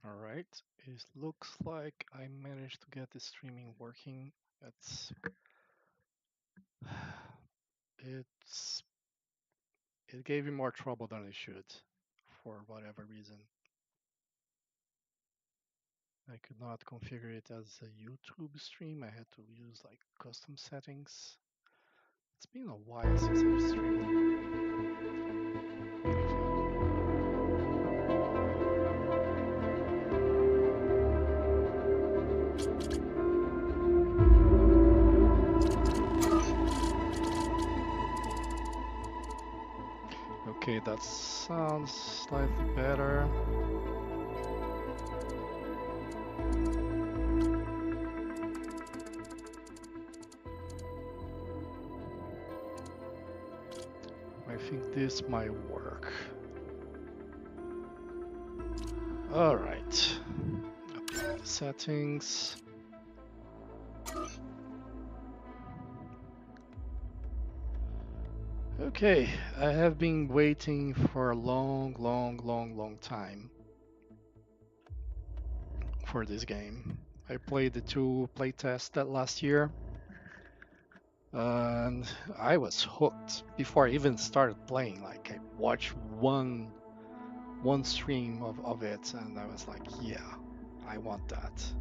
All right. It looks like I managed to get the streaming working. It's it's it gave me more trouble than it should for whatever reason. I could not configure it as a YouTube stream. I had to use like custom settings. It's been a while since I've streamed anything. Okay, that sounds slightly better. I think this might work. All right. Update the settings. Okay, I have been waiting for a long time for this game. I played the two playtests that last year, and I was hooked before I even started playing. Like I watched one stream of it, and I was like, yeah, I want that.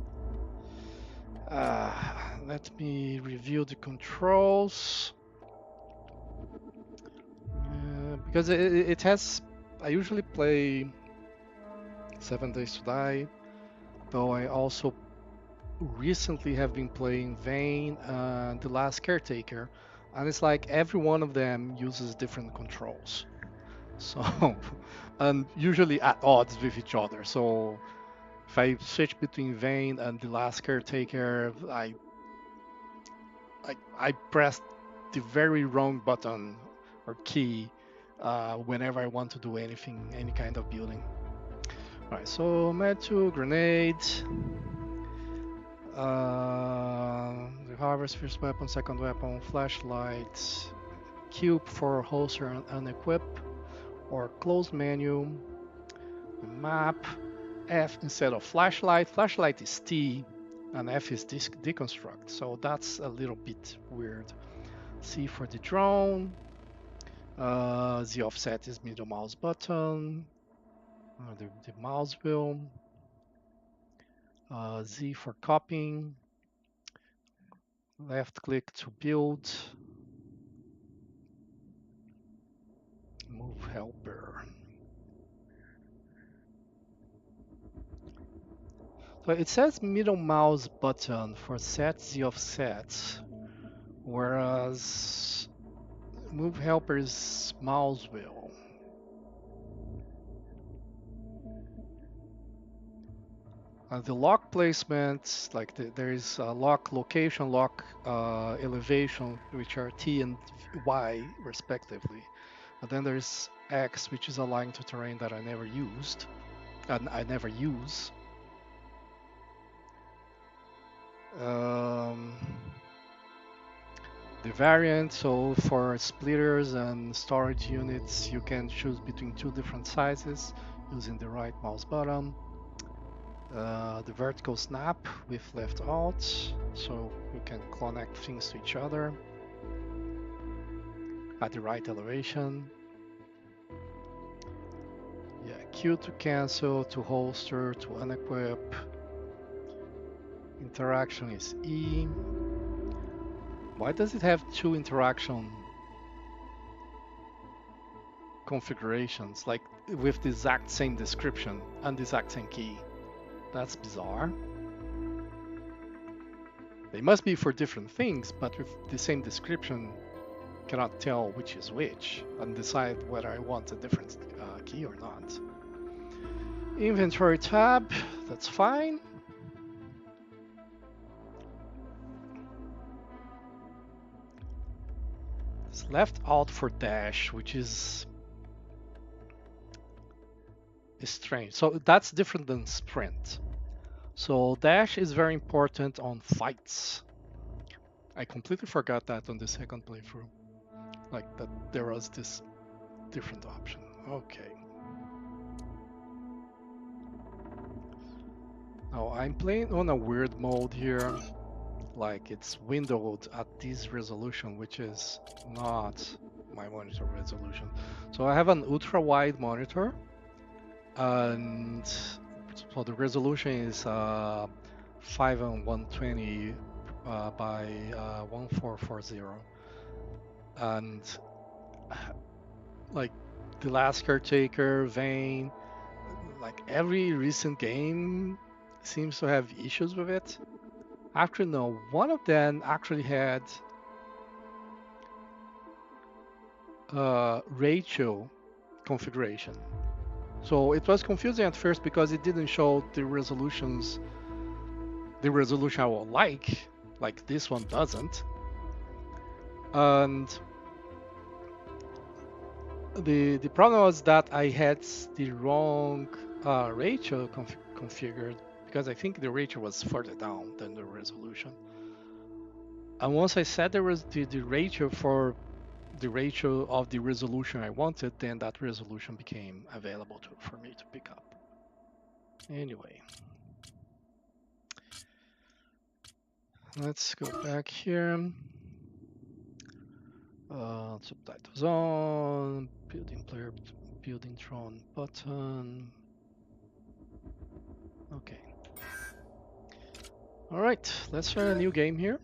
Let me review the controls. Because it has. I usually play 7 Days to Die, though I also recently have been playing Vayne and The Last Caretaker, and it's like every one of them uses different controls. So, and usually at odds with each other. So, if I switch between Vayne and The Last Caretaker, I pressed the very wrong button or key whenever I want to do anything, any kind of building. All right, so med grenade, the harvest first weapon, second weapon, flashlight, cube for holster and equip, or closed menu, map, F instead of flashlight. Flashlight is T, and F is deconstruct, so that's a little bit weird. C for the drone, the offset is middle mouse button, the mouse wheel, Z for copying, left click to build, move helper. So it says middle mouse button for set Z offset, whereas move helper is mouse wheel. The lock placement, like there is lock location, lock elevation, which are T and Y respectively. And then there's X, which is aligned to terrain that I never used, and I never use. Um, the variant, so for splitters and storage units, you can choose between two different sizes using the right mouse button. The vertical snap with left alt, so you can connect things to each other at the right elevation. Yeah, Q to cancel, to holster, to unequip. Interaction is E. Why does it have two interaction configurations, like with the exact same description and the exact same key? That's bizarre. They must be for different things, but with the same description, cannot tell which is which and decide whether I want a different key or not. Inventory tab, that's fine. It's left alt for dash, which is strange. So that's different than sprint. So dash is very important on fights. I completely forgot that on the second playthrough. Like that there was this different option. Okay. Now I'm playing on a weird mode here, like it's windowed at this resolution, which is not my monitor resolution. So I have an ultra wide monitor, and so the resolution is 5 and 120 by 1440, and like The Last Caretaker, Vayne, like every recent game seems to have issues with it. Actually, no, one of them actually had ratio configuration. So it was confusing at first because it didn't show the resolution I would like this one doesn't. And the problem was that I had the wrong ratio configured, because I think the ratio was further down than the resolution. And once I set the ratio for the ratio of the resolution I wanted, then that resolution became available for me to pick up. Anyway, let's go back here. Subtitles on, building player, building drone button. Okay. All right, let's try a new game here.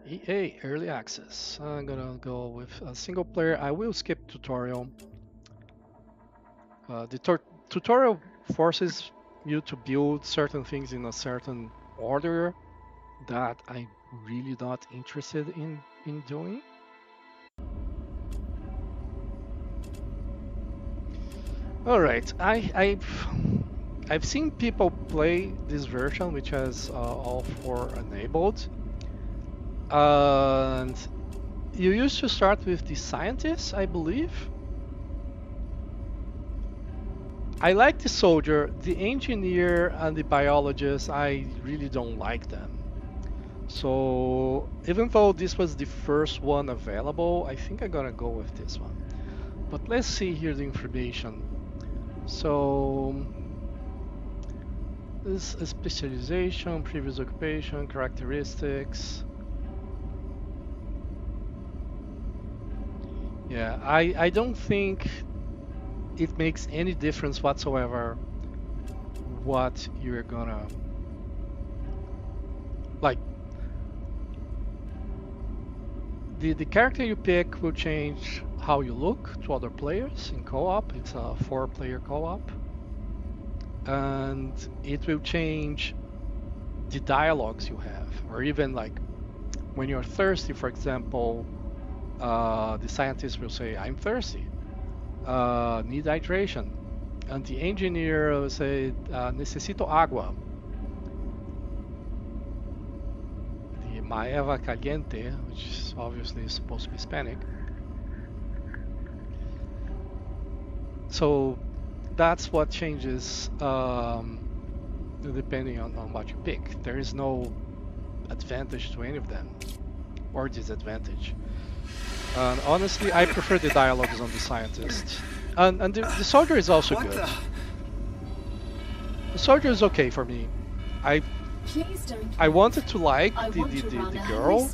EA Early Access. I'm gonna go with a single player. I will skip tutorial. The tutorial forces you to build certain things in a certain order that I'm really not interested in doing. All right, I've seen people play this version, which has all 4 enabled. And you used to start with the scientists, I believe. I like the soldier, the engineer, and the biologist. I really don't like them. So even though this was the first one available, I think I'm gonna go with this one. But let's see here the information. So this is specialization, previous occupation, characteristics. Yeah, I don't think it makes any difference whatsoever what you're gonna like. The character you pick will change how you look to other players in co-op. It's a 4-player co-op, and it will change the dialogues you have, or even like when you're thirsty, for example, the scientist will say, "I'm thirsty, need hydration," and the engineer will say, "Necesito agua." The Maeva Caliente, which is obviously supposed to be Hispanic. So that's what changes depending on what you pick. There is no advantage to any of them, or disadvantage. And honestly, I prefer the dialogues on the scientist. And the soldier is also good. The soldier is okay for me. I wanted to like the girl,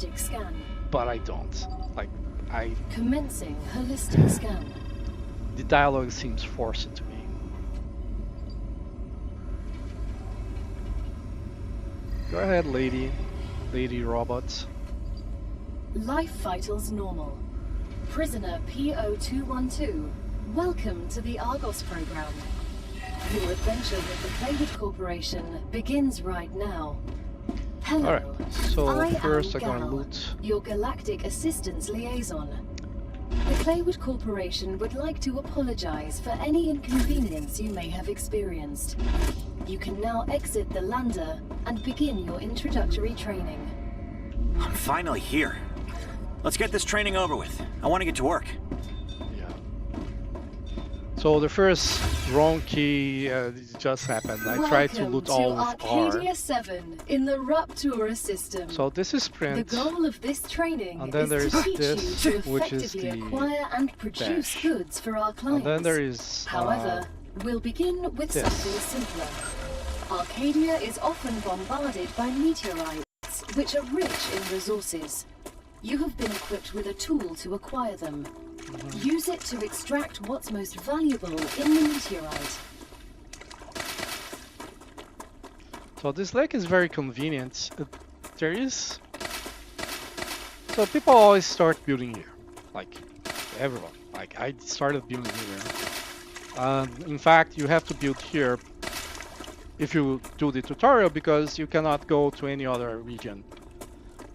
but I don't. Like, Commencing holistic scan. The dialogue seems forced to me. Go ahead, lady robot. Life vitals normal. Prisoner PO212, welcome to the Argos program. Your adventure with the Playwood Corporation begins right now. Hello. Alright, so first I'm gonna Gal, loot. your galactic assistance liaison. The Playwood Corporation would like to apologize for any inconvenience you may have experienced. You can now exit the lander and begin your introductory training. I'm finally here. Let's get this training over with. I want to get to work. Yeah. So the first wrong key just happened. I tried to Welcome loot to all with R. Arcadia 7 in the Raptura system. So this is The sprint. goal of this training And then is there's to teach this, you to which is effectively the acquire and produce dash. goods for our And clients. then there is However, we'll begin with this. something simpler. Arcadia is often bombarded by meteorites, which are rich in resources. You have been equipped with a tool to acquire them. Use it to extract what's most valuable in the meteorite. So this lake is very convenient. There is... So people always start building here. Like, everyone. Like, I started building here. In fact, you have to build here if you do the tutorial, because you cannot go to any other region.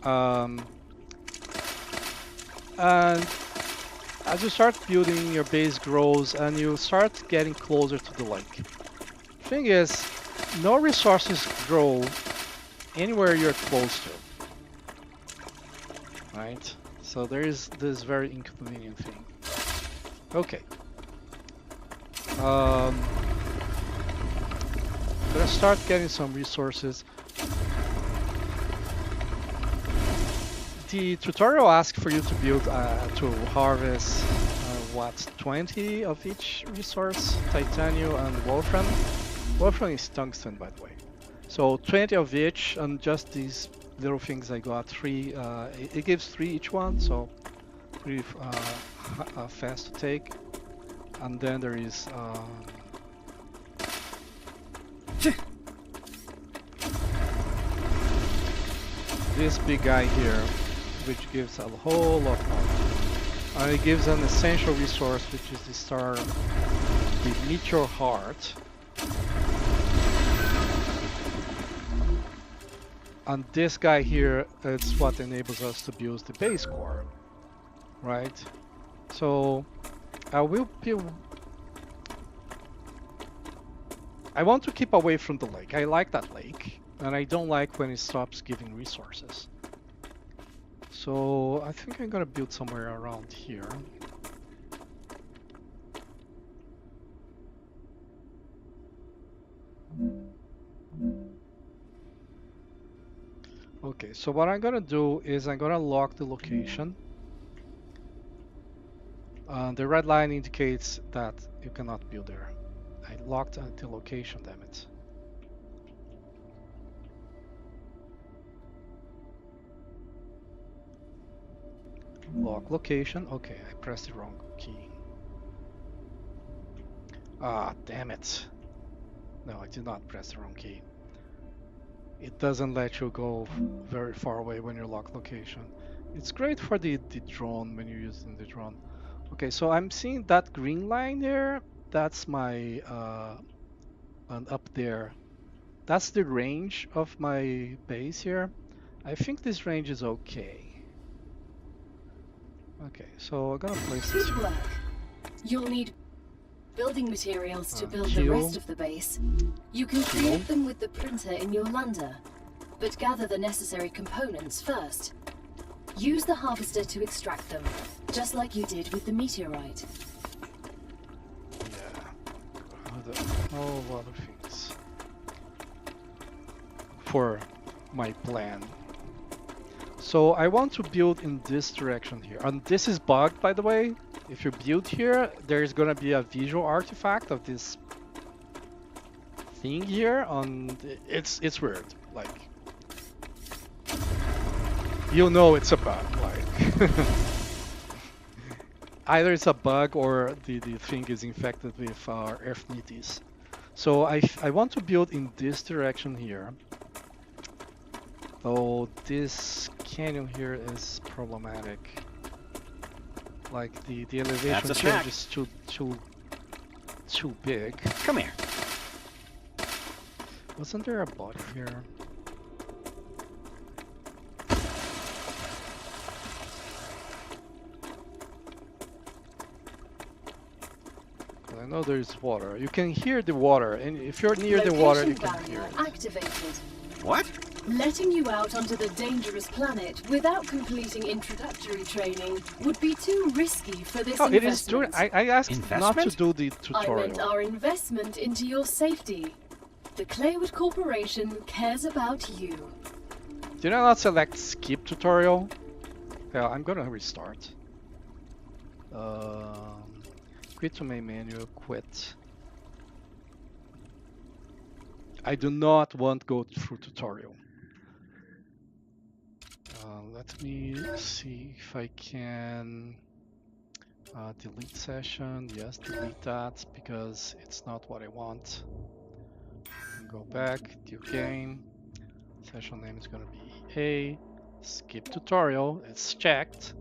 And as you start building, your base grows and you start getting closer to the lake. Thing is, no resources grow anywhere you're close to. Right? So there is this very inconvenient thing. Okay. Gonna start getting some resources. The tutorial asks for you to build, to harvest, what, 20 of each resource? Titanium and wolfram. Wolfram is tungsten, by the way. So 20 of each, and just these little things I got, 3, it gives 3 each one, so pretty fast to take. And then there is this big guy here, which gives a whole lot more. And it gives an essential resource, which is the meteor heart. And this guy here is what enables us to build the base core, right? So I will build. I want to keep away from the lake. I like that lake, and I don't like when it stops giving resources. So I think I'm gonna build somewhere around here. Okay, so what I'm gonna do is I'm gonna lock the location. The red line indicates that you cannot build there. I locked the location, damn it. Lock location. Okay, I pressed the wrong key. Ah, damn it. No, I did not press the wrong key. It doesn't let you go very far away when you lock location. It's great for the drone when you're using the drone. Okay, so I'm seeing that green line there. That's my and up there. That's the range of my base here. I think this range is okay. Okay, so I'm gonna place this Good here. work. You'll need building materials to build the Kill. rest of the base. You can create them with the printer in your lander, but gather the necessary components first. Use the harvester to extract them, just like you did with the meteorite. Yeah, a whole lot of things for my plan. So I want to build in this direction here, and this is bugged, by the way. If you build here, there is gonna be a visual artifact of this thing here. On it's weird, like you know it's a bug, like either it's a bug or the thing is infected with Earthnitis. So I want to build in this direction here. Though this canyon here is problematic. Like the elevation change is too big. Come here. Wasn't there a body here? I know there's water. You can hear the water, and if you're near the water, you can hear it. Activated. What? Letting you out onto the dangerous planet without completing introductory training would be too risky for this Oh, it is true. investment. I asked not to Investment? do the I meant tutorial. our investment into your safety. The Claywood Corporation cares about you. Did I not select skip tutorial? Yeah, I'm gonna restart. Quit to main menu, quit. I do not want to go through tutorial. Let me see if I can delete session. Yes, delete that because it's not what I want. Go back, new game. Session name is gonna be EA. Skip tutorial, it's checked.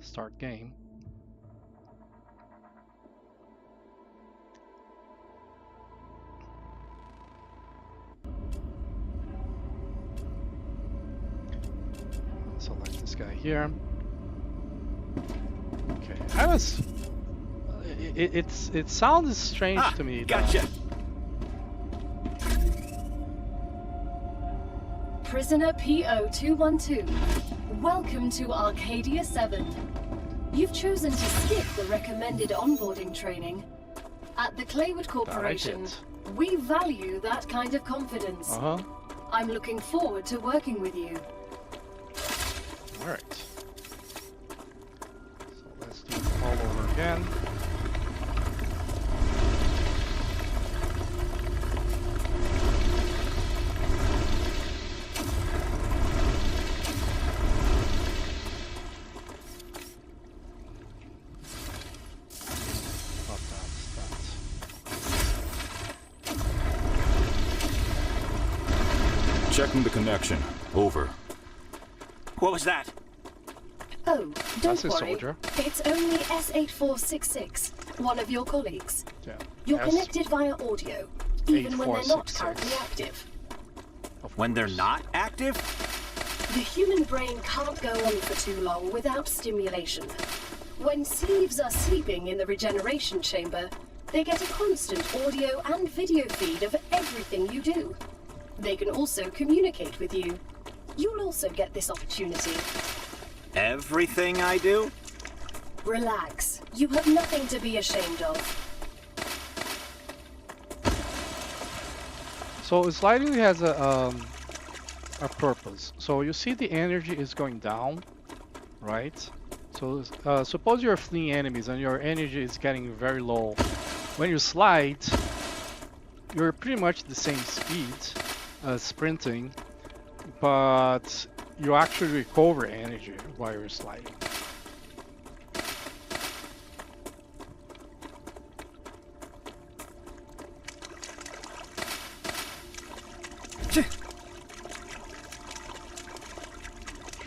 Start game. Select this guy here. Okay, I was. It sounds strange to me. Gotcha. Prisoner PO212, welcome to Arcadia 7. You've chosen to skip the recommended onboarding training. At the Claywood Corporation, we value that kind of confidence. I'm looking forward to working with you. Alright. So let's do it all over again. Checking the connection. Over. What was that? Oh, don't That's a worry. soldier. It's only S8466, one of your colleagues. Yeah. You're S- connected via audio, even when they're not 8466. currently active. Of When they're course. not active? The human brain can't go on for too long without stimulation. When sleeves are sleeping in the regeneration chamber, they get a constant audio and video feed of everything you do. They can also communicate with you. You'll also get this opportunity. Everything I do? Relax. You have nothing to be ashamed of. So it slightly has a purpose. So you see the energy is going down, right? So suppose you're fleeing enemies and your energy is getting very low. When you slide, you're pretty much the same speed as sprinting, but you actually recover energy while you're sliding.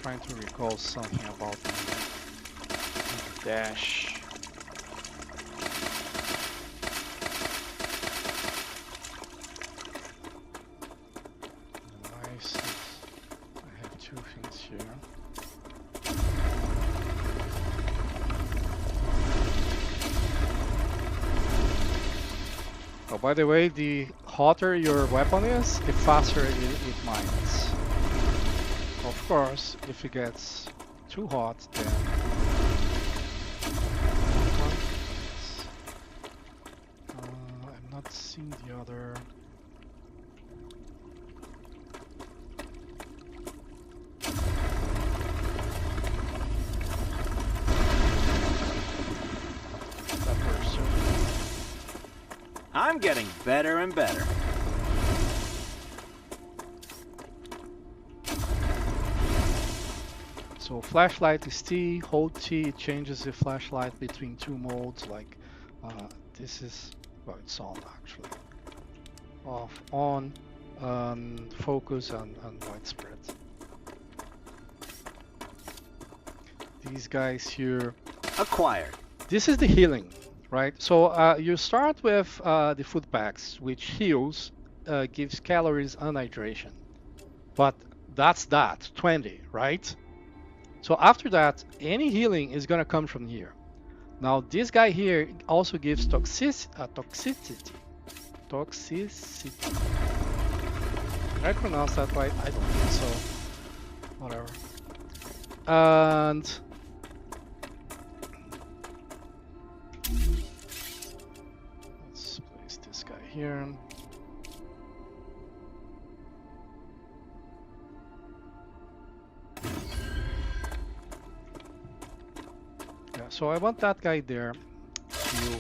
Trying to recall something about the dash. Nice. I have two things here. Oh, by the way, the hotter your weapon is, the faster it mines. Of course, if it gets too hot, then I'm not seeing the other. That works. I'm getting better and better. So flashlight is T, hold T, it changes the flashlight between two modes, like this is, well, it's on actually. Off, on, focus and widespread. These guys here. Acquired. This is the healing, right? So you start with the food packs, which heals, gives calories and hydration. But that's 20, right? So after that, any healing is gonna come from here. Now this guy here also gives toxicity. I pronounced that right? I don't think so. Whatever. And let's place this guy here. Yeah, so I want that guy there. You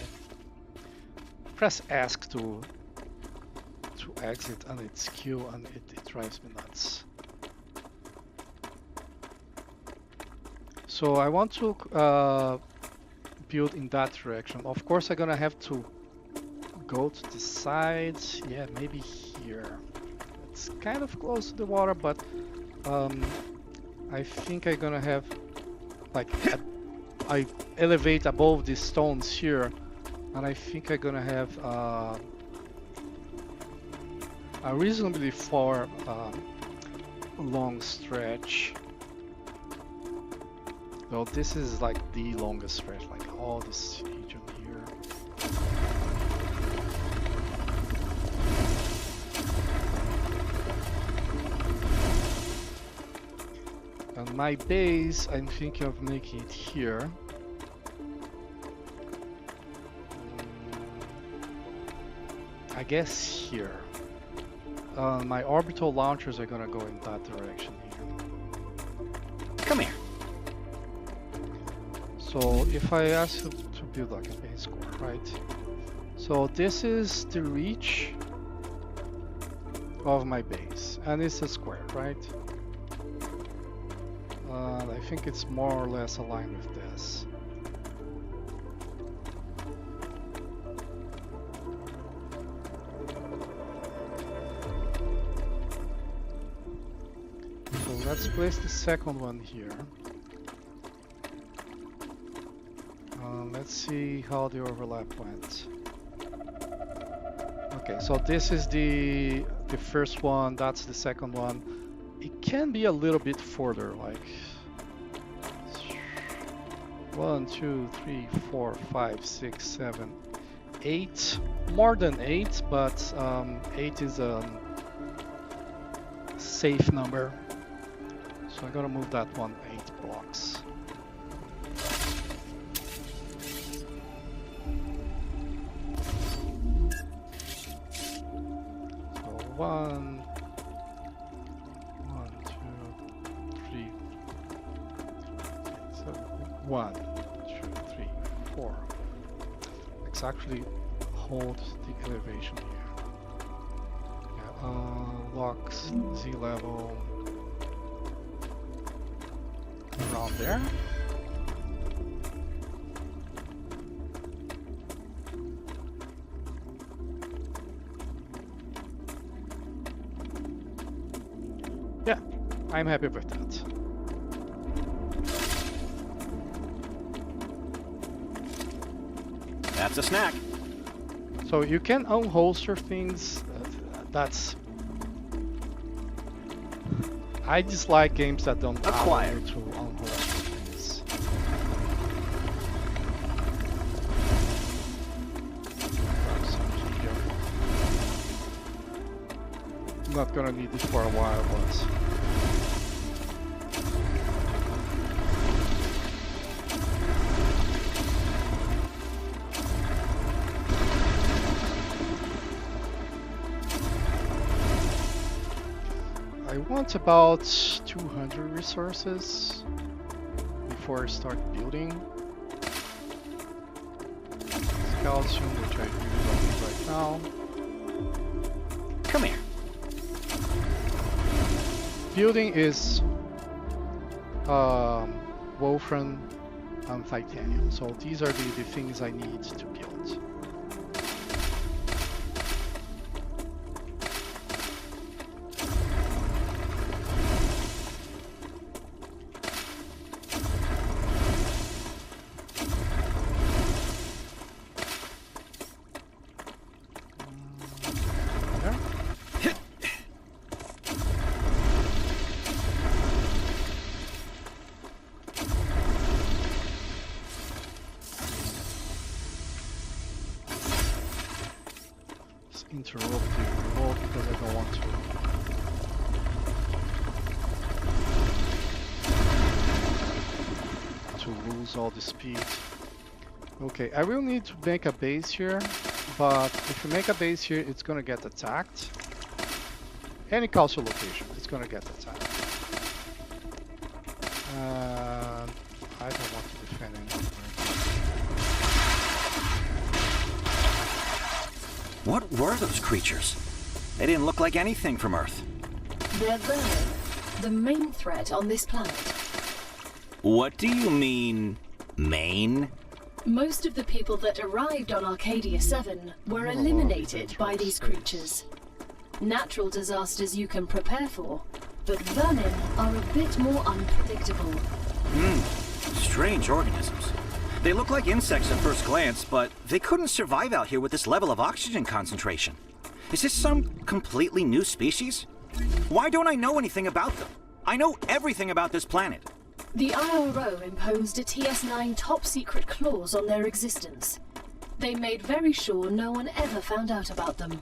press ask to exit, and it's Q, and it drives me nuts. So I want to build in that direction. Of course, I'm gonna have to go to the sides. Yeah, maybe here. It's kind of close to the water, but I think I'm gonna have like I elevate above these stones here, and I think I'm gonna have a reasonably far long stretch. Well, this is like the longest stretch, like all this region here. And my base, I'm thinking of making it here. I guess here. My orbital launchers are gonna go in that direction here. Come here. So if I ask you to build like a base core, right? So this is the reach of my base, and it's a square, right? I think it's more or less aligned with this. So let's place the second one here. Let's see how the overlap went. Okay, so this is the first one, that's the second one. It can be a little bit further, like 1, 2, 3, 4, 5, 6, 7, 8. More than 8, but 8 is a safe number. So I'm gonna move that one 8 blocks. So 1, 2, 3. So 1, 2, 3, 4. Let's actually hold the elevation here. Yeah, locks Z level around there. Yeah, I'm happy with that. That's a snack. So you can unholster things. That's. I dislike games that don't allow Acquired. you to unholster things. Grab something here. I'm not gonna need this for a while, but. I want about 200 resources before I start building. Calcium, which I really don't need right now. Come here. Building is Wolfram and Titanium, so these are the things I need to build. Interrupt the remote because I don't want to to lose all the speed. Okay, I will need to make a base here, but if you make a base here, it's gonna get attacked. Any castle location, it's gonna get attacked. I don't want to defend anything. What were those creatures? They didn't look like anything from Earth. They're vermin, the main threat on this planet. What do you mean, main? Most of the people that arrived on Arcadia 7 were eliminated by these creatures. Natural disasters you can prepare for, but vermin are a bit more unpredictable. Strange organisms. They look like insects at first glance, but they couldn't survive out here with this level of oxygen concentration. Is this some completely new species? Why don't I know anything about them? I know everything about this planet. The IRO imposed a TS9 top-secret clause on their existence. They made very sure no one ever found out about them.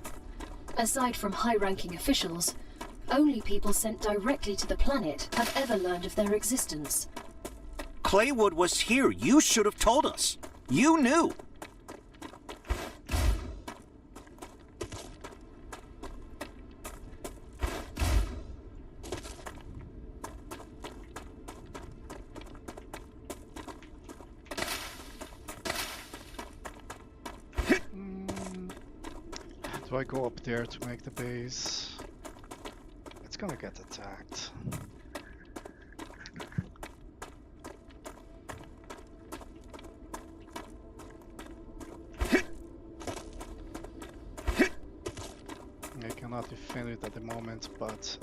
Aside from high-ranking officials, only people sent directly to the planet have ever learned of their existence. Claywood was here. You should have told us. You knew. Do I go up there to make the base? It's gonna get attacked. I cannot defend it at the moment, but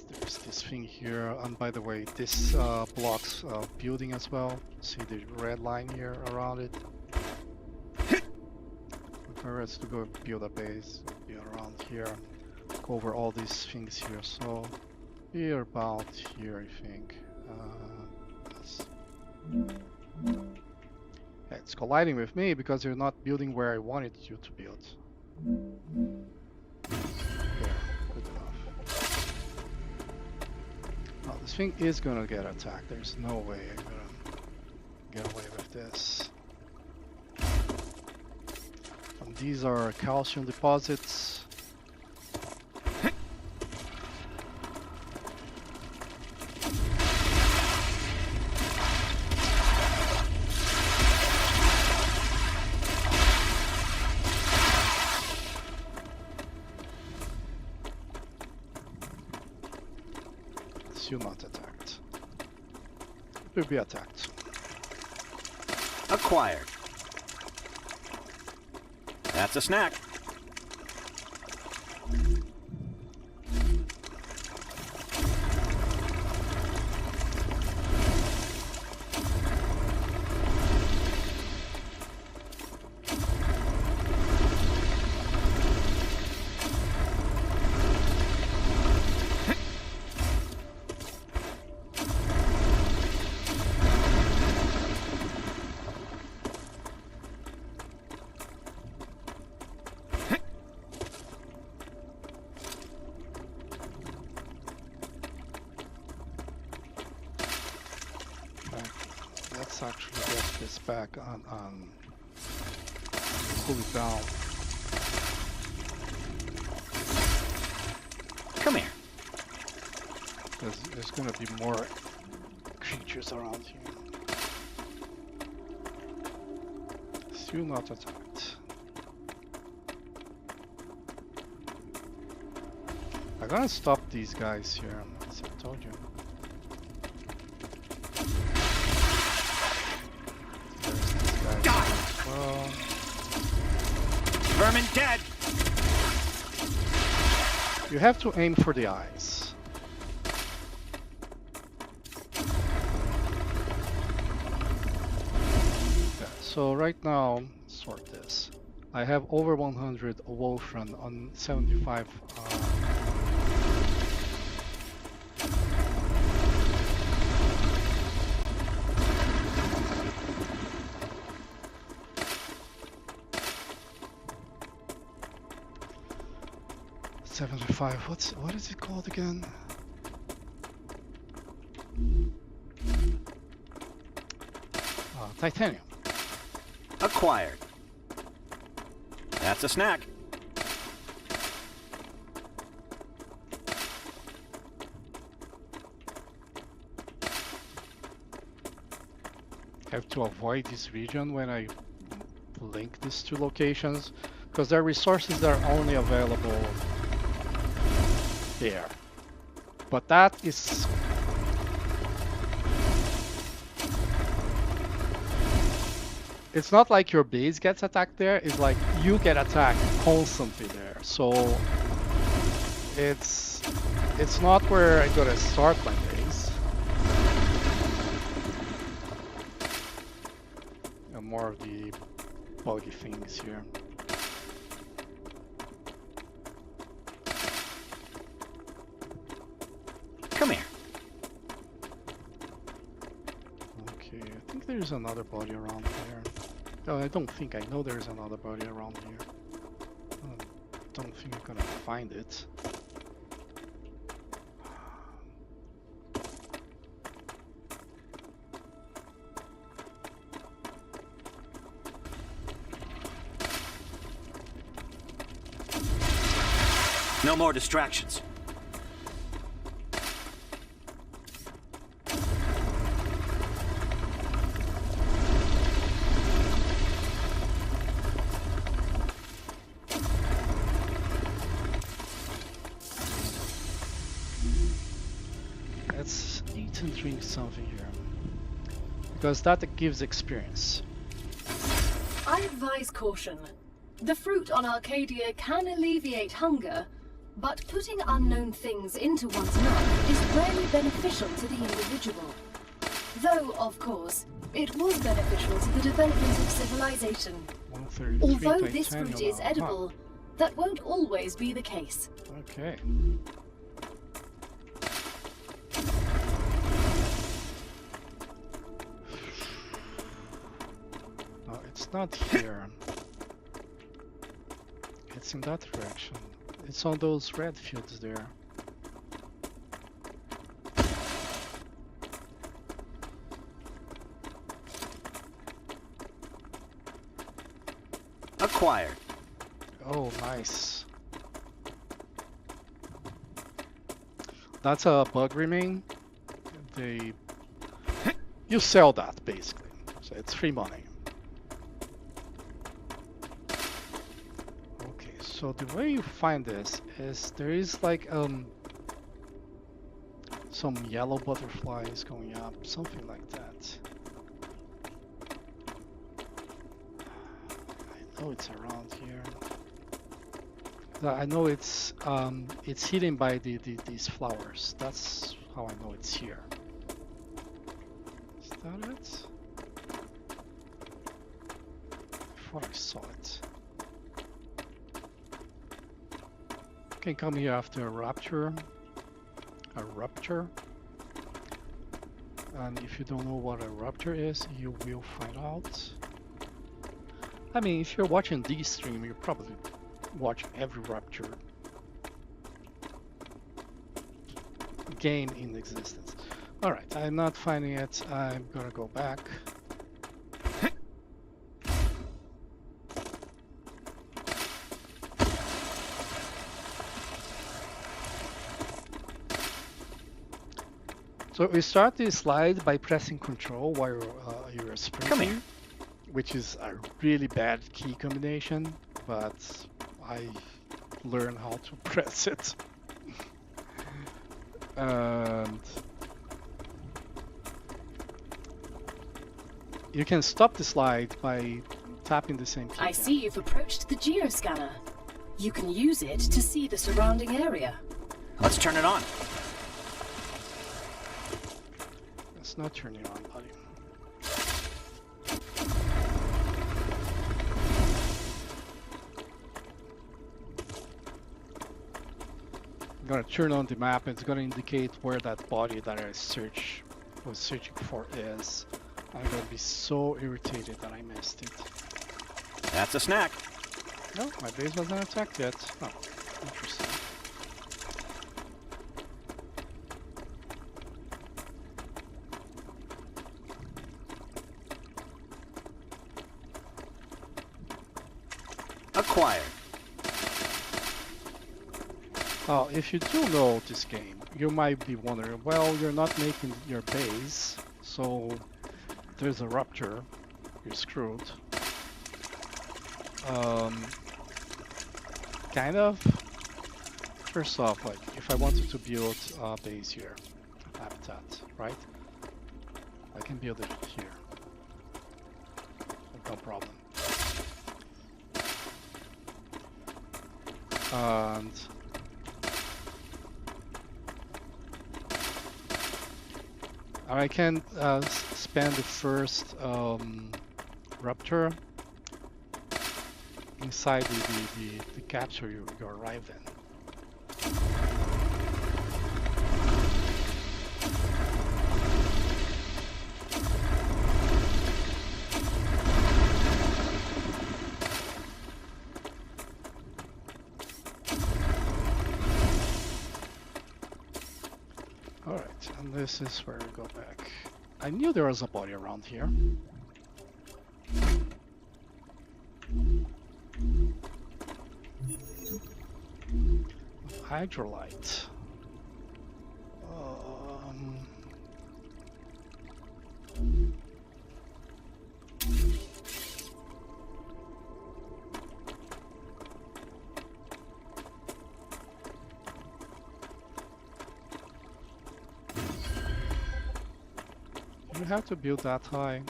there's this thing here, and by the way, this blocks building as well. See the red line here around it? If I was to go build a base, it'd be around here, cover all these things here, so we're about here, I think. Yeah, it's colliding with me because you're not building where I wanted you to build. There, good enough. Now this thing is gonna get attacked. There's no way I'm gonna get away with this. And these are calcium deposits. You're not attacked. It will be attacked. Acquired. That's a snack. Let's actually get this back on cool it down. Come here. Because there's gonna be more creatures around here. Still not attacked. I'm gonna stop these guys here, as I told you. There's this guy as well. Vermin dead. You have to aim for the eyes. Okay, so right now, sort this. I have over 100 Wolfram on 75. 75. What is it called again? Titanium. Acquired. That's a snack. I have to avoid this region when I link these two locations because there are resources that are only available there. But that is it's not like your base gets attacked there, it's like you get attacked constantly there. So it's not where I gotta start my base. And more of the buggy things here. Come here. Okay, I think there's another body around here. No, I don't think. I know there's another body around here. I don't think I'm gonna find it. No more distractions. Let's eat and drink something here. Because that gives experience. I advise caution. The fruit on Arcadia can alleviate hunger, but putting unknown things into one's mouth is rarely beneficial to the individual. Though, of course, it was beneficial to the development of civilization. 133 Although this titanium. fruit is edible, that won't always be the case. Okay. No, it's not here. It's in that direction. It's on those red fields there. Acquired. Oh, nice. That's a bug remain. You sell that basically, so it's free money. Okay, so the way you find this is there is like some yellow butterflies going up, something like that. I know it's around here. I know it's hidden by these flowers. That's how I know it's here. Is that it? I thought I saw it. You can come here after a rupture. And if you don't know what a rupture is, you will find out. I mean, if you're watching this stream, you probably watch every Rupture game in existence. Alright, I'm not finding it. I'm gonna go back. So we start this slide by pressing Control while you're sprinting. Come here. Which is a really bad key combination, but I learned how to press it. And you can stop the slide by tapping the same key. I see you've approached the geoscanner. You can use it to see the surrounding area. Let's turn it on. It's not turning on, buddy. I'm gonna turn on the map. It's gonna indicate where that body that I was searching for is. I'm gonna be so irritated that I missed it. That's a snack. No, my base wasn't attacked yet. Oh, interesting. acquired. If you do know this game, you might be wondering, well, you're not making your base, so there's a rupture, you're screwed. Kind of. First off, like, if I wanted to build a base here, habitat, right? I can build it here. No problem. And I can spend the first rupture inside the capsule you arrive in. Alright, and this is where we go back. I knew there was a body around here. Hydrolite. You have to build that high.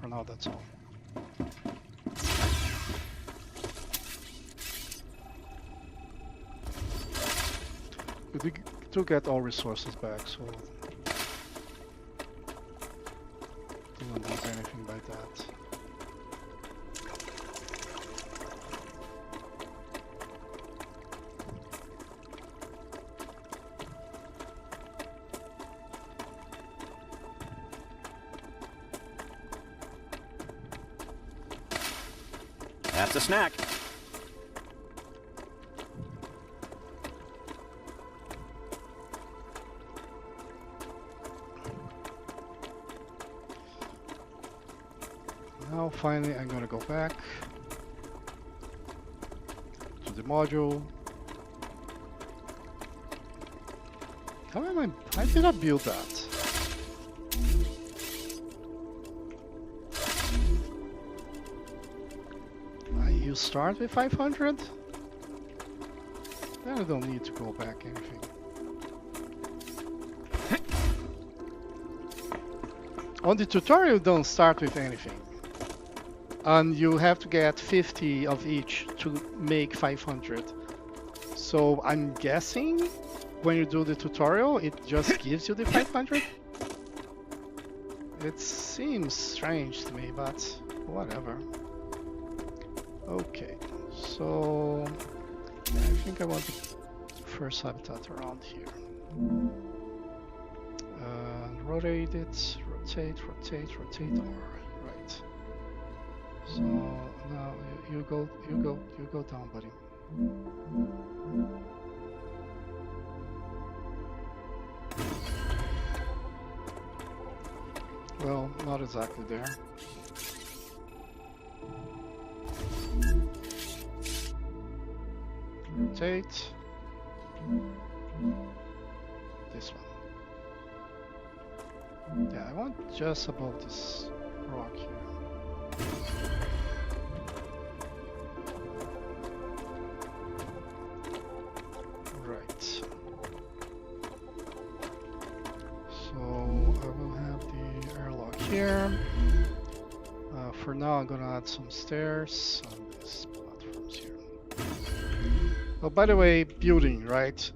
For now, that's all. We do get all resources back, so don't lose anything by that. That's a snack. Now finally I'm gonna go back to the module. How did I build that? You start with 500? Then I don't need to go back anything. On the tutorial you don't start with anything. And you have to get 50 of each to make 500. So I'm guessing when you do the tutorial it just gives you the 500? It seems strange to me, but whatever. Okay, so yeah, I think I want the first habitat around here. Rotate it, rotate, right. So now you go down, buddy. Well, not exactly there. Rotate. This one. Yeah, I want just above this rock here. Right. So I will have the airlock here. For now I'm gonna add some stairs on these platforms here. Oh, by the way, building, right?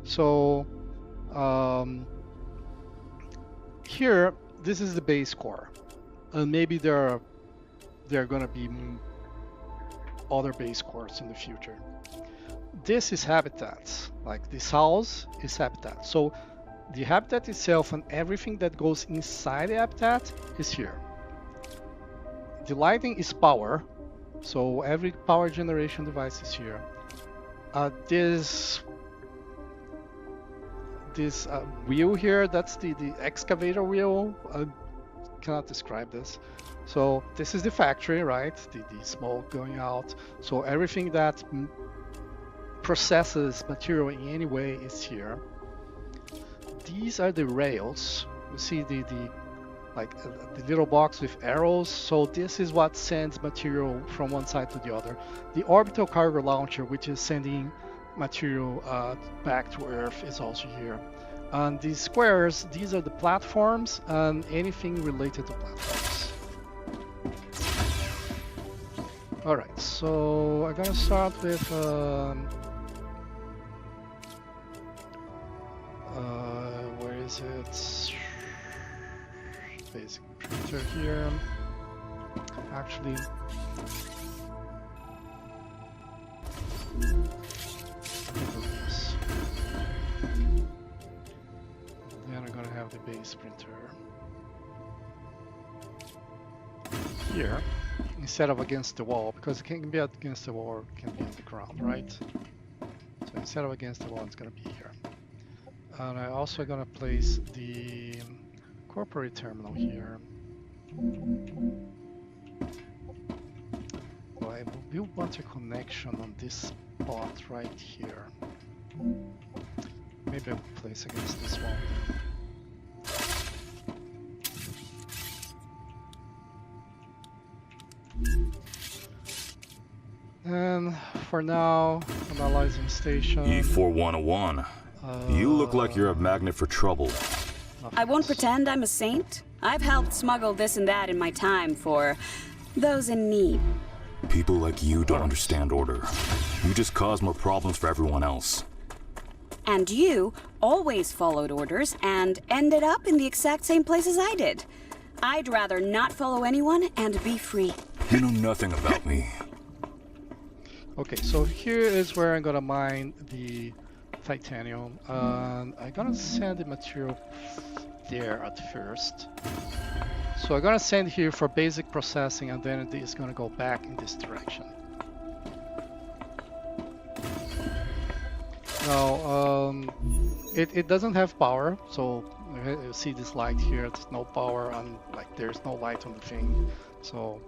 So here this is the base core, and maybe there are gonna be other base cores in the future. This is habitats. Like this house is habitat. So the habitat itself and everything that goes inside the habitat is here. The lighting is power, so every power generation device is here. This wheel here, that's the excavator wheel. I cannot describe this. So this is the factory, right? The smoke going out. So everything that processes material in any way is here. These are the rails. You see the little box with arrows. So this is what sends material from one side to the other. The orbital cargo launcher, which is sending material back to Earth, is also here. And these squares, these are the platforms and anything related to platforms. Alright, so I'm gonna start with where is it? Basic printer here. Actually, then I'm gonna have the base printer here instead of against the wall, because it can be against the wall or it can be on the ground, right? So instead of against the wall, it's gonna be here. And I'm also gonna place the corporate terminal here. So I will want a connection on this spot right here. Maybe I'll place against this wall. And for now, analyzing station. E4101. You look like you're a magnet for trouble. I won't pretend I'm a saint. I've helped smuggle this and that in my time for those in need. People like you don't understand order. You just cause more problems for everyone else. And you always followed orders and ended up in the exact same place as I did. I'd rather not follow anyone and be free. You know nothing about me. Okay, so here is where I'm gonna mine the titanium, and I'm gonna send the material there at first. So I'm gonna send here for basic processing, and then it is gonna go back in this direction. Now, it doesn't have power, so you see this light here, it's no power, and like there's no light on the thing. So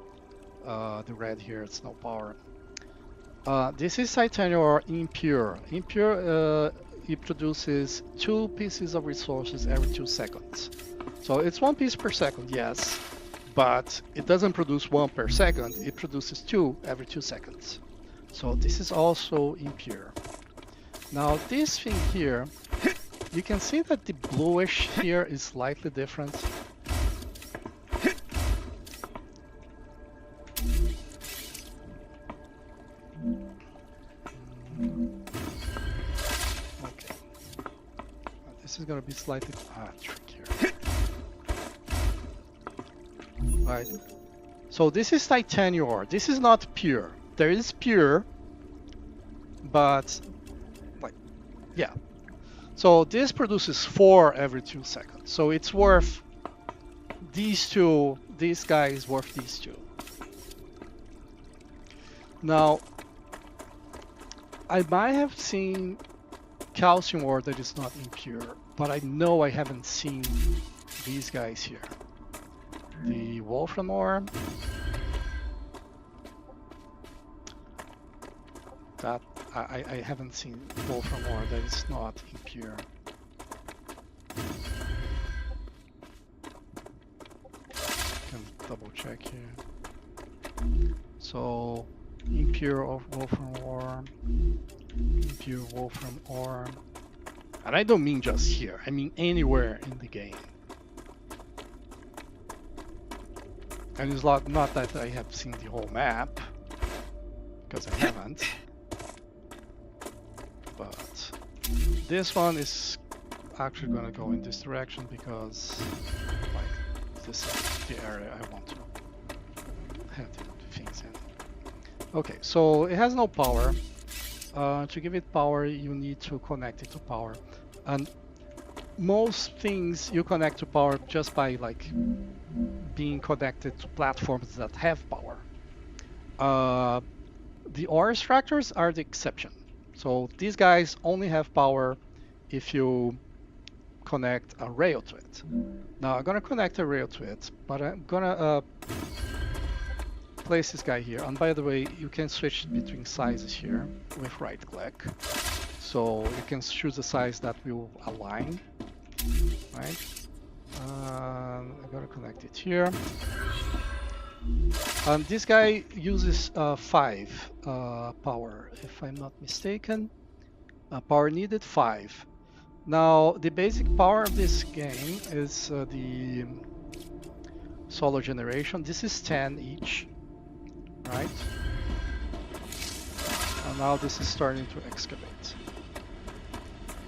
the red here, it's no power. This is titanium or impure. Impure, it produces 2 pieces of resources every 2 seconds. So it's 1 piece per second, yes, but it doesn't produce 1 per second, it produces 2 every 2 seconds. So this is also impure. Now this thing here, you can see that the bluish here is slightly different. Okay. This is gonna be slightly trickier. Right. So this is titanium ore. This is not pure. There is pure, but like, yeah. So this produces 4 every 2 seconds. So it's worth these 2. This guy is worth these 2. Now, I might have seen calcium ore that is not impure, but I know I haven't seen these guys here. The wolfram ore, that I haven't seen wolfram ore that is not impure. Can double check here. So impure of wolfram ore, impure wolfram ore, and I don't mean just here, I mean anywhere in the game. And it's not that I have seen the whole map, because I haven't. But this one is actually going to go in this direction because like this is the area I want to have the things in. Okay, so it has no power. To give it power, you need to connect it to power. And most things you connect to power just by like being connected to platforms that have power. The ore extractors are the exception. So these guys only have power if you connect a rail to it. Now I'm gonna connect a rail to it, but I'm gonna place this guy here. And by the way, you can switch between sizes here with right click. So you can choose a size that will align, right? I'm gonna connect it here. And this guy uses 5 power, if I'm not mistaken. Power needed 5. Now, the basic power of this game is the solar generation. This is 10 each, right? And now this is starting to excavate.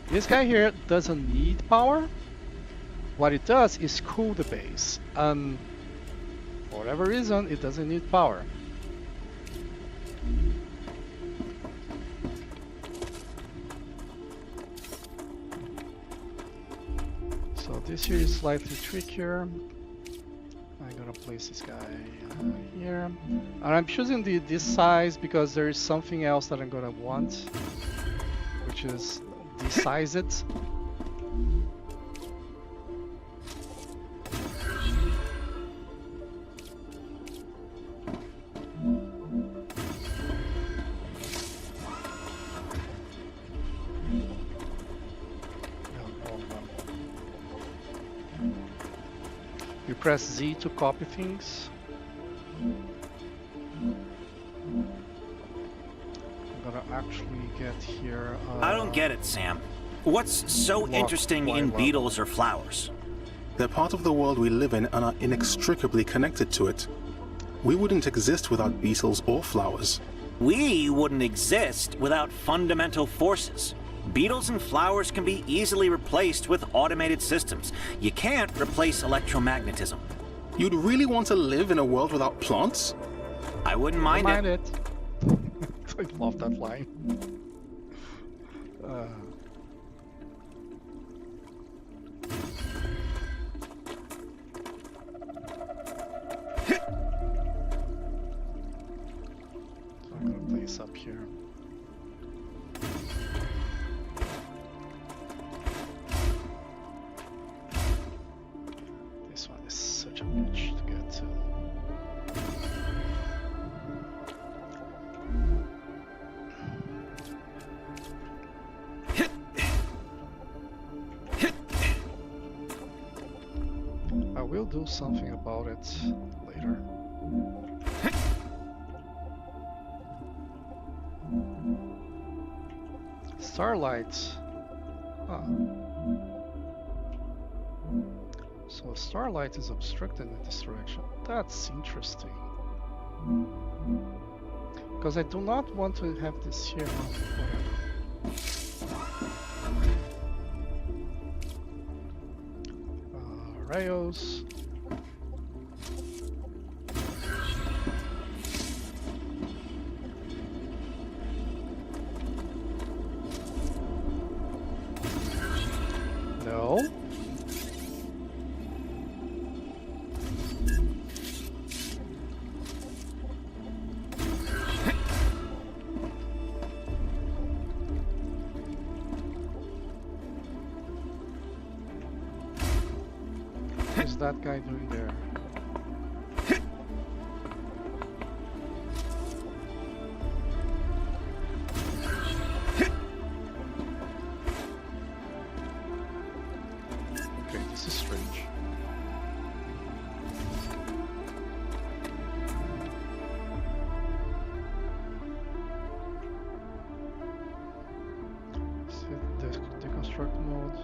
This guy here doesn't need power. What it does is cool the base, and for whatever reason, it doesn't need power. So this here is slightly trickier. I'm gonna place this guy here. And I'm choosing this size because there is something else that I'm gonna want, which is desize it. You press Z to copy things. I'm gonna actually get here. I don't get it, Sam. What's so interesting in beetles or flowers? They're part of the world we live in and are inextricably connected to it. We wouldn't exist without beetles or flowers. We wouldn't exist without fundamental forces. Beetles and flowers can be easily replaced with automated systems. You can't replace electromagnetism. You'd really want to live in a world without plants? I wouldn't mind it. I love that line. So I'm gonna place up here. This one is such a bitch to get to. I will do something about it later. Starlight. Ah. So starlight is obstructed in this direction. That's interesting. Because I do not want to have this here. Rails. No. What is that guy doing there? Okay, this is strange. Set deconstruct mode.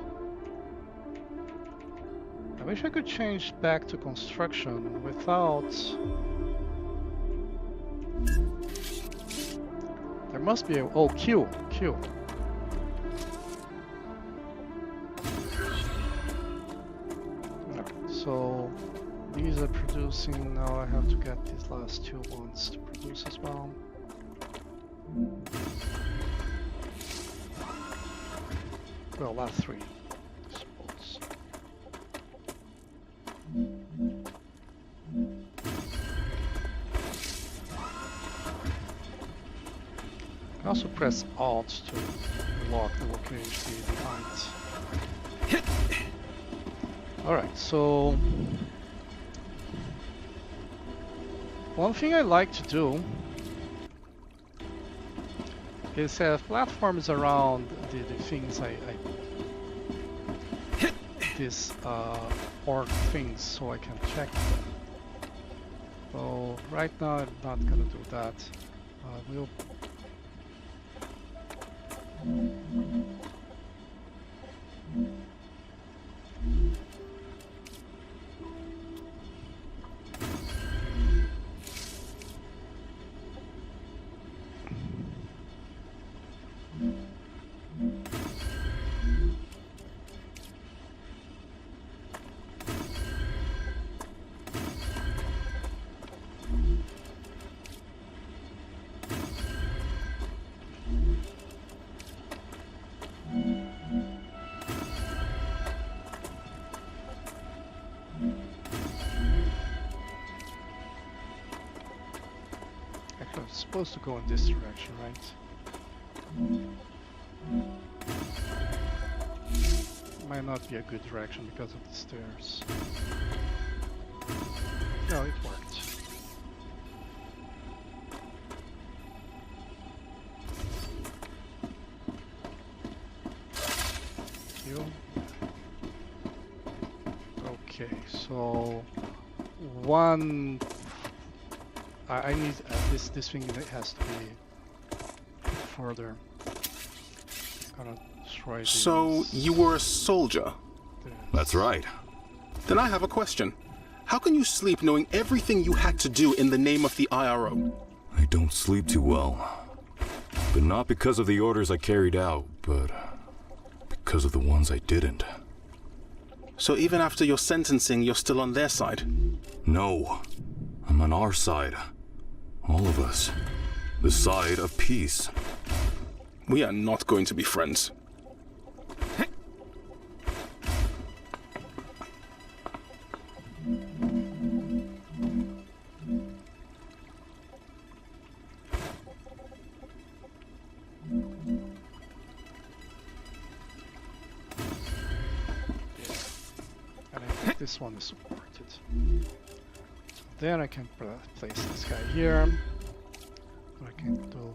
I wish I could change back to construction without... There must be a... Oh, Q. No, so... These are producing. Now I have to get these last two ones to produce as well. Well, last three, I suppose. I also press Alt to lock the location behind. Alright, so one thing I like to do is have platforms around the things these orc things, so I can check them. So right now I'm not gonna do that. We'll supposed to go in this direction, right? Might not be a good direction because of the stairs. No, it worked. You. Okay, so one. I need this thing that has to be further. Gonna destroy these. So, you were a soldier? That's right. Then I have a question. How can you sleep knowing everything you had to do in the name of the IRO? I don't sleep too well. But not because of the orders I carried out, but because of the ones I didn't. So even after your sentencing, you're still on their side? No. I'm on our side. All of us. The side of peace. We are not going to be friends. And I think this one is supported. Then I can place this guy here. What I can do.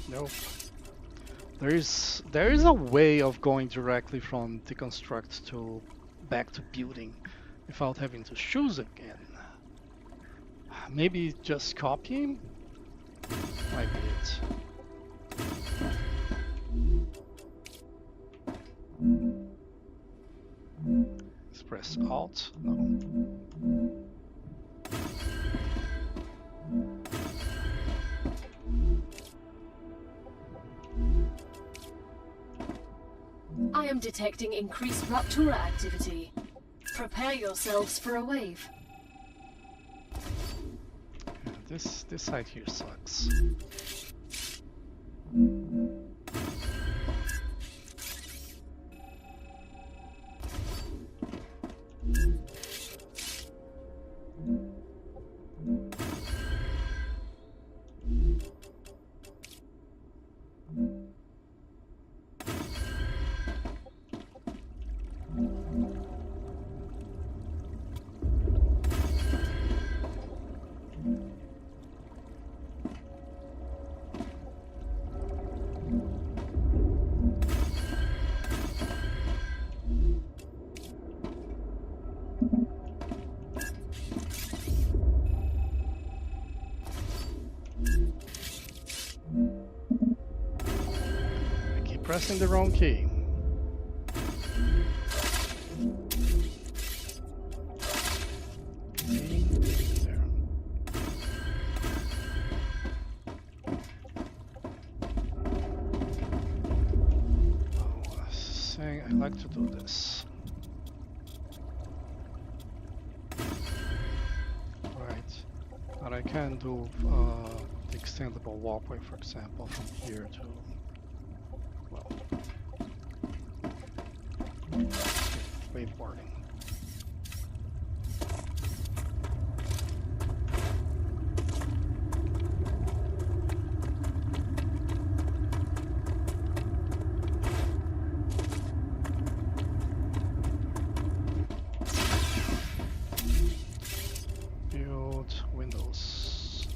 Nope. There is a way of going directly from deconstruct to back to building without having to choose again. Maybe just copying? Might be it. Let's press Alt. No. I am detecting increased Raptura activity. Prepare yourselves for a wave. Yeah, this side here sucks. Pressing the wrong key. There. Oh, I like to do this. Right. And I can do the extendable walkway, for example, from here to, well, wakeboarding. Build windows.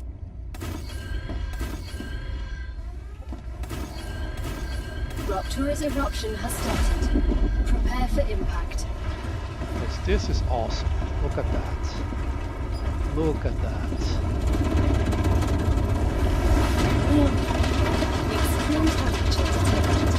Rupture's eruption has started. Prepare for impact. Yes, this is awesome. Look at that. Look at that. Extreme temperature detected.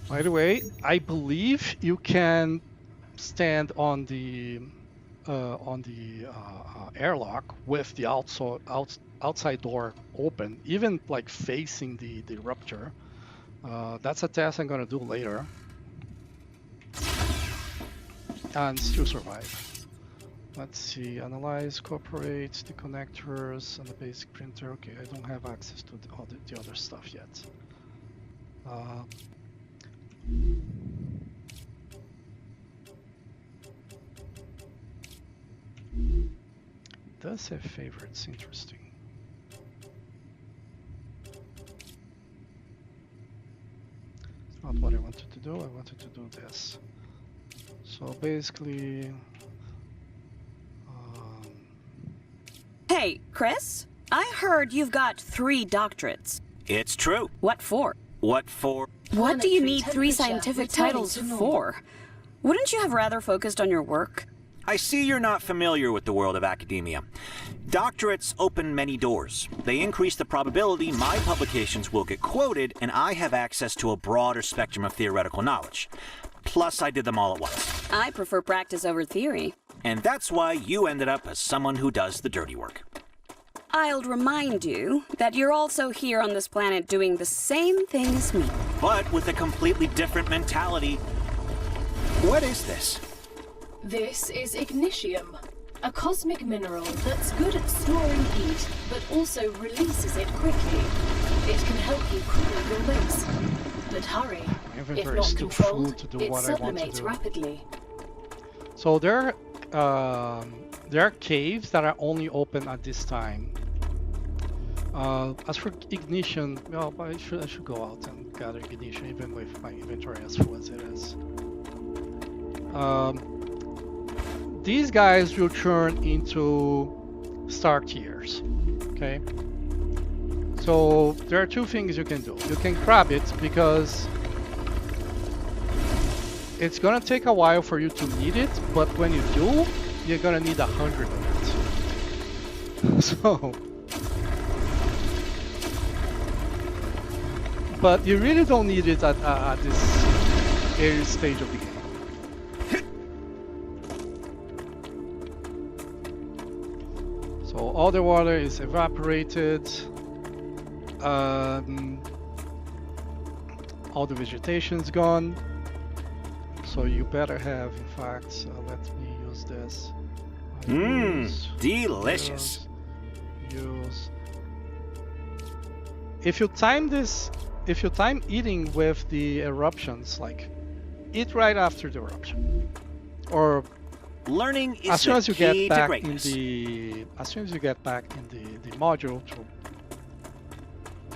By the way, I believe you can stand on the airlock with the outside door open, even like facing the rupture. That's a test I'm gonna do later, and still survive. Let's see, analyze, cooperate, the connectors, and the basic printer. Okay, I don't have access to the other stuff yet. Does have favorites, interesting. It's not what I wanted to do, I wanted to do this. So basically... Hey, Chris, I heard you've got 3 doctorates. It's true. What for? What for? What do you need Planetary 3 temperature scientific returning titles to normal. for? Wouldn't you have rather focused on your work? I see you're not familiar with the world of academia. Doctorates open many doors. They increase the probability my publications will get quoted, and I have access to a broader spectrum of theoretical knowledge. Plus, I did them all at once. I prefer practice over theory. And that's why you ended up as someone who does the dirty work. I'll remind you that you're also here on this planet doing the same thing as me. But with a completely different mentality. What is this? This is ignitium, a cosmic mineral that's good at storing heat, but also releases it quickly. It can help you cool your base. But hurry, My if inventory is not too full controlled, to do it what I want to sublimates do. rapidly. So there are caves that are only open at this time. As for ignition, well, I should go out and gather ignition, even with my inventory as full as it is. These guys will turn into star tiers. Okay. So there are 2 things you can do. You can grab it because it's gonna take a while for you to need it, but when you do, you're gonna need 100 of it. So, but you really don't need it at this early stage of the game. So all the water is evaporated. All the vegetation's gone. So you better have, in fact, let me use this. Delicious. Use. If you time this, if you time eating with the eruptions, like eat right after the eruption, or Learning is as soon the as you key get to back greatness. as soon as you get back in the module to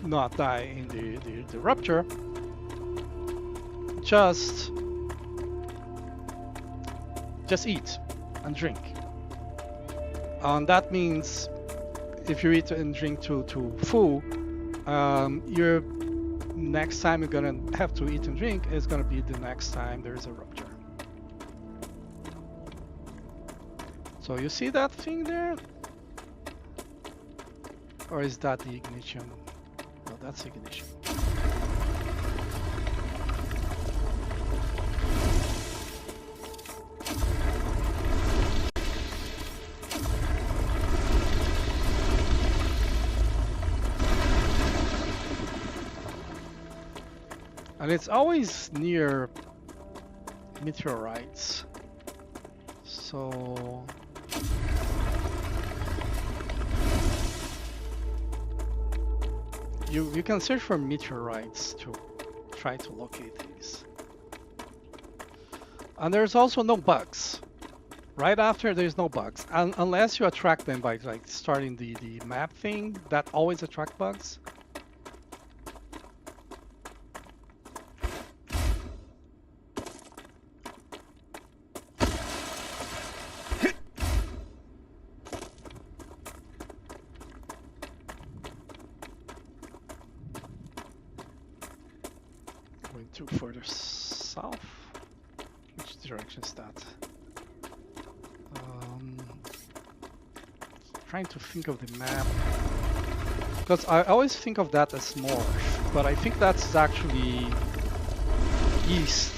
not die in the rupture, just eat and drink. And that means if you eat and drink to full, your next time you're gonna have to eat and drink is gonna be the next time there's a rupture. So you see that thing there? Or is that the ignition? But that's ignition. And it's always near meteorites. So you can search for meteorites to try to locate these. And there's also no bugs. Right after there's no bugs. Unless you attract them by like starting the map thing, that always attract bugs. Going to further south. Which direction is that? Trying to think of the map. Because I always think of that as north, but I think that's actually east.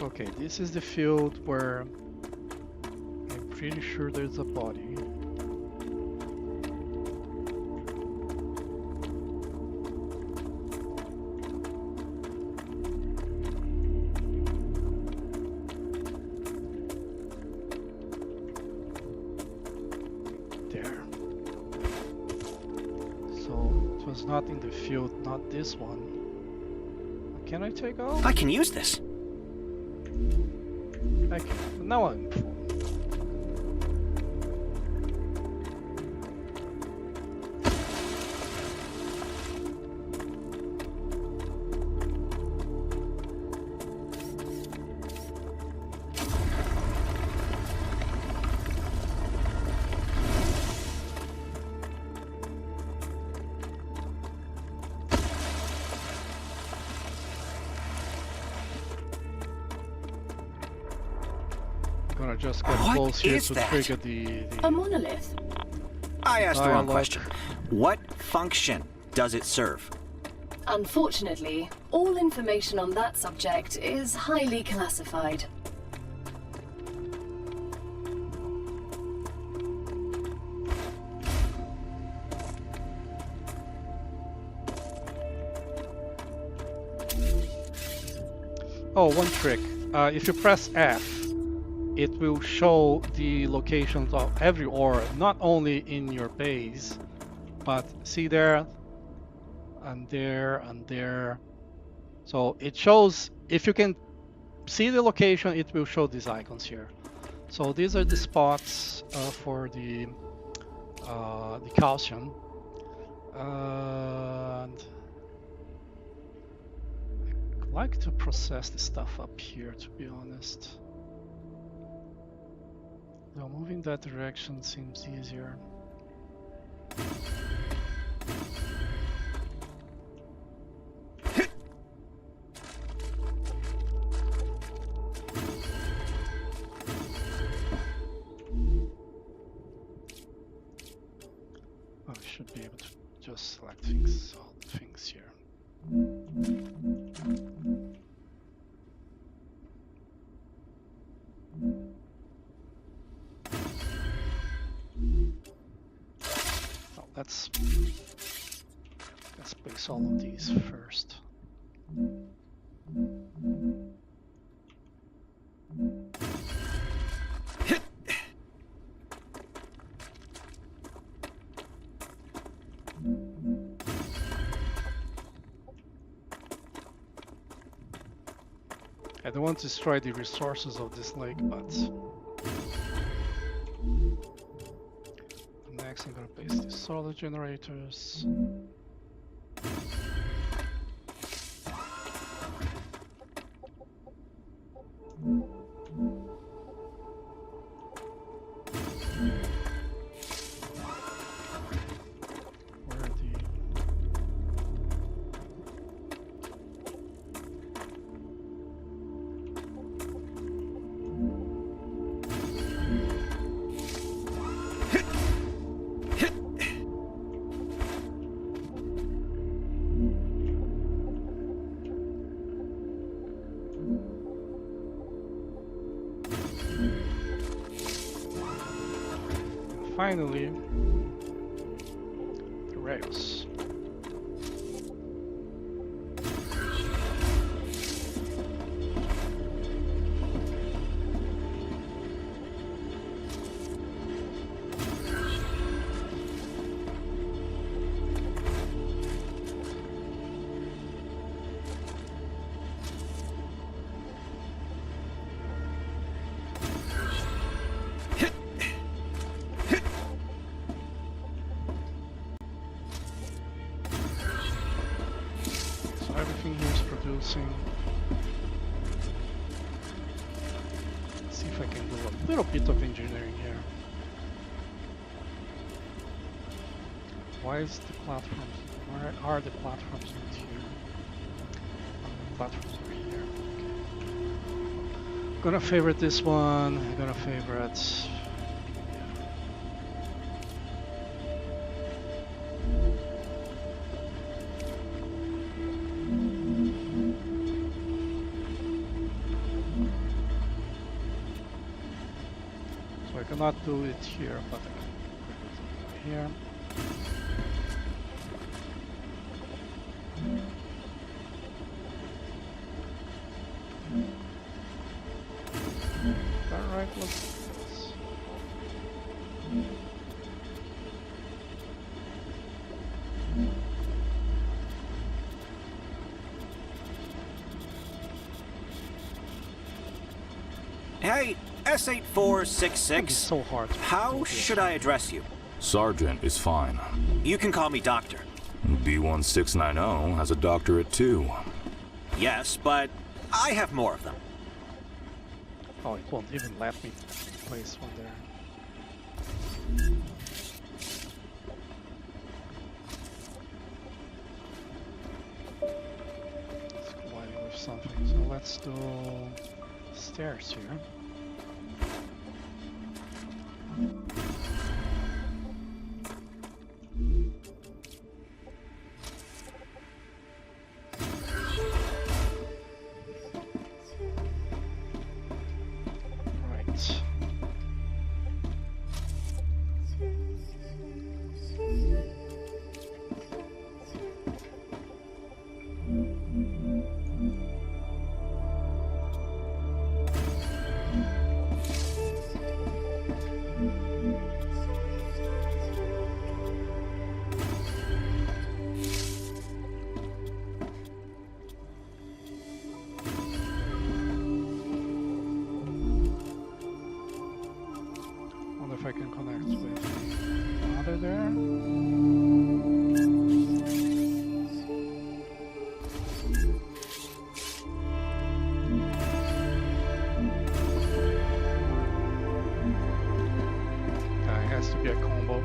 Okay, this is the field where I'm pretty sure there's a body. There. So it was not in the field, not this one. Can I take off? I can use this. Okay, now I'm full. Gonna just get What close here is to that? trigger the A monolith. I asked the wrong Dialogue. question. What function does it serve? Unfortunately, all information on that subject is highly classified. Oh, one trick. If you press F, it will show the locations of every ore, not only in your base, but see there, and there, and there. So it shows, if you can see the location, it will show these icons here. So these are the spots for the calcium. And I like to process the stuff up here, to be honest. Now moving that direction seems easier. I should be able to just select things, all the things here. Oh, let's place all of these first. I don't want to destroy the resources of this lake, but next I'm gonna place the solar generators. finally, the rails. Everything here is producing. Let's see if I can do a little bit of engineering here. Why is the platforms? Where are the platforms not here? The platforms are here. Okay. Gonna favorite this one. I'm gonna favorite. I cannot do it here, but I can do it here. Alright, let's do this. Hey, S8466. So hard. How should I address you? Sergeant is fine. You can call me Doctor. B1690 has a doctorate too. Yes, but I have more of them. Oh, it won't even let me place one there. It's colliding with something, so let's do stairs here. Right. Wonder if I can connect with another there. It has to be a combo.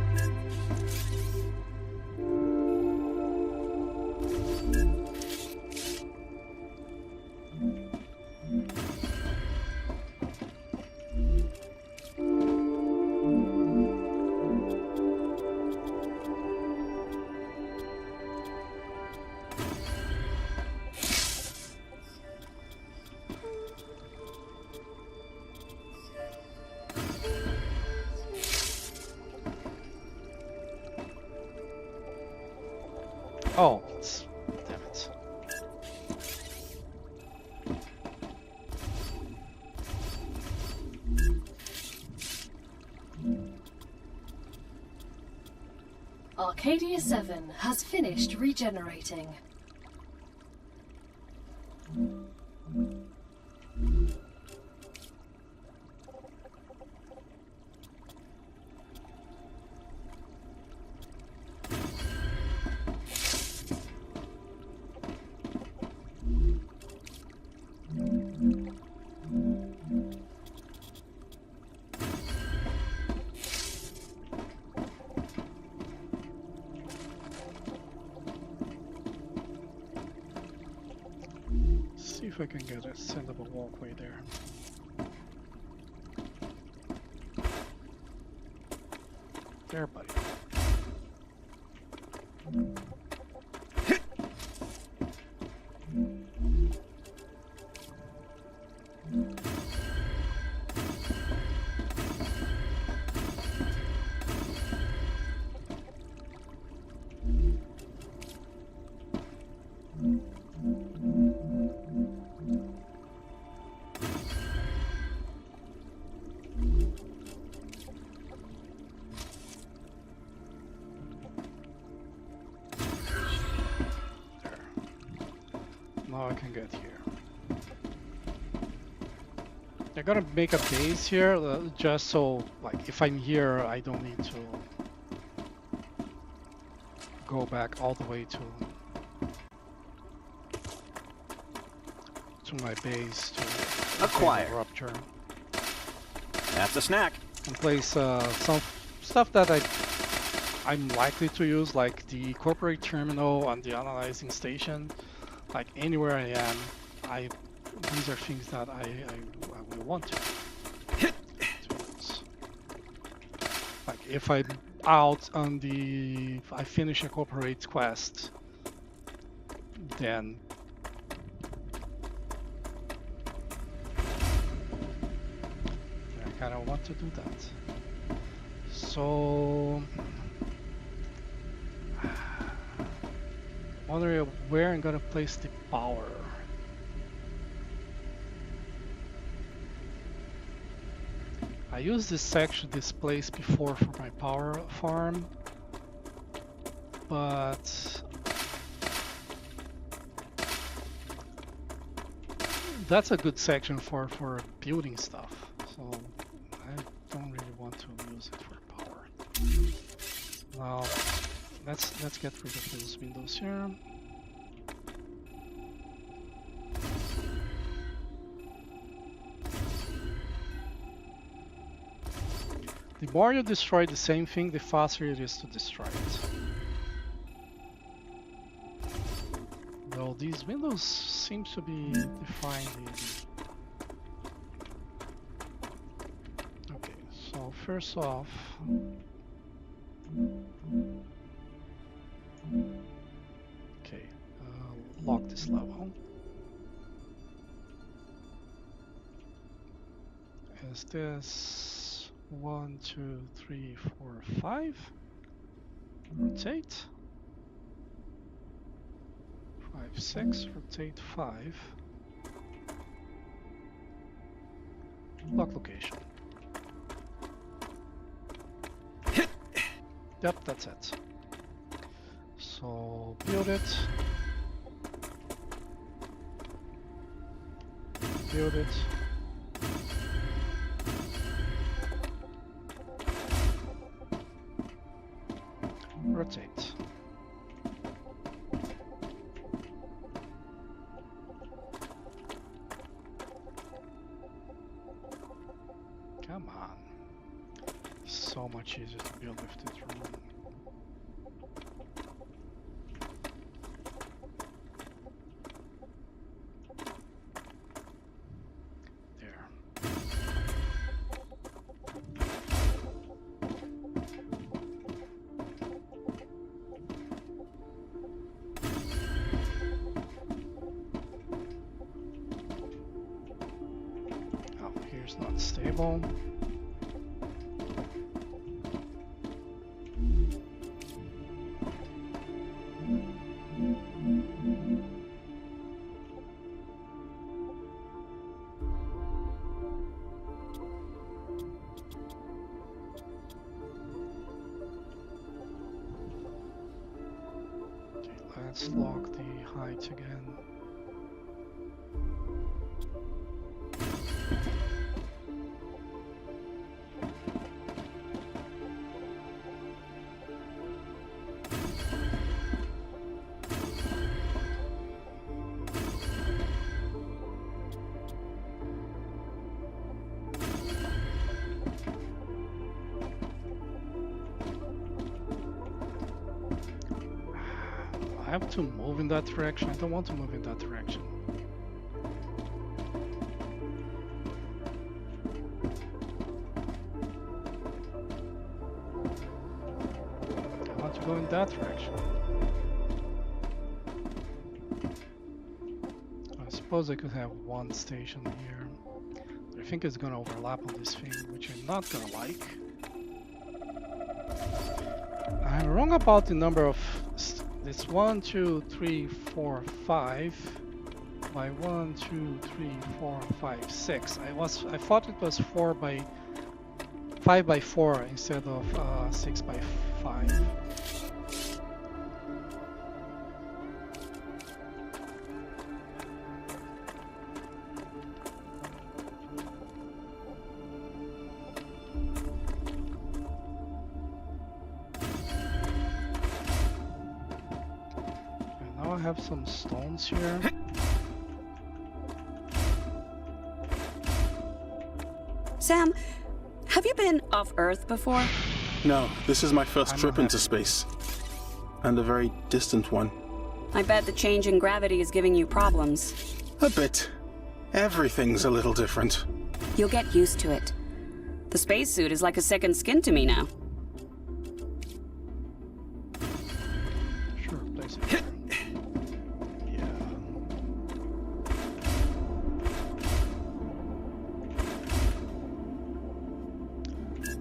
Oh, damn it. Arcadia 7 has finished regenerating. See if I can get a sendable walkway there. There, buddy. I can get here. I'm gonna make a base here, just so, like, if I'm here, I don't need to go back all the way to my base to Acquire. StarRupture. That's a snack. And place some stuff that I'm likely to use, like the corporate terminal and the analyzing station. Like anywhere I am, these are things that I will want to use. Like if I'm out on I finish a corporate quest, then I kind of want to do that. So, wondering where I'm gonna place the power. I used this place before for my power farm, but that's a good section for building stuff. So I don't really want to use it for power. Now let's get rid of those windows here. The more you destroy the same thing, the faster it is to destroy it. Well, these windows seem to be defined. Okay, so first off, okay, lock this level. Is this 1, 2, 3, 4, 5? Rotate. 5, 6, rotate 5. Lock location. Yep, that's it. So build it. Build it. Rotate. Come on. So much easier to build with this room. There. Oh, here's not stable. Let's lock the height again. I have to move in that direction. I don't want to move in that direction. I want to go in that direction. I suppose I could have one station here. But I think it's gonna overlap on this thing, which I'm not gonna like. I'm wrong about the number of it's 1, 2, 3, 4, 5 by 1, 2, 3, 4, 5, 6. I thought it was 5 by 4 instead of 6 by 5. have some stones here. Sam, have you been off Earth before? No, this is my first I'm trip not into happy. space. And a very distant one. I bet the change in gravity is giving you problems. A bit. Everything's a little different. You'll get used to it. The spacesuit is like a second skin to me now. Sure, place it here. Yeah.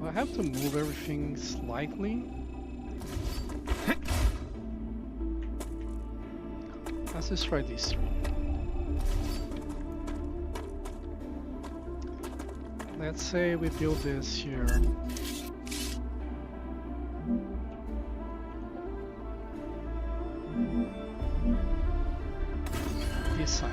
I have to move everything slightly. Let's just try these three. Let's say we build this here. This side.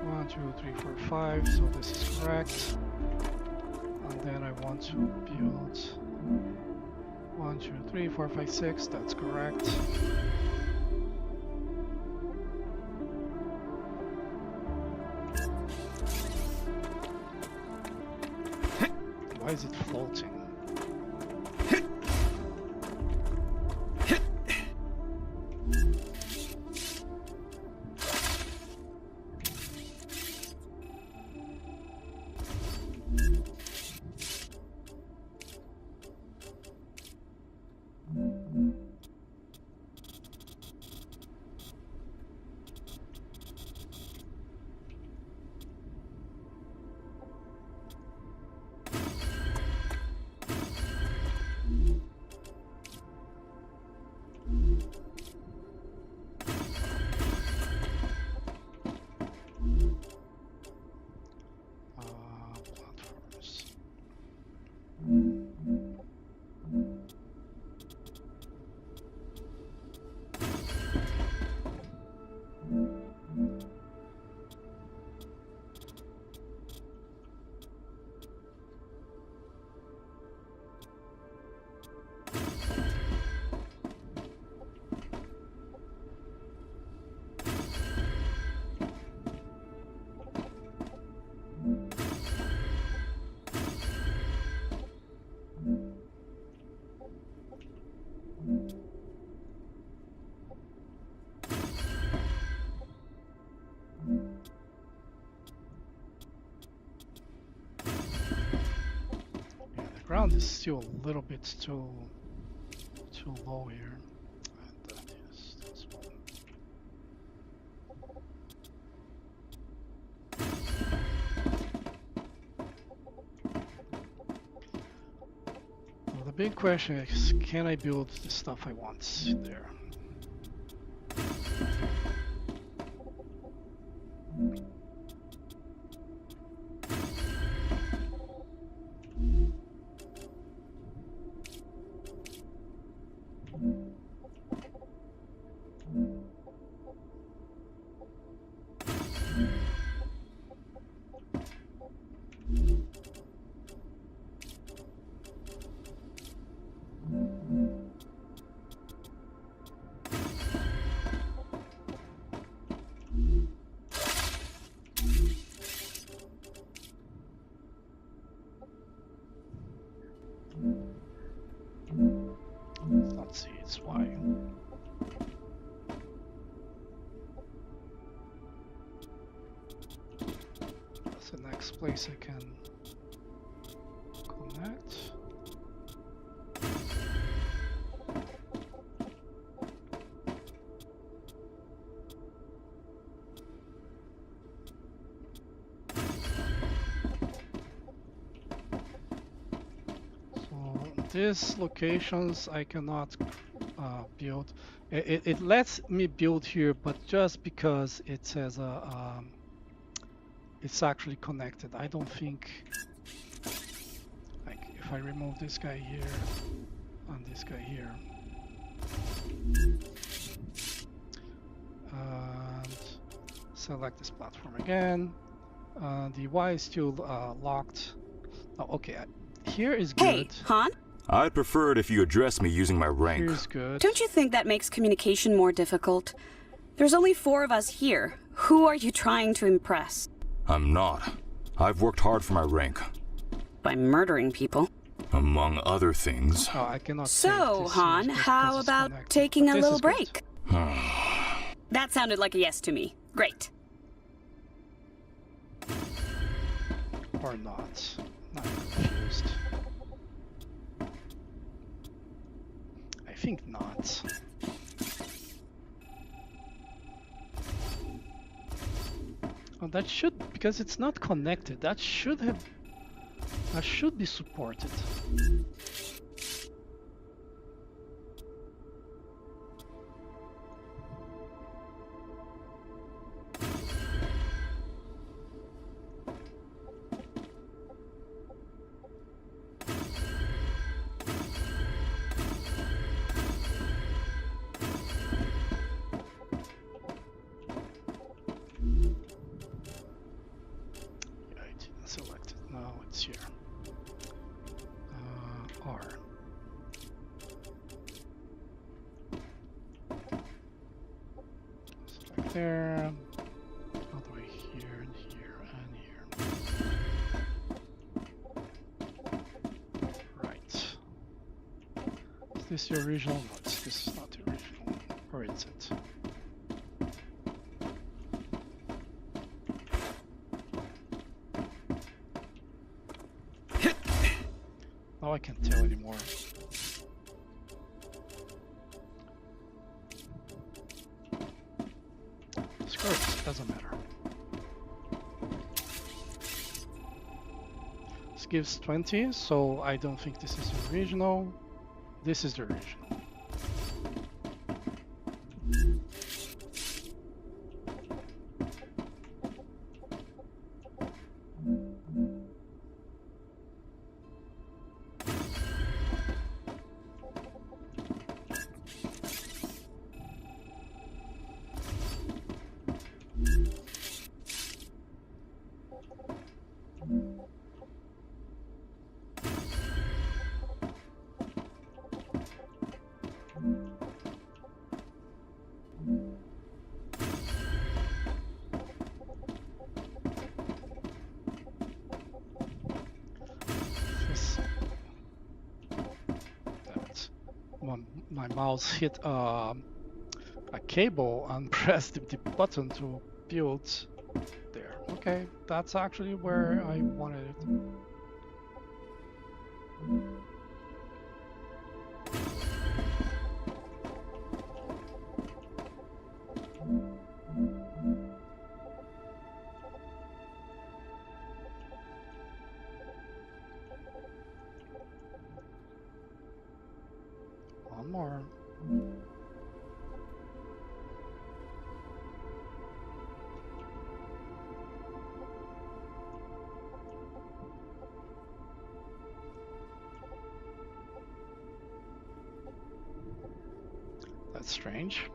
One, two, three, four, five. So this is correct. And then I want to build 1, 2, 3, 4, 5, 6. That's correct. Why is it floating? Platforms. Yeah, the ground is still a little bit too low here. And that is this one. Well, the big question is, can I build the stuff I want there? Let's see, it's why. That's the next place I can connect. These locations I cannot build. It lets me build here, but just because it says it's actually connected. I don't think, like, if I remove this guy here and this guy here, and select this platform again. The Y is still locked. Oh, okay. Here is good. Hey, Han? I'd prefer it if you address me using my rank. Here's good. Don't you think that makes communication more difficult? There's only 4 of us here. Who are you trying to impress? I'm not. I've worked hard for my rank, By murdering people. among other things. Oh, I cannot. So, save this Han, because how it's about connected. taking a This little is good. break? That sounded like a yes to me. Great. Or not. Not confused. I think not. Oh, that should, because it's not connected, that should be supported. Yeah, I didn't select it. Now it's here. R. Select there. All the way here and here and here. Right. Is this the original? No, this is not the original. Or is it? Now I can't tell anymore. Screw it, doesn't matter. This gives 20, so I don't think this is the original. This is the original. My mouse hit a cable and pressed the button to build there. Okay, that's actually where I wanted it. One more. That's strange.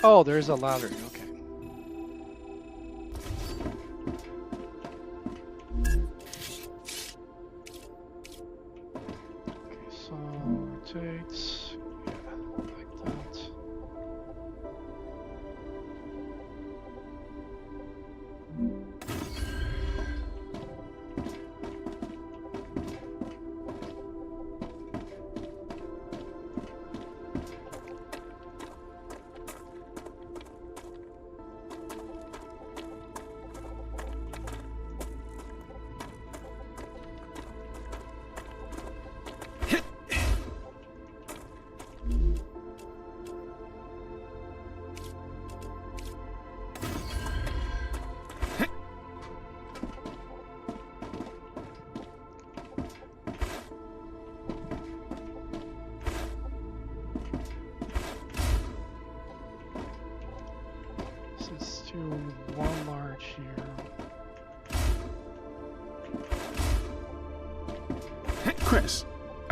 Oh, there's a ladder. Okay. Okay, so rotates. Yeah, like that.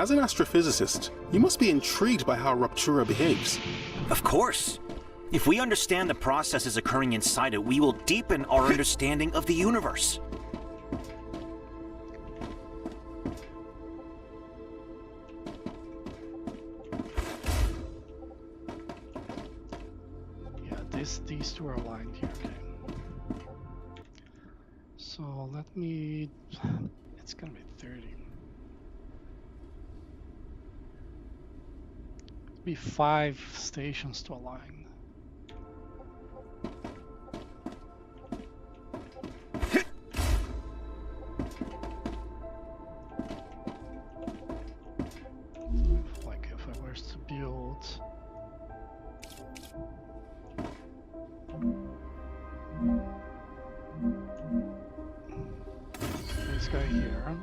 As an astrophysicist, you must be intrigued by how Ruptura behaves. Of course. If we understand the processes occurring inside it, we will deepen our understanding of the universe. Yeah, these two are aligned here. Okay. So let me. It's gonna be 30. Be 5 stations to align. Like if I was to build this guy here.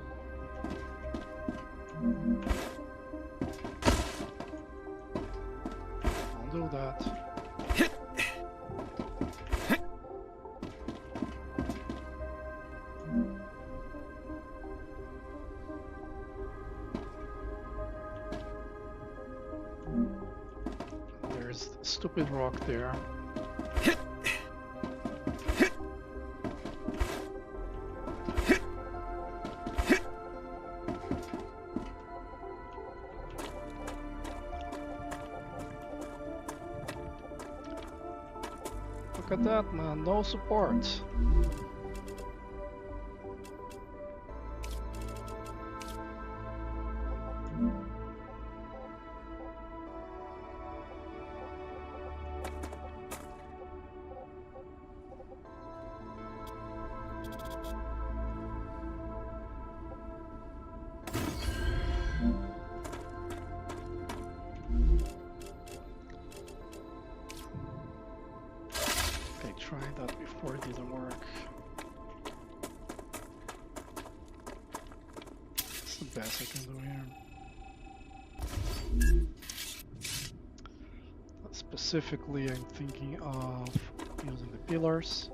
I'll do that. There's the stupid rock there. Look at that, man, no support. Okay, tried that before, it didn't work. It's the best I can do here. Specifically, I'm thinking of using the pillars.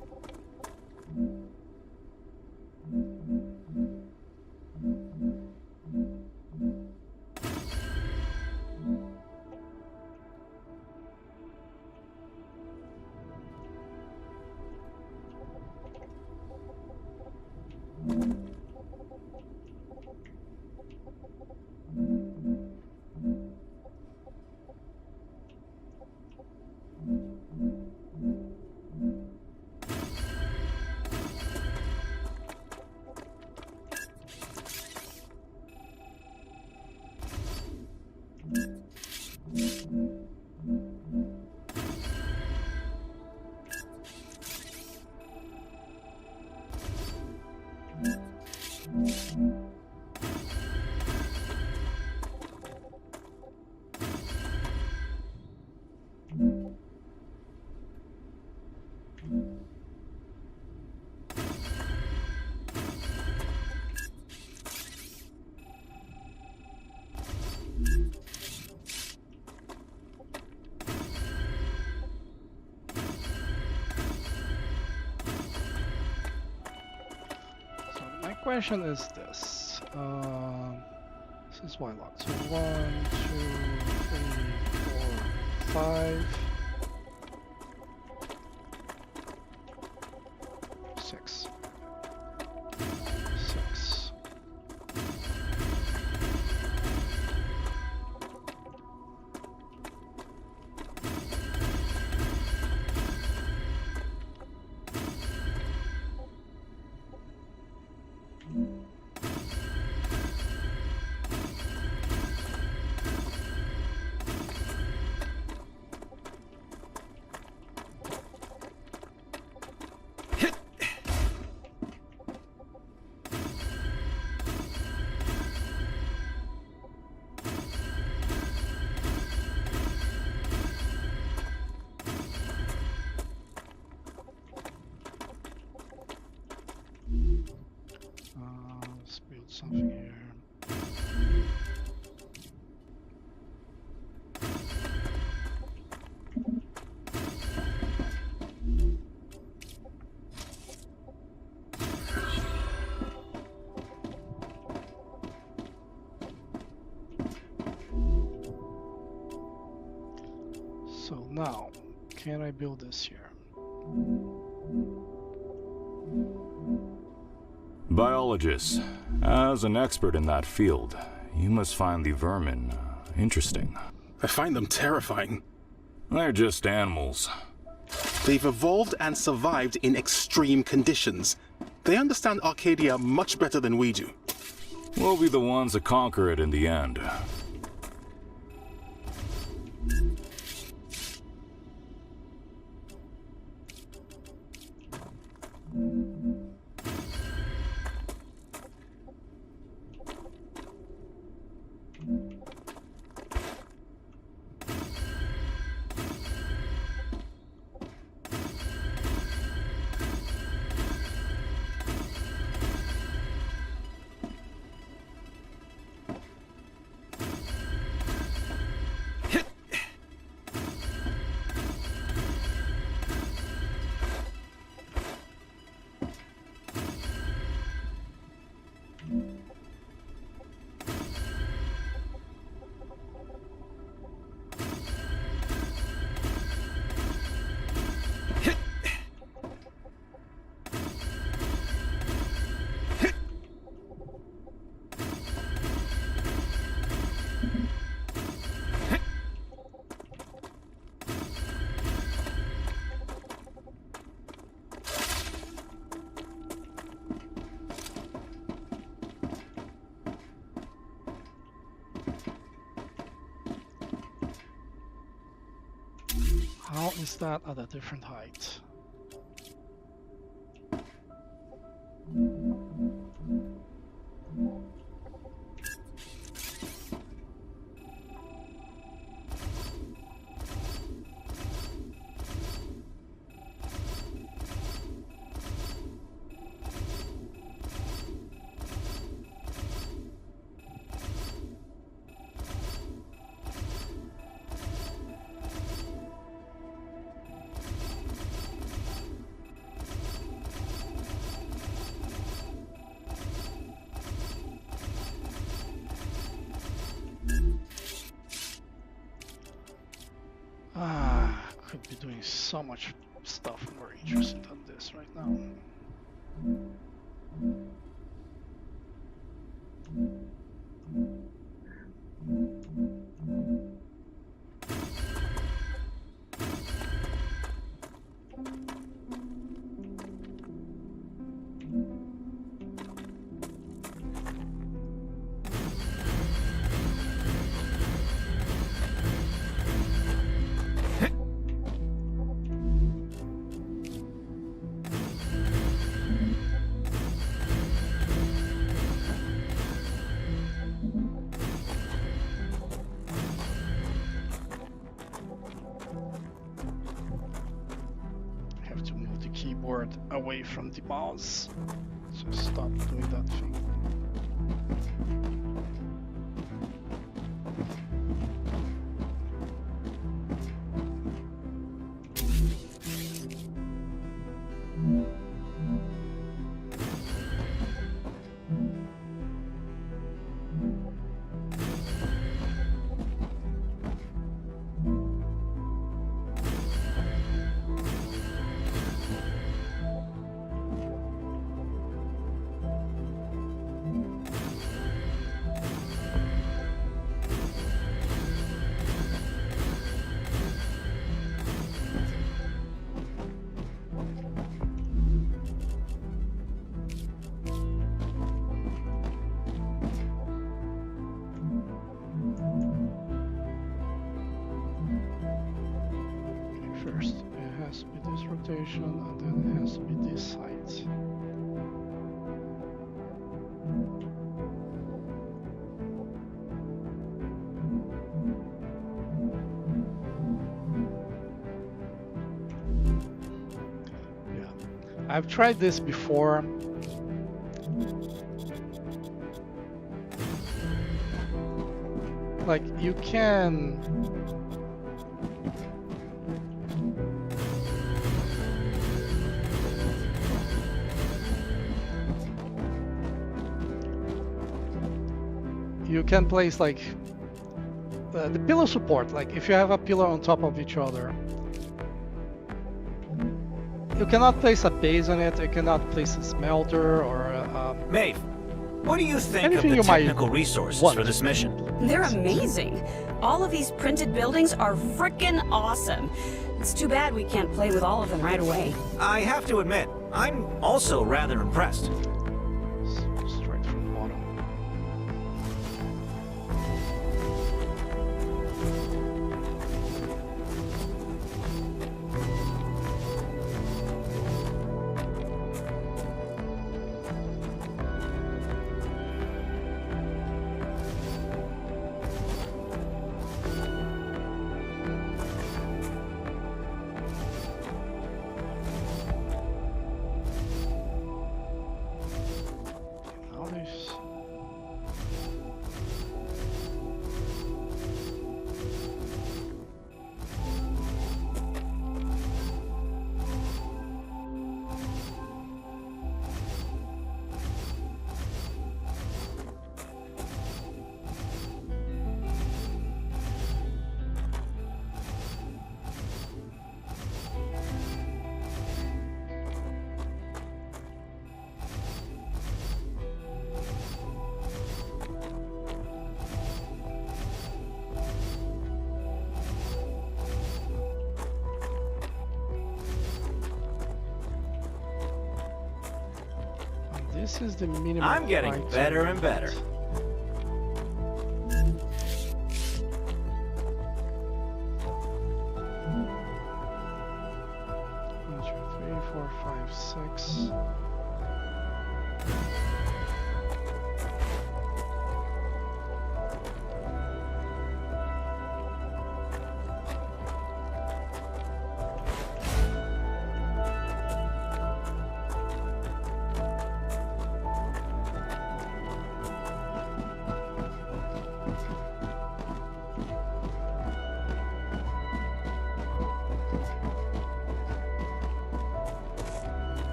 Question is this. This is why locked. So 1, 2, 3, 4, 5, 6. 6. Now, can I build this here? Biologist, as an expert in that field, you must find the vermin interesting. I find them terrifying. They're just animals. They've evolved and survived in extreme conditions. They understand Arcadia much better than we do. We'll be the ones that conquer it in the end. How is that at a different height? Could be doing so much stuff more interesting than this right now. Away from the mouse, so stop doing that thing. First, it has to be this rotation, and then it has to be this height. Yeah, I've tried this before. Like, you can... You can place like the pillar support, like if you have a pillar on top of each other, You cannot place a base on it. You cannot place a smelter or Maeve, what do you think of anything the you might technical resources want. for this mission? They're amazing. All of these printed buildings are frickin' awesome. It's too bad we can't play with all of them right away. I have to admit, I'm also rather impressed. Straight from the bottom. Now there's this is the minimum. I'm getting height better of and better. it. One, two, three, four, five, six.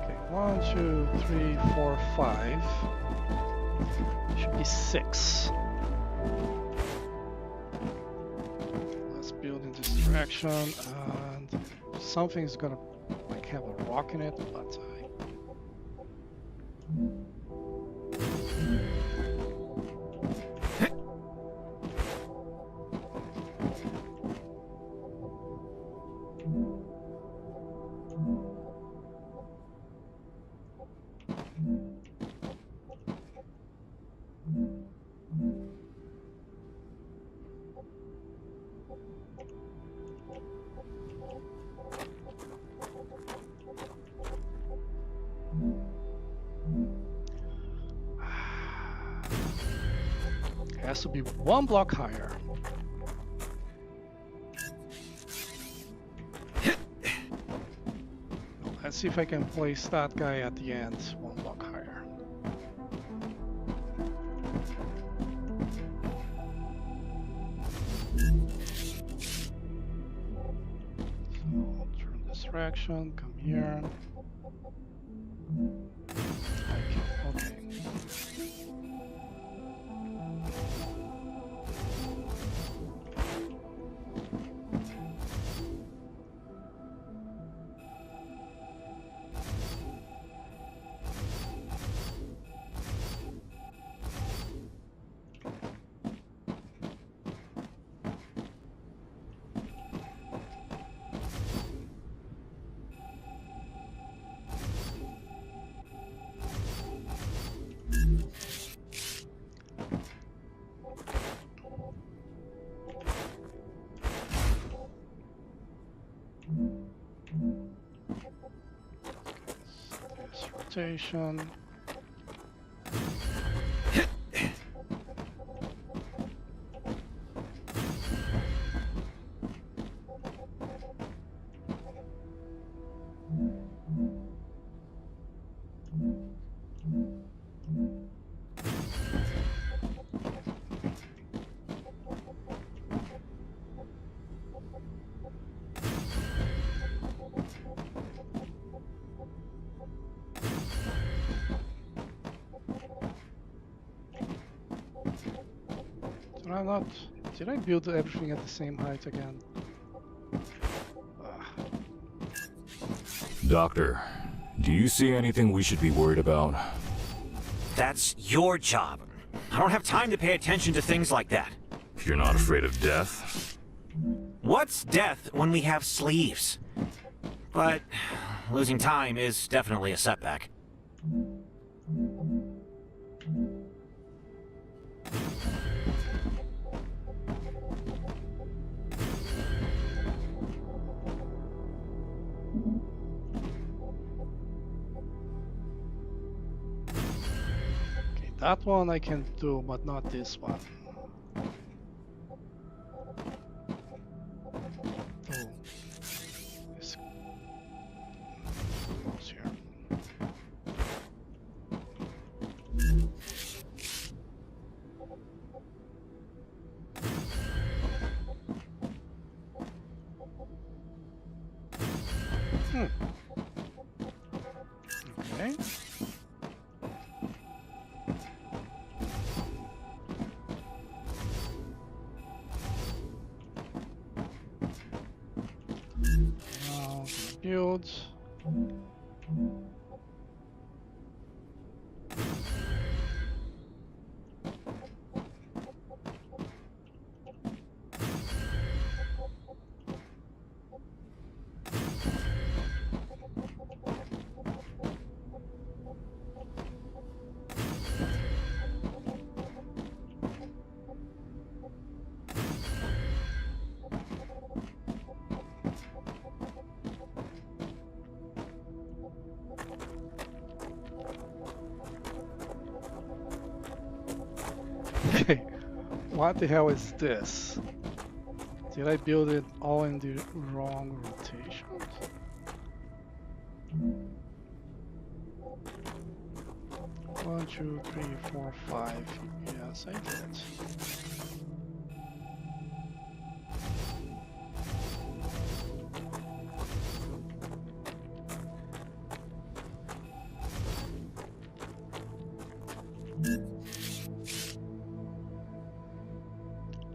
Okay, 1, 2, 3, 4, 5. Should be 6. Let's build in this direction, and something's gonna like have a rock in it, but it has to be 1 block higher. Let's see if I can place that guy at the end 1 block higher. So turn this direction, come here. Okay. This rotation. Did I not Did I build everything at the same height again? Doctor, do you see anything we should be worried about? That's your job. I don't have time to pay attention to things like that. You're not afraid of death? What's death when we have sleeves? But losing time is definitely a setback. Okay, that one I can do, but not this one. Oh, this goes here. Okay. Now build. Okay, what the hell is this? Did I build it all in the wrong rotation? One, two, three, four, five. Yes, I did.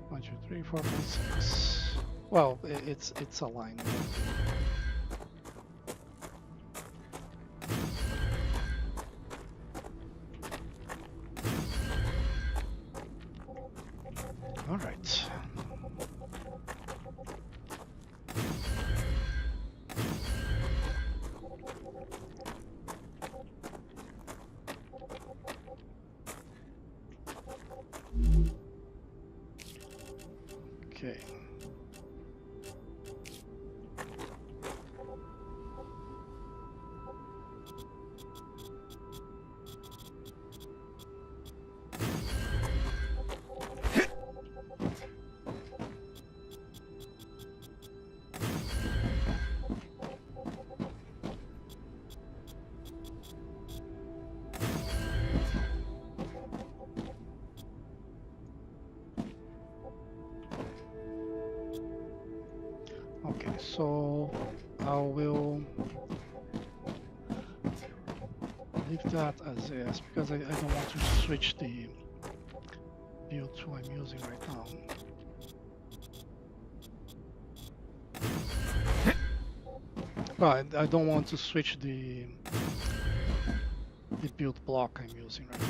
One, two, three, four, five, six. Well, it's aligned. All right. Okay. Okay, so I will leave that as is because I don't want to switch the build tool I'm using right now. Well, I don't want to switch the build block I'm using right now.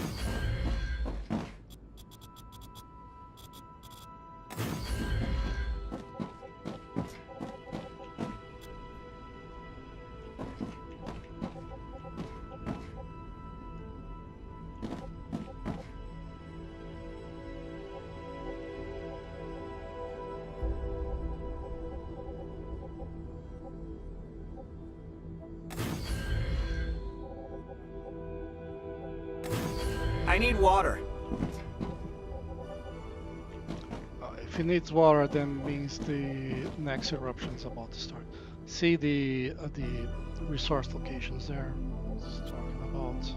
I need water. If it needs water, then means the next eruption is about to start. See the resource locations there. It's talking about.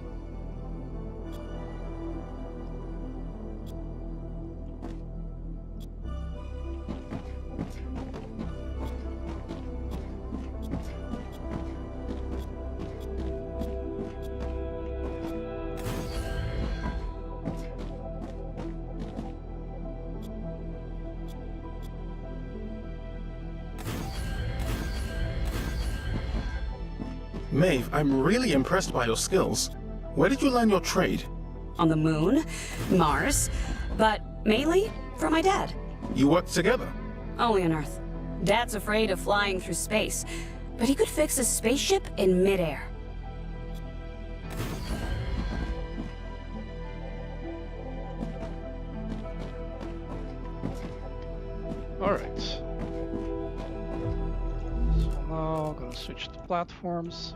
Maeve, I'm really impressed by your skills. Where did you learn your trade? On the moon, Mars, but mainly from my dad. You worked together? Only on Earth. Dad's afraid of flying through space, but he could fix a spaceship in midair. Alright. So now I'm gonna switch to platforms.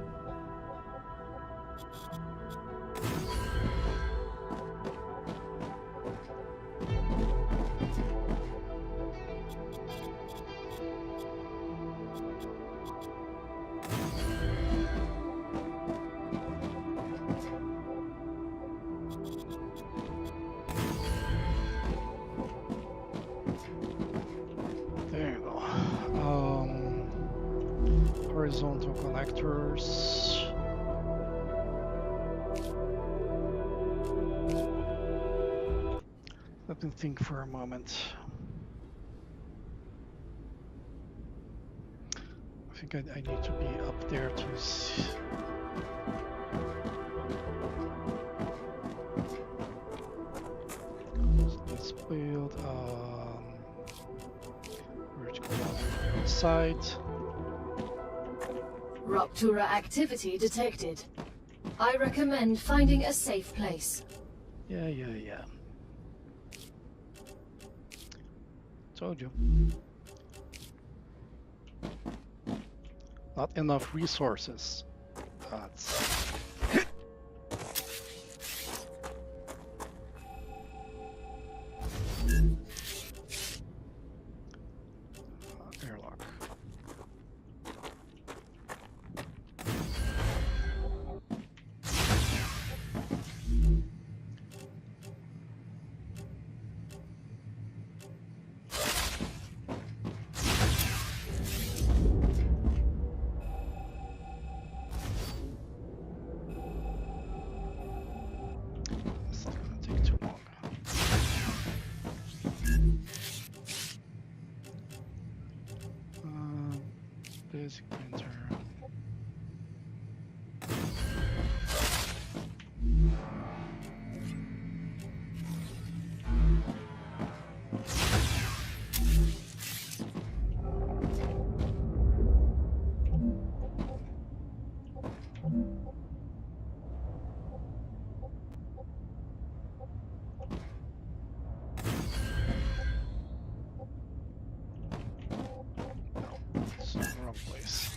There you go. Horizontal connectors. Let me think for a moment. I think I need to be up there to see. So let's build vertical outside. Rupture activity detected. I recommend finding a safe place. Yeah. Told you. Not enough resources. That's... airlock. This is gonna take too long. Basic printer. It's the wrong place.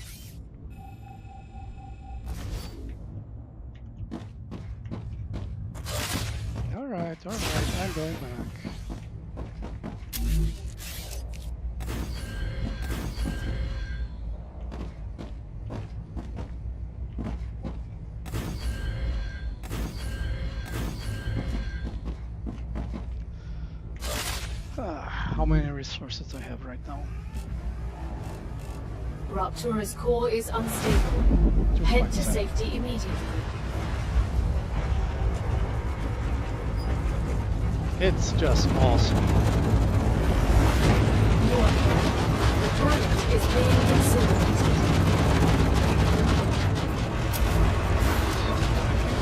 Alright, I'm going back. How many resources I have right now? Rupture's core is unstable. Head to 2.7. safety immediately. It's just awesome. The planet is being incinerated.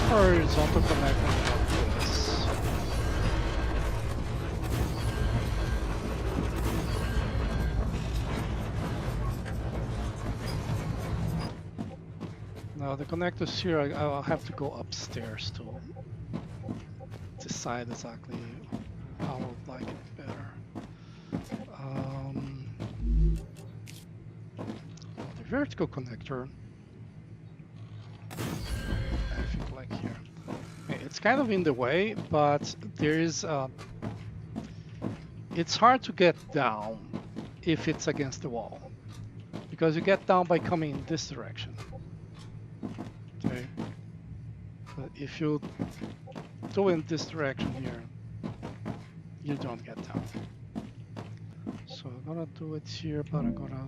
Horizontal connector like this. Now the connectors here, I'll have to go upstairs to decide exactly how I would like it better. The vertical connector, I think like here. It's kind of in the way, but there is it's hard to get down if it's against the wall, because you get down by coming in this direction. Okay, but if you do in this direction here, you don't get down. So I'm gonna do it here, but I'm gonna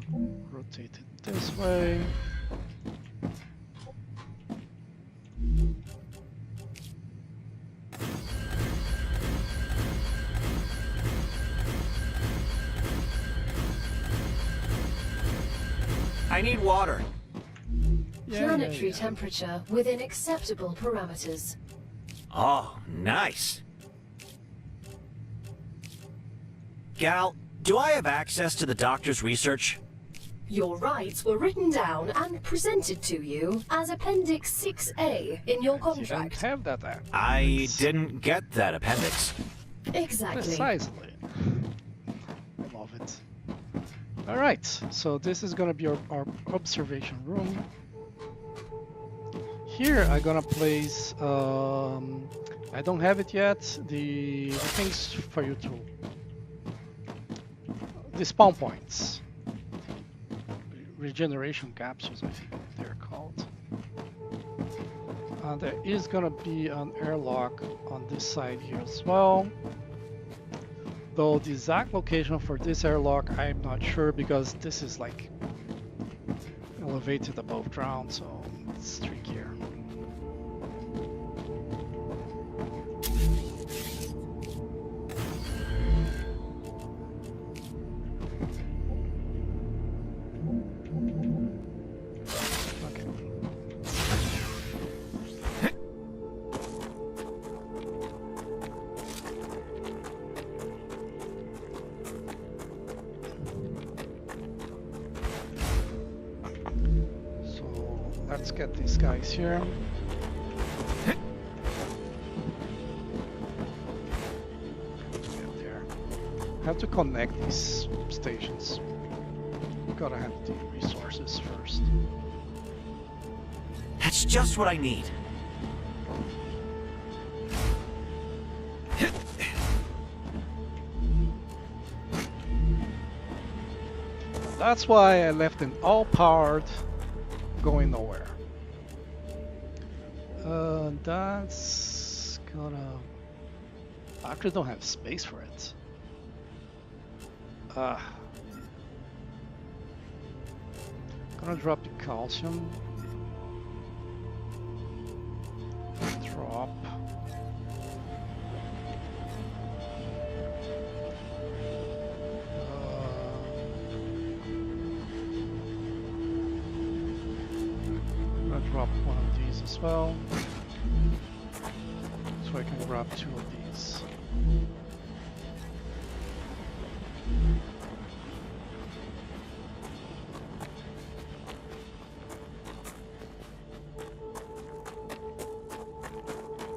rotate it this way. I need water. planetary temperature within acceptable parameters. Oh, nice. Gal, do I have access to the doctor's research? Your rights were written down and presented to you as Appendix 6A in your You don't contract. have that. I didn't get that appendix. Exactly. Precisely. I love it. All right, so this is gonna be our observation room. Here I'm gonna place. I don't have it yet. The things for you to. The spawn points. Regeneration capsules, I think they're called. There is gonna be an airlock on this side here as well. Though the exact location for this airlock, I'm not sure because this is like elevated above ground, so it's trickier. Okay. So let's get these guys here. Get there. Have to connect these stations. Gotta have the resources first. That's just what I need. That's why I left it all powered, going nowhere. That's gonna. I actually don't have space for it. Gonna drop the calcium. Drop. Gonna drop one of these as well. So I can grab two of these.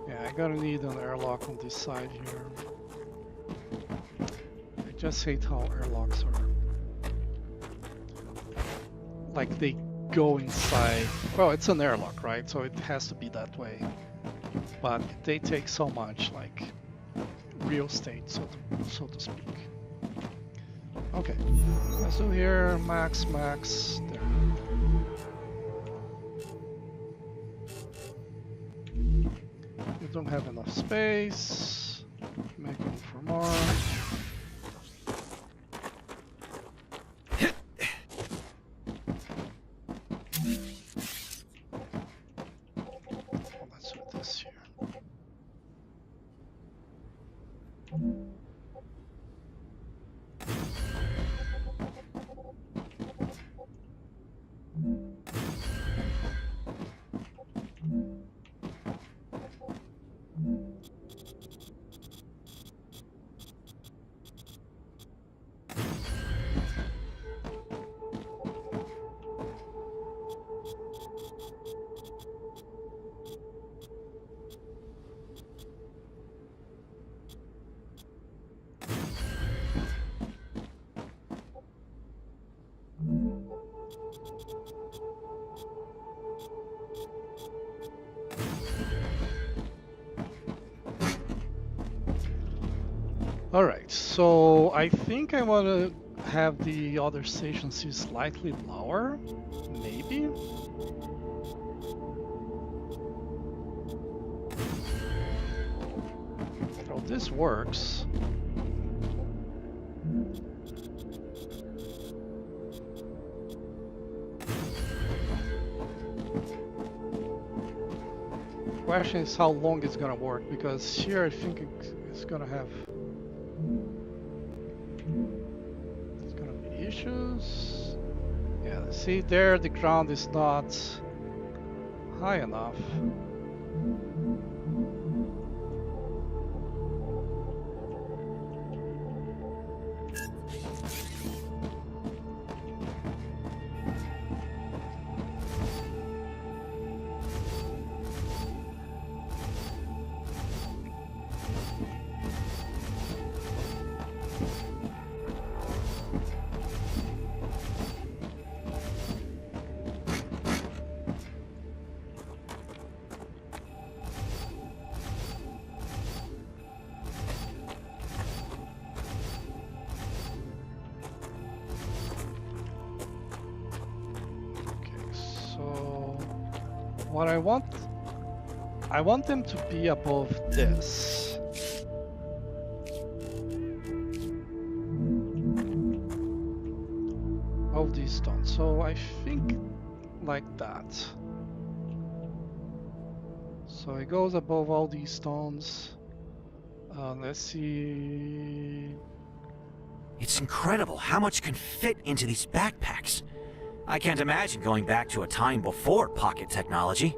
Yeah, I gotta need an airlock on this side here. I just hate how airlocks are. Like they go inside. Well, it's an airlock, right? So it has to be that way. But they take so much, like, real estate, so to speak. Okay, let's do here, max, there. You don't have enough space. Make room for more. Let's do this here. Alright, so I think I want to have the other station see slightly lower, maybe? So this works. Question is how long it's gonna work, because here I think it's gonna have issues. Yeah, see there the ground is not high enough. What I want them to be above this. Of these stones. So I think like that. So it goes above all these stones. Let's see. It's incredible how much can fit into these backpacks. I can't imagine going back to a time before pocket technology.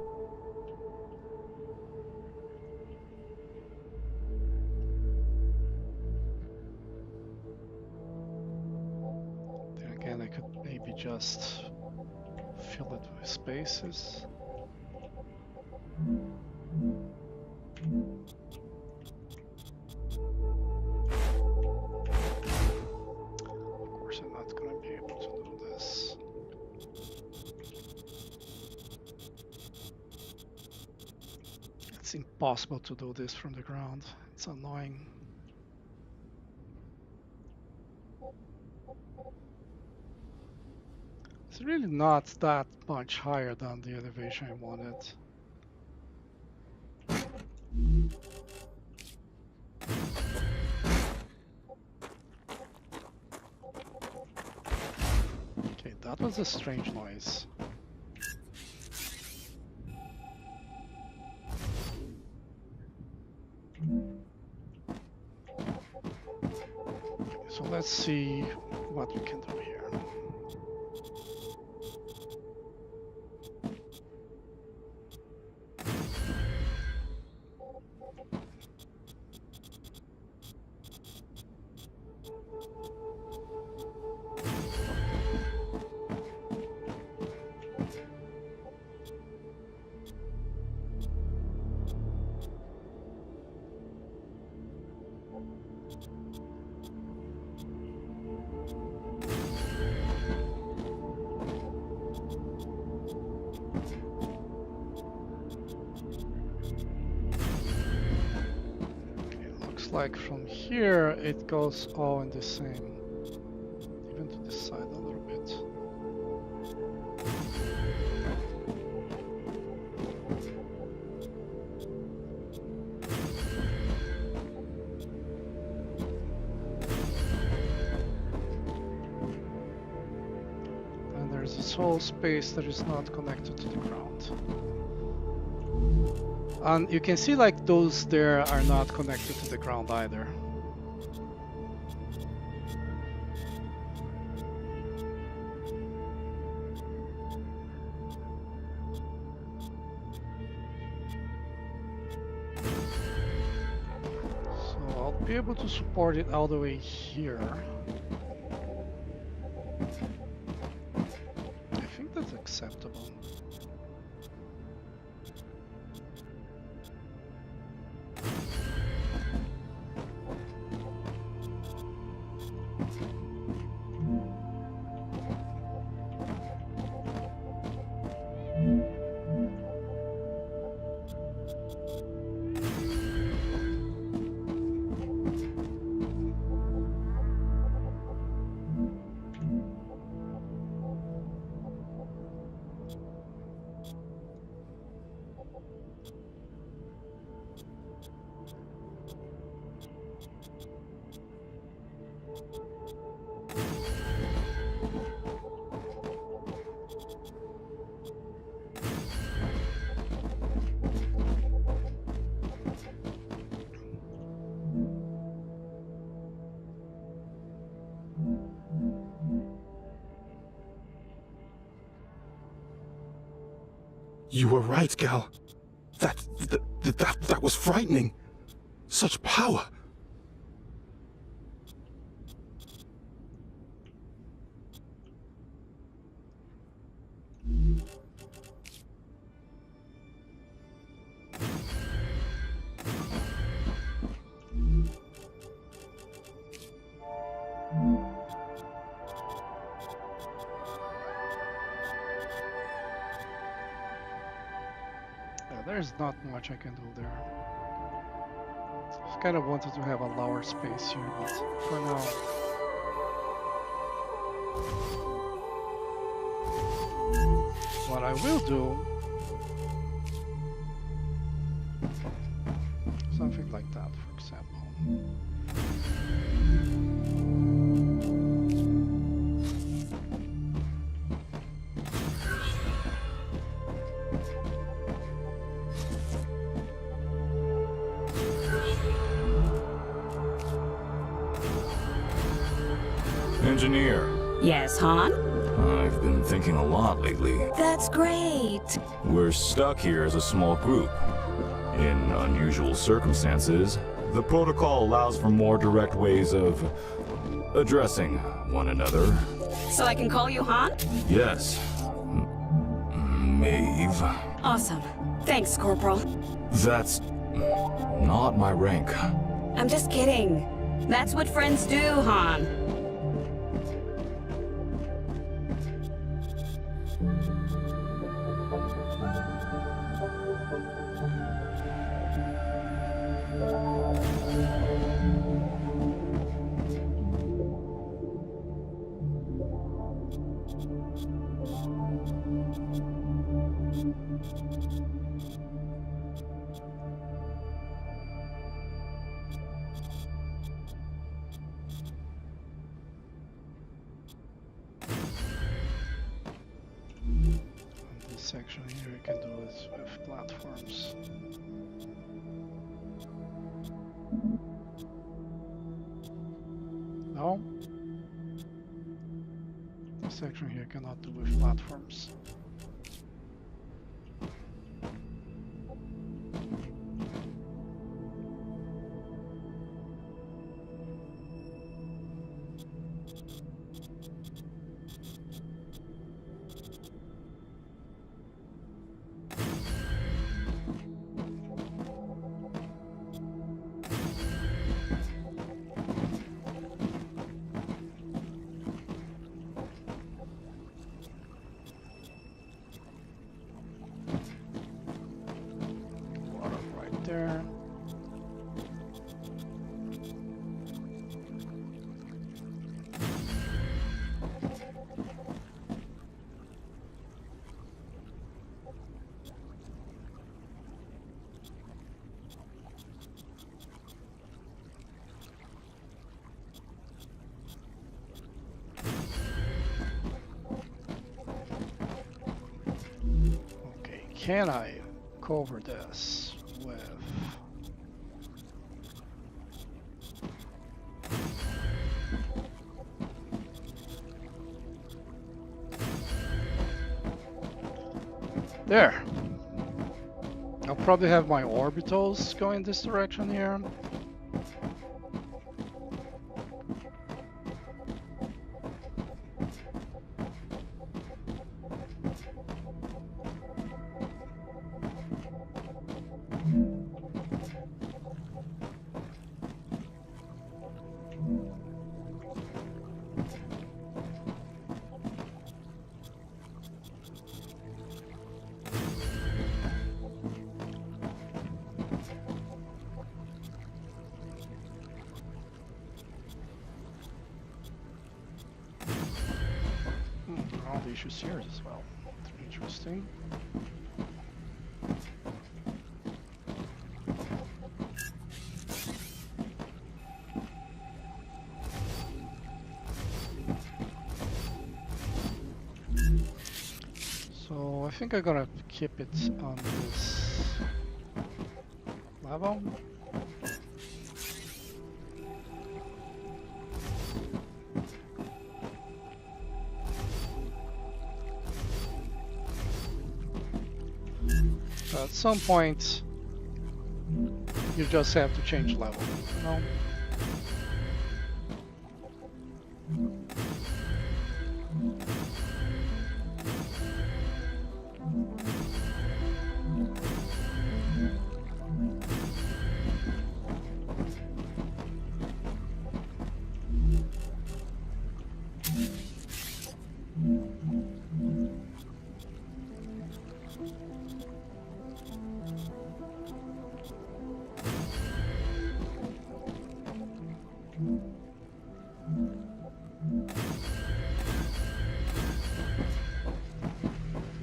Then again, I could maybe just fill it with spaces. Of course, I'm not going to be able to do this. It's impossible to do this from the ground. It's annoying. It's really not that much higher than the elevation I wanted. Okay, that was a strange noise. Okay, so let's see what we can do here. Like from here it goes all in the same, even to this side a little bit. And there's this whole space that is not connected to the ground. And you can see like those there are not connected to the ground either. So I'll be able to support it all the way here. I think that's acceptable. You were right, Gal. That was frightening. Such power. Yeah, there's not much I can do there. I kind of wanted to have a lower space here, but for now. What I will do, something like that, for example. Engineer, Yes, Han? I've been thinking a lot lately. That's great. We're stuck here as a small group. In unusual circumstances, the protocol allows for more direct ways of addressing one another. So I can call you Han? Yes. Maeve. Awesome. Thanks, Corporal. That's not my rank. I'm just kidding. That's what friends do, Han. This section here you can do it with platforms. No? This section here cannot do with platforms. Water right there. Okay, can I cover this with there? I'll probably have my orbitals go in this direction here. All the issues here as well. Interesting. So I think I'm gonna keep it on this level. some point, you just have to change level, you know?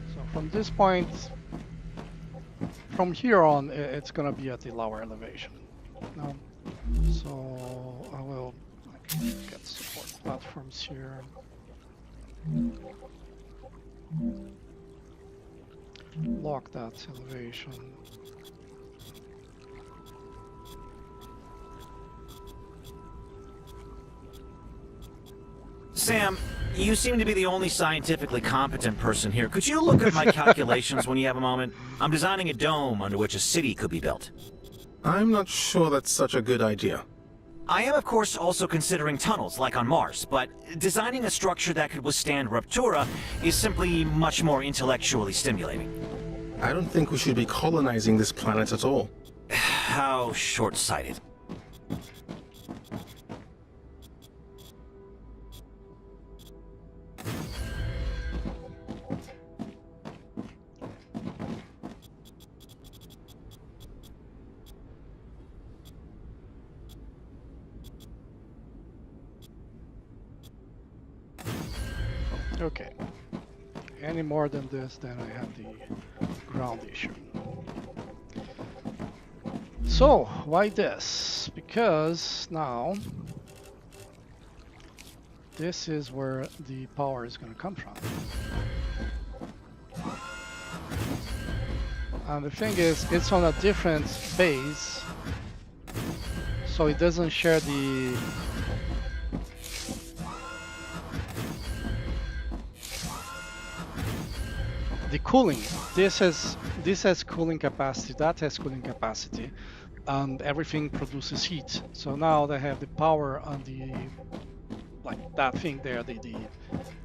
So from this point, from here on, it's gonna be at the lower elevation. No? So I will get support platforms here. Lock that elevation. Sam, you seem to be the only scientifically competent person here. Could you look at my calculations when you have a moment? I'm designing a dome under which a city could be built. I'm not sure that's such a good idea. I am, of course, also considering tunnels, like on Mars, but designing a structure that could withstand Ruptura is simply much more intellectually stimulating. I don't think we should be colonizing this planet at all. How short-sighted. Okay. Any more than this, then I have the ground issue. So, why this? Because now this is where the power is going to come from. And the thing is, it's on a different base, so it doesn't share the cooling. This has cooling capacity, that has cooling capacity, and everything produces heat. So now they have the power on the, like that thing there, the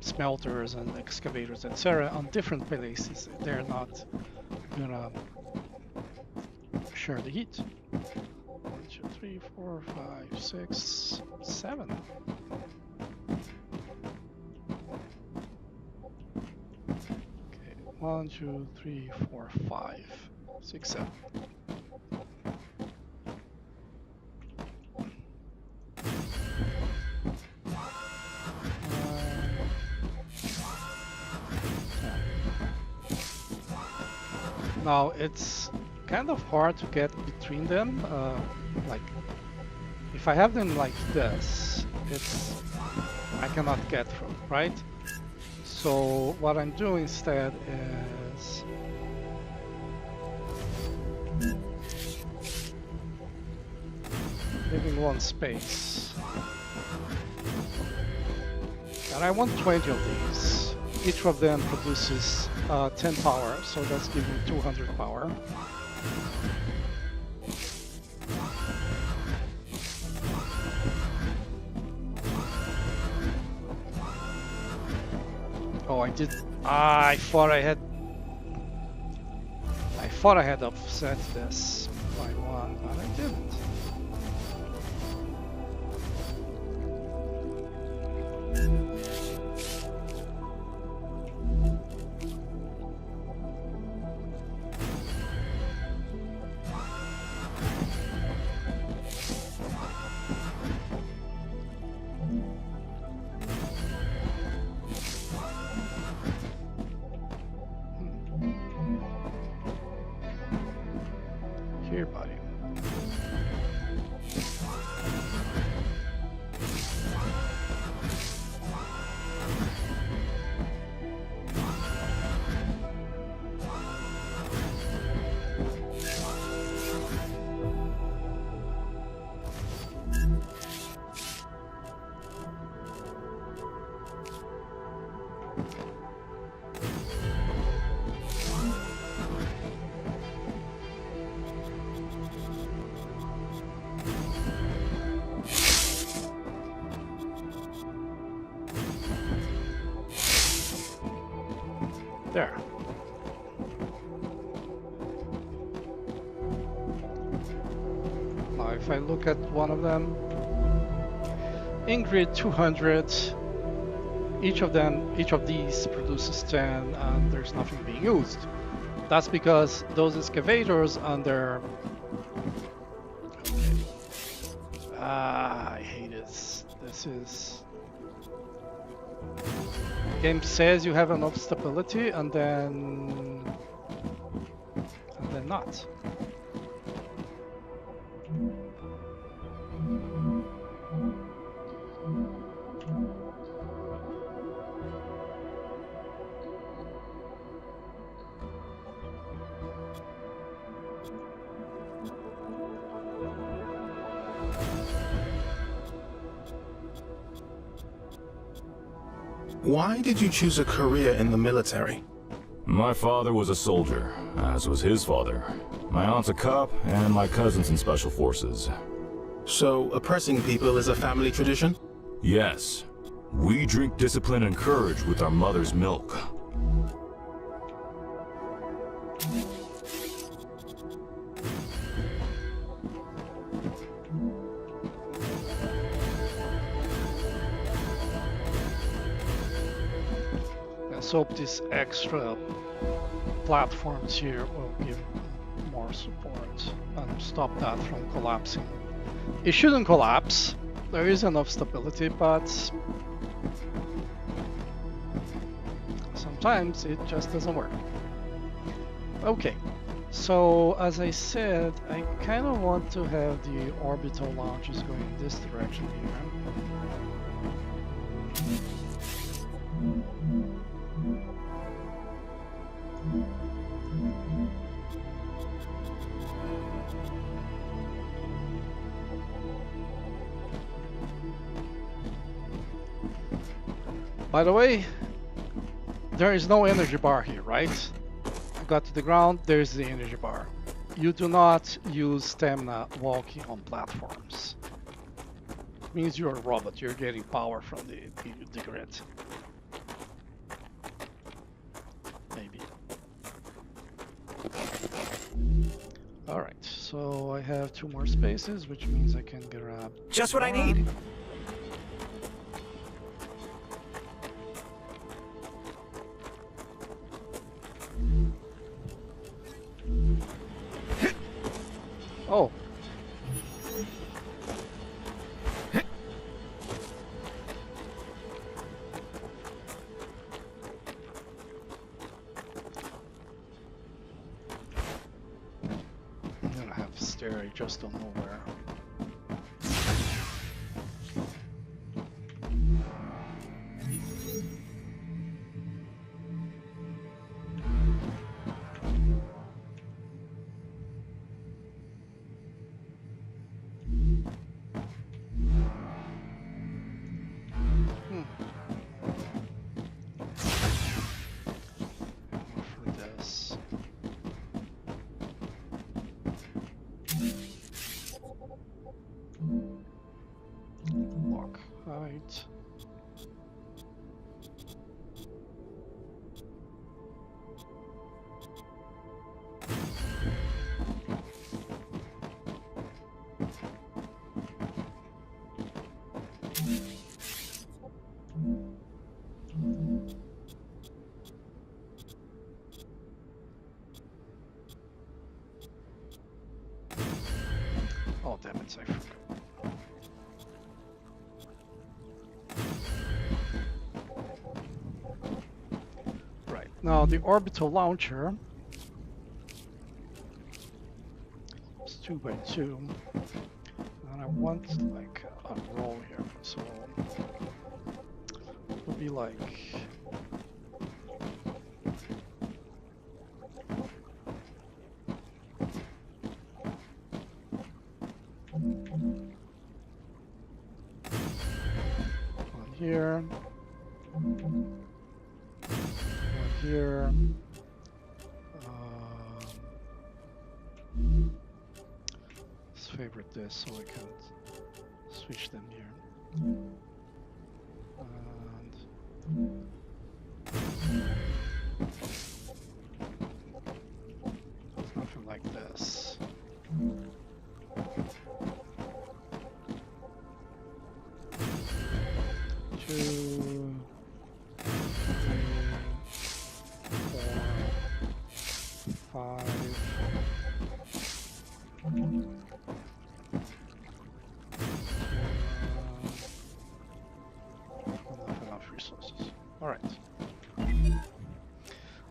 smelters and excavators, etc. on different places. They're not gonna share the heat. 1, 2, 3, 4, 5, 6, 7. 1, 2, 3, 4, 5, 6, 7. Now it's kind of hard to get between them. Like if I have them like this, I cannot get through, right? So what I'm doing instead is leaving one space. And I want 20 of these. Each of them produces 10 power, so that's giving me 200 power. Oh, I did. I thought I had offset this by 1, but I didn't. There. Now if I look at one of them, in grid 200, each of these produces 10 and there's nothing being used. That's because those excavators under... I hate this. This is... Game says you have enough stability and then not. Why did you choose a career in the military? My father was a soldier, as was his father. My aunt's a cop, and my cousin's in special forces. So, oppressing people is a family tradition? Yes. We drink discipline and courage with our mother's milk. Let's hope these extra platforms here will give more support and stop that from collapsing. It shouldn't collapse. There is enough stability, but sometimes it just doesn't work. Okay, so as I said, I kind of want to have the orbital launches going in this direction here. By the way, there is no energy bar here, right? I got to the ground, there's the energy bar. You do not use stamina walking on platforms. It means you're a robot, you're getting power from the grid. Maybe. Alright, so I have 2 more spaces, which means I can grab... Just what I need. Oh. I'm gonna have to stare, I just don't know where. For this. Lock height. Oh, damn it, I forgot. Right, now the orbital launcher is 2x2, and I want like a roll here, so it will be like one here, one here. Let's favorite this so I can switch them here. And Two, three, 4, 5. Not enough resources. All right.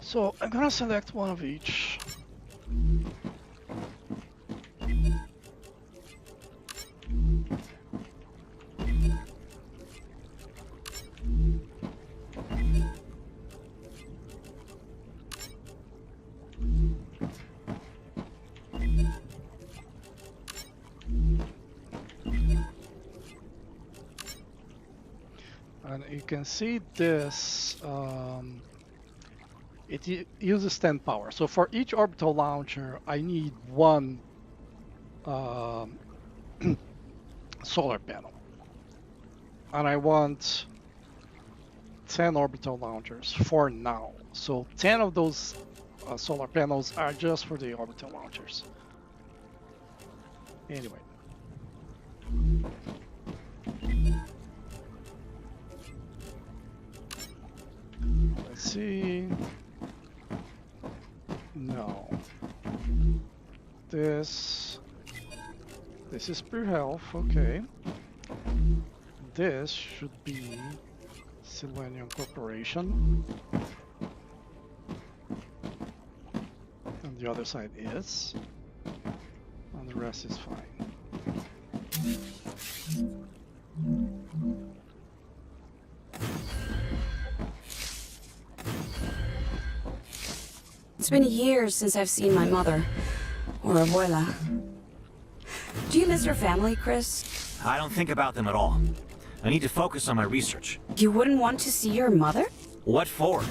So I'm gonna select one of each. And you can see this, it uses 10 power. So for each orbital launcher, I need one solar panel. And I want 10 orbital launchers for now. So 10 of those solar panels are just for the orbital launchers. Anyway. Let's see. No. This is pure health, okay. This should be Selenium Corporation. And the other side is. And the rest is fine. It's been years since I've seen my mother, or abuela. Do you miss your family, Chris? I don't think about them at all. I need to focus on my research. You wouldn't want to see your mother? What for?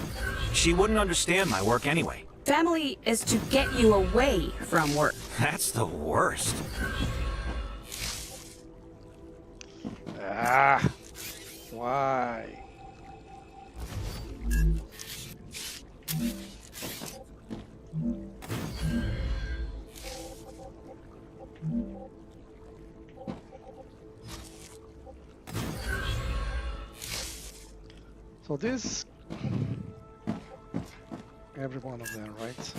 She wouldn't understand my work anyway. Family is to get you away from work. That's the worst. Ah, why? So this, every one of them, right?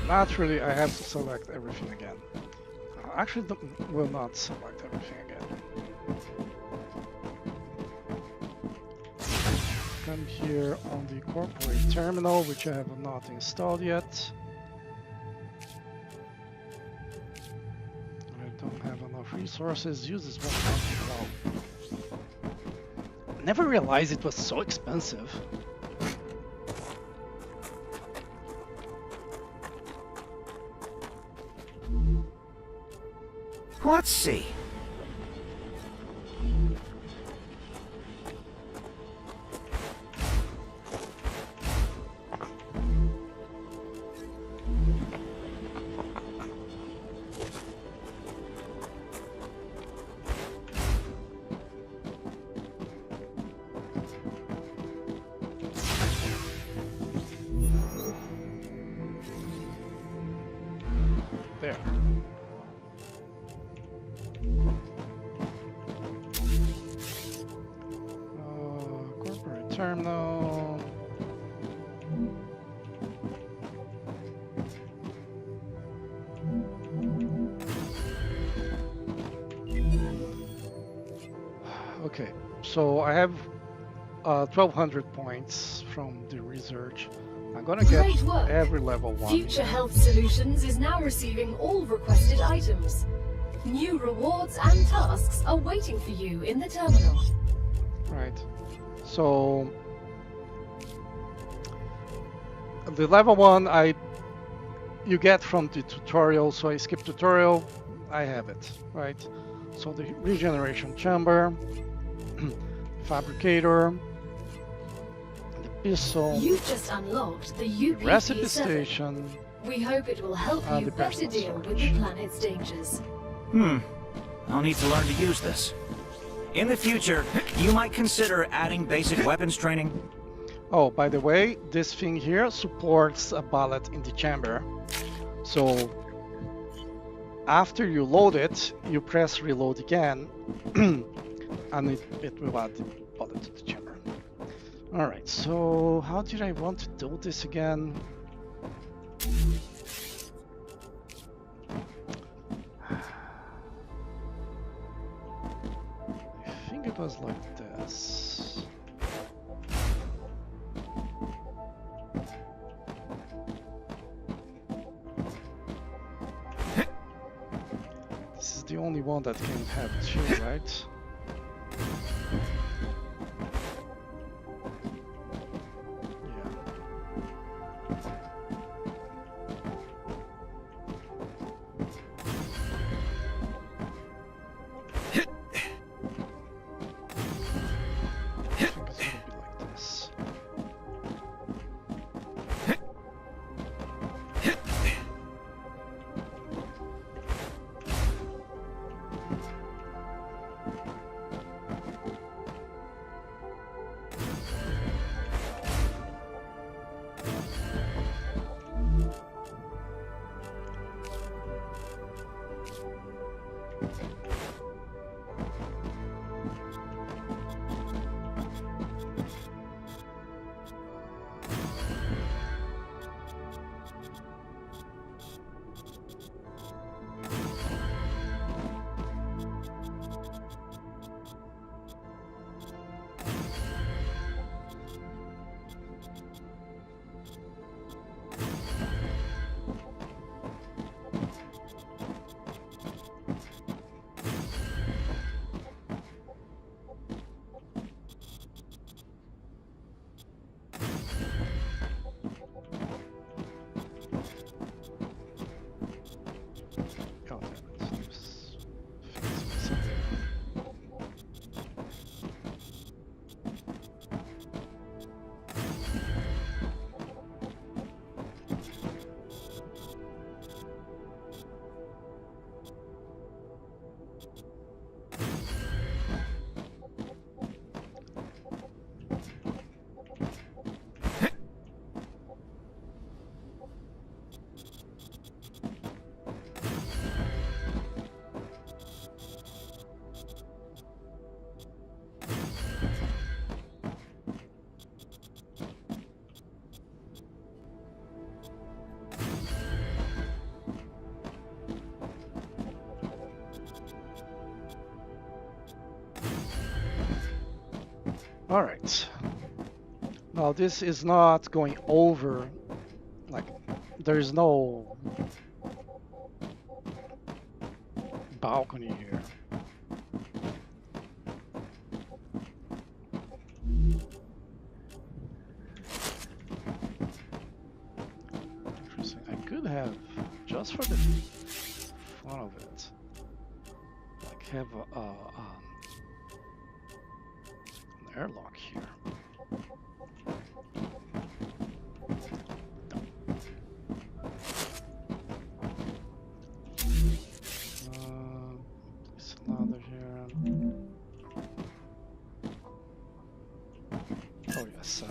Naturally, I have to select everything again. Actually, will not select everything again. Come here on the corporate terminal, which I have not installed yet. I don't have enough resources. Use this one. Wow. Never realized it was so expensive. Let's see. There. Corporate terminal. Okay, so I have 1200 points from the research. I'm gonna get Great work. every level 1. Future Health Solutions is now receiving all requested items. New rewards and tasks are waiting for you in the terminal. Right. So the level 1 you get from the tutorial, so I skip tutorial, I have it, right? So the regeneration chamber, fabricator, the pistol, You've just unlocked the UPP-7. recipe station. We hope it will help you the better personal deal with the storage. planet's dangers. I'll need to learn to use this. In the future, you might consider adding basic weapons training. Oh, by the way, this thing here supports a bullet in the chamber. So after you load it, you press reload again, and it will add the bullet to the chamber. Alright, so how did I want to do this again? I think it was like this. This is the only one that can have two, right? All right. Now this is not going over, like, there is no balcony here. Interesting. I could have, just for the fun of it, like have an airlock here. Place another here. Oh yes.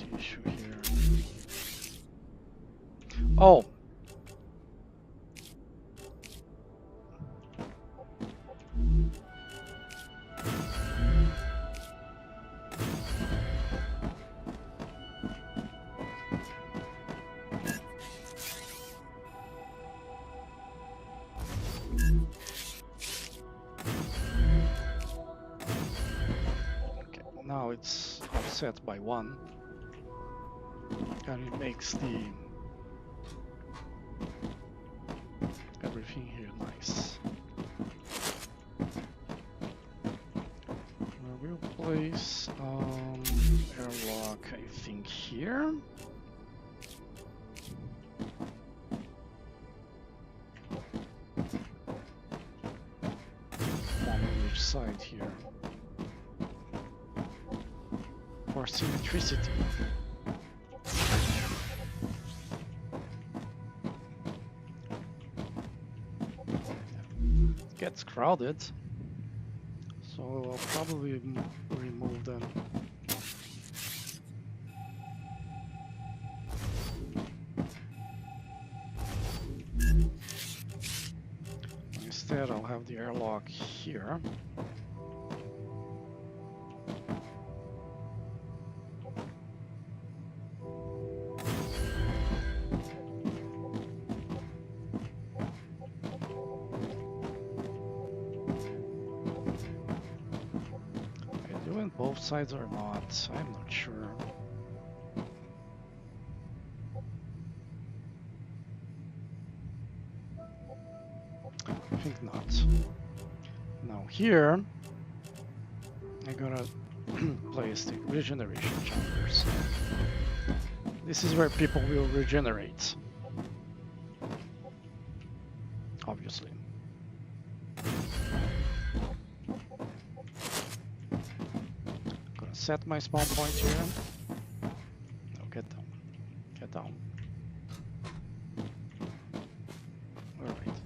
the issue here? Oh. Now it's offset by 1, and it makes the everything here nice. We'll place airlock, I think, here. On which side here? For symmetricity. It gets crowded, so I'll probably remove them. Instead, I'll have the airlock here. Both sides or not, I'm not sure. I think not. Now here, I'm gonna place the regeneration chambers. This is where people will regenerate. Obviously. Set my spawn point here. No, get down. Get down. Alright.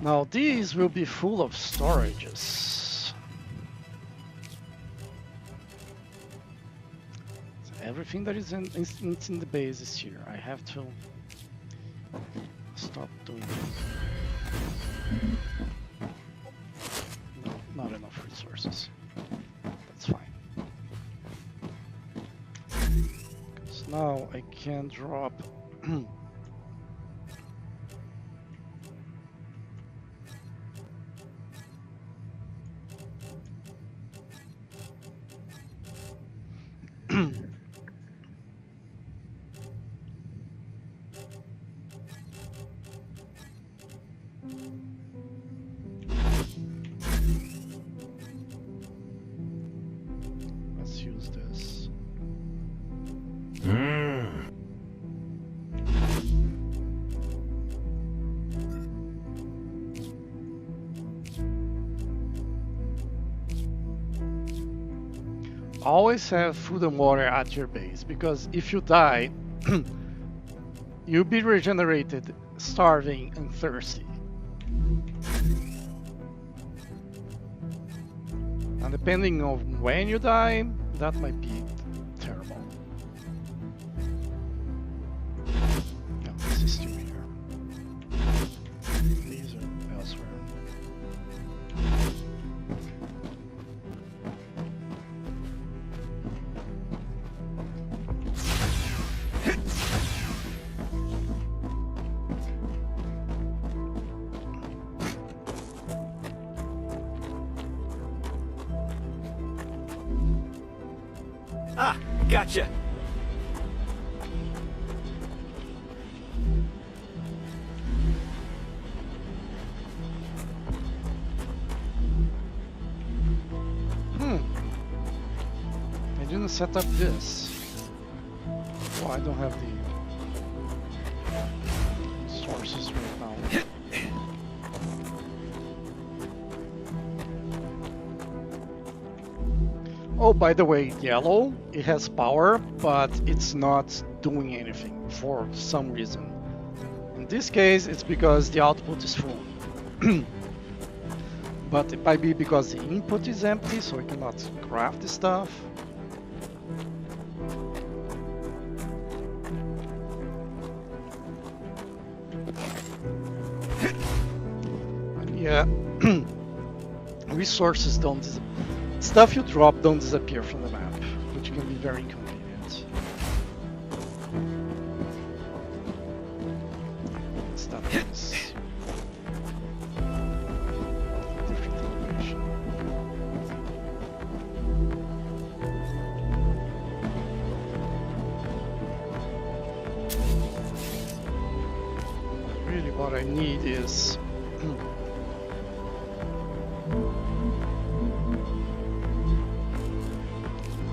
Now these will be full of storages. So everything that is in the base is here. I have to stop doing it. No, not enough resources. Now I can drop let's use this. Always have food and water at your base, because if you die, you'll be regenerated, starving and thirsty. And depending on when you die, that might be terrible. No, this is still here. These are elsewhere. Ah, gotcha. I didn't set up this. Oh, I don't have the sources right now. Oh, by the way, yellow, it has power, but it's not doing anything for some reason. In this case, it's because the output is full. But it might be because the input is empty, so I cannot craft the stuff. Yeah. Resources don't stuff you drop don't disappear from the map, which can be very inconvenient. It's that nice. Different animation. Really what I need is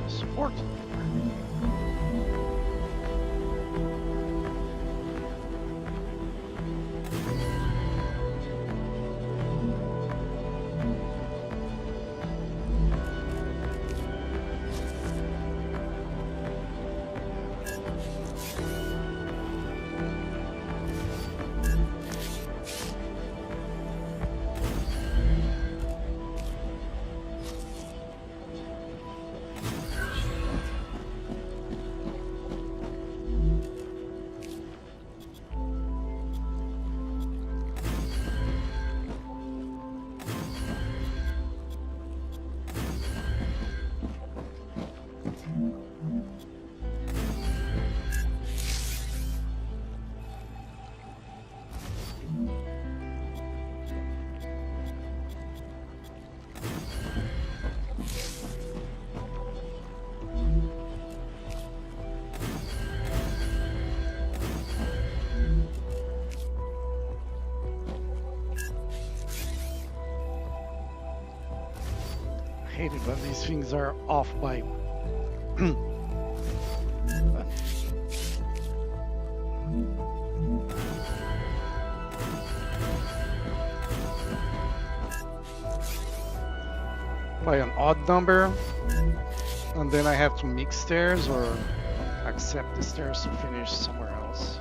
support. I hate it when these things are off by by an odd number, and then I have to mix stairs or accept the stairs to finish somewhere else.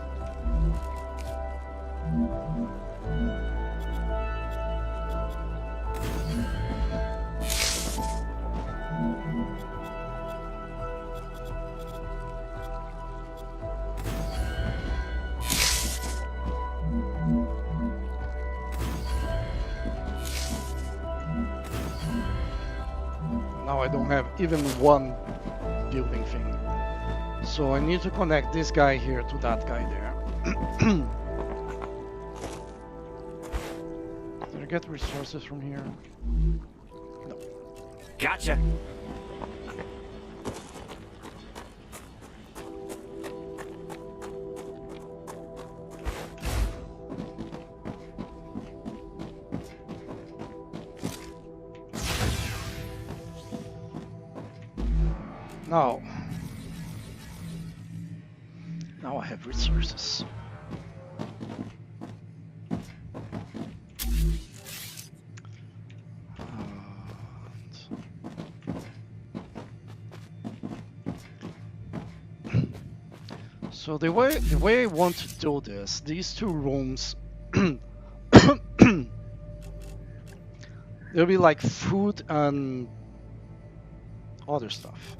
Now I don't have even one building thing. So I need to connect this guy here to that guy there. Did I get resources from here? No. Gotcha. Now I have resources. So the way I want to do this, these two rooms, there'll be like food and other stuff.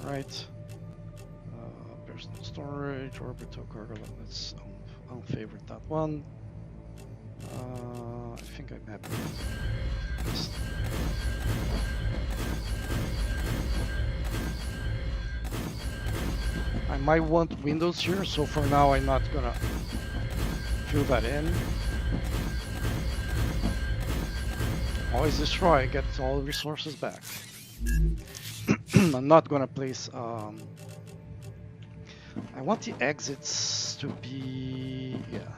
Right. Personal storage, orbital cargo limits. I'll favorite that one. I think I'm happy with this. I might want windows here, so for now I'm not gonna fill that in. Always destroy, get all the resources back. I'm not gonna place. I want the exits to be here.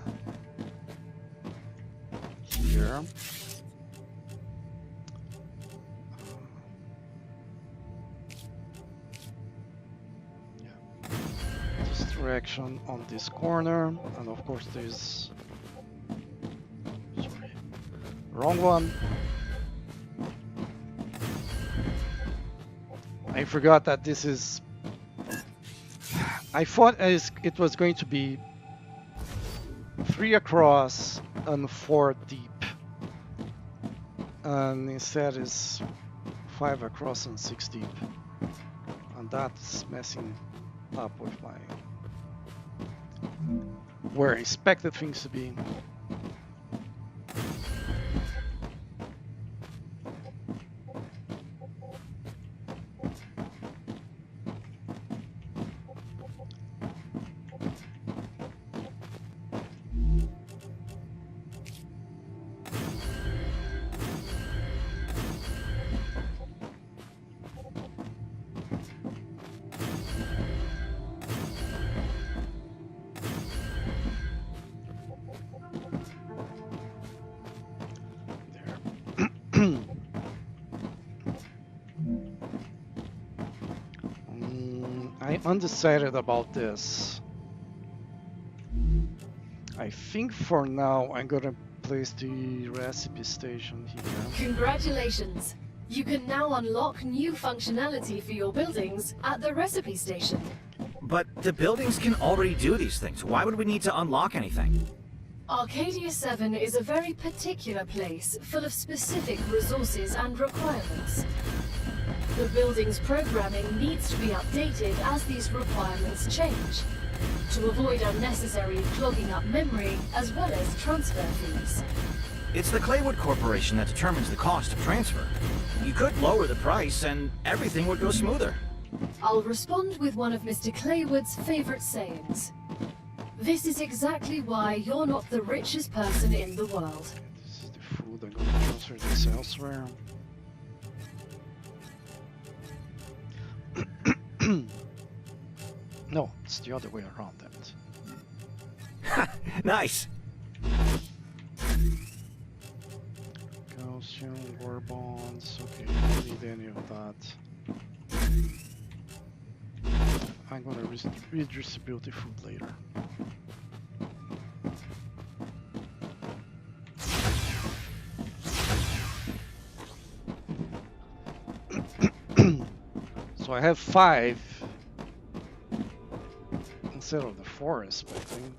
This direction on this corner, and of course there's. Sorry, wrong one. I forgot that this is. I thought it was going to be 3 across and 4 deep, and instead it's 5 across and 6 deep, and that's messing up with my where I expected things to be. I'm undecided about this. I think for now I'm gonna place the recipe station here. Congratulations! You can now unlock new functionality for your buildings at the recipe station. But the buildings can already do these things. Why would we need to unlock anything? Arcadia 7 is a very particular place, full of specific resources and requirements. The building's programming needs to be updated as these requirements change, to avoid unnecessary clogging up memory as well as transfer fees. It's the Claywood Corporation that determines the cost of transfer. You could lower the price and everything would go smoother. I'll respond with one of Mr. Claywood's favorite sayings. This is exactly why you're not the richest person in the world. This is the food. I'm gonna transfer this elsewhere. No, it's the other way around that. Nice. Calcium, war bonds. Okay, don't need any of that. I'm gonna redistribute the food later. So I have 5 instead of the 4 expecting.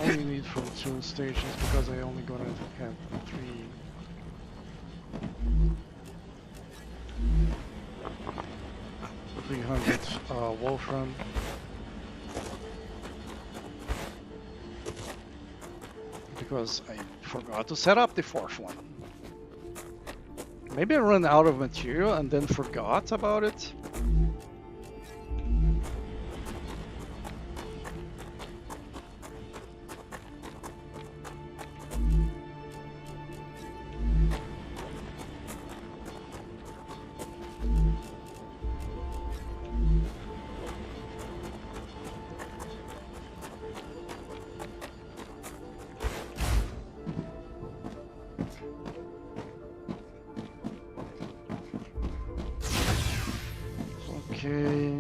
Only need from 2 stations because I only gonna have 3. Wolfram. Because I forgot to set up the 4th one. Maybe I ran out of material and then forgot about it. Okay.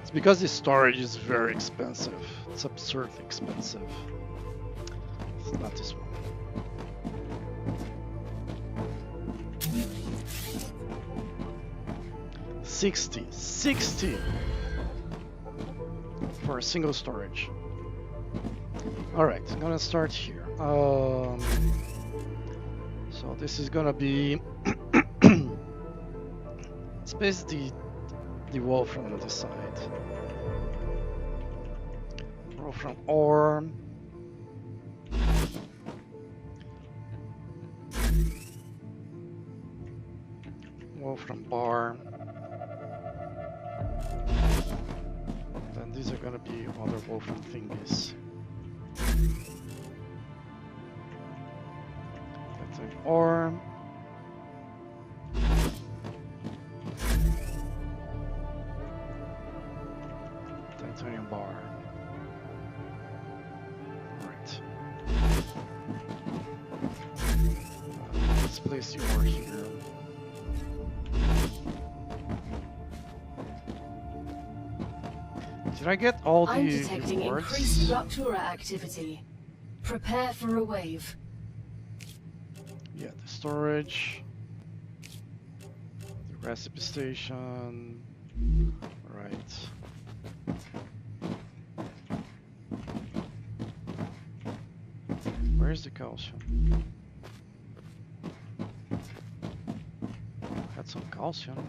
It's because the storage is very expensive. It's absurdly expensive. It's not this one. $60 for a single storage. All right, I'm gonna start here. So this is gonna be it's basically the wall from the side. Roll from ore. Wall from bar. Then these are gonna be other wolfram thingies. That's an ore. Titanium bar. Alright. Let's place the ore here. Did I get all I'm the detecting rewards? increased Raptura activity. Prepare for a wave. Yeah, the storage, the recipe station, right. Where's the calcium? Had some calcium.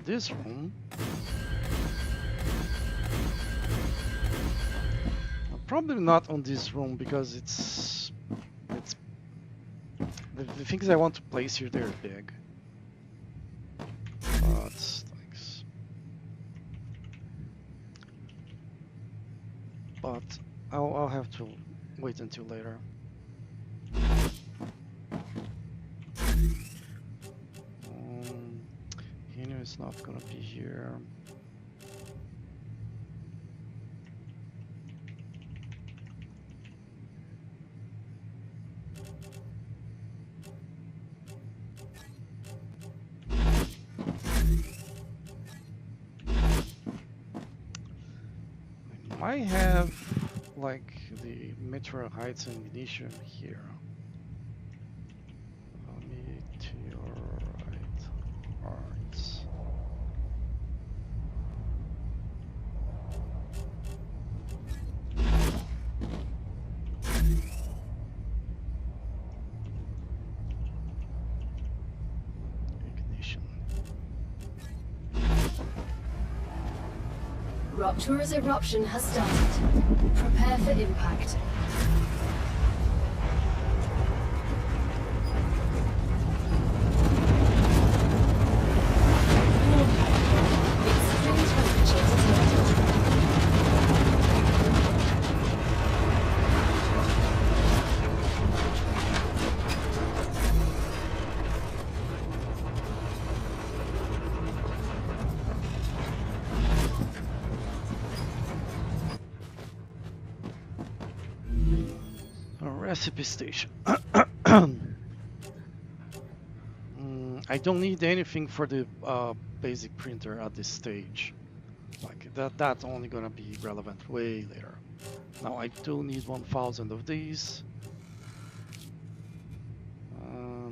This room. Probably not on this room because it's The things I want to place here, they're big. But thanks. But I'll have to wait until later. Hino is not gonna be here. I have like the Meteor Heights and Ignition here. Meteorite Heights. Ignition. Rupture's eruption has started. Prepare for impact. Extreme temperature detected. A recipe station. I don't need anything for the basic printer at this stage. Like that's only gonna be relevant way later. Now I do need 1,000 of these.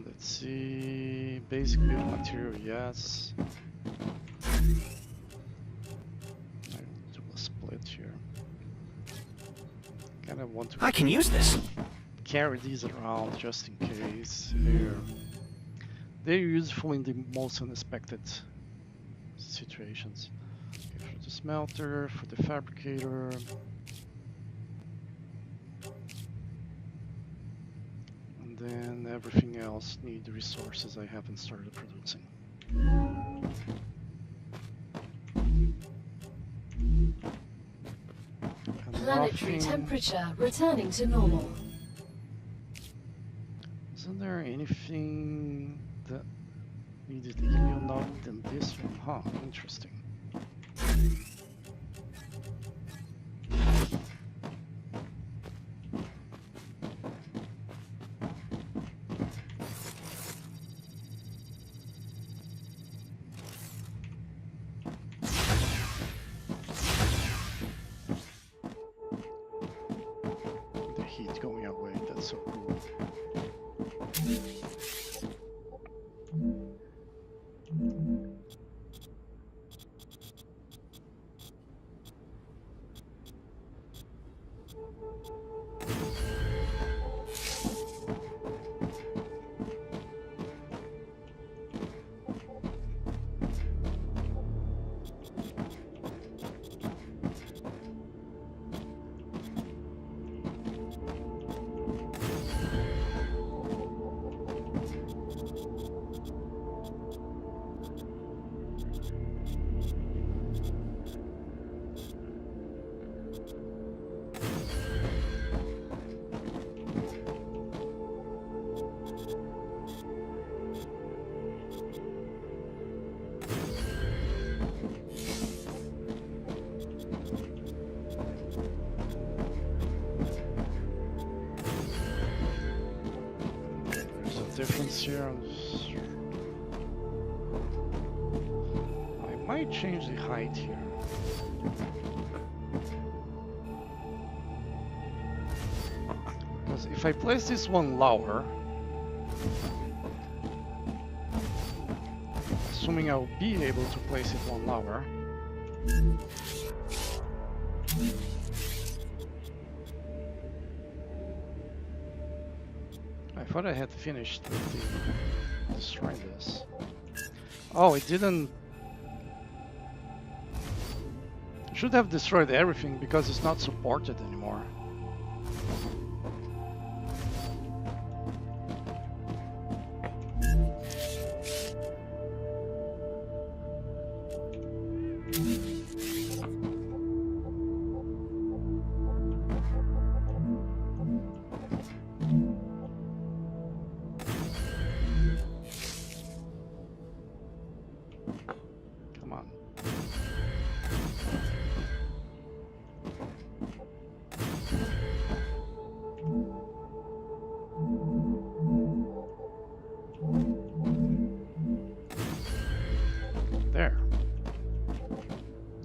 Let's see, basic building material, yes. I do a split here. Kind of want to. I can use this. Carry these around just in case. They're useful in the most unexpected situations. Okay, for the smelter, for the fabricator. And then everything else need resources I haven't started producing. Planetary temperature returning to normal. Isn't there anything that needed helium node than this one? Huh, interesting. The heat going away, that's so cool. Difference here. I might change the height here. Because if I place this one lower, assuming I'll be able to place it one lower, I thought I had finished with the destroying this. Oh, it didn't. Should have destroyed everything because it's not supported anymore.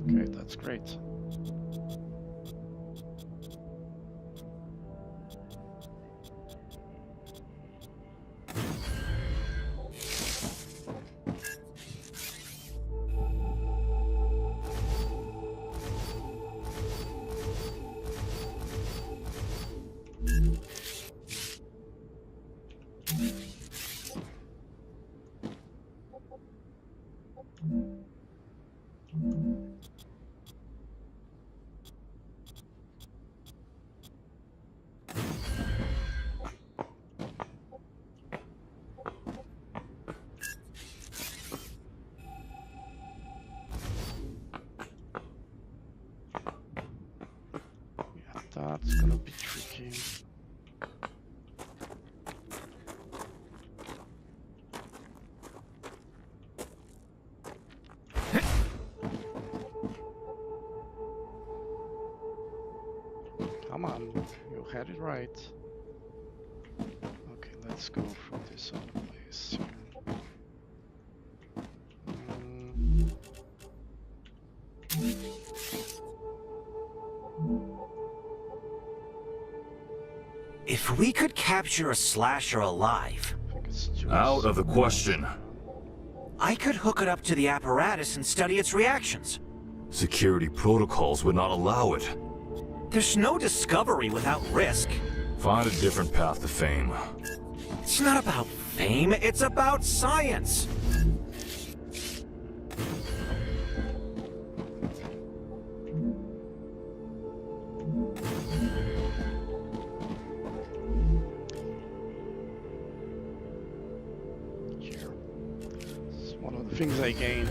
Okay, that's great. That's gonna be tricky. Come on, you had it right. Okay, let's go for this other place here. If we could capture a slasher alive, I think it's Out of the question. I could hook it up to the apparatus and study its reactions. Security protocols would not allow it. There's no discovery without risk. Find a different path to fame. It's not about fame, it's about science. here. It's one of the things I gained.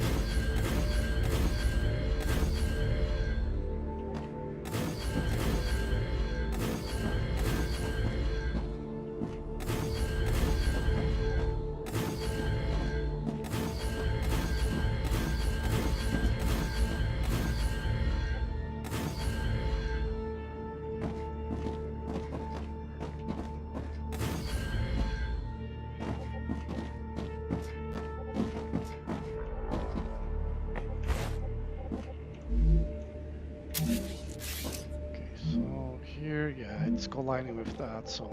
Yeah, it's colliding with that, so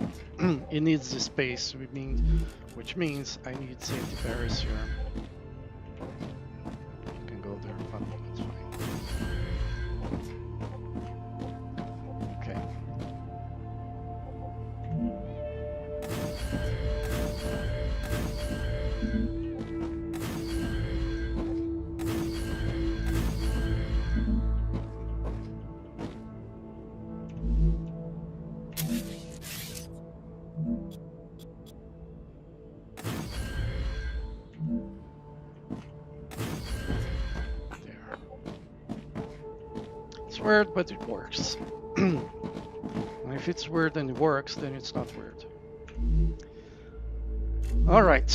it needs the space, which means I need safety barriers here. You can go there, but that's fine. Okay. It's weird, but it works. And if it's weird and it works, then it's not weird. All right.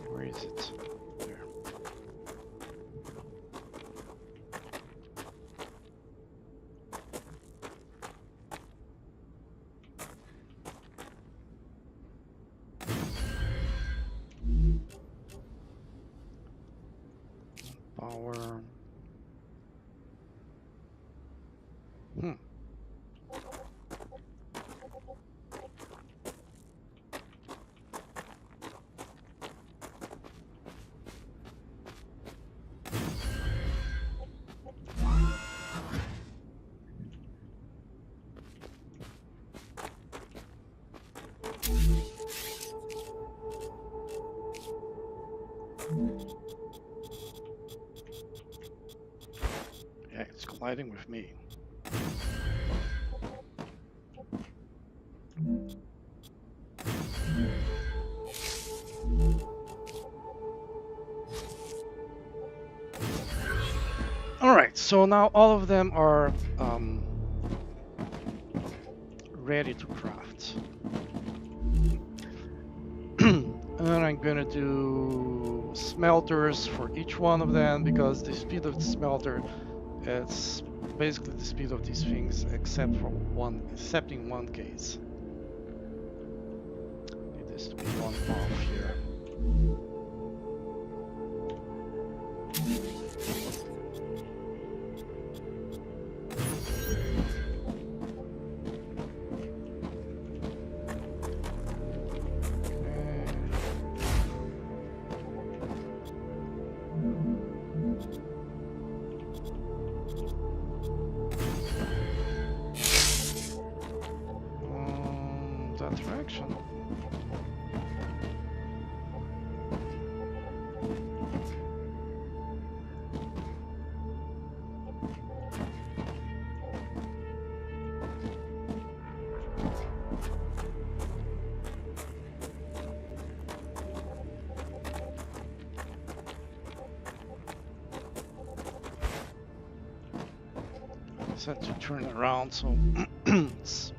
Where is it? There. Power. Yeah, it's colliding with me. All right, so now all of them are ready to craft. And I'm gonna do smelters for each one of them because the speed of the smelter is basically the speed of these things except in one case. Need this to be 1 off here. That direction. I had to turn it around, so it's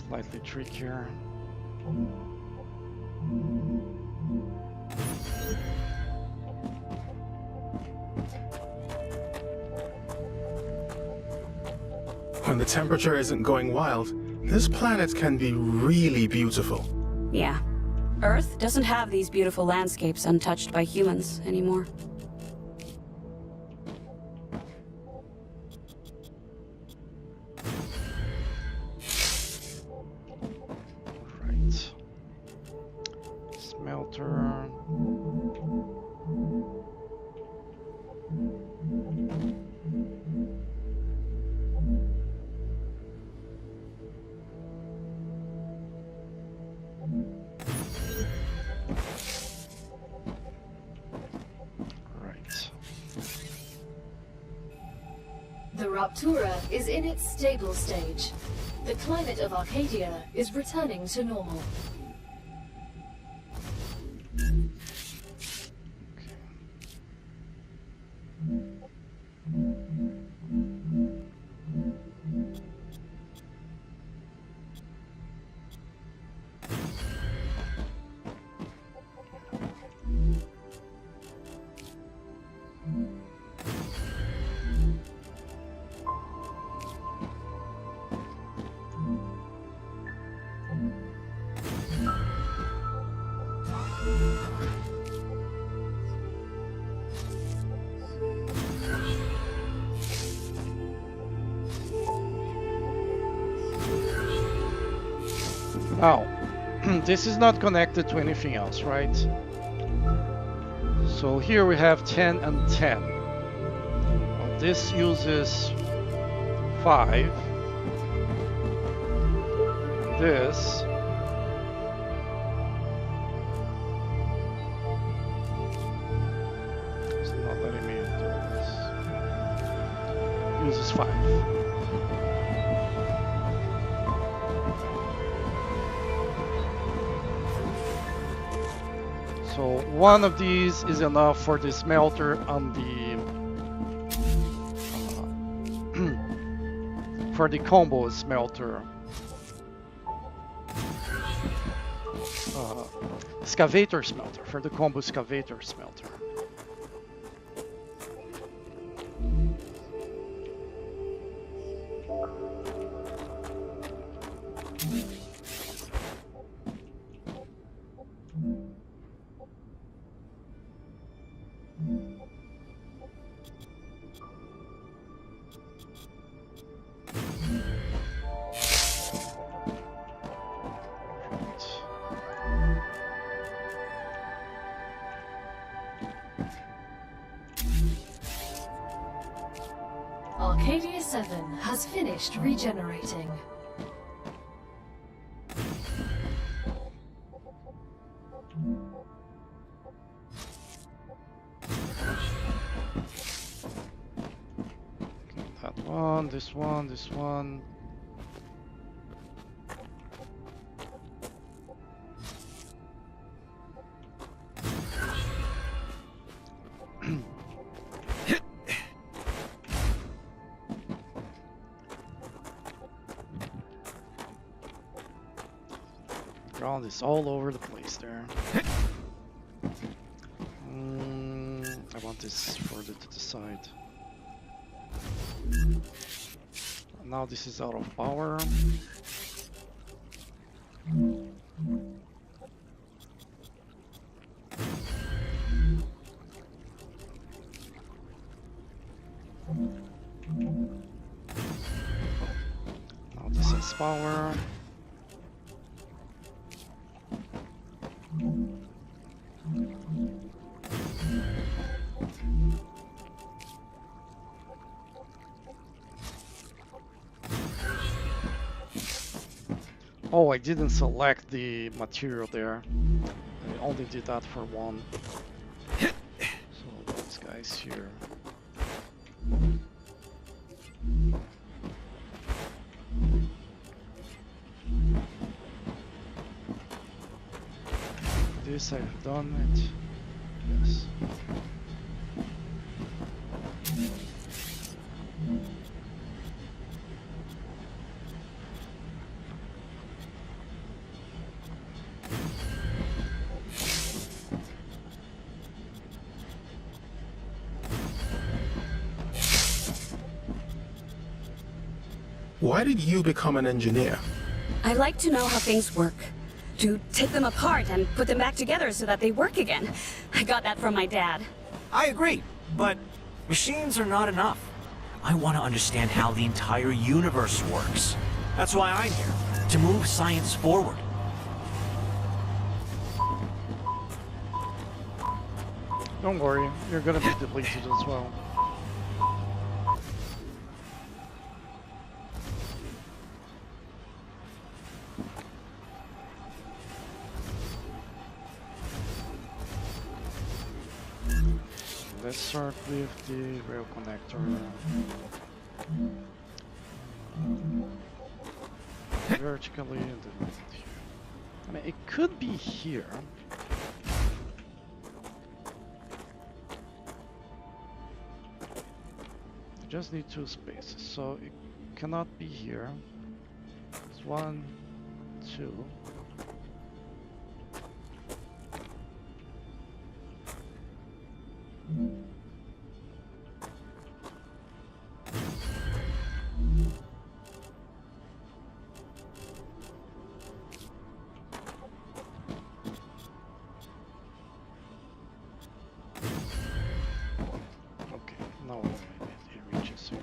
slightly trickier. When the temperature isn't going wild, this planet can be really beautiful. Yeah. Earth doesn't have these beautiful landscapes untouched by humans anymore. Right. Smelter. The Raptura is in its stable stage. The climate of Arcadia is returning to normal. Now, this is not connected to anything else, right? So here we have 10 and 10. Well, this uses 5. This is not letting me do this. Uses 5. So one of these is enough for the smelter on the for the combo smelter. Excavator smelter, for the combo excavator smelter. Arcadia 7 has finished regenerating. That one, this one, this one. Ground is all over the place there. want this further to the side. Now this is out of power. Now this has power. Oh, I didn't select the material there. I only did that for one. So this guy's here. This I've done it. Yes. Why did you become an engineer? I like to know how things work. To take them apart and put them back together so that they work again. I got that from my dad. I agree, but machines are not enough. I want to understand how the entire universe works. That's why I'm here, to move science forward. Don't worry, you're gonna be depleted as well. Let's start with the rail connector. Vertically and then here. I mean, it could be here. You just need two spaces, so it cannot be here. It's 1, 2. Okay, now it reaches here.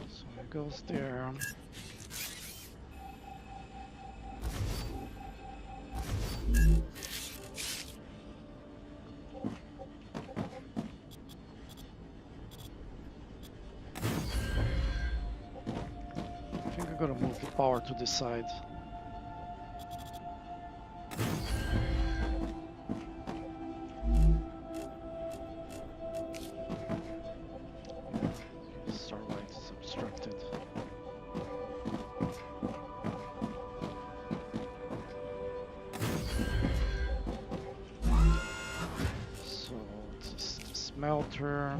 So it goes there. I think I'm gonna move the power to this side. Starlight is obstructed. So it's the smelter.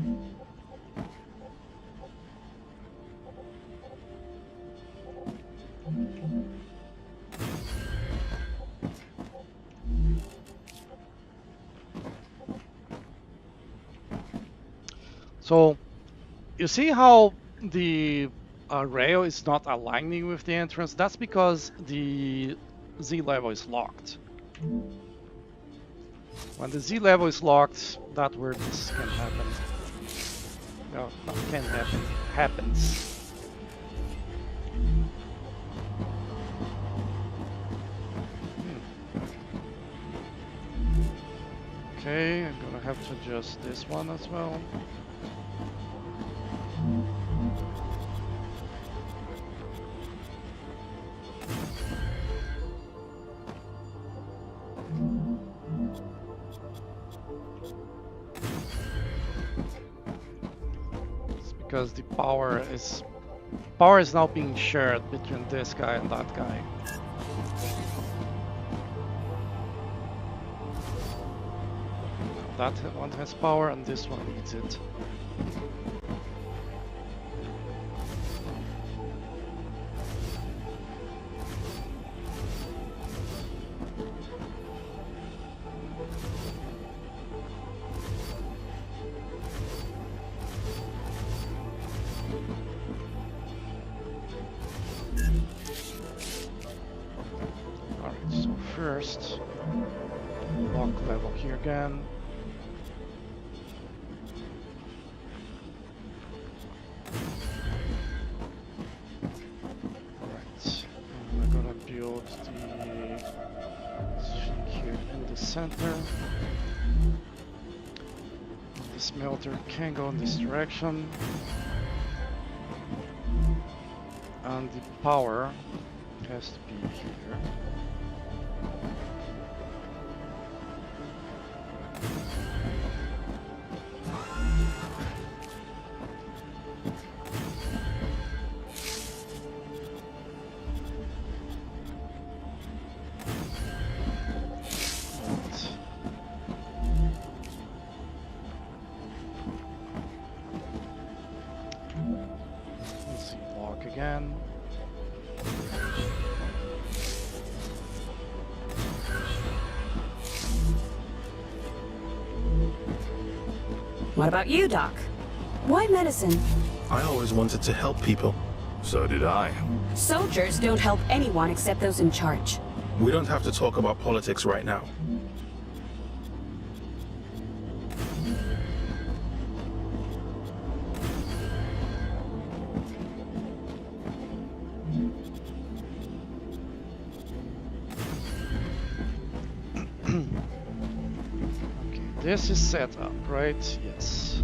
So you see how the rail is not aligning with the entrance? That's because the Z level is locked. When the Z level is locked, that's where this can happen. No, not can happen. Happens. Okay, I'm gonna have to adjust this one as well. It's because the power is now being shared between this guy and that guy. That one has power and this one needs it. first. Lock level here again. Right. And we're gonna build the thing here in the center. The smelter can go in this direction. And the power has to be here. Let's see, lock again. What about you, Doc? Why medicine? I always wanted to help people. So did I. Soldiers don't help anyone except those in charge. We don't have to talk about politics right now. Okay, this is set up, right? Yes.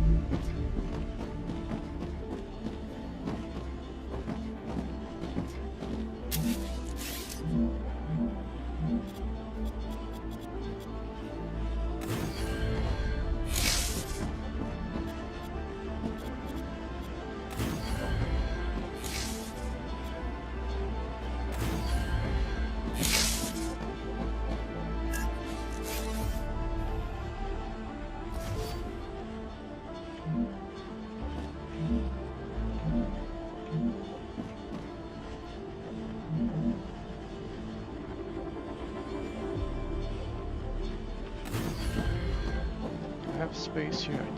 I have space here. I don't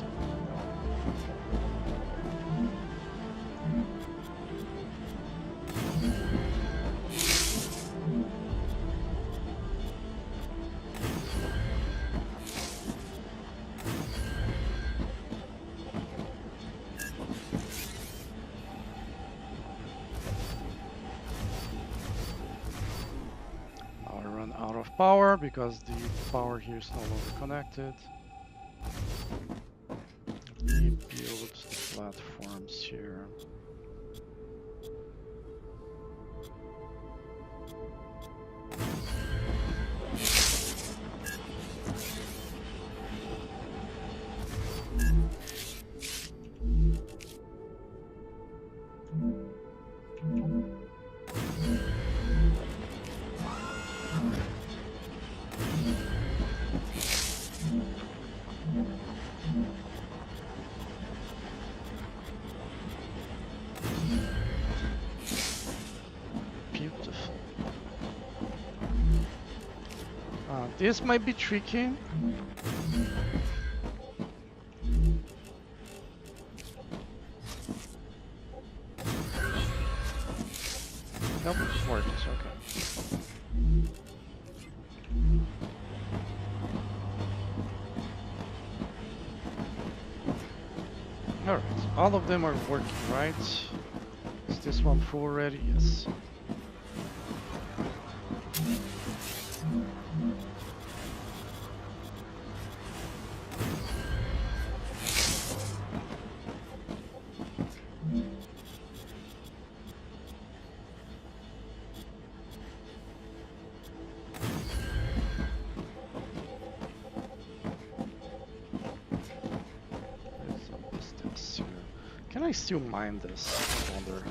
I'll run out of power because the power here is no longer connected. Rebuild the platforms here. Beautiful. This might be tricky. Nope, works, okay. Alright, all of them are working, right? Is this one full already? Yes. There's some distance here. Can I still mine this? I wonder.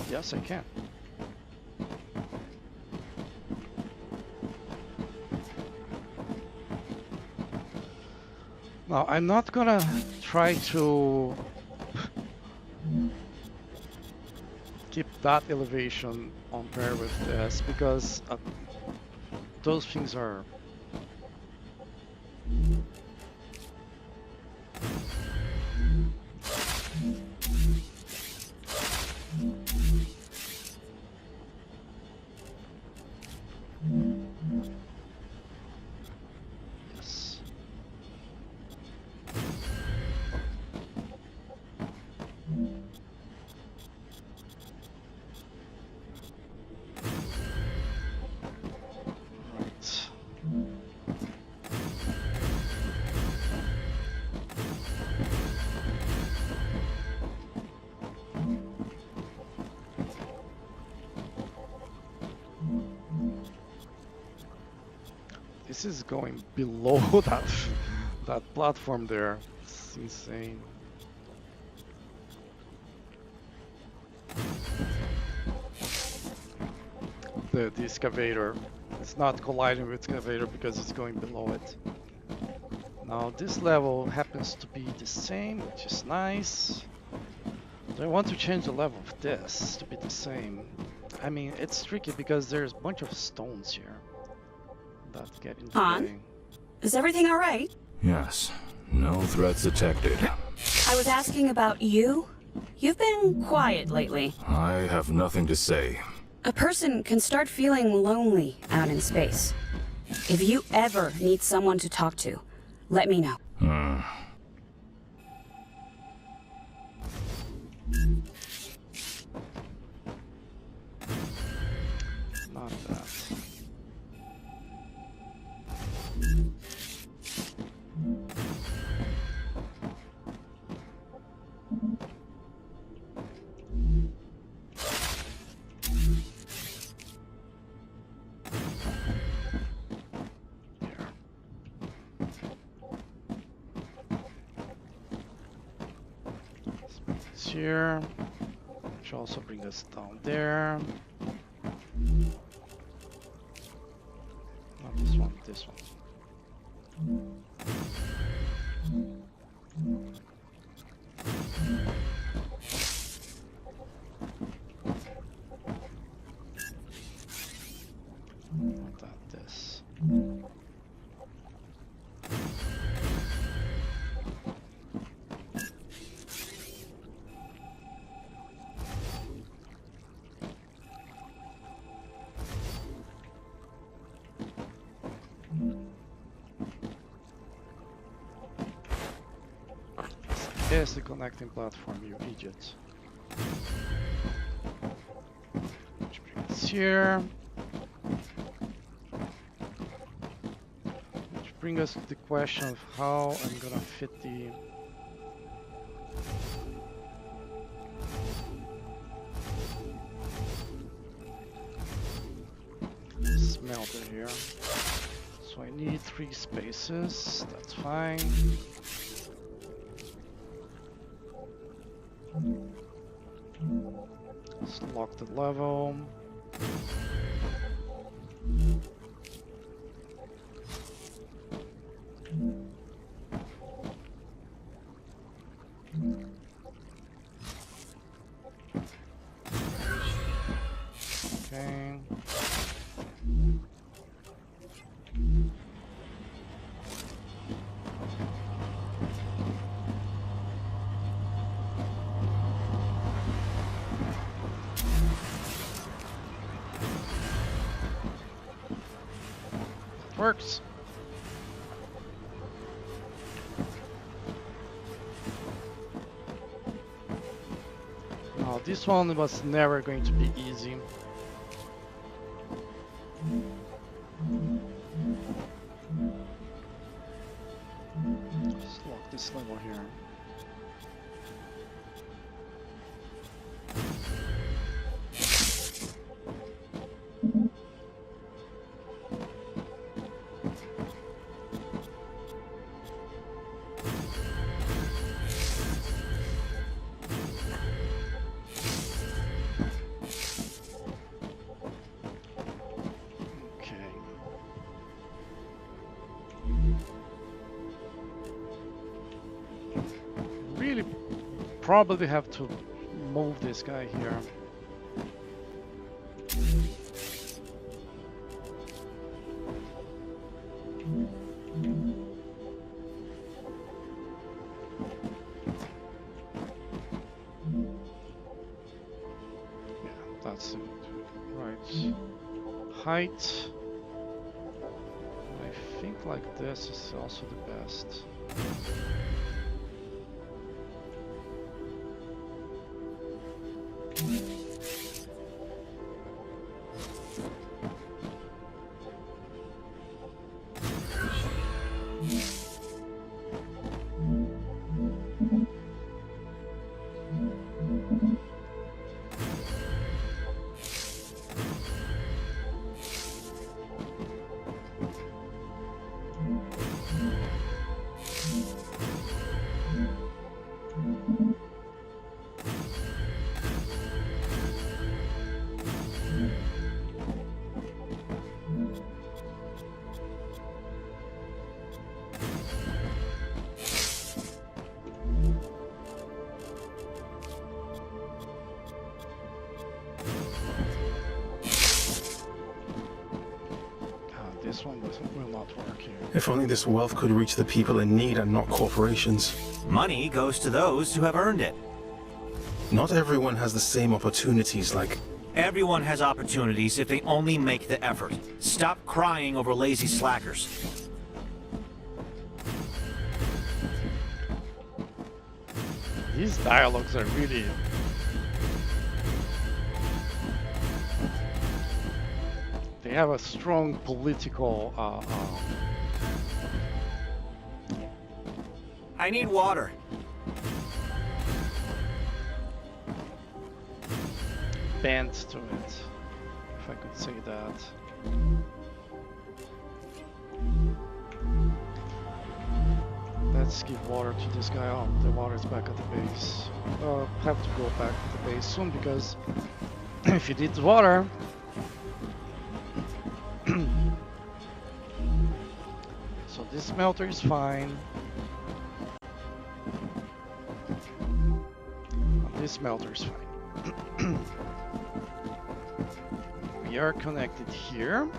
Yes, I can. Now, I'm not gonna try to keep that elevation on par with this because those things are This is going below that platform there. It's insane. The excavator. It's not colliding with the excavator because it's going below it. Now this level happens to be the same, which is nice. So I want to change the level of this to be the same. I mean, it's tricky because there's a bunch of stones here that get in the way. Is everything all right? Yes. No threats detected. I was asking about you. You've been quiet lately. I have nothing to say. A person can start feeling lonely out in space. If you ever need someone to talk to, let me know. Not that. Here, which also bring us down there. Not this one, this one. Not that, this. There's the connecting platform, you idiot. Which brings us here. Which brings us to the question of how I'm gonna fit the smelter here. So I need 3 spaces, that's fine. Let's lock the level. Okay. Works. Now this one was never going to be easy. Let's lock this level here. Really probably have to move this guy here. Yeah, that's it. Right. Height. I think like this is also the best. this one will not work here. If only this wealth could reach the people in need and not corporations. Money goes to those who have earned it. Not everyone has the same opportunities like... Everyone has opportunities if they only make the effort. Stop crying over lazy slackers. These dialogues are really... They have a strong political... I need water. bent to it, if I could say that. Let's give water to this guy. Oh, the water is back at the base. Have to go back to the base soon because if you need water, so this smelter is fine. This smelter is fine. We are connected here.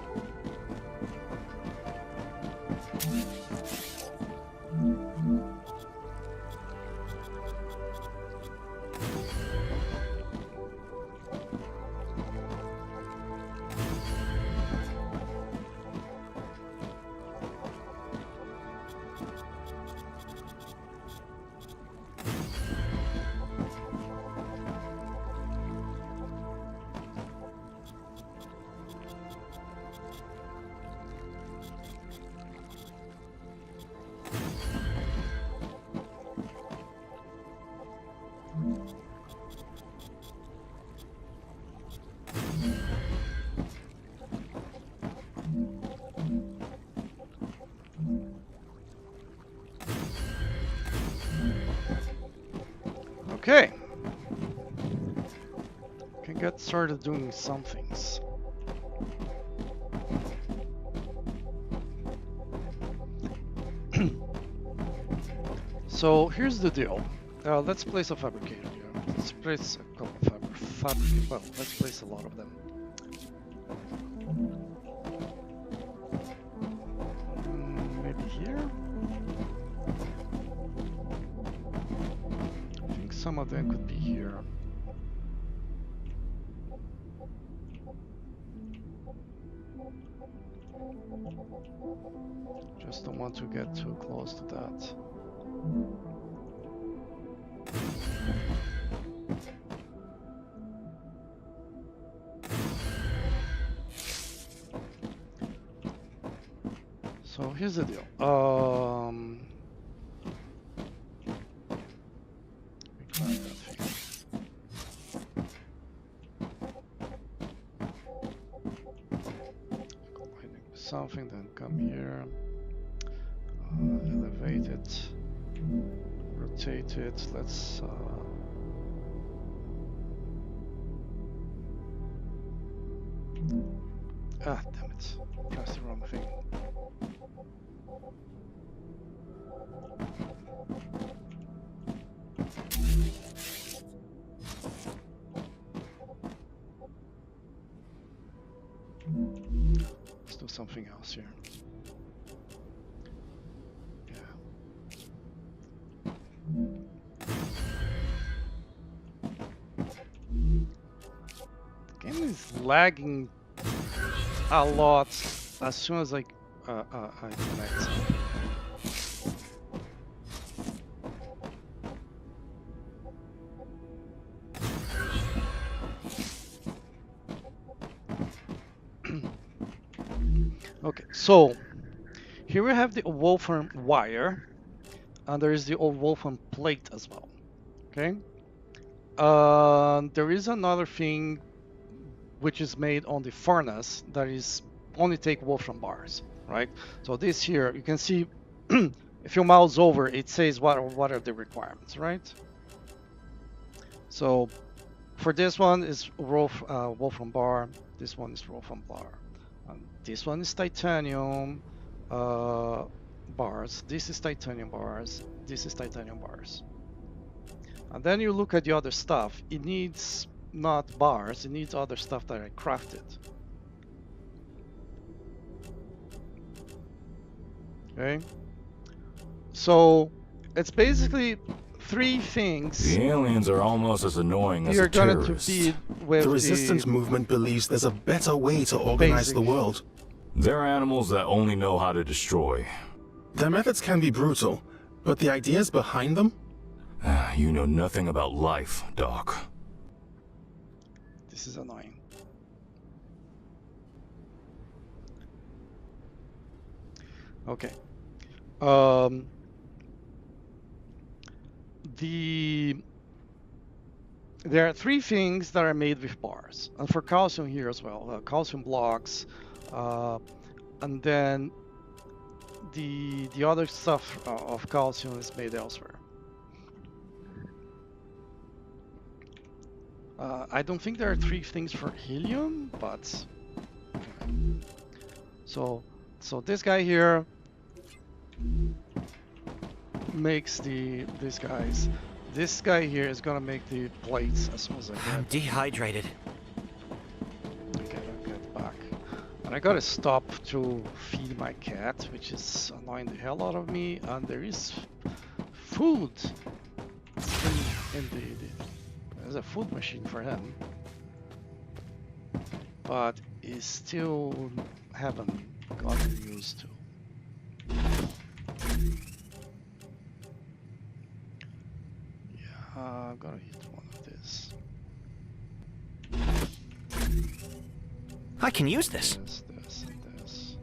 Okay, can get started doing some things. So here's the deal. Let's place a fabricator here. Let's place a couple of well, let's place a lot of them. Maybe here. Some of them could be here. Just don't want to get too close to that. So here's the deal. Something, then come here, elevate it, rotate it. Let's damn it, press the wrong thing. Let's do something else here. Game is lagging a lot as soon as I connect. Okay, so here we have the Wolfram wire, and there is the old Wolfram plate as well. Okay, there is another thing which is made on the furnace that is only take Wolfram bars, right? So this here, you can see if you mouse over, it says what are the requirements, right? So for this one is Wolfram bar, this one is Wolfram bar. This one is titanium bars, this is titanium bars, this is titanium bars. And then you look at the other stuff, it needs not bars, it needs other stuff that I crafted. Okay. So it's basically three things The aliens are almost as annoying as you're the gonna to terrorists. beat with The resistance movement believes there's a better way to organize the basic. world. They're animals that only know how to destroy. Their methods can be brutal, but the ideas behind them? You know nothing about life, Doc. This is annoying. Okay. There are three things that are made with bars, and for calcium here as well. Calcium blocks, and then the other stuff of calcium is made elsewhere. I don't think there are three things for helium, but so this guy here makes these guys. This guy here is gonna make the plates as soon as I I'm get dehydrated. get back. And I gotta stop to feed my cat, which is annoying the hell out of me. And there is food in there's a food machine for him, but he still haven't gotten used to. Yeah, I'm gonna eat one of this. I can use this. This, and this.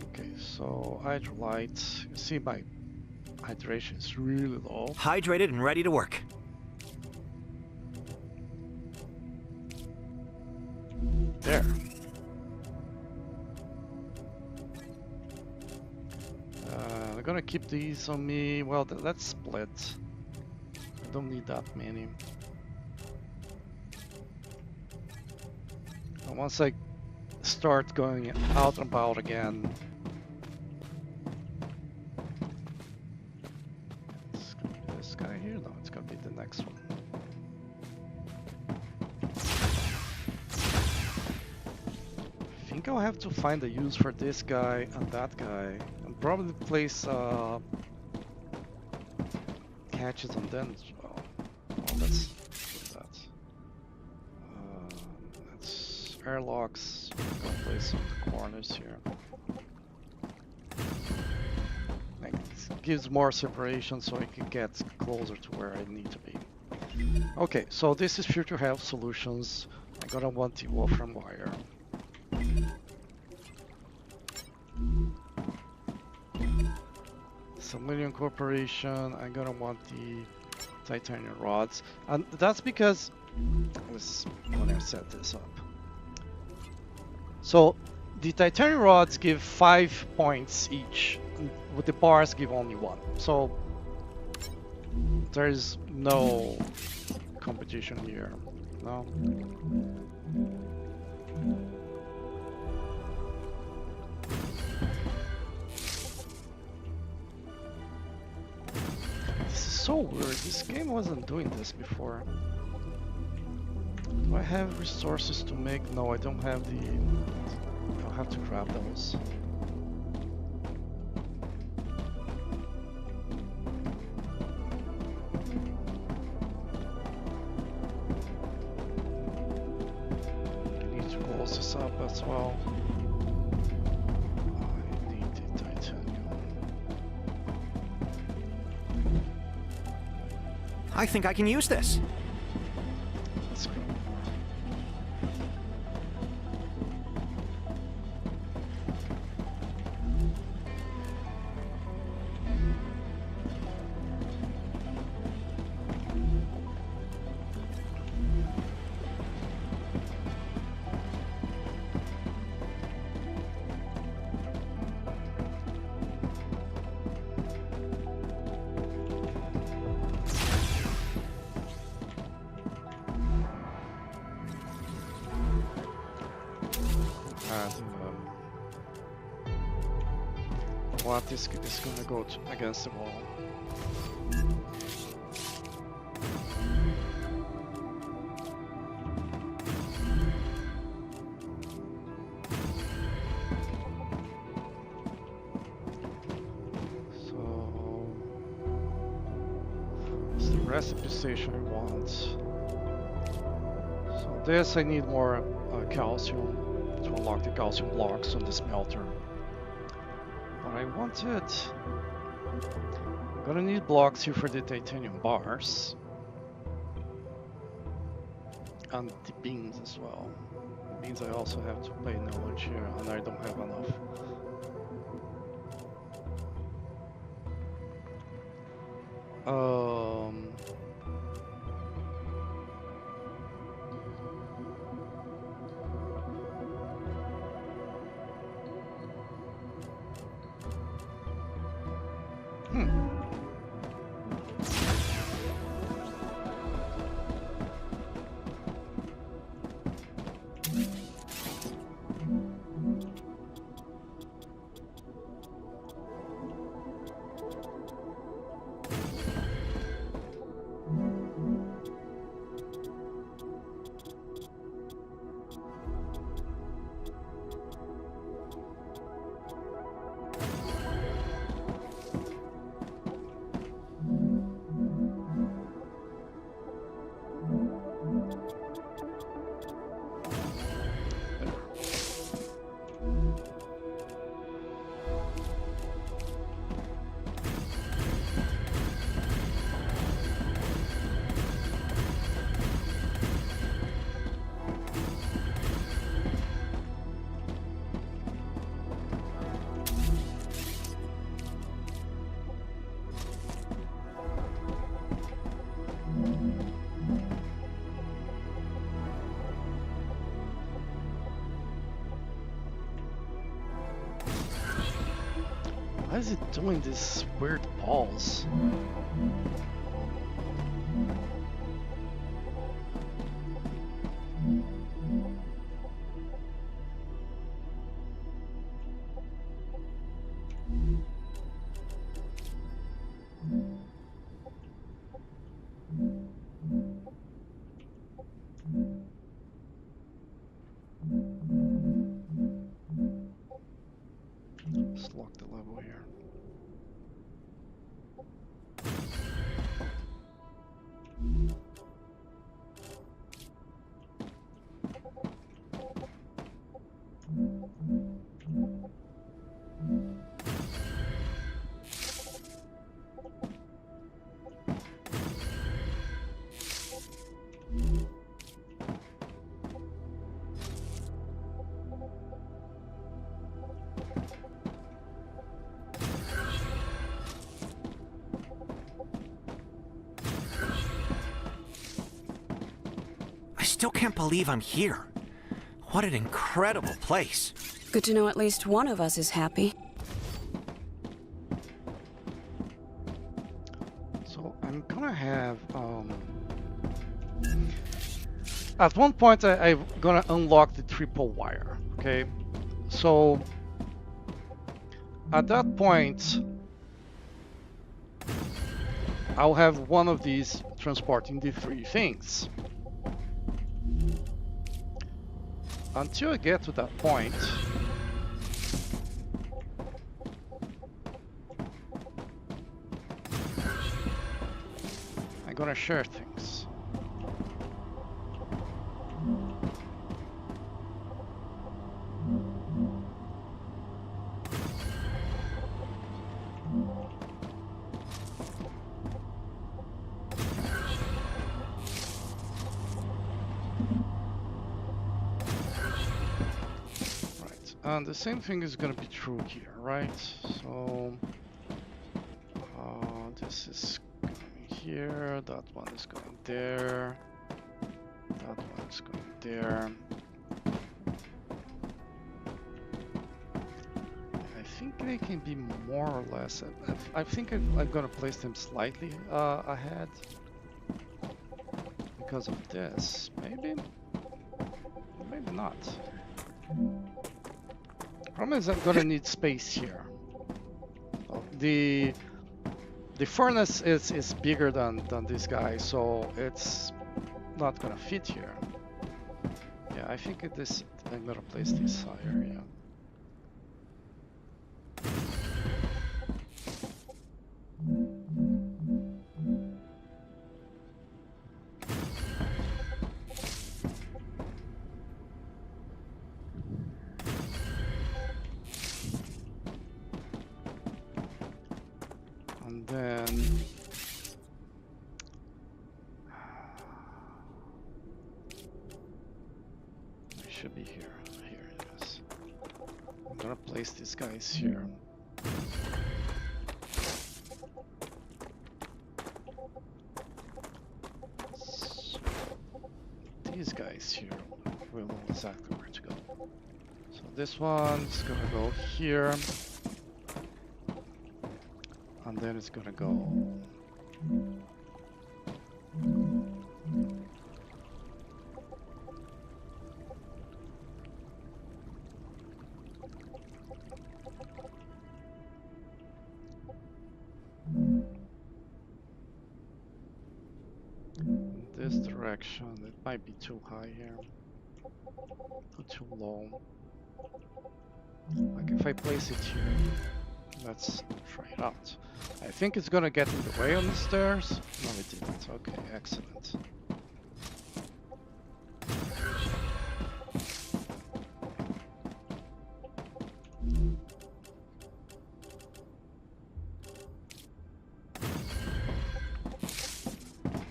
Okay, so hydrolyte. You see my hydration is really low. Hydrated and ready to work. There. I'm gonna keep these on me. Well, let's split. I don't need that many. And once I start going out and about again, it's gonna be this guy here. No, it's gonna be the next one. I think I'll have to find a use for this guy and that guy, and probably place catches on them as well. Well, let's do that. Let's airlocks. I'm gonna place on the corners here. Like, it gives more separation so I can get closer to where I need to be. Okay, so this is Future Health Solutions. I'm gonna want the Wolfram wire. Samillion Corporation, I'm gonna want the titanium rods. And that's because let's when I set this up. So the titanium rods give 5 points each, with the bars give only 1. So there is no competition here. No. This is so weird. This game wasn't doing this before. Do I have resources to make? No, I don't have the... I'll have to grab those. I need to close this up as well. I need the titanium. I think I can use this. Let's go. What is gonna go against the wall? recipe station I want. So this I need more calcium to unlock the calcium blocks on the smelter. But I wanted... I'm gonna need blocks here for the titanium bars. And the beans as well. The beans I also have to pay knowledge here, and I don't have enough. Why is it doing this weird balls? Let's lock the level here. Still can't believe I'm here. What an incredible place. Good to know at least one of us is happy. So I'm gonna have at one point I'm gonna unlock the triple wire. Okay, so at that point I'll have one of these transporting the three things. Until I get to that point, I'm gonna share things. And the same thing is gonna be true here, right? So this is going here, that one is going there, that one is going there. I think they can be more or less. I think I'm gonna place them slightly ahead because of this. Maybe not. Problem is I'm gonna need space here. The furnace is bigger than this guy, so it's not gonna fit here. Yeah, I think I'm gonna place this higher, yeah. should be here. Here it is. I'm gonna place these guys here. So, these guys here will know exactly where to go. So this one's gonna go here. And then it's gonna go in this direction. It might be too high here, or too low. Like if I place it here, let's try it out. I think it's gonna get in the way on the stairs. No, it didn't. Okay, excellent.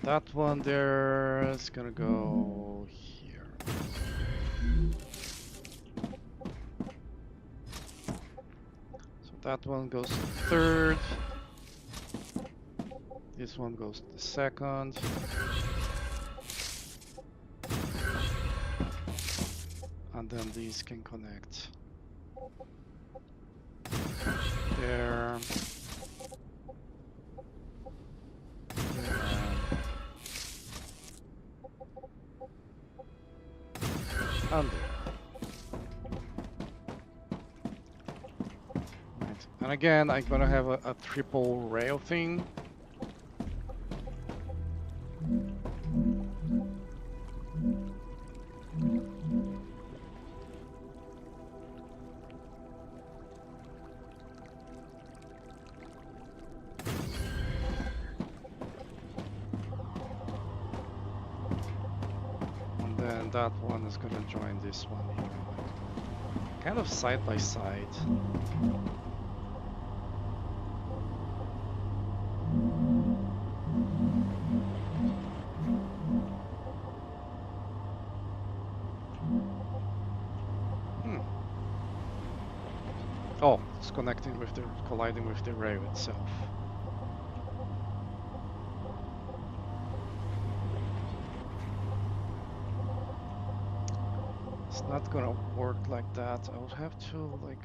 That one there is gonna go here. So that one goes to the third. This one goes to the second. And then these can connect there. And there. Right. And again, I'm gonna have a triple rail thing. And that one is gonna join this one here, like, kind of side by side. Oh, it's connecting with the colliding with the rail itself. It's not gonna work like that. I would have to like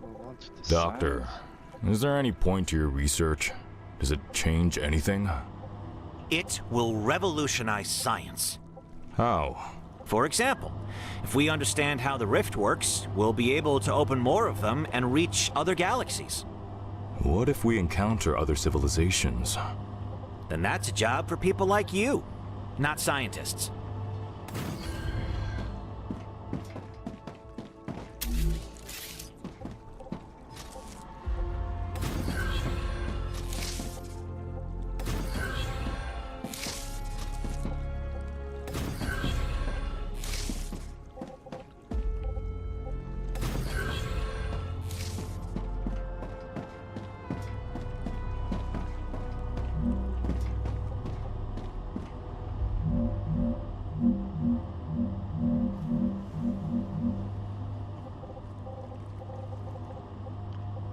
go on to the Doctor, side. is there any point to your research? Does it change anything? It will revolutionize science. How? For example, if we understand how the rift works, we'll be able to open more of them and reach other galaxies. What if we encounter other civilizations? Then that's a job for people like you, not scientists.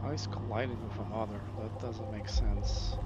Why is colliding with another? That doesn't make sense.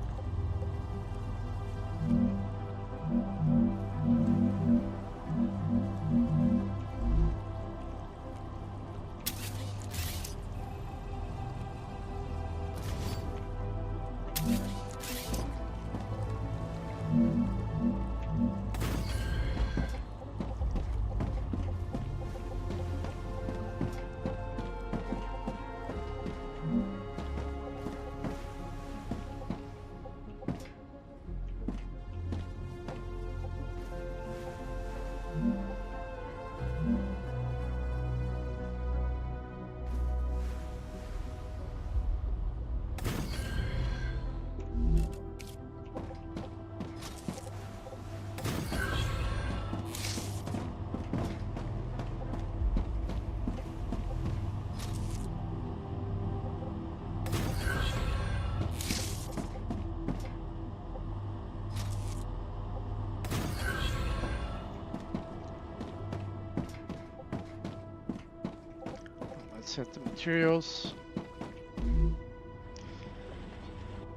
set the materials.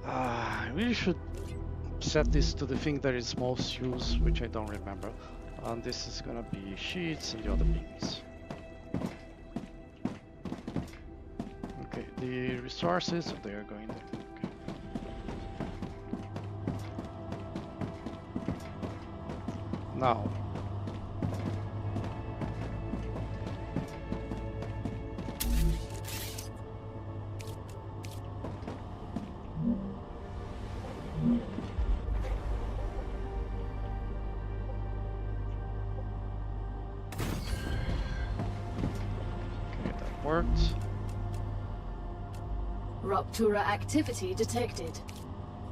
I really should set this to the thing that is most used, which I don't remember. And this is gonna be sheets and the other beams. Okay, the resources, so they are going there. Okay. Now, okay, that worked. Ruptura activity detected.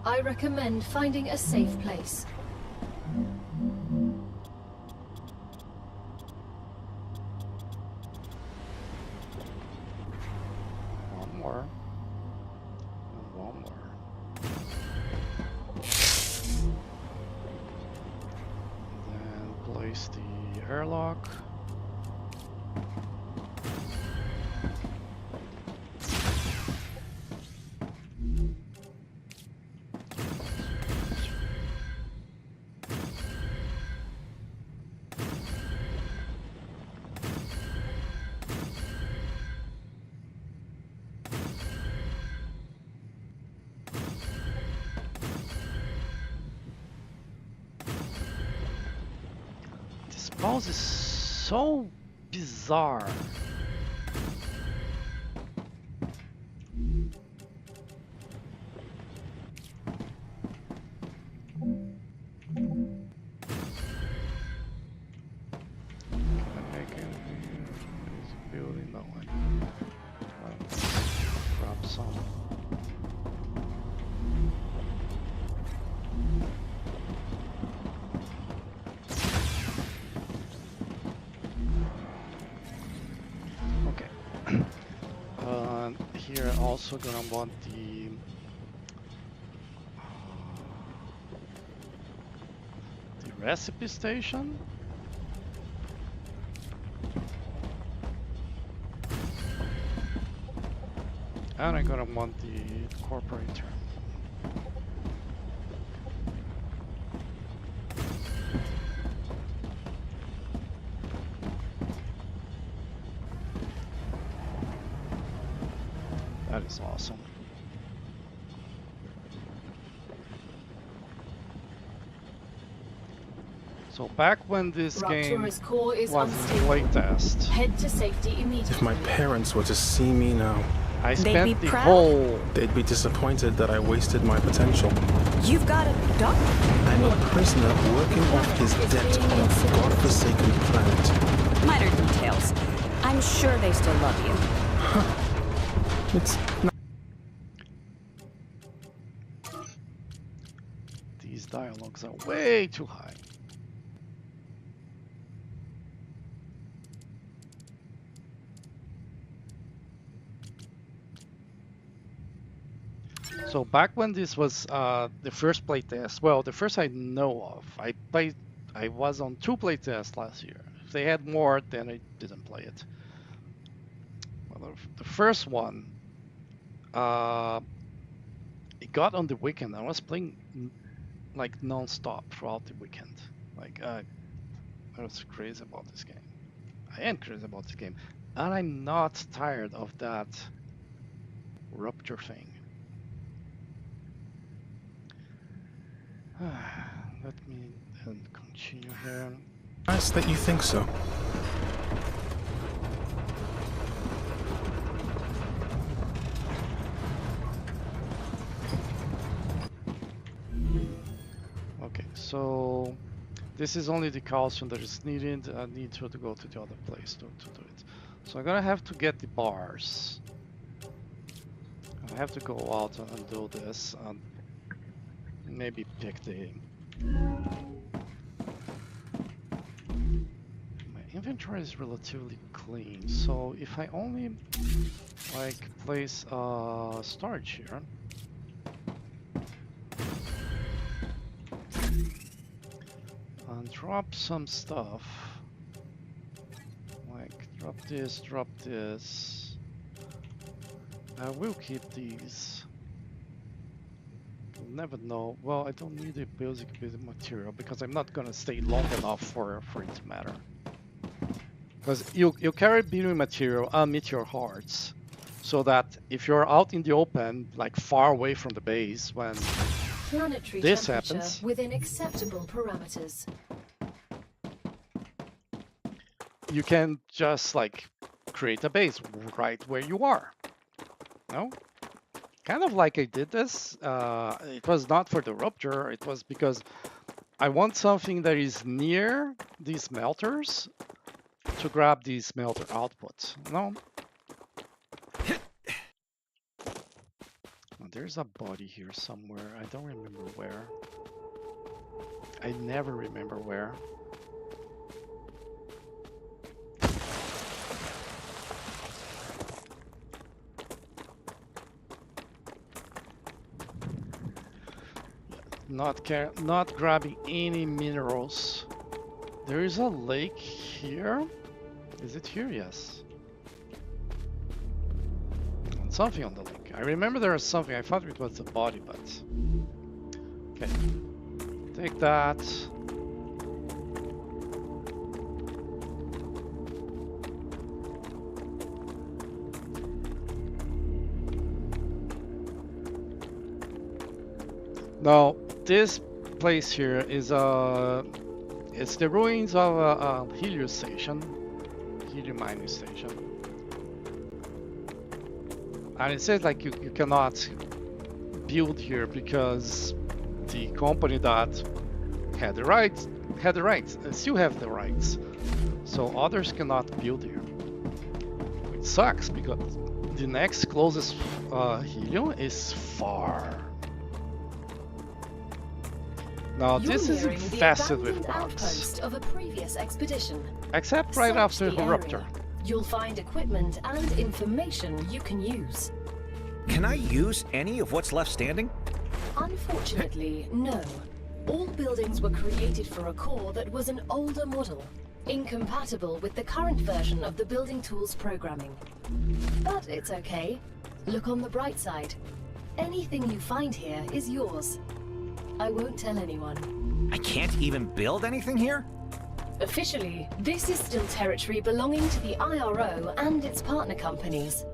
I recommend finding a safe place. One more. And one more. And then place the airlock. This mouse is so bizarre. Can I make anything? Is it building? No, grab some. Okay. Here also gonna want the recipe station. And I'm gonna want the corporate term. That is awesome. So back when this game Ruptura's core is was in unstable. playtest, Head to safety immediately. If my parents were to see me now, I They'd spent be the proud. whole they'd be disappointed that I wasted my potential. You've got a doctor. I'm a prisoner working off his debt on a godforsaken planet. Minor details. I'm sure they still love you. It's not. These dialogues are way too high. So back when this was the first playtest, well, the first I know of, I was on 2 playtests last year. If they had more, then I didn't play it. Well, the first one, it got on the weekend. I was playing like non-stop throughout the weekend. Like I was crazy about this game. I am crazy about this game, and I'm not tired of that rupture thing. Let me then continue here. Nice that you think so. Okay, so this is only the calcium that is needed. I need to go to the other place to do it. So I'm gonna have to get the bars. I have to go out and do this and maybe pick the... My inventory is relatively clean, so if I only like place storage here, and drop some stuff, like drop this, I will keep these. You'll never know. Well, I don't need a basic building material because I'm not gonna stay long enough for it to matter. Because you carry building material and meteor hearts, so that if you're out in the open, like far away from the base, when Planetary this temperature happens, within acceptable parameters. you can just like create a base right where you are. No? Kind of like I did this. It was not for the rupture. It was because I want something that is near these smelters to grab the smelter output. No? Oh, there's a body here somewhere. I don't remember where. I never remember where. Not grabbing any minerals. There is a lake here. Is it here? Yes. And something on the lake. I remember there was something. I thought it was a body, but okay. Take that. Now, this place here is it's the ruins of a helium station, helium mining station, and it says like you cannot build here because the company that had the rights still have the rights, so others cannot build here. It sucks because the next closest helium is far. Now this is infested with bugs. Of a previous expedition. Except right after the rupture. You'll find equipment and information you can use. Can I use any of what's left standing? Unfortunately, no. All buildings were created for a core that was an older model, incompatible with the current version of the building tools programming. But it's okay. Look on the bright side. Anything you find here is yours. I won't tell anyone. I can't even build anything here? Officially, this is still territory belonging to the IRO and its partner companies.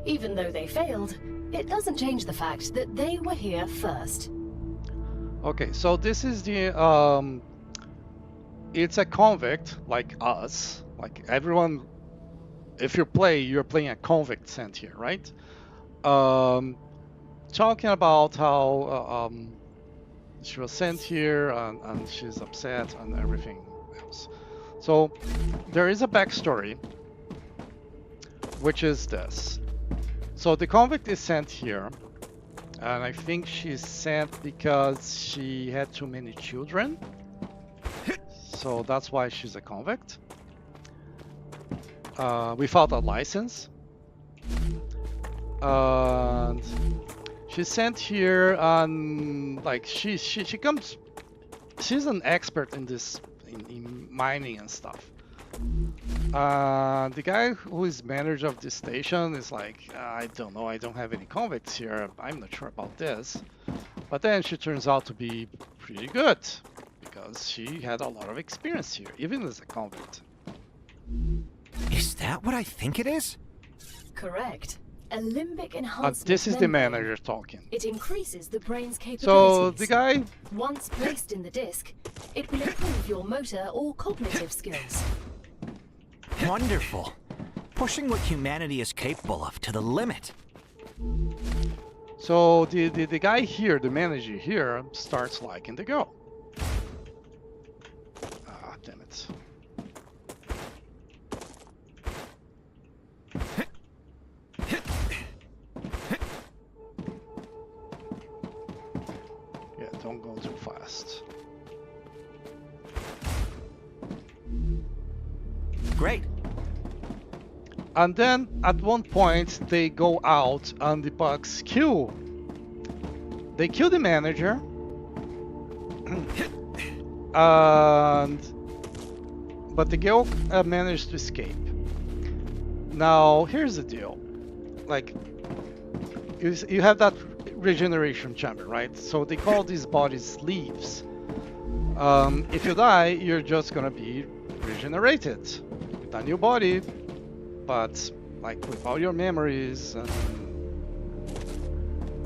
Even though they failed, it doesn't change the fact that they were here first. Okay, so this is the it's a convict like us, like everyone. If you play, you're playing a convict sent here, right? Talking about how she was sent here and she's upset and everything else. So there is a backstory, which is this. So the convict is sent here, and I think she's sent because she had too many children. So that's why she's a convict. Without a license. And she's sent here, and like she comes. She's an expert in this, in mining and stuff. The guy who is manager of this station is like, I don't know, I don't have any convicts here. I'm not sure about this. But then she turns out to be pretty good because she had a lot of experience here, even as a convict. Is that what I think it is? Correct. A limbic enhancement. This is the membrane. manager talking. It increases the brain's capabilities. So the guy, Once placed in the disc, it will improve your motor or cognitive skills. Wonderful. Pushing what humanity is capable of to the limit. so the guy here, the manager here, starts liking the girl. Ah, damn it. Yeah, don't go too fast. Great. And then at one point they go out and the bugs kill. They kill the manager. But the girl managed to escape. Now here's the deal. Like, you have that regeneration chamber, right? So they call these bodies sleeves. If you die, you're just gonna be regenerated with a new body, but like with all your memories and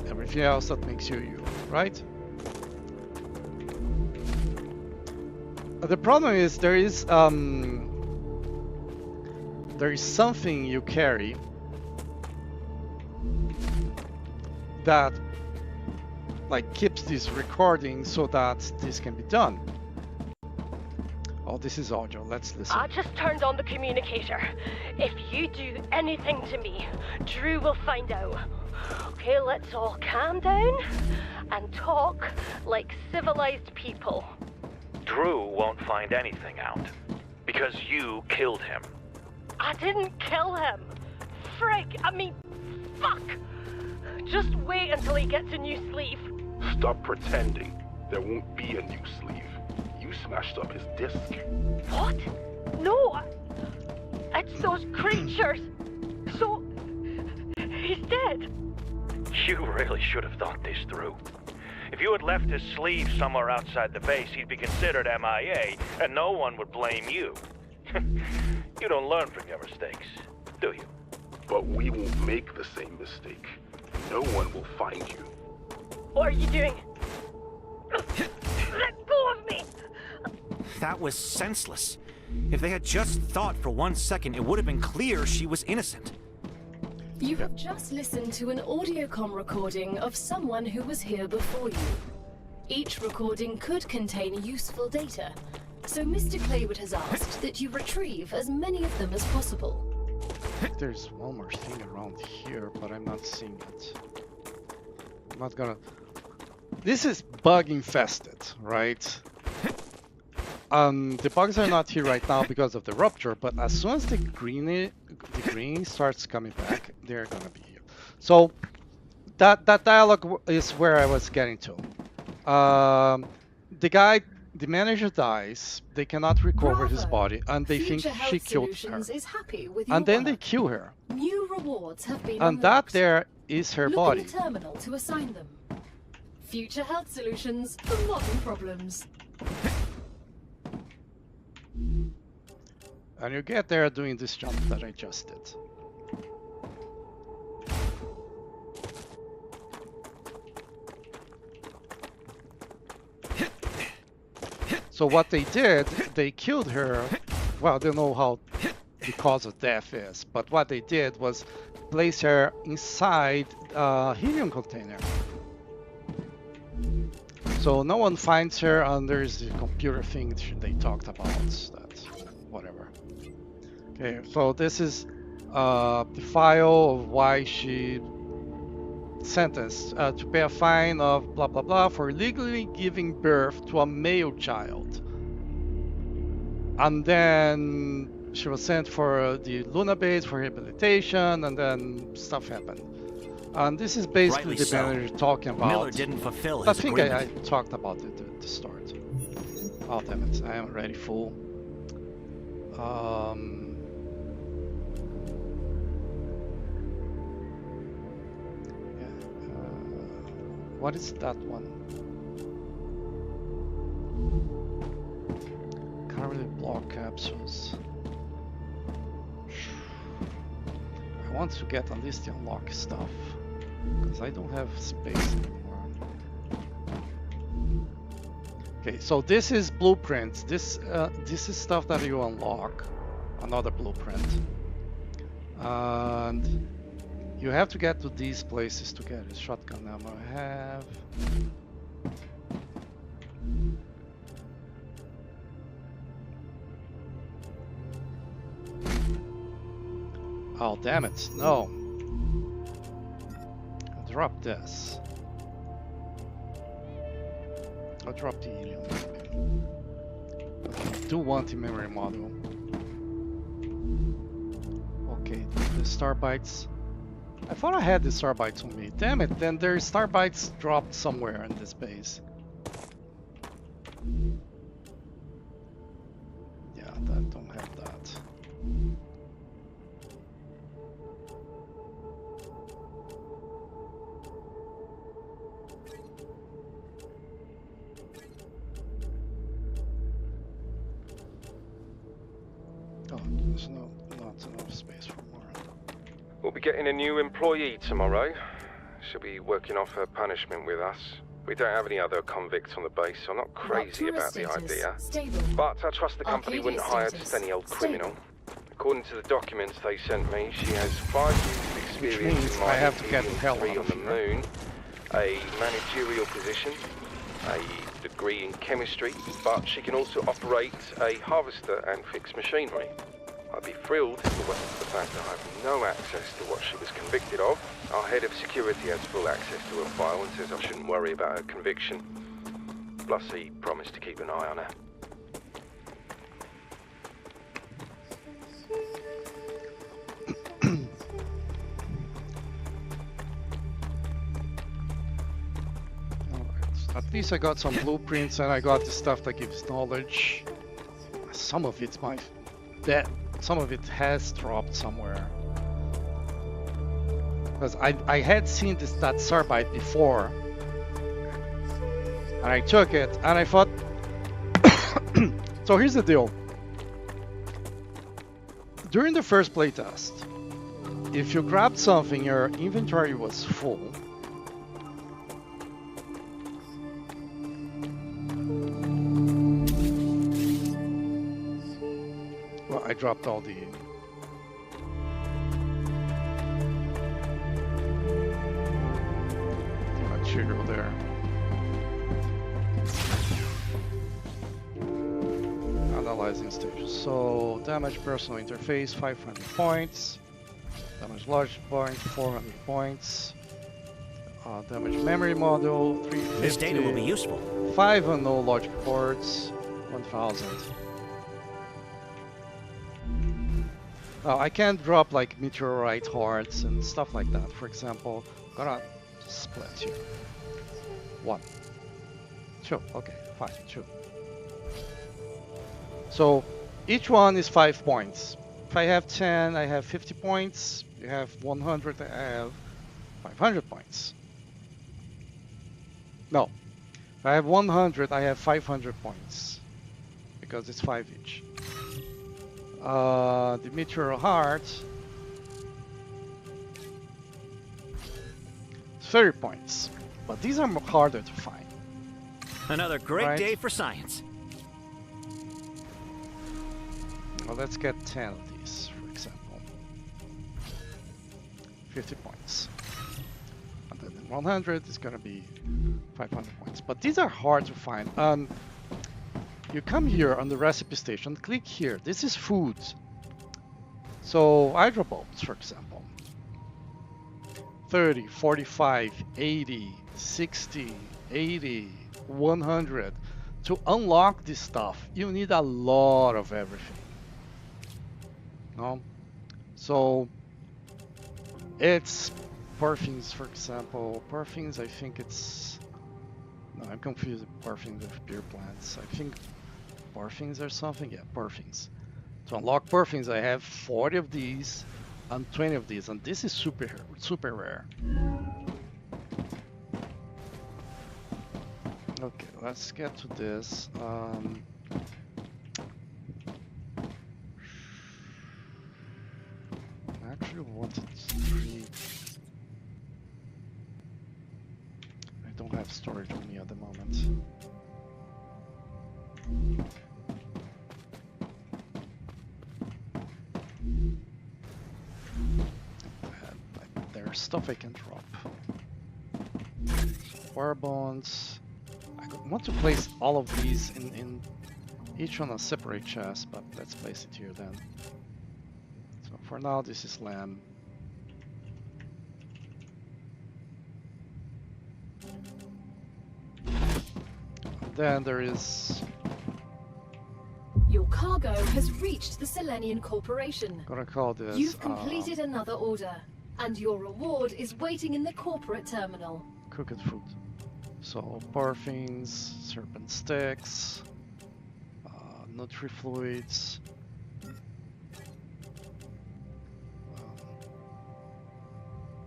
everything else that makes you you, right? The problem is there is something you carry that like keeps this recording so that this can be done. Oh, this is audio. Let's listen. I just turned on the communicator. If you do anything to me, Drew will find out. Okay, let's all calm down and talk like civilized people. Drew won't find anything out. Because you killed him. I didn't kill him. Frick, I mean, fuck. Just wait until he gets a new sleeve. Stop pretending. There won't be a new sleeve. You smashed up his disc. What? No, it's those creatures. So, he's dead. You really should have thought this through. If you had left his sleeve somewhere outside the base, he'd be considered MIA, and no one would blame you. You don't learn from your mistakes, do you? But we won't make the same mistake. No one will find you. What are you doing? Let go of me! That was senseless. If they had just thought for 1 second, it would have been clear she was innocent. You have just listened to an audiocom recording of someone who was here before you. Each recording could contain useful data, so Mr. Claywood has asked that you retrieve as many of them as possible. There's one more thing around here, but I'm not seeing it. I'm not gonna... This is bug infested, right? The bugs are not here right now because of the rupture, but as soon as the green starts coming back, they're gonna be here. So that dialogue is where I was getting to. The manager dies. They cannot recover his body, and they think she killed her. And then they kill her. New rewards have been And that there is her Look body. in the terminal to assign them. Future Health Solutions for modern problems. And you get there doing this jump that I just did. So what they did, they killed her. Well, I don't know how the cause of death is, but what they did was place her inside a helium container. So no one finds her, and there's the computer thing they talked about. That's whatever. Okay, so this is the file of why she sentenced to pay a fine of blah blah blah for illegally giving birth to a male child. And then she was sent for the Luna base for rehabilitation, and then stuff happened. And this is basically Rightly the so. manager talking about. Miller didn't fulfill his I think I agreement. talked about it at the start. Oh damn it! I am already full. What is that one? Can't really block capsules. I want to get at least the unlock stuff, because I don't have space anymore. Okay, so this is blueprints. This is stuff that you unlock. Another blueprint. And you have to get to these places to get it. Shotgun ammo I have. Oh damn it, no. I'll drop this. I'll drop the helium. Okay, I do want the memory module. Okay, the star bytes. I thought I had the star bytes on me. Damn it, then there's star bytes dropped somewhere in this base. Yeah, I don't have that. Oh, there's not enough space for more. We'll be getting a new employee tomorrow. She'll be working off her punishment with us. We don't have any other convicts on the base, so I'm not crazy about the idea. Stable. But I trust the company Arcadia wouldn't hire status. just any old Stable. criminal. According to the documents they sent me, she has 5 years of experience means in I have mining to get the hell helium-3 out on of the here. moon, a managerial position, a degree in chemistry, but she can also operate a harvester and fix machinery. I'd be thrilled if it wasn't for the fact that I have no access to what she was convicted of. Our head of security has full access to her file and says I shouldn't worry about her conviction. Plus he promised to keep an eye on her. Alright, at least I got some blueprints and I got the stuff that gives knowledge. Some of it's some of it has dropped somewhere. Because I had seen that Sarbite before. And I took it and I thought so here's the deal. During the first playtest, if you grabbed something, your inventory was full. Well, I dropped all the material there. Analyzing stages. So damage personal interface 500 points. Damage large point 400 points. Damage memory module 350. This data will be useful. 5 unknown logic boards 1000. Now I can't drop like meteorite hearts and stuff like that. For example, gonna split here. 1, 2. Okay, 5, 2. So each one is 5 points. If I have 10, I have 50 points. You have 100, I have 500 points. No. If I have 100, I have 500 points. Because it's 5 each. The meteor heart. 30 points. But these are harder to find. Another great Right. day for science. Well, let's get 10 of these, for example. 50 points. And then 100 is gonna be 500 points. But these are hard to find. You come here on the recipe station, click here. This is food. So hydrobolts, for example. 30, 45, 80, 60, 80, 100. To unlock this stuff, you need a lot of everything. No? So it's perfums, for example. Perfums, I think it's... No, I'm confused perfums with beer plants. I think perfums or something. Yeah, perfums. To unlock perfums, I have 40 of these and 20 of these, and this is super rare. Okay, let's get to this. I actually wanted 3. I don't have storage on me at the moment. There's stuff I can drop. War bonds. I want to place all of these in each on a separate chest, but let's place it here then. So for now, this is lamb. Then there is... Your cargo has reached the Selenian Corporation. Gonna call this... You've completed another order, and your reward is waiting in the corporate terminal. cooked food. So parfums, serpent sticks, nutri-fluids.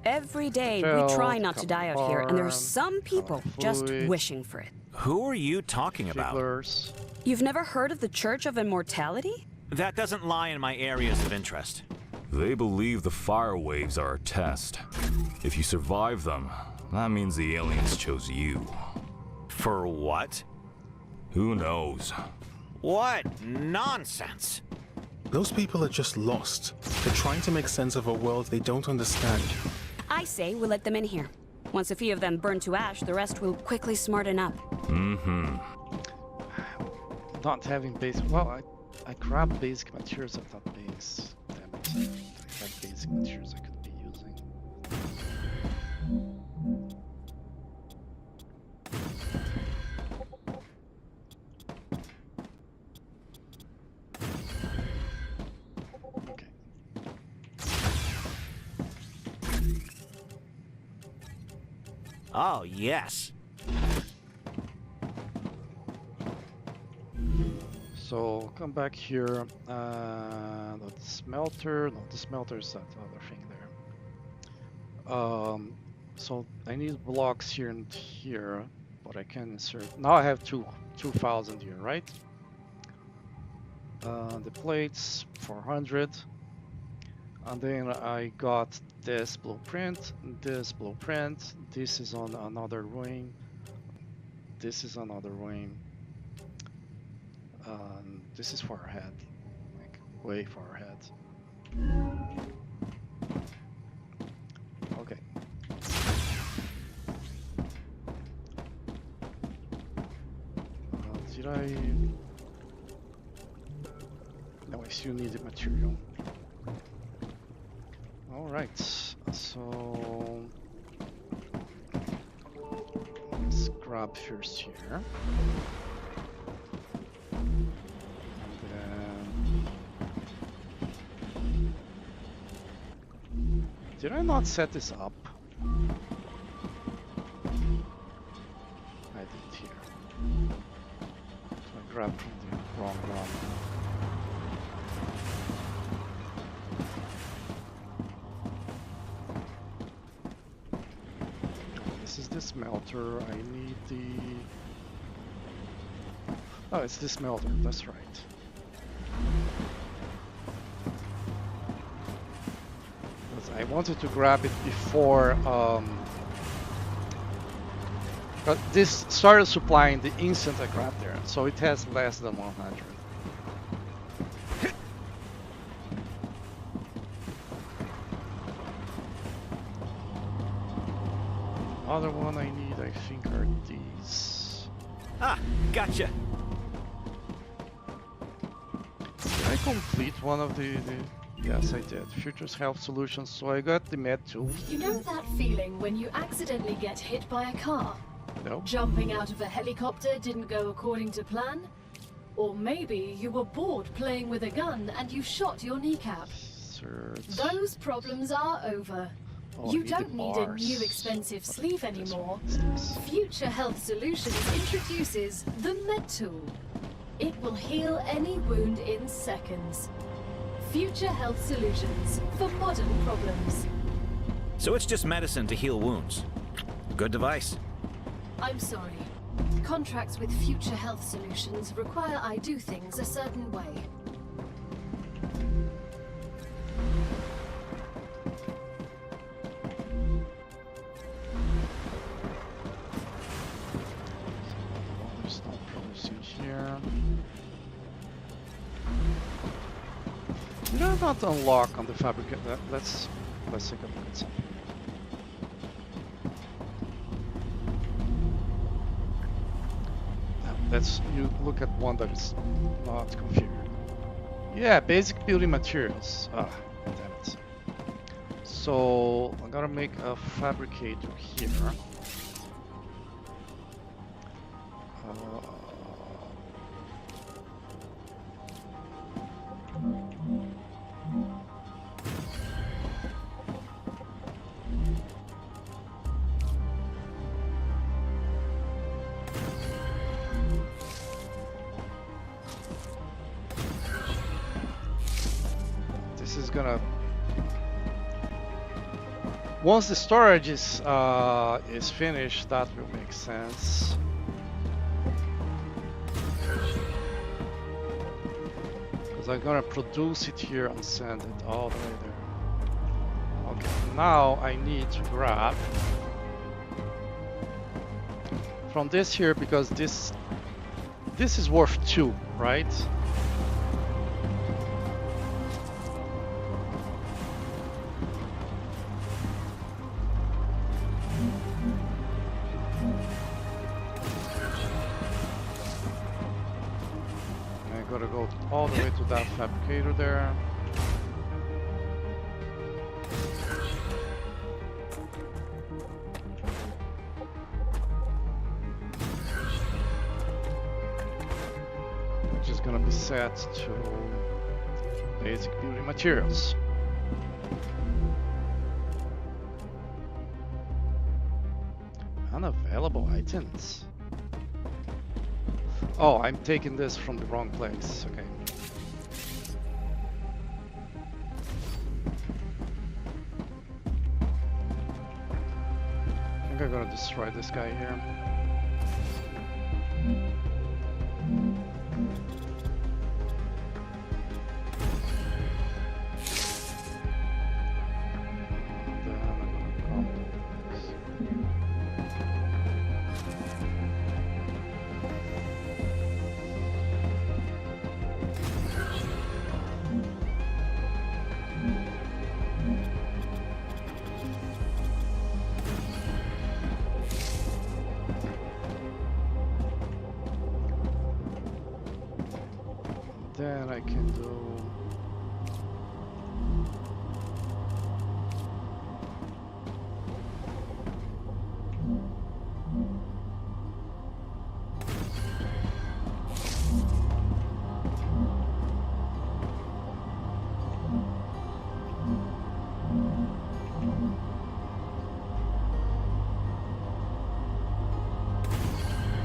Every day we Gel, try not to die out here, and there are copper, some people just fluid. wishing for it. Who are you talking about? Figglers. You've never heard of the Church of Immortality? That doesn't lie in my areas of interest. They believe the fire waves are a test. If you survive them, that means the aliens chose you. For what? Who knows? What nonsense! Those people are just lost. They're trying to make sense of a world they don't understand. I say we let them in here. Once a few of them burn to ash, the rest will quickly smarten up. Not having basic. Well, I grabbed basic materials. I thought base. Damn it! I had basic materials I could be using. Okay. Oh, yes. So come back here. Not the smelter. No, the smelter is that other thing there. So I need blocks here and here, but I can insert. Now I have two files in here, right? The plates 400, and then I got this blueprint. This is on another wing. This is another wing. This is far ahead, like way far ahead. Okay. Did I? No, I still need the material. All right. So let's grab first here. Did I not set this up? I did here. So I grabbed from the wrong one. This is the smelter. I need the... Oh, it's the smelter. That's right. I wanted to grab it before but this started supplying the instant I grabbed there, so it has less than 100. Other one I need, I think, are these. Ah, gotcha. Did I complete one of the... Yes, I did. Futures Health Solutions, so I got the med too. You know that feeling when you accidentally get hit by a car? No. Jumping out of a helicopter didn't go according to plan? Or maybe you were bored playing with a gun and you shot your kneecap. Those problems are over. Oh, You don't need a new expensive sleeve anymore. Future Health Solutions introduces the Med Tool. It will heal any wound in seconds. Future Health Solutions for modern problems. So it's just medicine to heal wounds. Good device. I'm sorry. Contracts with Future Health Solutions require I do things a certain way. There's no producing here. Did I not unlock on the fabricate? Let's take a look at something. Let's look at one that is not configured. Yeah, basic building materials. Ah, damn it. So I'm gonna make a fabricator here. Once the storage is finished, that will make sense. Because because I'm gonna produce it here and send it all the way there. Okay, now I need to grab from this here because this is worth 2, right? I gotta go all the way to that fabricator there. Which is gonna be set to basic building materials. Unavailable items. Oh, I'm taking this from the wrong place. Okay. I think I'm gonna destroy this guy here. Then I can do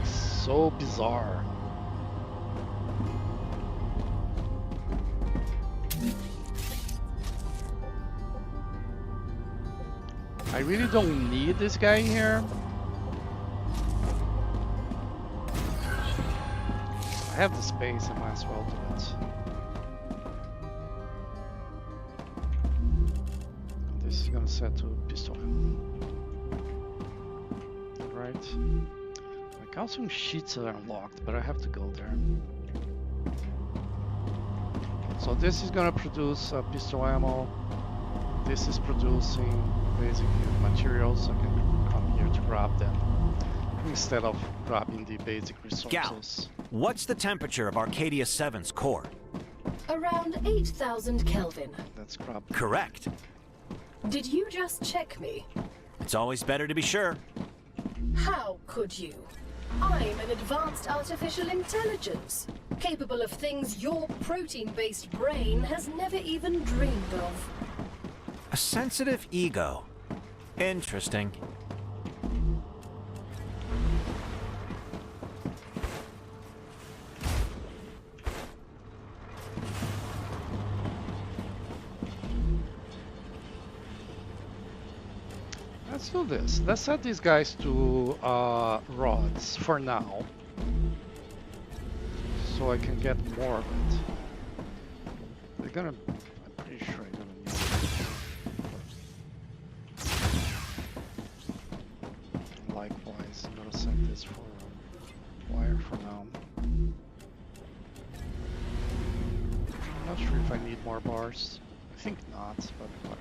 so bizarre. I really don't need this guy here. I have the space, I might as well do it. This is gonna set to pistol. Right. My calcium sheets are unlocked, but I have to go there. So this is gonna produce pistol ammo. This is producing basic materials. I can come here to grab them instead of grabbing the basic resources. Gal, what's the temperature of Arcadia 7's core? Around 8,000 Kelvin. Let's grab. Correct. Did you just check me? It's always better to be sure. How could you? I'm an advanced artificial intelligence, capable of things your protein-based brain has never even dreamed of. A sensitive ego. Interesting. Let's do this. Let's set these guys to rods for now, so I can get more of it. They're gonna. I'm pretty sure I'm gonna need it. Likewise, I'm gonna set this for wire for now. I'm not sure if I need more bars. I think not, but whatever.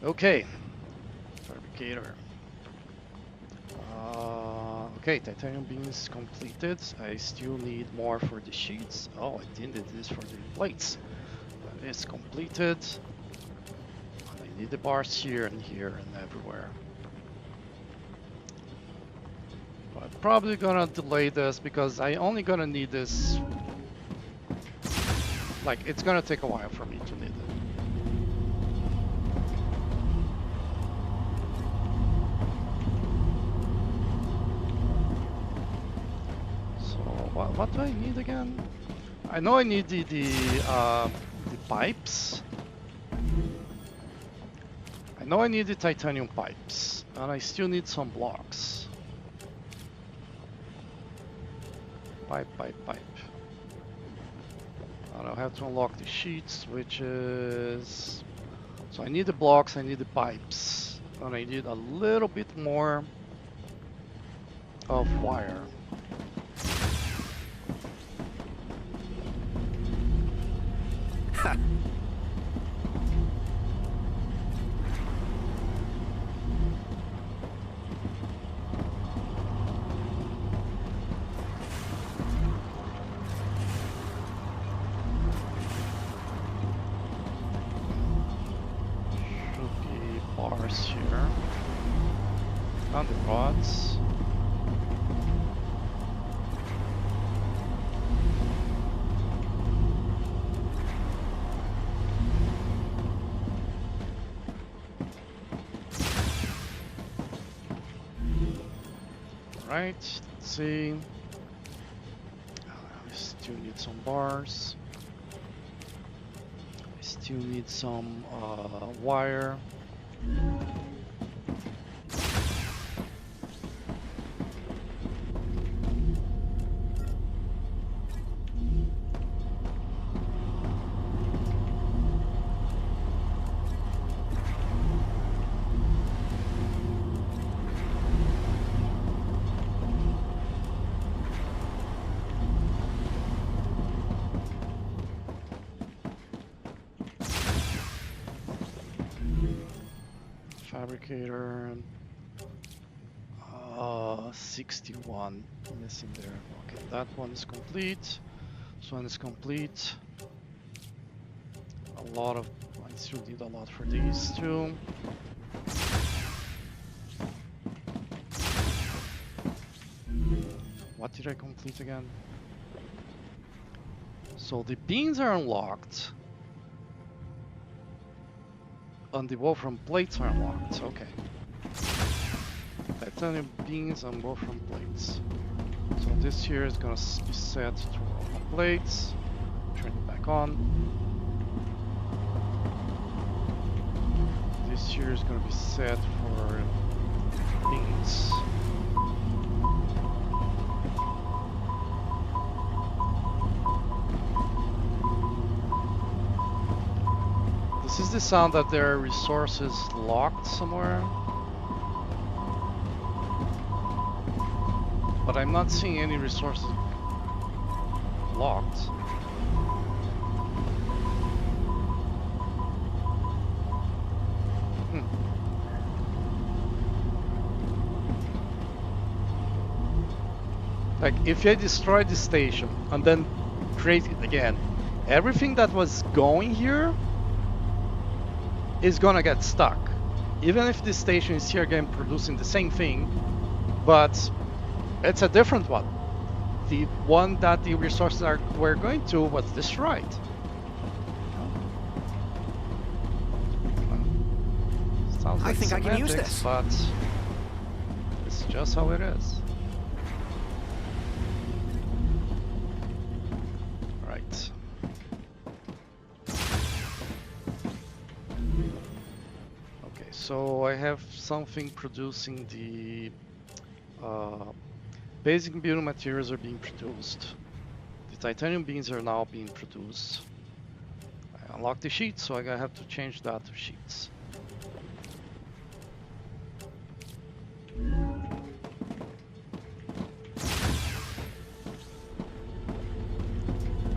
Okay, fabricator. Okay, titanium beams completed. I still need more for the sheets. Oh, I did this for the plates. That is completed. And I need the bars here and everywhere. But probably gonna delay this because I only gonna need this. Like, it's gonna take a while for me to need it. What do I need again? I know I need the pipes. I know I need the titanium pipes, and I still need some blocks. Pipe, pipe, pipe. And I'll have to unlock the sheets, which is... So I need the blocks, I need the pipes. And I need a little bit more of wire. Here on the rods. Right, let's see. I still need some bars. I still need some wire. Fabricator, 61 missing there. Okay, that one is complete. This one is complete. A lot of, I still need a lot for these two. What did I complete again? So the beans are unlocked. And the wolfram plates are unlocked. Okay. Titanium beans and wolfram plates. So this here is gonna be set to wolfram plates. Turn it back on. This here is gonna be set for beans. This is the sound that there are resources locked somewhere. But I'm not seeing any resources locked. Like, if I destroy the station and then create it again, everything that was going here is gonna get stuck. Even if the station is here again producing the same thing, but it's a different one. The one that the resources were going to was destroyed. Sounds like I think I can use this. But it's just how it is. Right. Okay, so I have something producing the basic building materials are being produced. The titanium beans are now being produced. I unlocked the sheets, so I have to change that to sheets.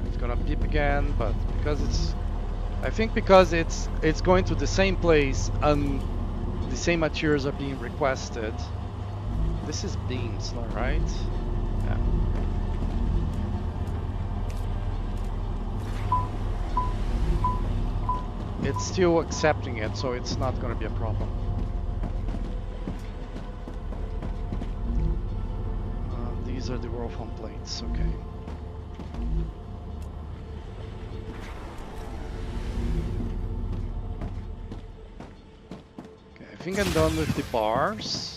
It's gonna beep again, but because it's, I think because it's going to the same place and the same materials are being requested. This is beans, right? Yeah. It's still accepting it, so it's not going to be a problem. These are the wolfram plates, okay. Okay, I think I'm done with the bars.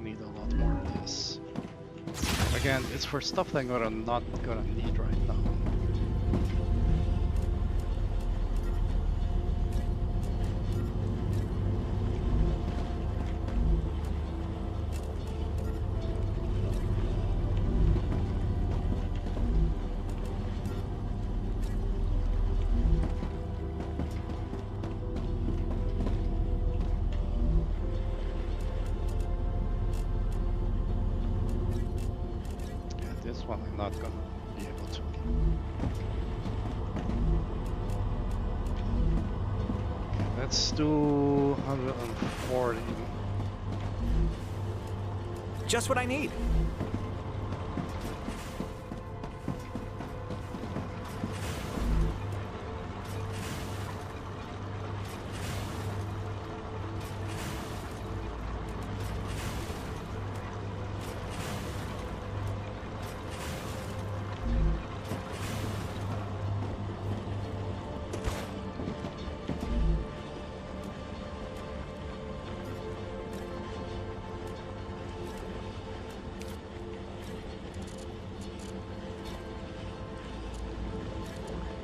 Need a lot more of this. Again, it's for stuff that I'm not gonna need right now. not gonna be able to. Let's do 140. Just what I need.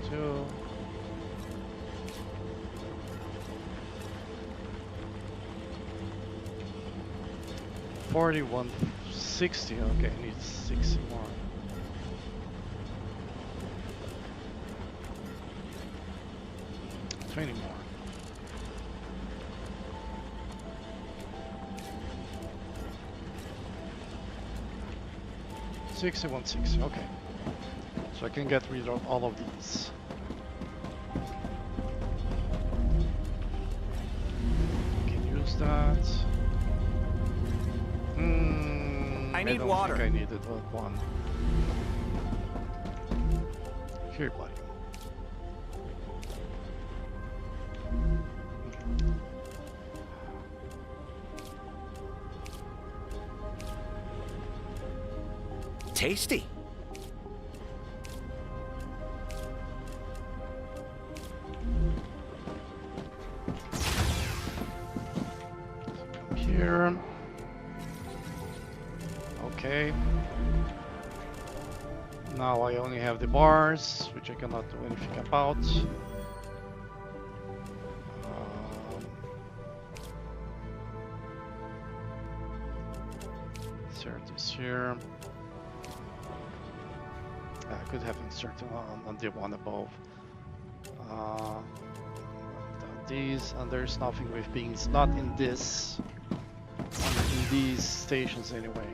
Two. $41.60. Okay, I need 60 more. $20 more. $61.60. Okay. So I can get rid of all of these. Can use that. I need don't water. think I needed one. Here, buddy. Tasty. Come here. Okay. Now I only have the bars, which I cannot do anything about. Insert this here. I could have inserted on the one above. These, and there's nothing with beans, not in this, in these stations anyway.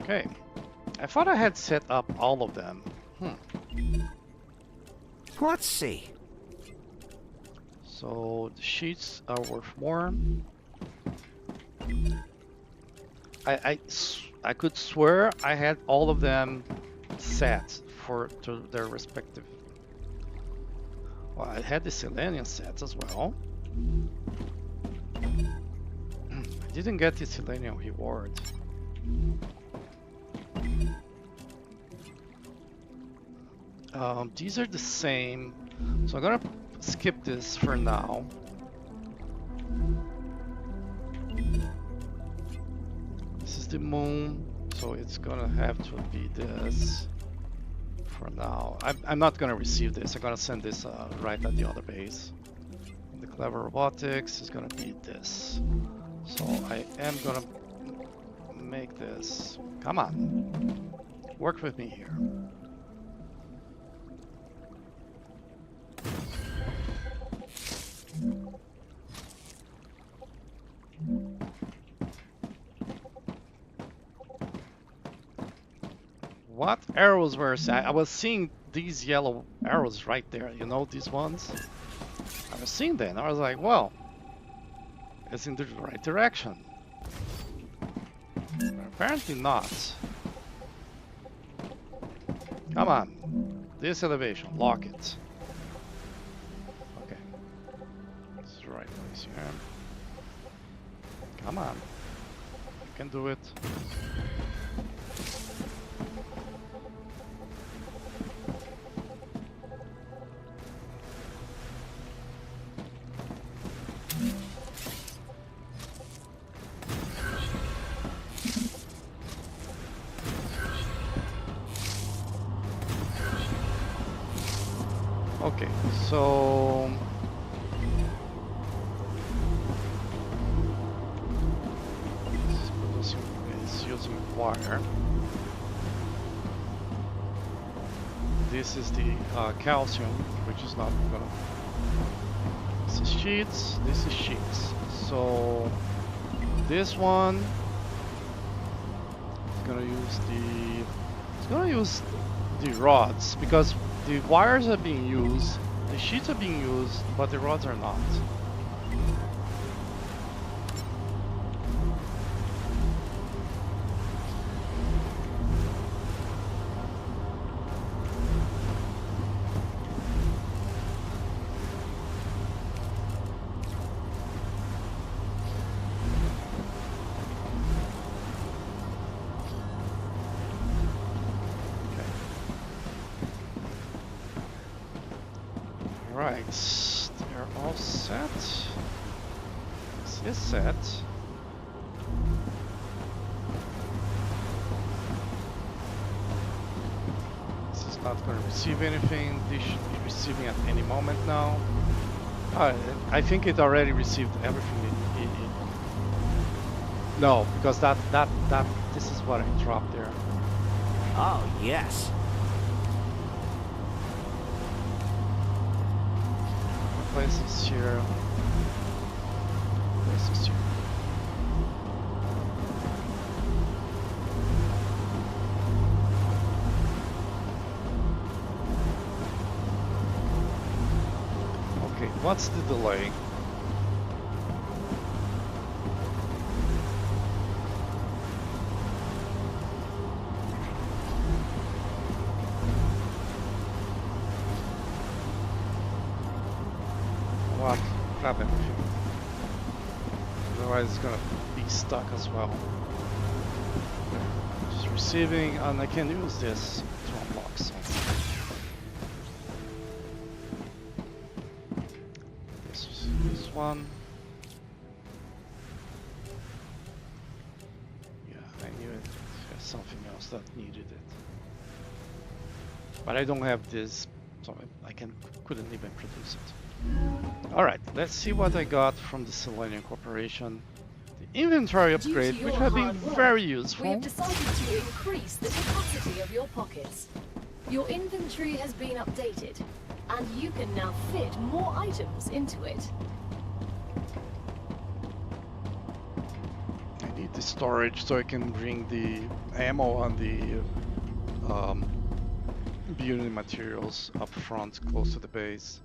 Okay, I thought I had set up all of them. Let's see. So the sheets are worth more. I could swear I had all of them set to their respective. Well, I had the Selenium sets as well. I didn't get the Selenium reward. These are the same, so I'm gonna skip this for now. This is the moon, so it's gonna have to be this for now. I'm not gonna receive this. I'm gonna send this right at the other base. The Clever Robotics is gonna be this. So I am gonna make this. Come on, work with me here. What arrows were I was seeing these yellow arrows right there, you know, these ones? I was seeing them, I was like, well, it's in the right direction. But apparently not. Come on, this elevation, lock it. Okay, this is the right place here. Come on, you can do it. Okay, so it's using wire. This is the calcium, which is not gonna. This is sheets. This is sheets. So this one is gonna use the rods because the wires are being used, the sheets are being used, but the rods are not. Right, they're all set. This is set. This is not going to receive anything. This should be receiving at any moment now. I think it already received everything. No, because this is what I dropped there. Oh, yes. Place this here. Place this here. Okay, what's the delay? What? Grab everything. Otherwise it's gonna be stuck as well. Just receiving, and I can use this to unlock something. This one. Yeah, I knew it. There's something else that needed it. But I don't have this, so I couldn't even produce it. Alright, let's see what I got from the Selenium Corporation. The inventory upgrade, which have been very useful. We have decided to increase the capacity of your pockets. Your inventory has been updated, and you can now fit more items into it. I need the storage so I can bring the ammo and the building materials up front, close to the base.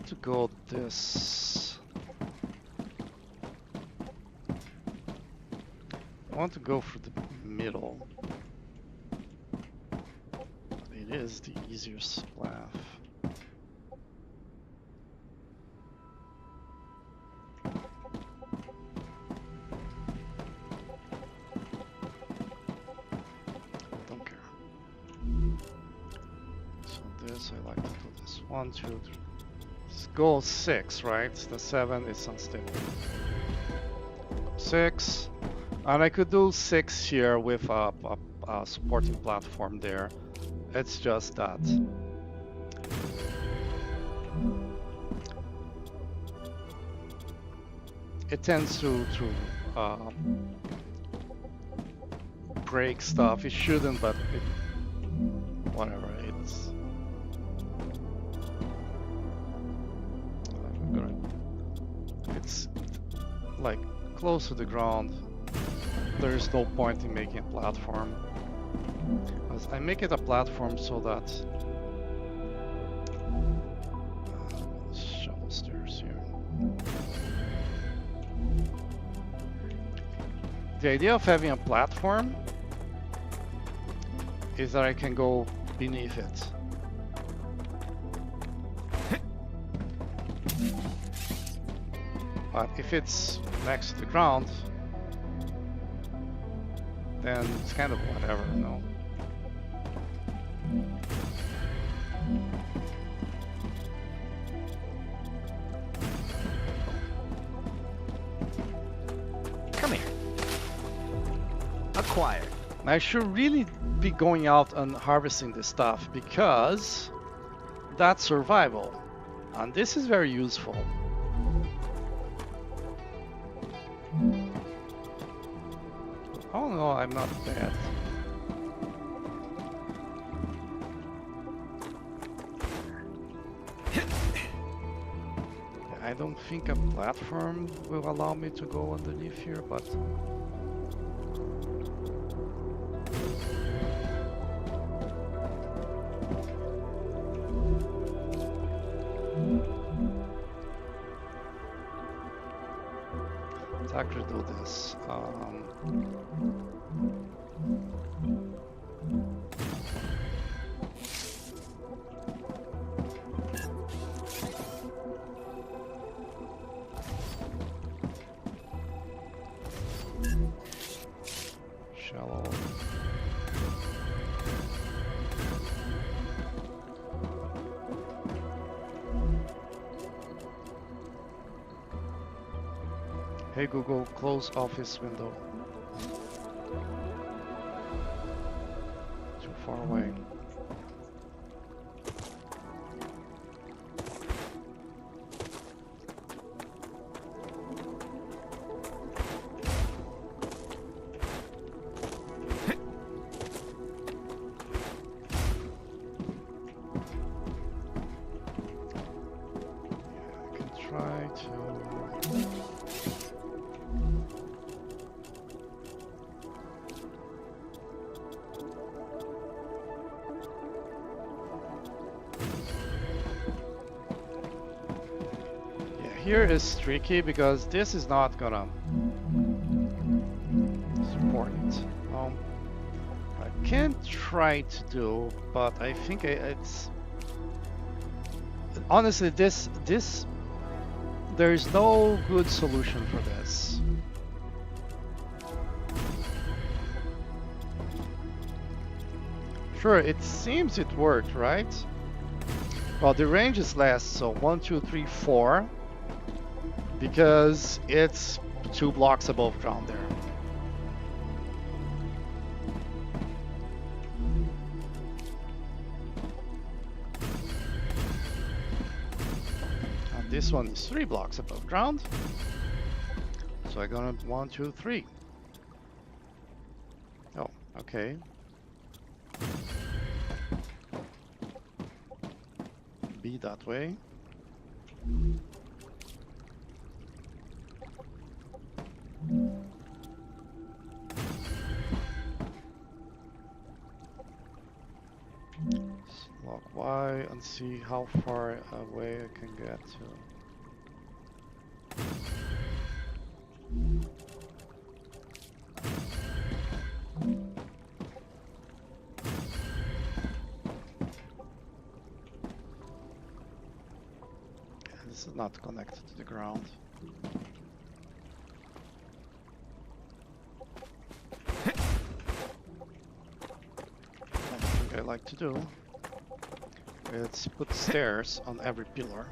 To go this. I want to go for the middle. It is the easier path. Don't care. So this, I like to do this. 1, 2, 3. Goal 6, right? The 7 is unstable. 6, and I could do 6 here with a supporting platform there. It's just that. It tends to break stuff. It shouldn't, but whatever. It's like close to the ground. There is no point in making a platform. I make it a platform so that shovel stairs here. The idea of having a platform is that I can go beneath it. But if it's next to the ground, then it's kind of whatever, you know. Come here. Acquired. I should really be going out and harvesting this stuff because that's survival, and this is very useful. Oh no, I'm not bad. I don't think a platform will allow me to go underneath here, but let's actually do this. Shallow. Hey Google, close office window. Too far away. I can try to... Here is tricky because this is not gonna support it. I can try to do, but I think it's honestly this there is no good solution for this. Sure, it seems it worked, right? Well, the range is less, so 1, 2, 3, 4. Because it's 2 blocks above ground there. And this one is 3 blocks above ground. So I'm gonna 1, 2, 3. Oh, okay. Be that way. Lock Y and see how far away I can get to. This is not connected to the ground. I like to do is put stairs on every pillar.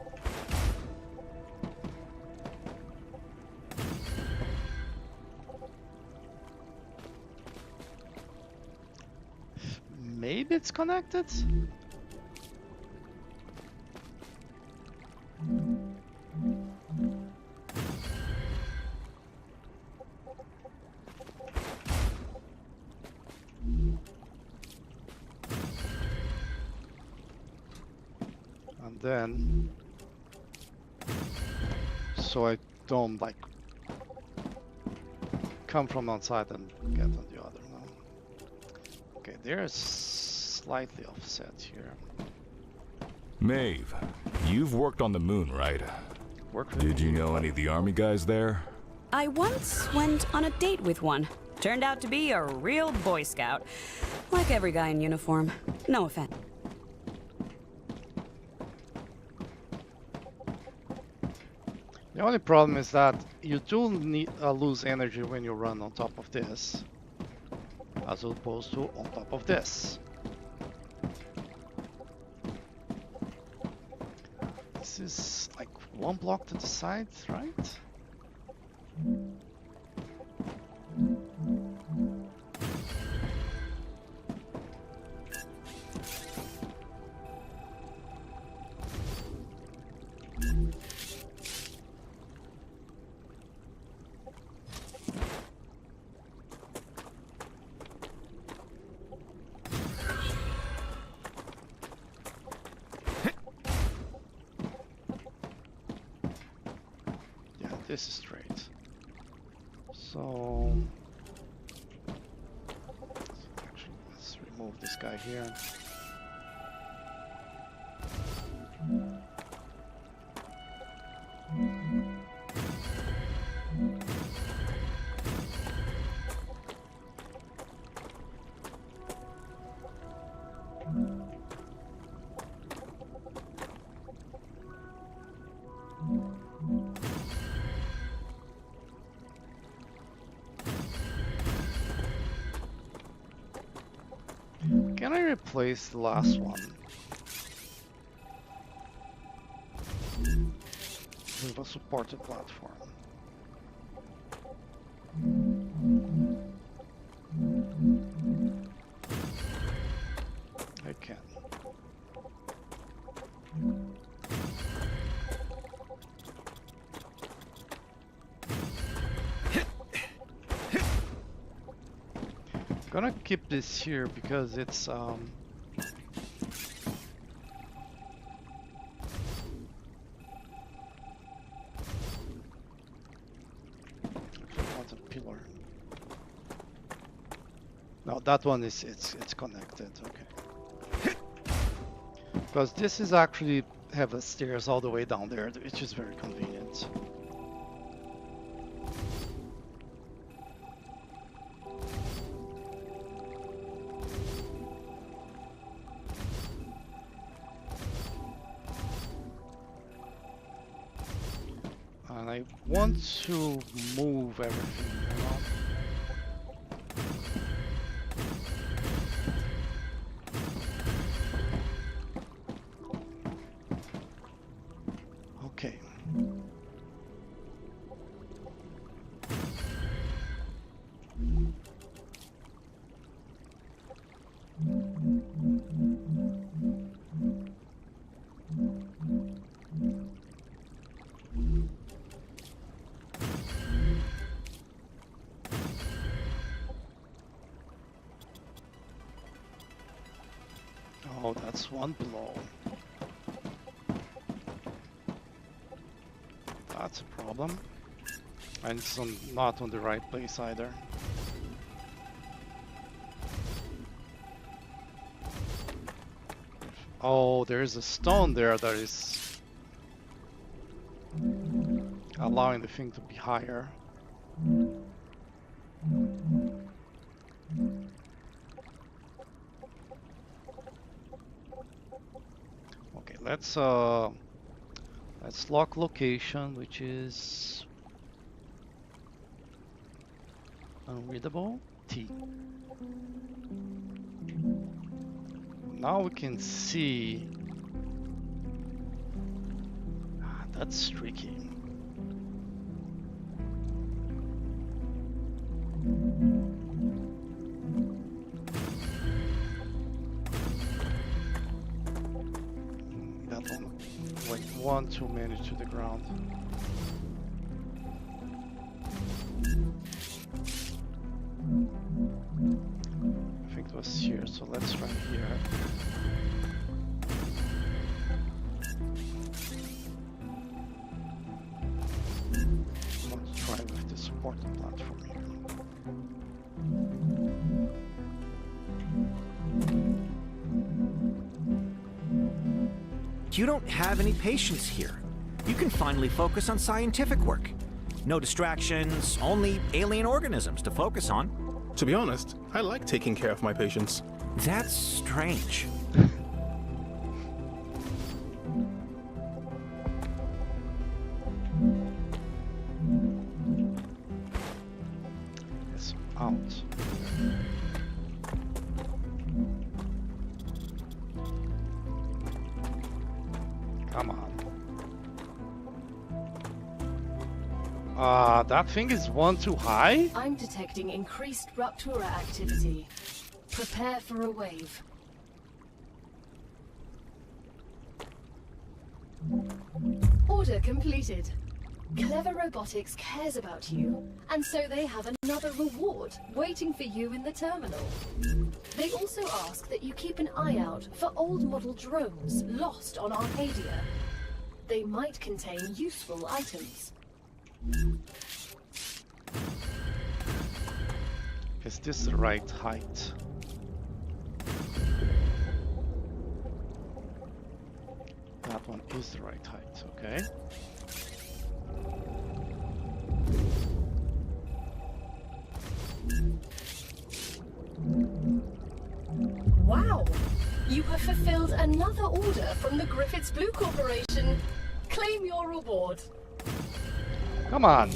Maybe it's connected? And then, so I don't like come from one side and get on the other one. Okay, they're slightly offset here. Maeve, you've worked on the moon, right? Did you know any of the army guys there? I once went on a date with one. Turned out to be a real Boy Scout. Like every guy in uniform. No offense. The only problem is that you do need lose energy when you run on top of this. as opposed to on top of this. This is like one block to the side, right? This is straight. So actually, let's remove this guy here. Can I replace the last one with a supported platform? I can. Gonna keep this here because it's what's a pillar? No, that one is it's connected. Okay, because this is actually have a stairs all the way down there, which is very convenient. And I want to move everything around. Okay. Oh, that's one blow. That's a problem. And it's not on the right place either. Oh, there is a stone there that is allowing the thing to be higher. Okay, let's lock location, which is unreadable T. Now we can see. That's tricky. That one went one too many to the ground. I think it was here, so let's try here. Let's try with the supporting platform here. You don't have any patience here. You can finally focus on scientific work. No distractions, only alien organisms to focus on. To be honest, I like taking care of my patients. That's strange. It's out. Come on. That thing is one too high? I'm detecting increased Ruptura activity. Prepare for a wave. Order completed. Clever Robotics cares about you, and so they have another reward waiting for you in the terminal. They also ask that you keep an eye out for old model drones lost on Arcadia. They might contain useful items. Is this the right height? That one is the right height, okay. Wow! You have fulfilled another order from the Griffiths Blue Corporation. Claim your reward. Come on!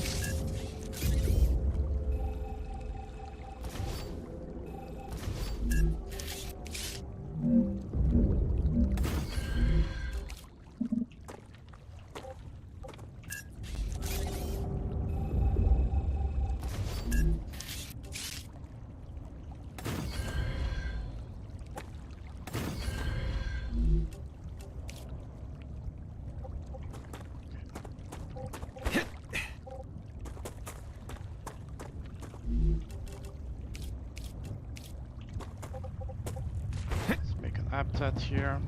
Habitat here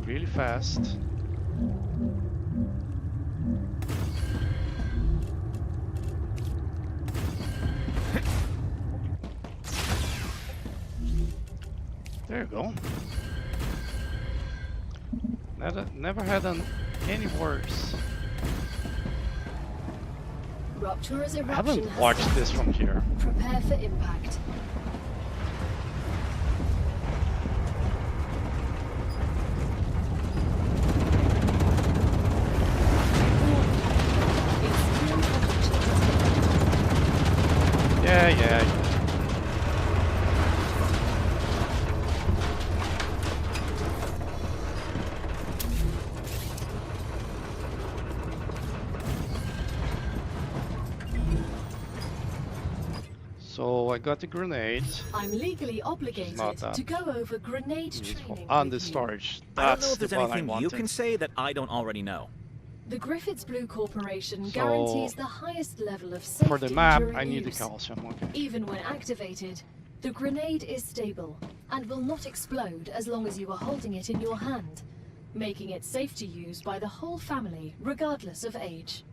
really fast. There you go. Never had any worse. Ruptura's I eruption haven't watched this from here. Prepare for impact. Yeah. So I got the grenade. I'm legally obligated to go over grenade training on the with you. storage. I don't know That's if there's the one I anything you wanted. can say that I don't already know. The Griffiths Blue Corporation So, guarantees the highest level of safety For the map, during I need the use. calcium. Okay. Even when activated, the grenade is stable and will not explode as long as you are holding it in your hand, making it safe to use by the whole family, regardless of age.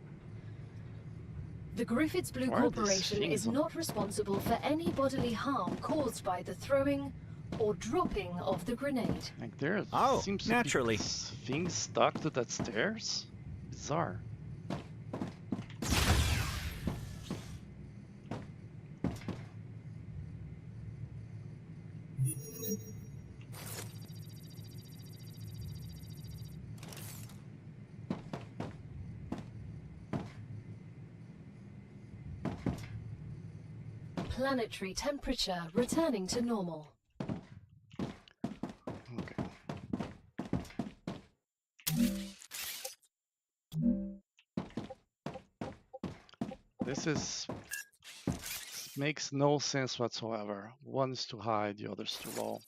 The Griffiths Blue Why are these Corporation is things on- not responsible for any bodily harm caused by the throwing or dropping of the grenade. Like there Oh, seems naturally. to be things stuck to that stairs. Bizarre. Planetary temperature returning to normal. Okay. This makes no sense whatsoever. One is too high, the other's too low.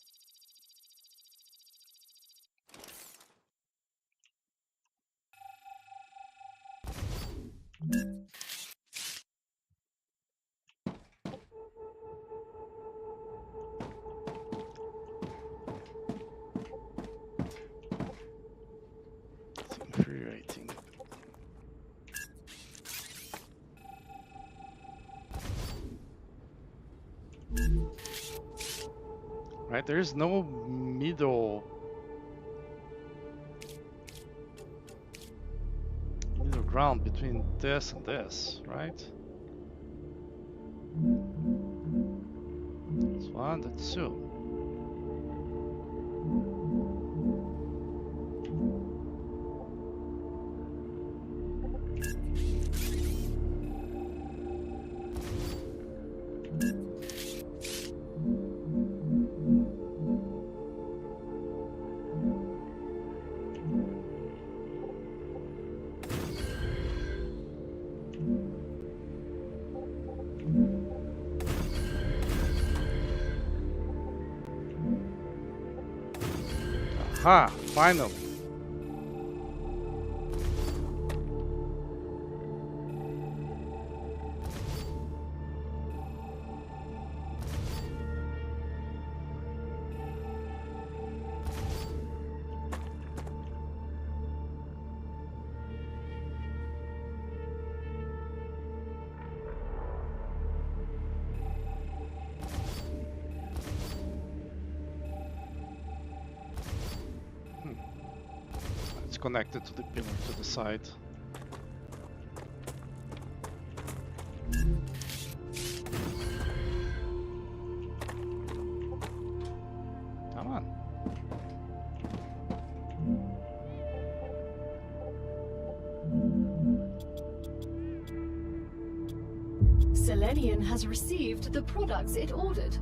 It's infuriating. Right, there is no middle ground between this and this, right? That's one, that's two. Aha! Finally! It's connected to the pillar to the side. Come on. Selenian has received the products it ordered.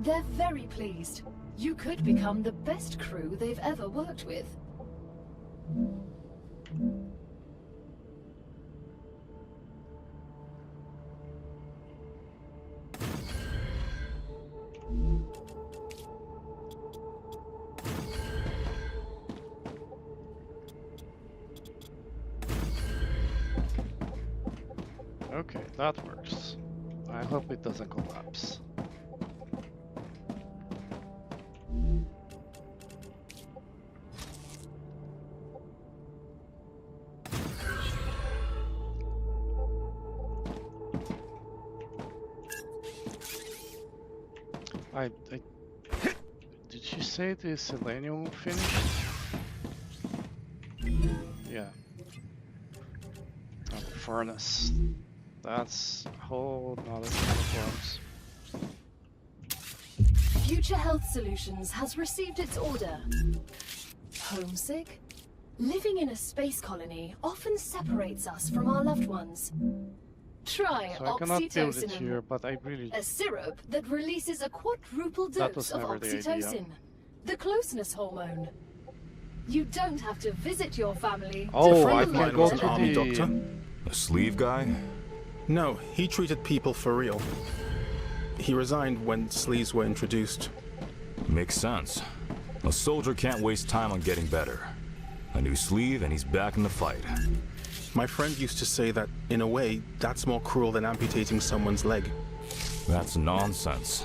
They're very pleased. You could become the best crew they've ever worked with. Okay, that works. I hope it doesn't collapse. Did you say the selenium finished? Yeah. Oh, furnace. That's a whole nother thing of worms. Future Health Solutions has received its order. Homesick? Living in a space colony often separates us from our loved ones. Try So I cannot build it here, oxytocin, but I really... a syrup that releases a quadruple That was dose of never the idea. oxytocin, the closeness hormone. You don't have to visit your family Oh, to I feel can like go was to an army the... doctor. A sleeve guy? No, he treated people for real. He resigned when sleeves were introduced. Makes sense. A soldier can't waste time on getting better. A new sleeve and he's back in the fight. My friend used to say that, in a way, that's more cruel than amputating someone's leg. That's nonsense.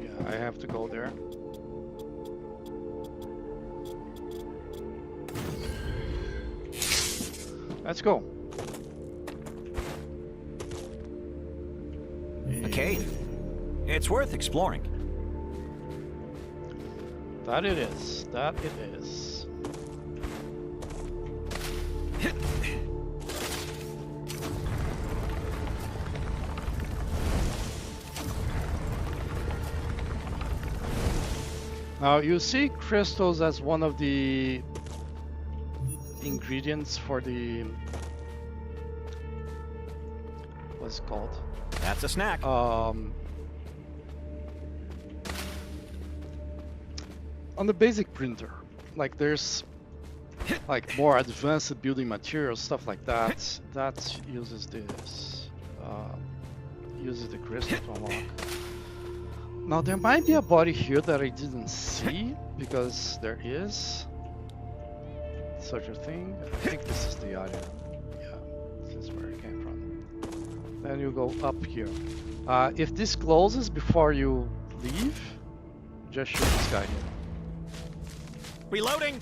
Yeah, I have to go there. Let's go. A cave. It's worth exploring. That it is. That it is. Now you see crystals as one of the ingredients for the what's it called? That's a snack. On the basic printer, like there's like more advanced building materials, stuff like that. That uses this, uses the crystal to unlock. Now there might be a body here that I didn't see, because there is such a thing. I think this is the audio. Yeah, this is where it came from. Then you go up here. If this closes before you leave, just shoot this guy here. Reloading.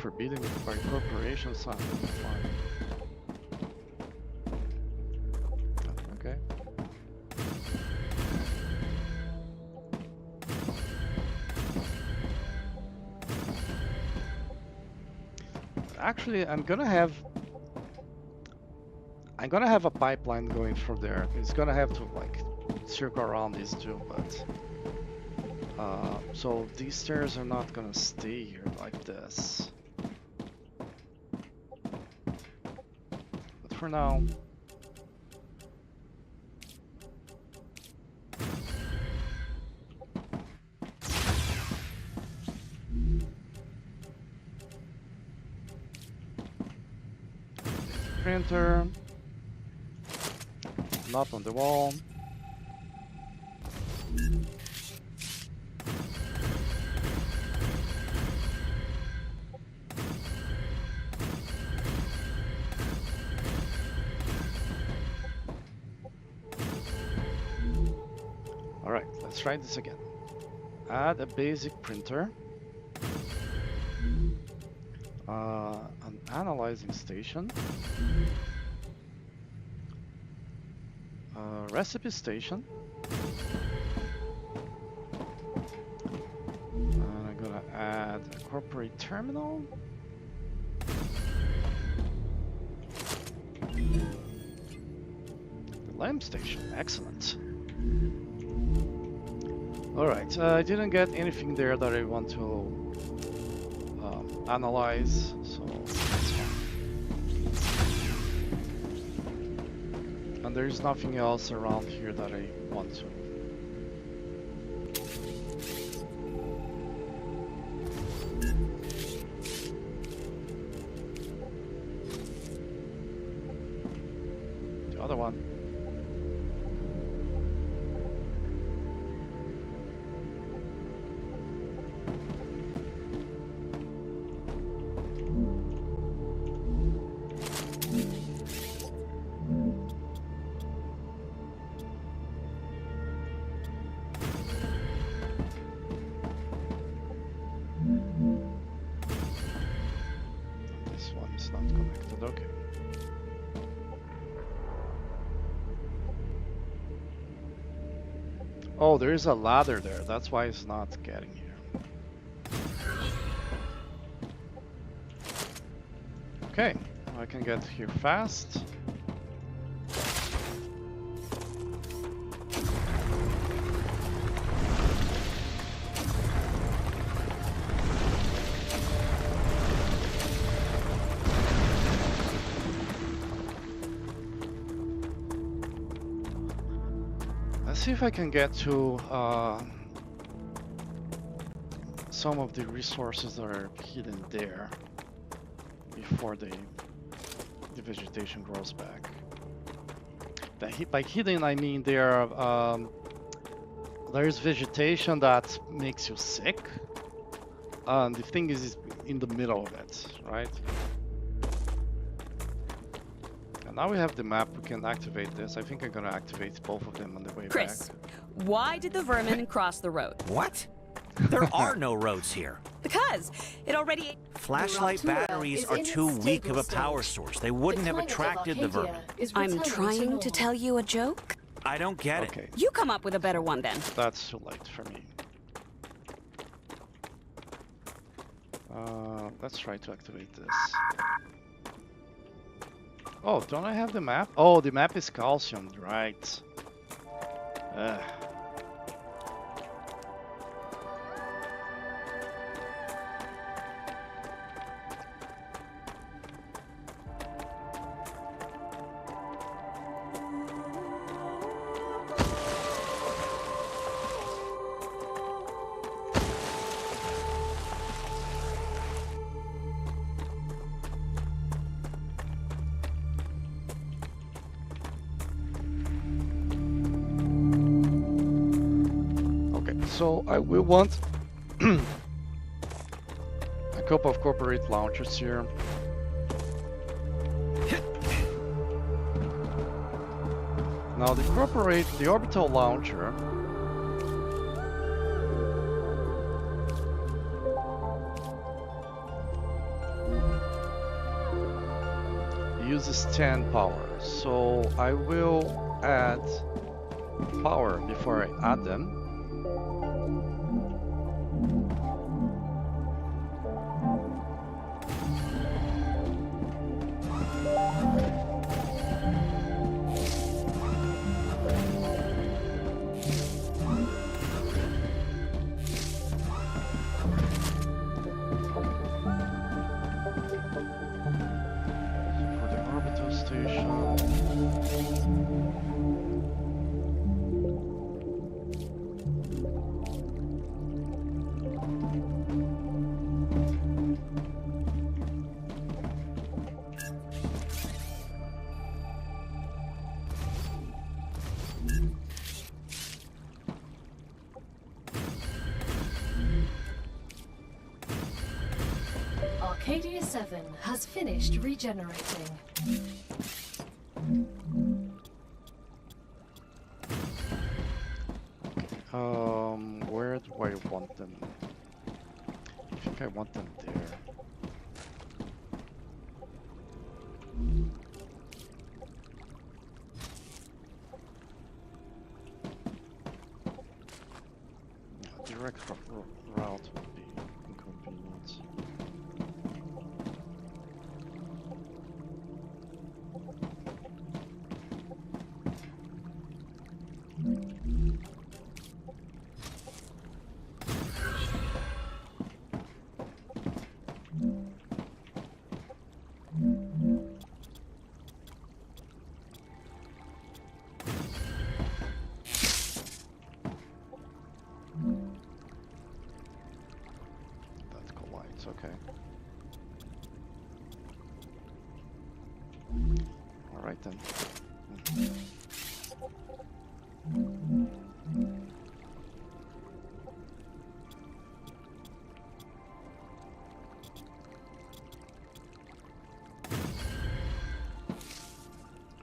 Forbidden by corporation sound. Fine. Okay. Actually, I'm gonna have... I I'm gonna have a pipeline going through there. It's gonna have to like circle around these two, but so these stairs are not gonna stay here like this. But for now, printer, not on the wall. All right, let's try this again. Add a basic printer, an analyzing station, a recipe station, and I'm gonna add a corporate terminal. The lamp station, excellent. Alright, I didn't get anything there that I want to analyze, so that's fine. And there's nothing else around here that I want to. The other one. This one is not connected, okay. Oh, there is a ladder there, that's why it's not getting here. Okay, I can get here fast. Let's see if I can get to some of the resources that are hidden there before the vegetation grows back. By hidden, I mean there's vegetation that makes you sick, and the thing is in the middle of it, right? Now we have the map, we can activate this. I think I'm gonna activate both of them on the way Chris, back. why did the vermin cross the road? What? There are no roads here. Because it already... Flashlight batteries are too weak of a power source. They wouldn't have attracted the vermin. I'm trying to tell you a joke? I don't get it. Okay, You come up with a better one then. that's too late for me. Let's try to activate this. Oh, don't I have the map? Oh, the map is calcium, right. So I will want a couple of corporate launchers here. Now the orbital launcher uses 10 power, so I will add power before I add them. Arcadia 7 has finished regenerating. Where do I want them? I think I want them there. Yeah, direct route would be inconvenient. That collides, okay. Alright then.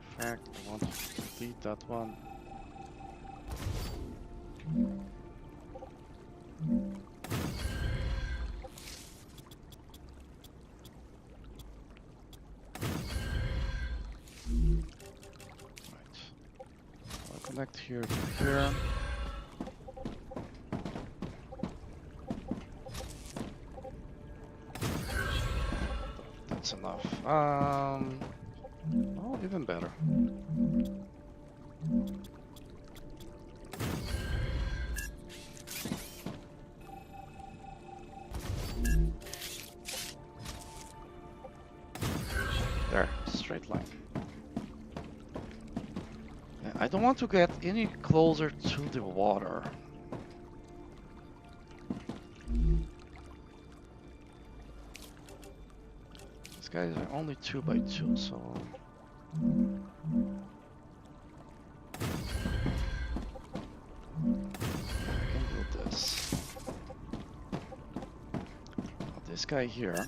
In fact, I want to delete that one. Right. I'll connect here to here. That's enough. Oh, even better. There, straight line. Yeah, I don't want to get any closer to the water. These guys are only 2 by 2, so... I can do this. Now, this guy here.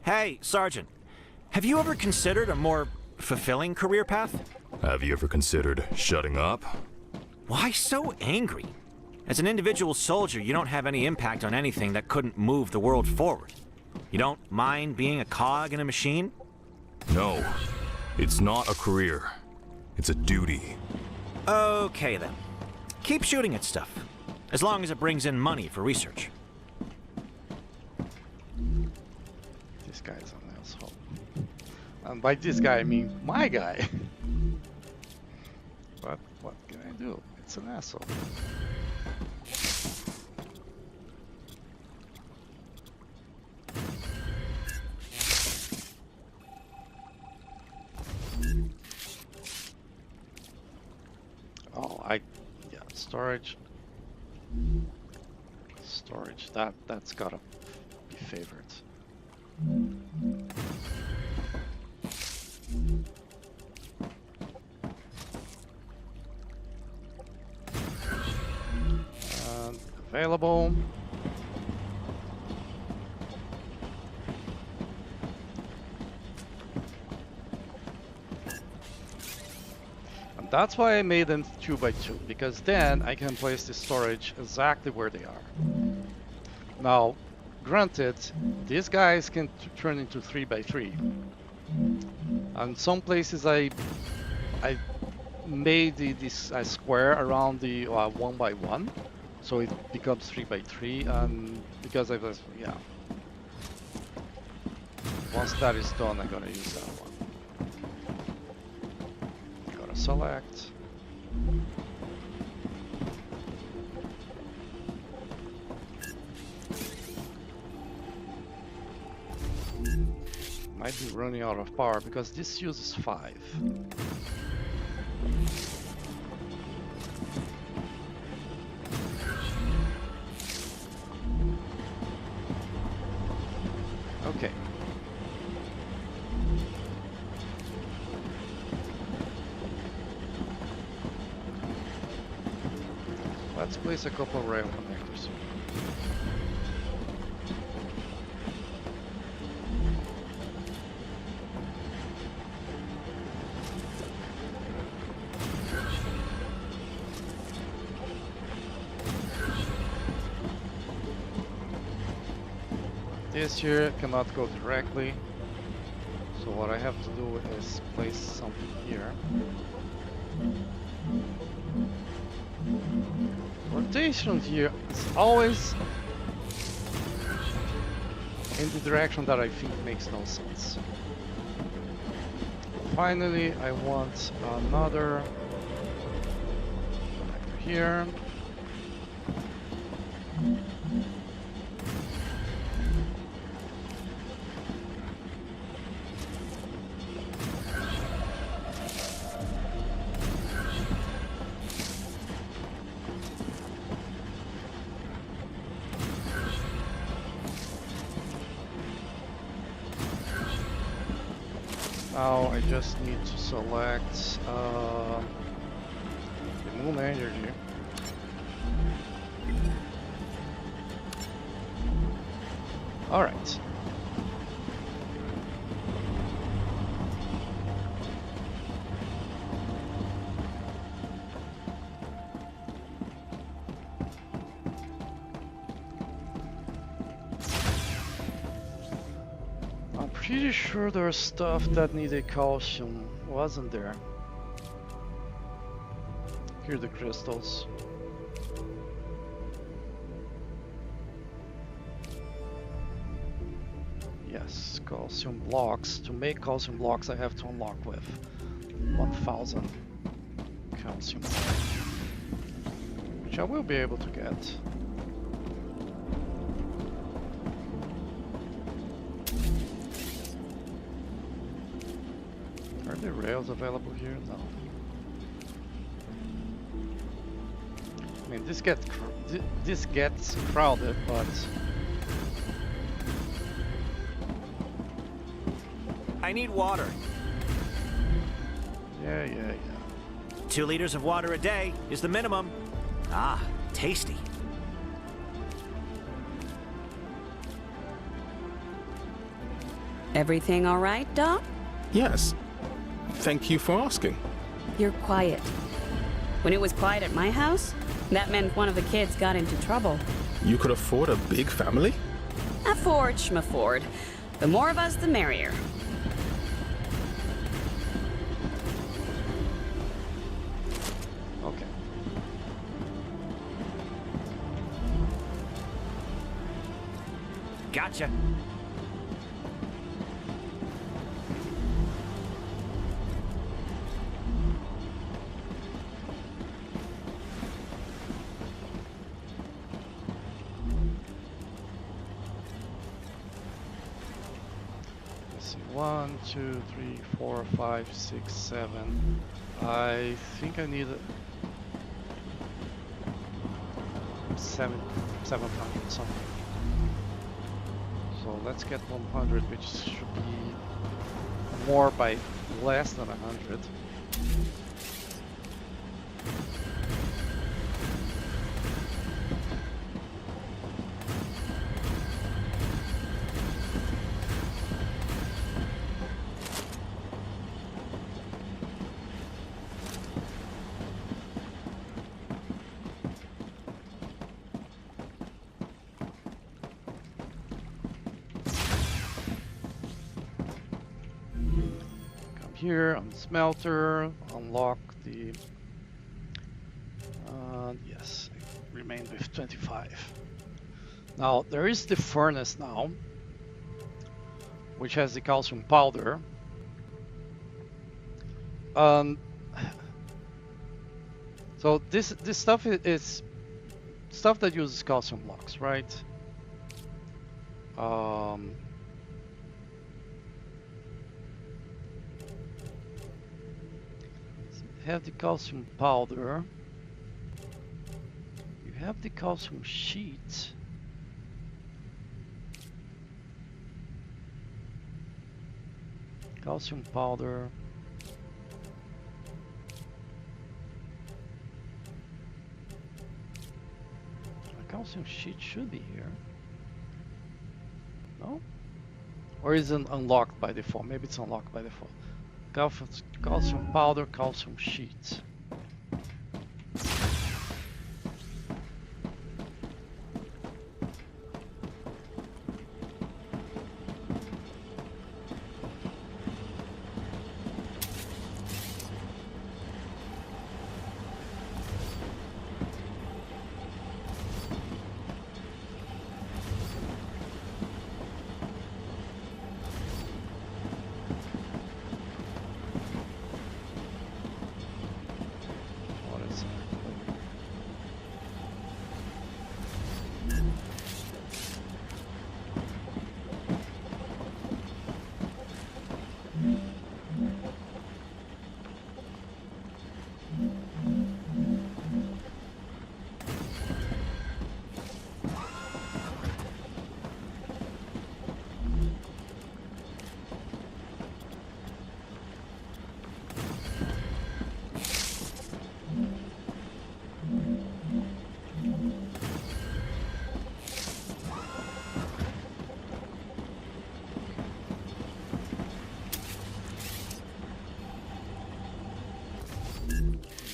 Hey, Sergeant. Have you ever considered a more fulfilling career path? Have you ever considered shutting up? Why so angry? As an individual soldier, you don't have any impact on anything that couldn't move the world forward. You don't mind being a cog in a machine? No. It's not a career. It's a duty. Okay then. Keep shooting at stuff. As long as it brings in money for research. This guy's an asshole. And by this guy, I mean my guy. But what can I do? It's an asshole. Oh, yeah, storage. Storage, that's gotta be favorites. Available. And that's why I made them 2 by 2, because then I can place the storage exactly where they are. Now, granted, these guys can turn into 3 by 3. And some places I made this square around the 1 by 1. So it becomes 3 by 3, and because I was, yeah. Once that is done, I'm gonna use that one. Gotta select. Might be running out of power because this uses 5. Okay. let's place a couple rail connectors. This here cannot go directly, so what I have to do is place something here. Rotation here is always in the direction that I think makes no sense. Finally, I want another connector here. Now I just need to select the moon energy. All right. Pretty sure there's stuff that needed calcium, wasn't there? Here are the crystals. Yes, calcium blocks. To make calcium blocks I have to unlock with 1000 calcium, which I will be able to get. Are there rails available here? No. I mean, this gets crowded, but I need water. yeah. 2 liters of water a day is the minimum. Ah, tasty. Everything all right, Doc? Yes. Thank you for asking. You're quiet. When it was quiet at my house, that meant one of the kids got into trouble. You could afford a big family? Afford, schmafford. The more of us, the merrier. Okay. Gotcha. Let's see. 1, 2, 3, 4, 5, 6, 7. I think I need 700 something. So let's get 100, which should be more by less than 100. Here on the smelter, unlock the yes, remain with 25. Now there is the furnace now, which has the calcium powder. So this stuff is stuff that uses calcium blocks, right? Have the calcium powder. You have the calcium sheet. Calcium powder. Calcium sheet should be here. No? Or is it unlocked by default? Maybe it's unlocked by default. Calcium powder, calcium sheet.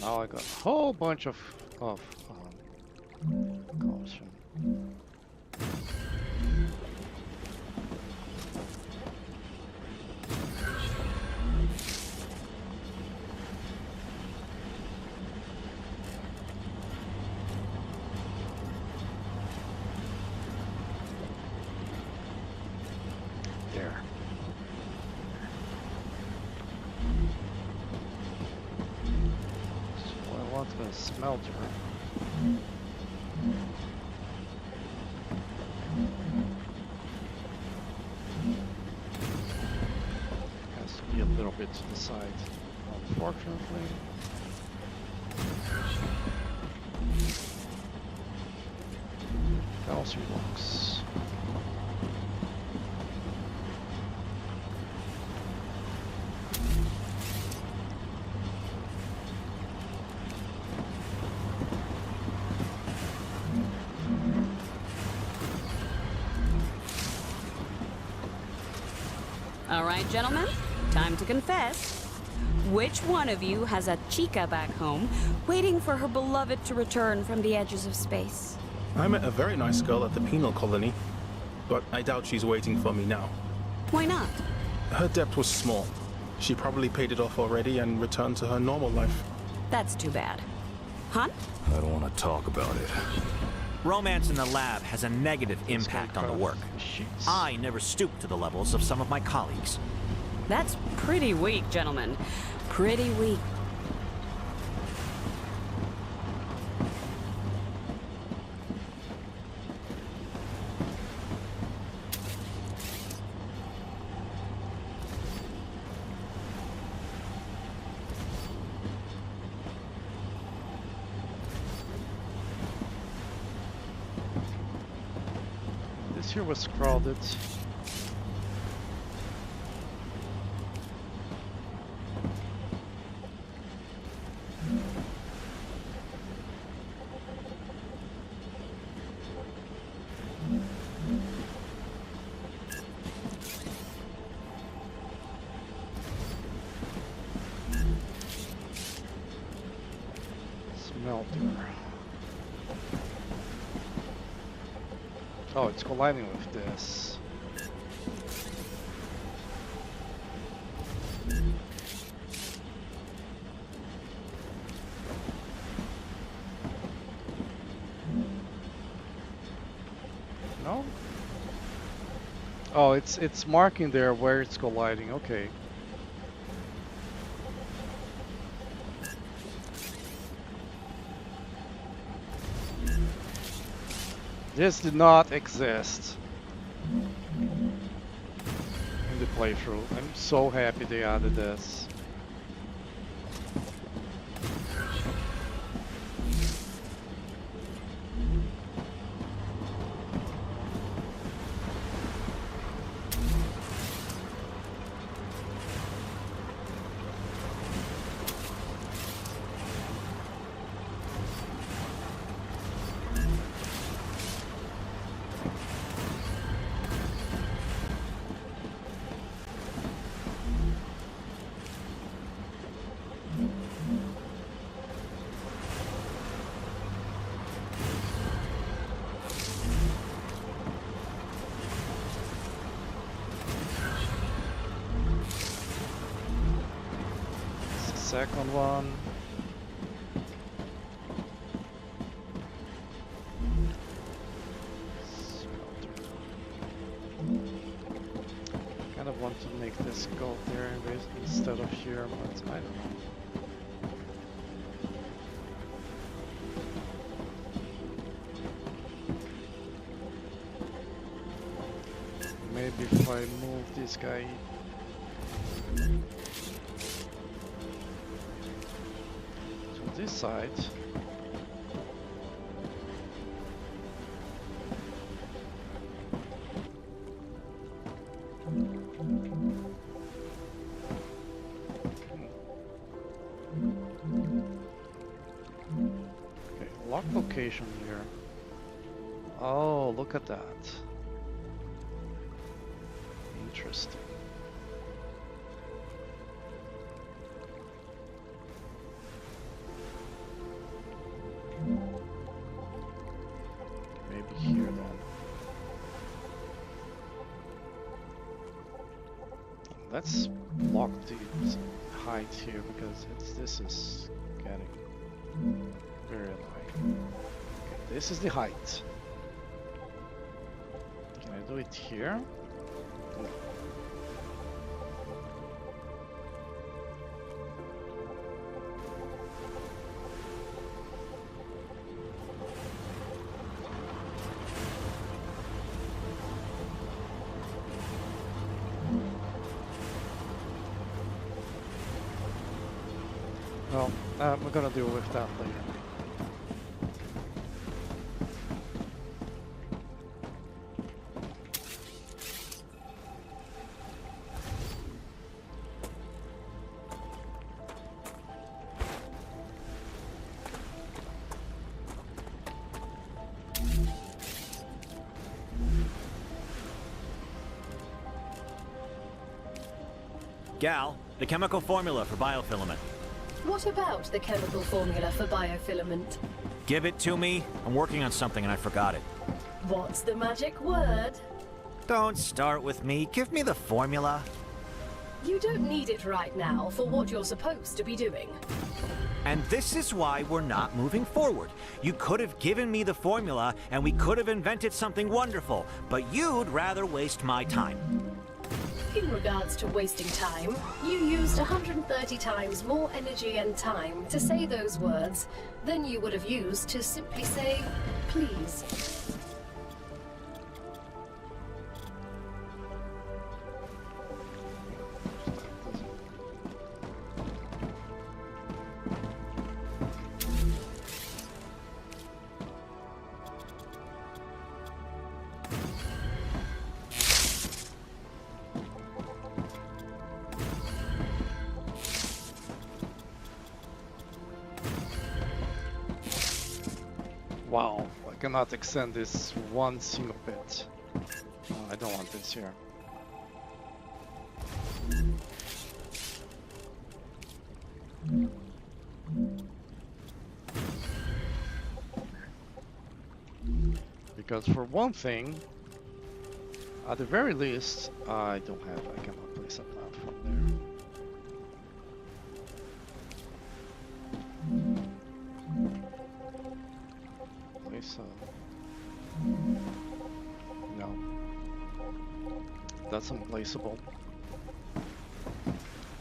Now I got a whole bunch of calcium. There. The smelter. Has to be a little bit to the side, unfortunately. Calcium blocks. All right, gentlemen, time to confess. Which one of you has a chica back home, waiting for her beloved to return from the edges of space? I met a very nice girl at the penal colony, but I doubt she's waiting for me now. Why not? Her debt was small. She probably paid it off already and returned to her normal life. That's too bad. Hunt? I don't want to talk about it. Romance in the lab has a negative impact on the work. Sheets. I never stooped to the levels of some of my colleagues. That's pretty weak, gentlemen. Pretty weak. This here was crowded. Smelter. Oh, it's colliding with this. No? Oh, it's marking there where it's colliding. Okay. This did not exist in the playthrough. I'm so happy they added this. second one. Kind of want to make this go there instead of here, but I don't know. Maybe if I move this guy to this side. Okay, lock location here. Oh, look at that. Interesting. Maybe here then. Let's block the height here because this is getting very annoying. Okay, this is the height. Can I do it here? No. Well, we're gonna deal with that later. Gal, the chemical formula for biofilament. What about the chemical formula for biofilament? Give it to me. I'm working on something and I forgot it. What's the magic word? Don't start with me. Give me the formula. You don't need it right now for what you're supposed to be doing. And this is why we're not moving forward. You could have given me the formula and we could have invented something wonderful, but you'd rather waste my time. In regards to wasting time, you used 130 times more energy and time to say those words than you would have used to simply say, please. Wow, I cannot extend this one single bit. Oh, I don't want this here. Because for one thing, at the very least, I cannot place a platform there. No, that's unplaceable,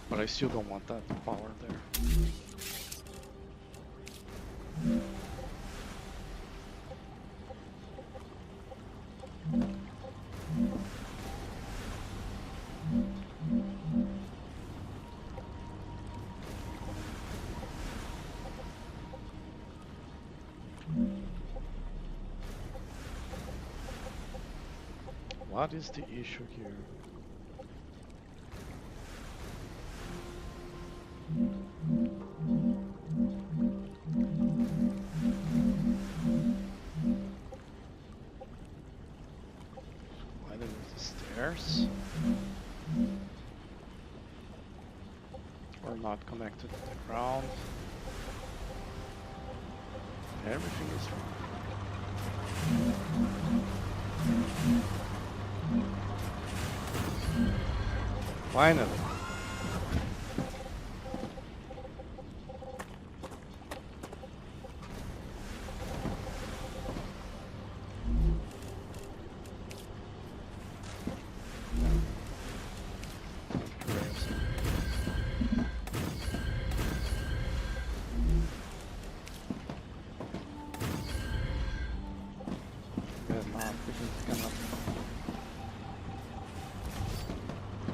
but I still don't want that power there. What is the issue here? Why there the stairs? Or not connected to the ground? Everything is wrong. Finally. cannot.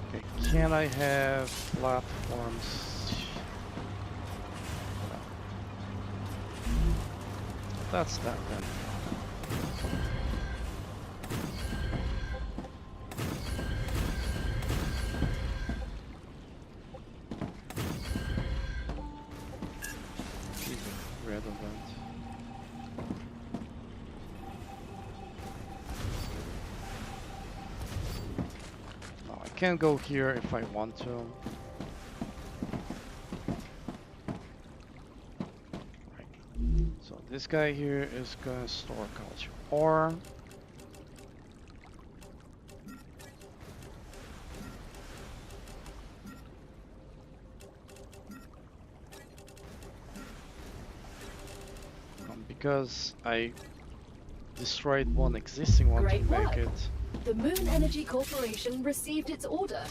Okay, can I have platforms? No. That's that then. Redundant. No, I can't go here if I want to. Right. So this guy here is gonna store culture ore. Because I destroyed one existing one Great to make work. it. The Moon Energy Corporation received its order.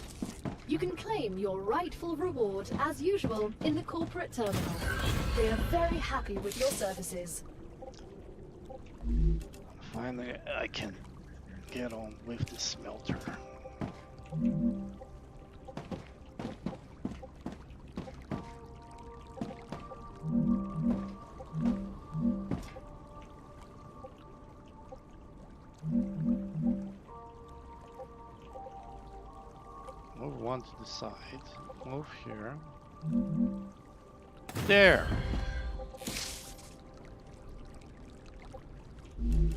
You can claim your rightful reward as usual in the corporate terminal. They are very happy with your services. Finally, I can get on with the smelter. Move one to the side. Move here. There! I'm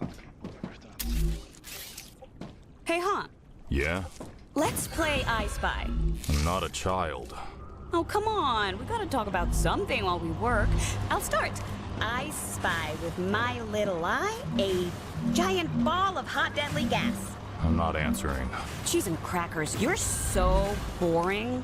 not gonna bother with that. Hey, Han. Yeah? Let's play I Spy. I'm not a child. Oh, come on. We gotta talk about something while we work. I'll start. I spy with my little eye a giant ball of hot deadly gas. I'm not answering. Cheese and crackers, you're so boring.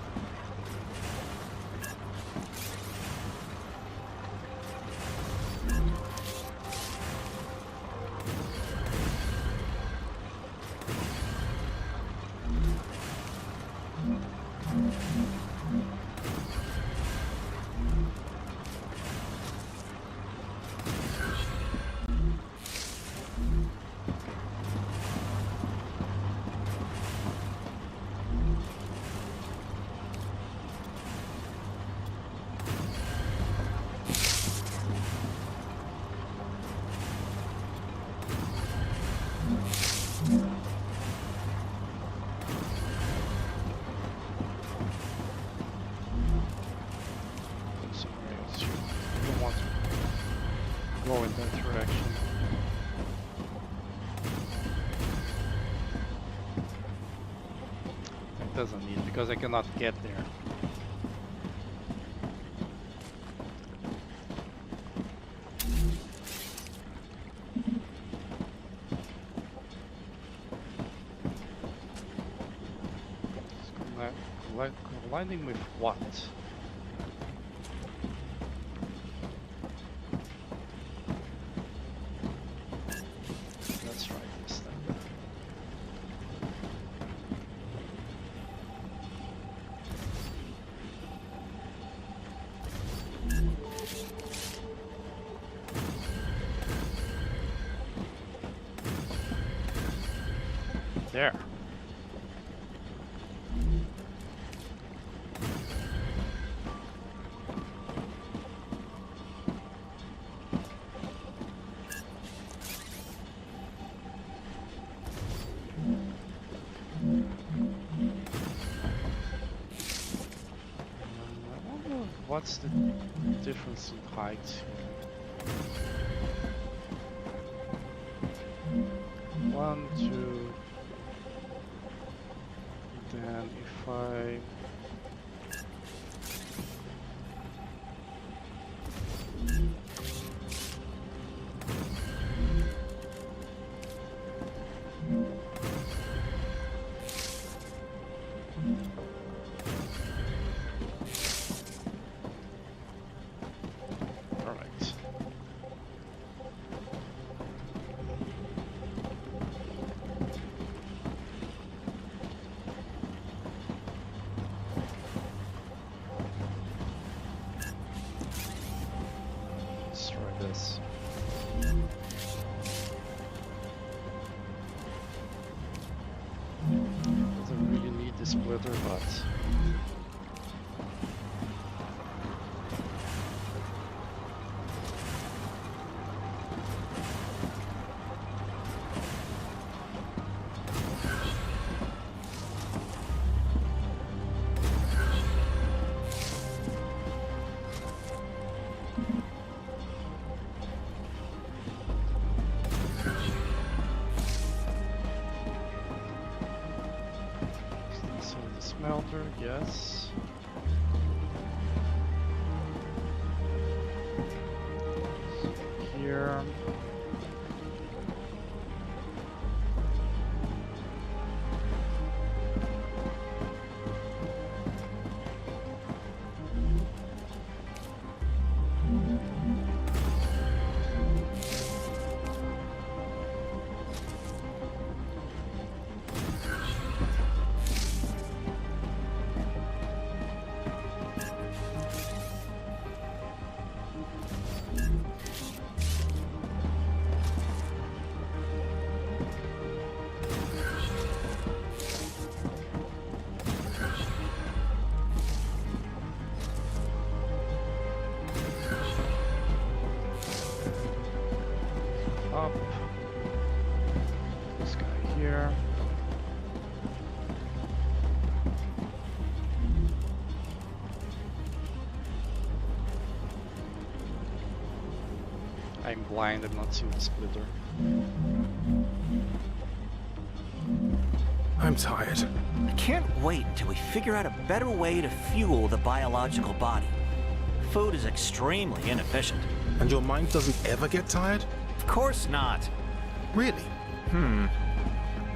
Go in that direction. It doesn't need because I cannot get there. Colliding with what? Let's try this then. There. What's the difference in height here? 1, 2. Then if I splitter, but smelter, yes. So here. Up. This guy here. I'm blind, I'm not seeing the splitter. I'm tired. I can't wait until we figure out a better way to fuel the biological body. Food is extremely inefficient. And your mind doesn't ever get tired? Of course not. Really?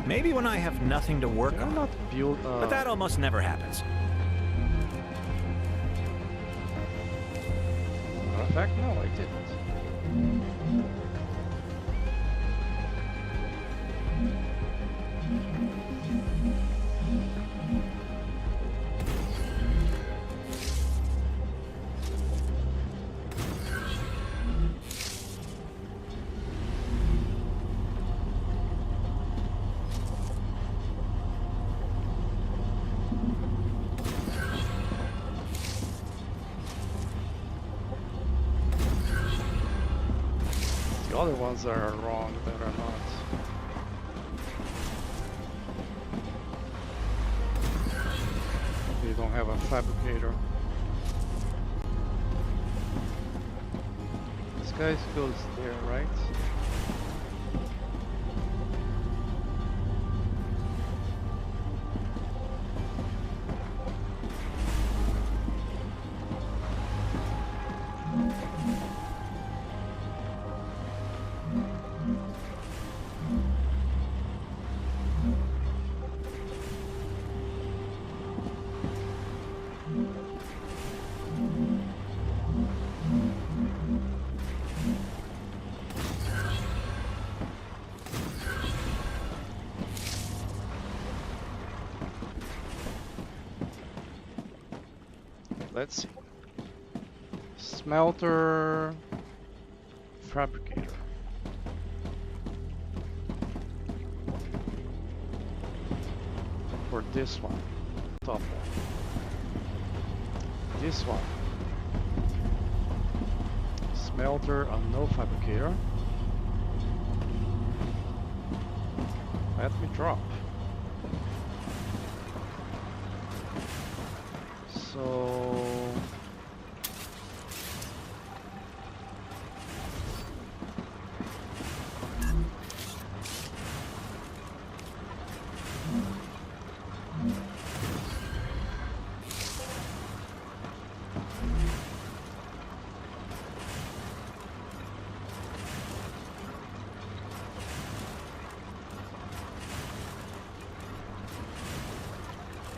Maybe when I have nothing to work They're on. not built. But that almost never happens. In fact, no, I didn't. The other ones are wrong, that are not. They don't have a fabricator. This guy goes there, right? Let's see. Smelter, fabricator. For this one, top one. This one. Smelter and no fabricator. Let me drop. So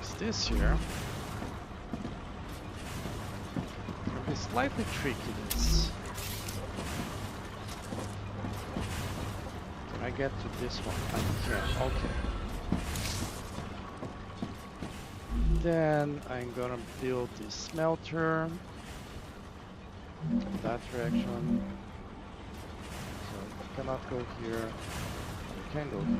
is this here? It's slightly tricky, this. Can I get to this one? I can, okay. Then I'm gonna build this smelter in that direction. So you cannot go here. You can go here.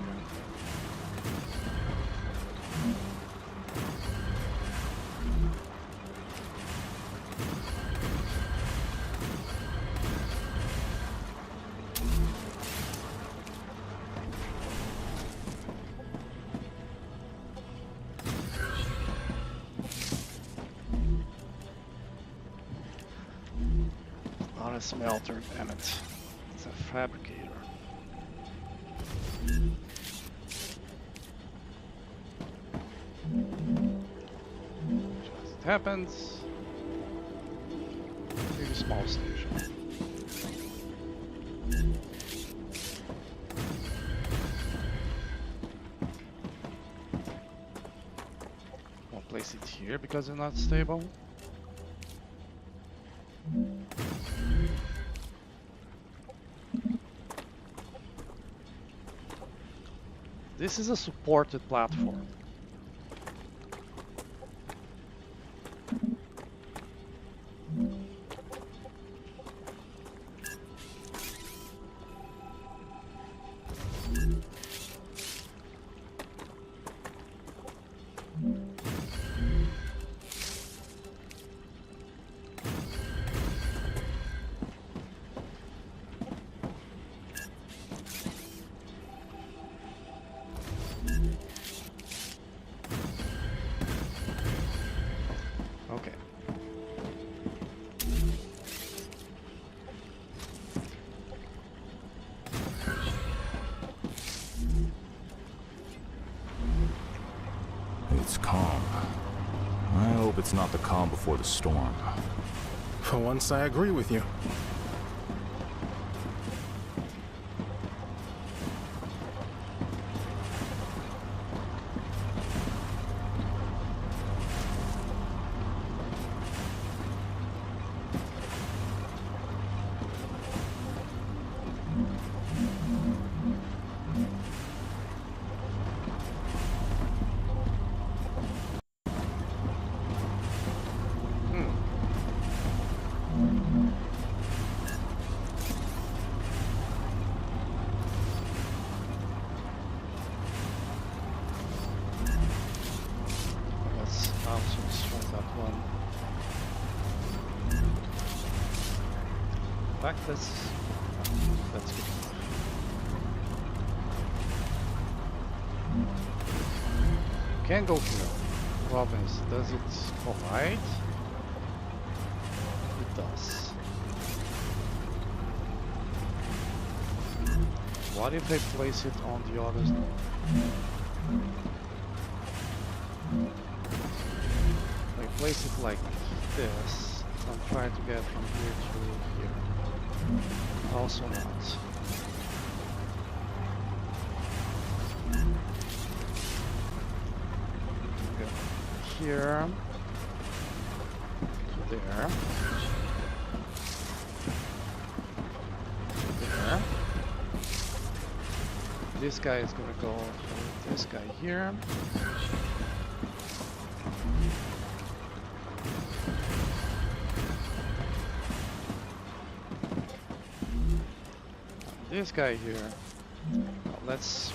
smelter, damn it. It's a fabricator. Just it happens. Pretty small station. Won't place it here because it's not stable. This is a supported platform. Okay. It's calm. I hope it's not the calm before the storm. For once, I agree with you. Let's also destroy that one. In fact, that's good. Can't go here. Problem is, does it collide? It does. What if I place it on the other? I place it like this. I'm trying to get from here to here. Also not. Go here to there. To there. This guy is gonna go to this guy here. This guy here. Now let's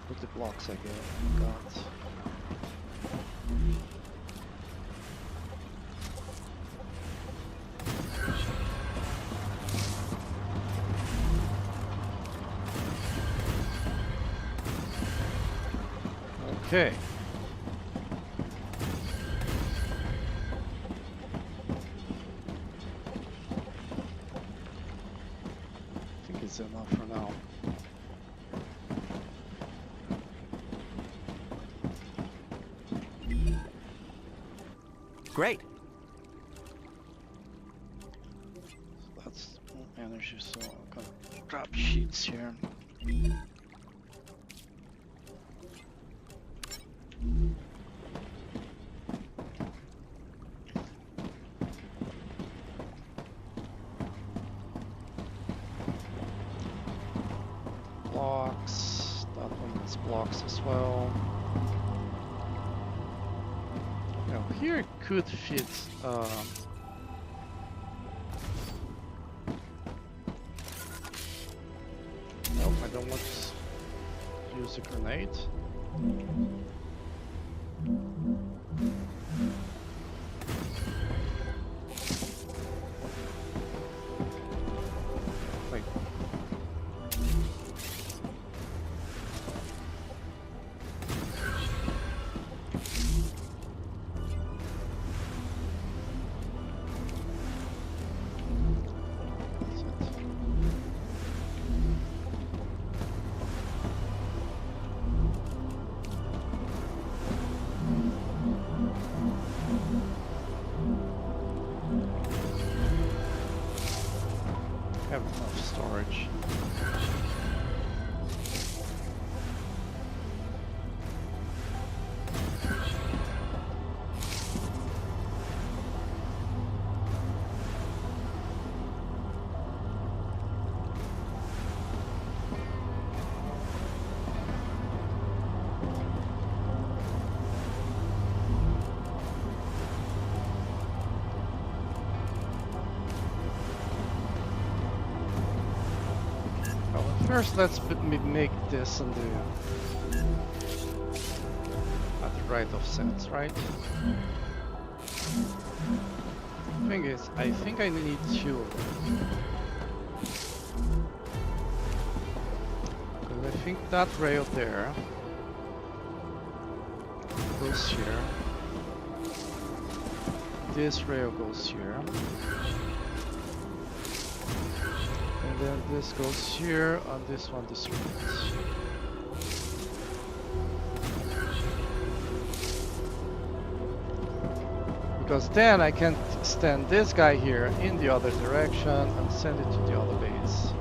put the blocks I got. Okay. I think it's enough for now. Great. So that's more energy, so I'm gonna drop sheets here. Blocks. That one has blocks as well. Now here it could fit. Nope, I don't want to use a grenade. Wait. have enough storage. First, let's make this on the at the right offsets, right? Thing is, I think I need two. Because I think that rail there goes here. This rail goes here. And then this goes here, and this one distributes. Because then I can stand this guy here in the other direction and send it to the other base.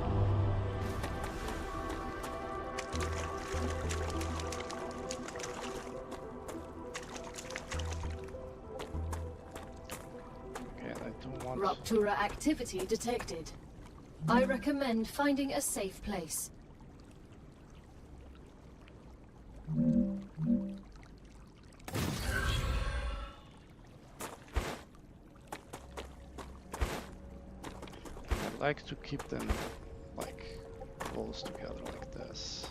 Okay, I don't want... Rupture activity detected. I recommend finding a safe place. I like to keep them like close together like this.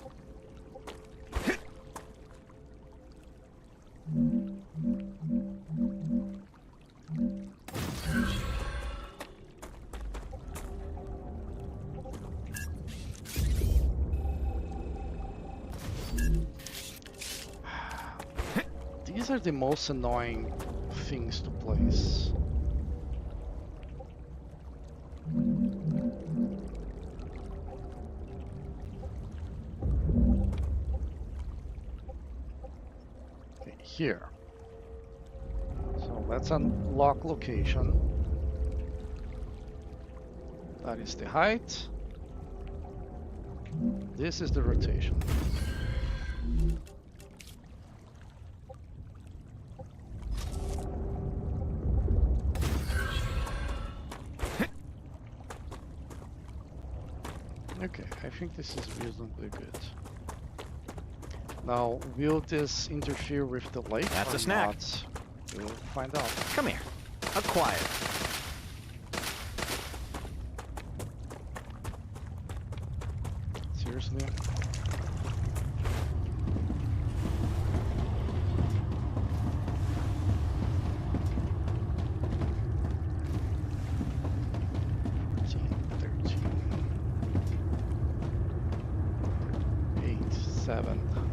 These are the most annoying things to place. Okay, here. So let's unlock location. That is the height. This is the rotation. Okay, I think this is reasonably good. Now, will this interfere with the lake? That's or a snack. not? We'll find out. Come here. Acquired. Seriously?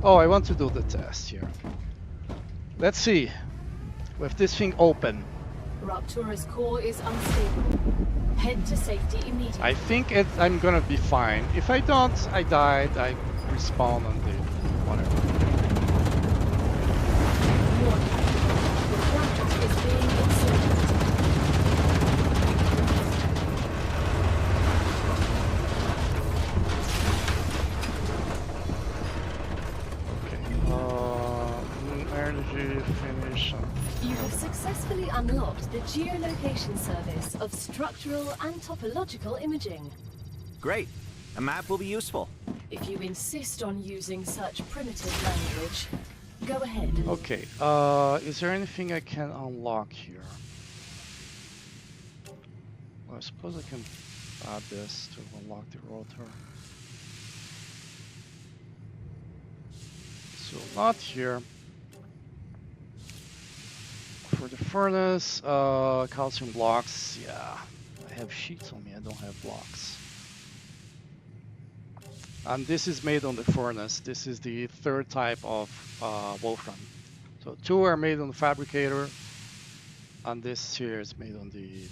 Oh, I want to do the test here. Let's see. With this thing open. Ruptura's core is unstable. Head to safety immediately. I think I'm gonna be fine. If I don't, I died. I respawn on the whatever. The planet is being inserted. Energy finish. You have successfully unlocked the geolocation service of structural and topological imaging. Great. A map will be useful. If you insist on using such primitive language, go ahead. Okay, is there anything I can unlock here? Well, I suppose I can add this to unlock the rotor. So not here. For the furnace, calcium blocks, yeah. I have sheets on me, I don't have blocks. And this is made on the furnace. This is the third type of wolfram. So 2 are made on the fabricator, and this here is made on the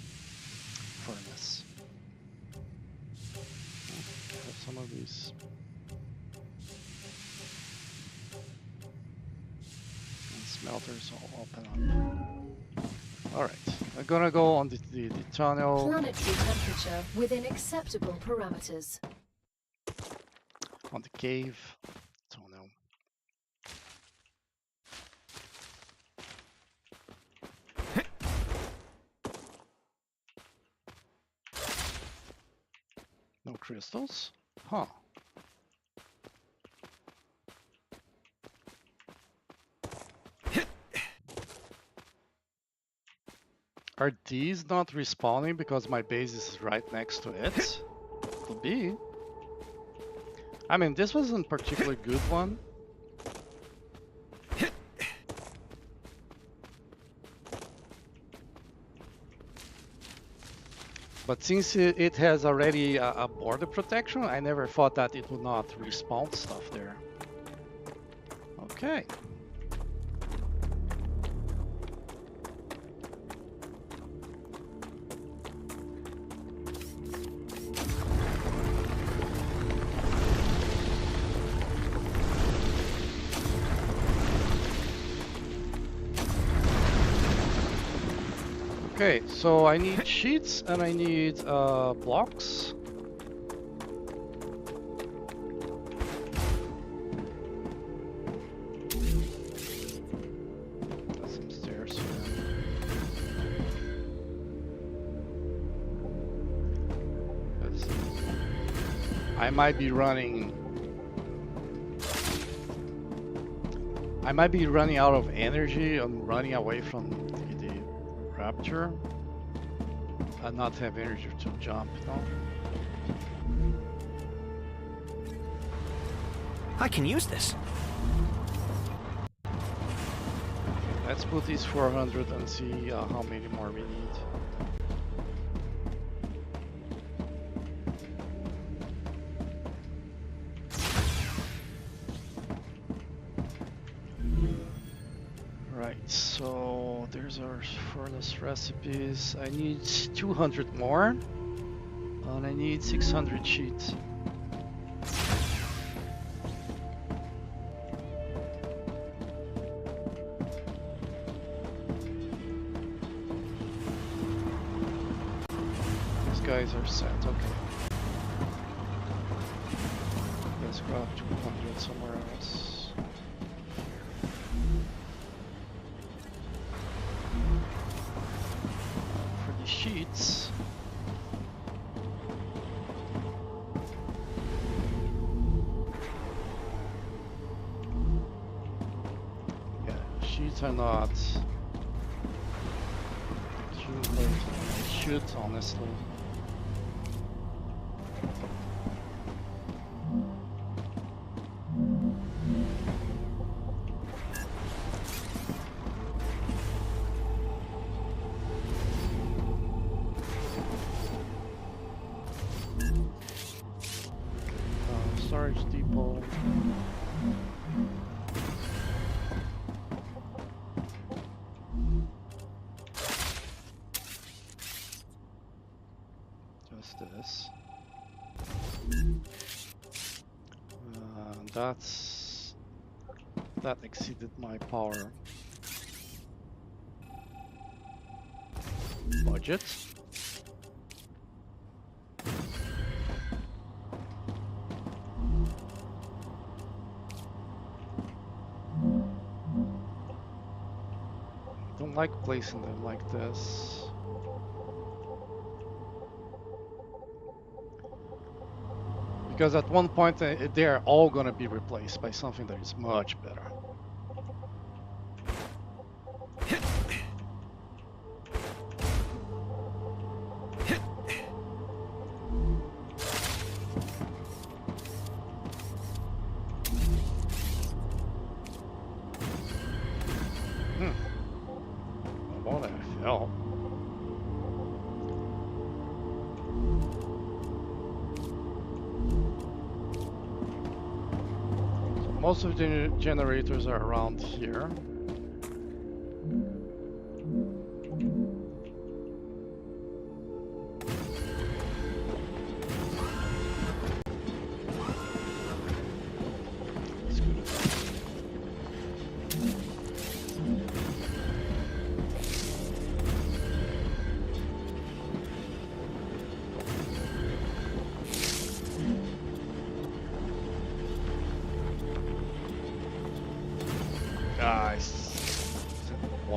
furnace. I have some of these. And smelters all open up. Alright, I'm gonna go on the tunnel. Planetary temperature within acceptable parameters. On the cave tunnel. No crystals? Huh. Are these not respawning because my base is right next to it? Could be. I mean, this wasn't a particularly good one. But since it has already a border protection, I never thought that it would not respawn stuff there. Okay. Okay, so I need sheets and I need blocks. Got some stairs here. I might be running. I might be running out of energy and running away from the Rapture and not have energy to jump, no? I can use this. Let's put these 400 and see how many more we need. Right, so there's our furnace recipes. I need 200 more, and I need 600 sheets. These guys are set, okay. Let's grab 200 somewhere else. Sheets. Yeah, sheets are not they should, honestly. Storage depot. Just this. That exceeded my power budget. Don't like placing them like this. Because at one point they're all gonna be replaced by something that is much better. Most of the generators are around here.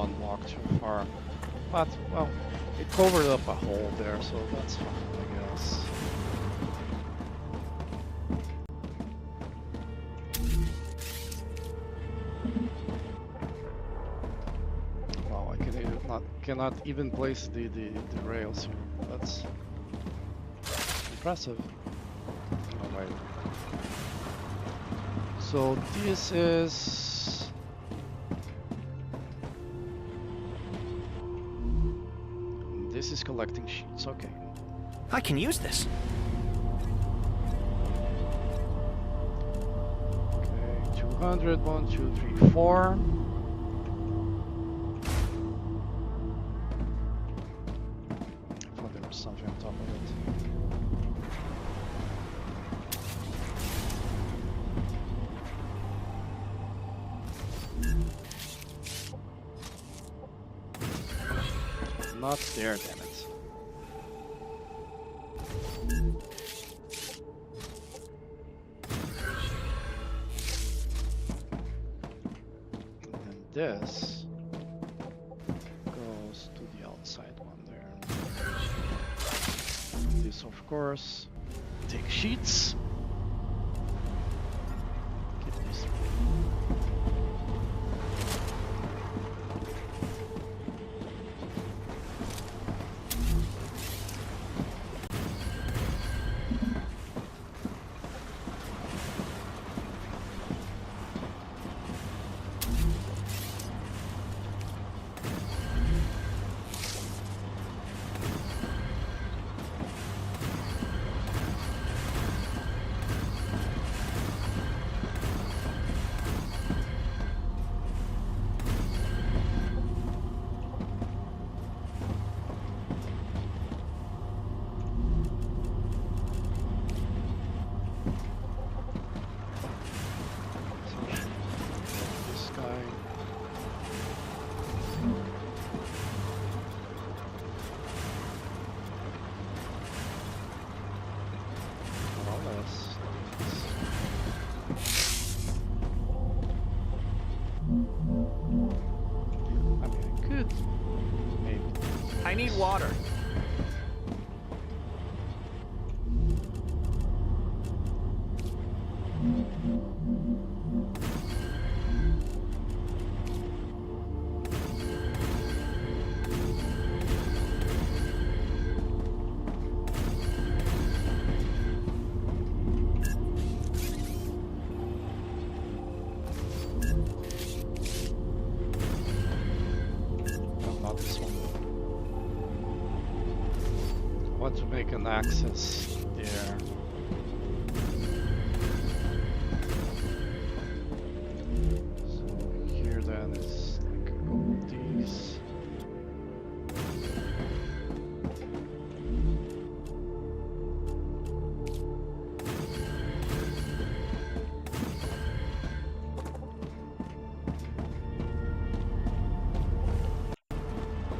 one block too far. But, well, it covered up a hole there, so that's fine, I guess. Wow, I cannot even place the rails here. That's impressive. Oh, wait. So this is... This is collecting sheets, okay. I can use this. Okay, 200, 1, 2, 3, 4. I thought there was something on top of it. Not there, damn it. And this goes to the outside one there. This, of course, take sheets. Keep these. I need water. Not this one. I want to make an access there. So here then is like a couple of these.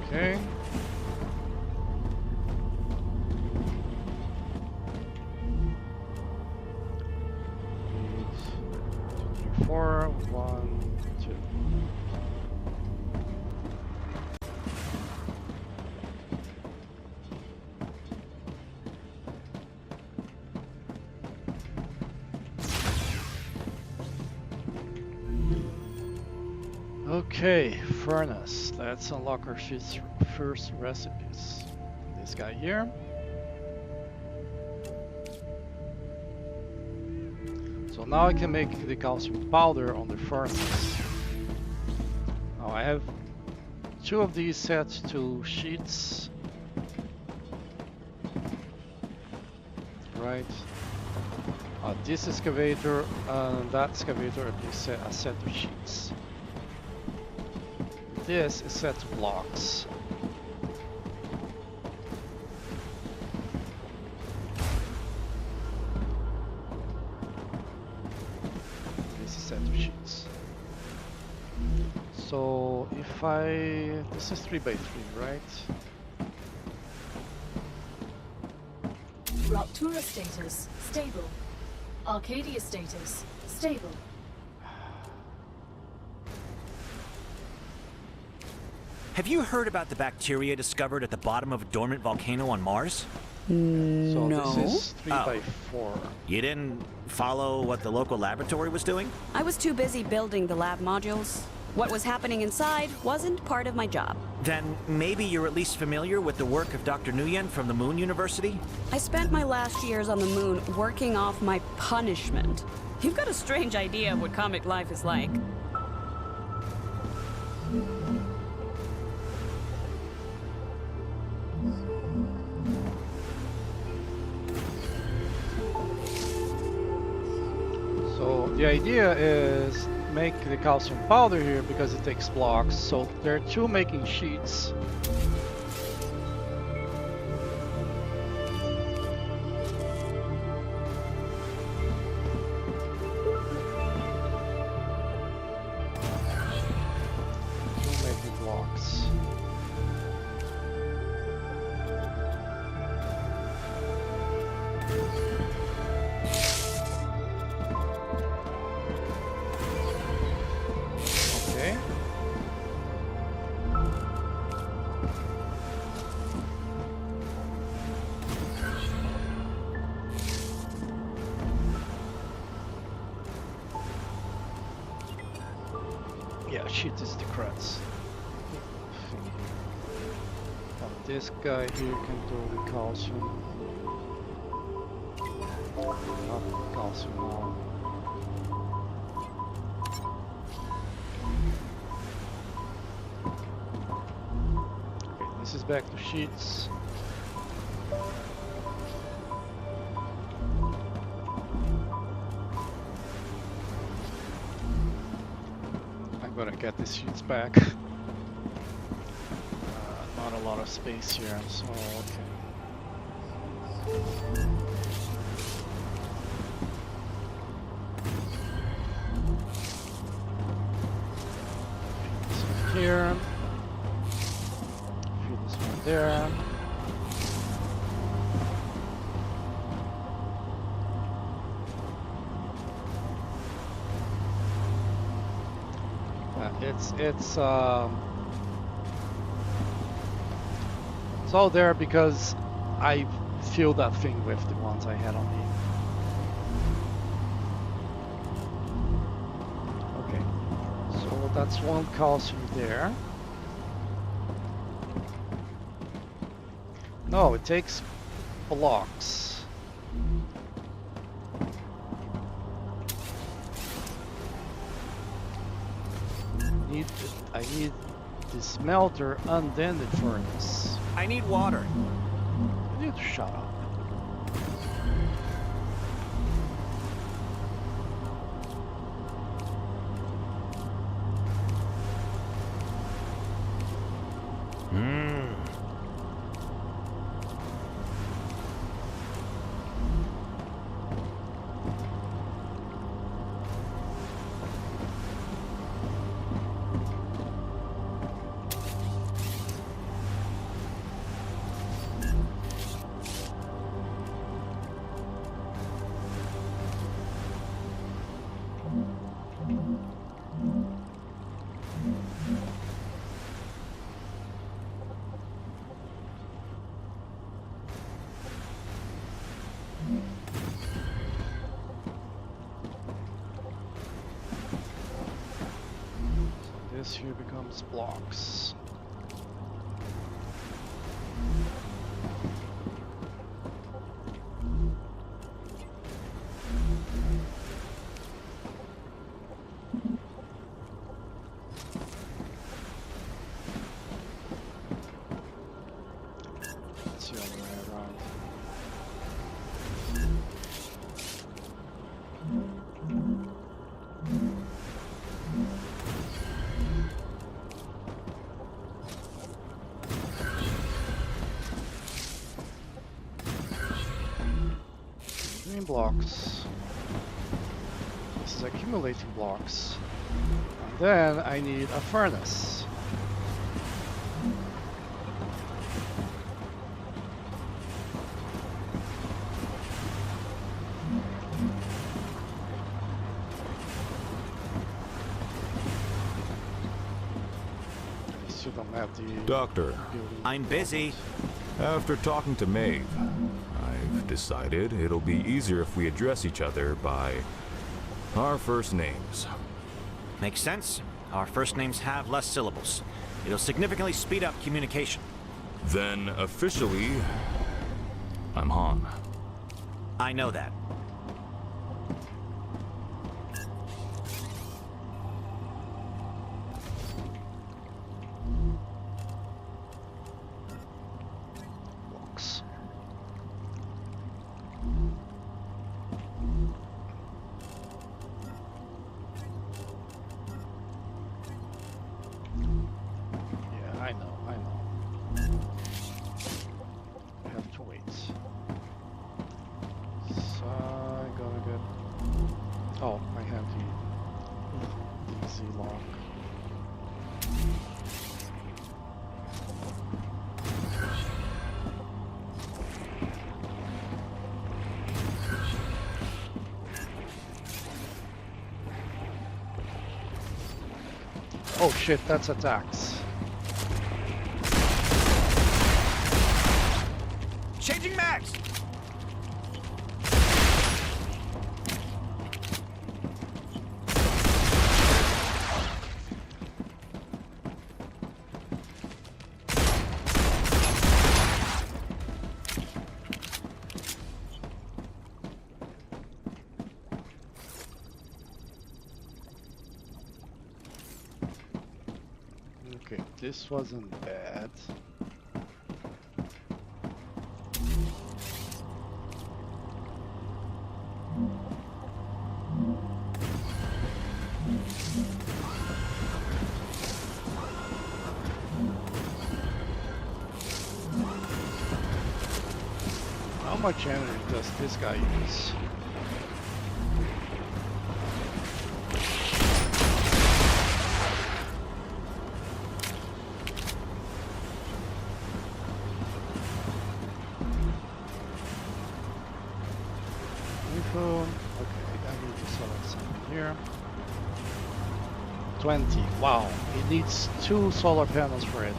Okay. Four, 1, 2. Okay, furnace. Let's unlock our first recipes. This guy here. So now I can make the calcium powder on the furnace. Now I have 2 of these set to sheets. Right. This excavator and that excavator is set a set of sheets. This is set to blocks. This is set to sheets. So if this is 3x3, right? Ruptura status, stable. Arcadia status, stable. Have you heard about the bacteria discovered at the bottom of a dormant volcano on Mars? So No. this is 3 Oh. by 4. You didn't follow what the local laboratory was doing? I was too busy building the lab modules. What was happening inside wasn't part of my job. Then maybe you're at least familiar with the work of Dr. Nguyen from the Moon University? I spent my last years on the moon working off my punishment. You've got a strange idea of what comic life is like. So the idea is make the calcium powder here because it takes blocks. So there are 2 making sheets. Two making blocks. Okay. Yeah, shit is the creds. This guy here can do the calcium. Not the calcium now. Okay, this is back to sheets. I'm gonna get these sheets back. Not a lot of space here, so okay. Feed this one here. Feed this one there. It's all there because I filled that thing with the ones I had on me. Okay, so that's 1 calcium there. No, it takes blocks. I need the smelter and then the furnace. I need water. You need to shut up. This here becomes blocks. It's the other way around. Green blocks. This is accumulating blocks. And then I need a furnace. These 2 don't have the Doctor, building. I'm busy. after talking to Maeve, I've decided it'll be easier if we address each other by our first names. Makes sense. Our first names have less syllables. It'll significantly speed up communication. Then, officially, I'm Han. I know that. Locks. Yeah, I know. I have to wait. So I gotta get. Oh, I have the easy lock. Oh shit, that's attacks. Changing mags! Okay, this wasn't bad. How much energy does this guy use? Info. Okay, I need to select something here. 20. Wow, it needs 2 solar panels for it.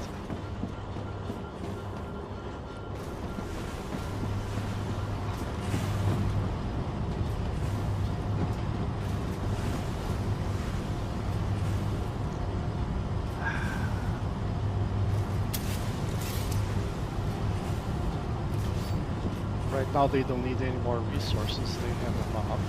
Right now they don't need any more resources, they have enough.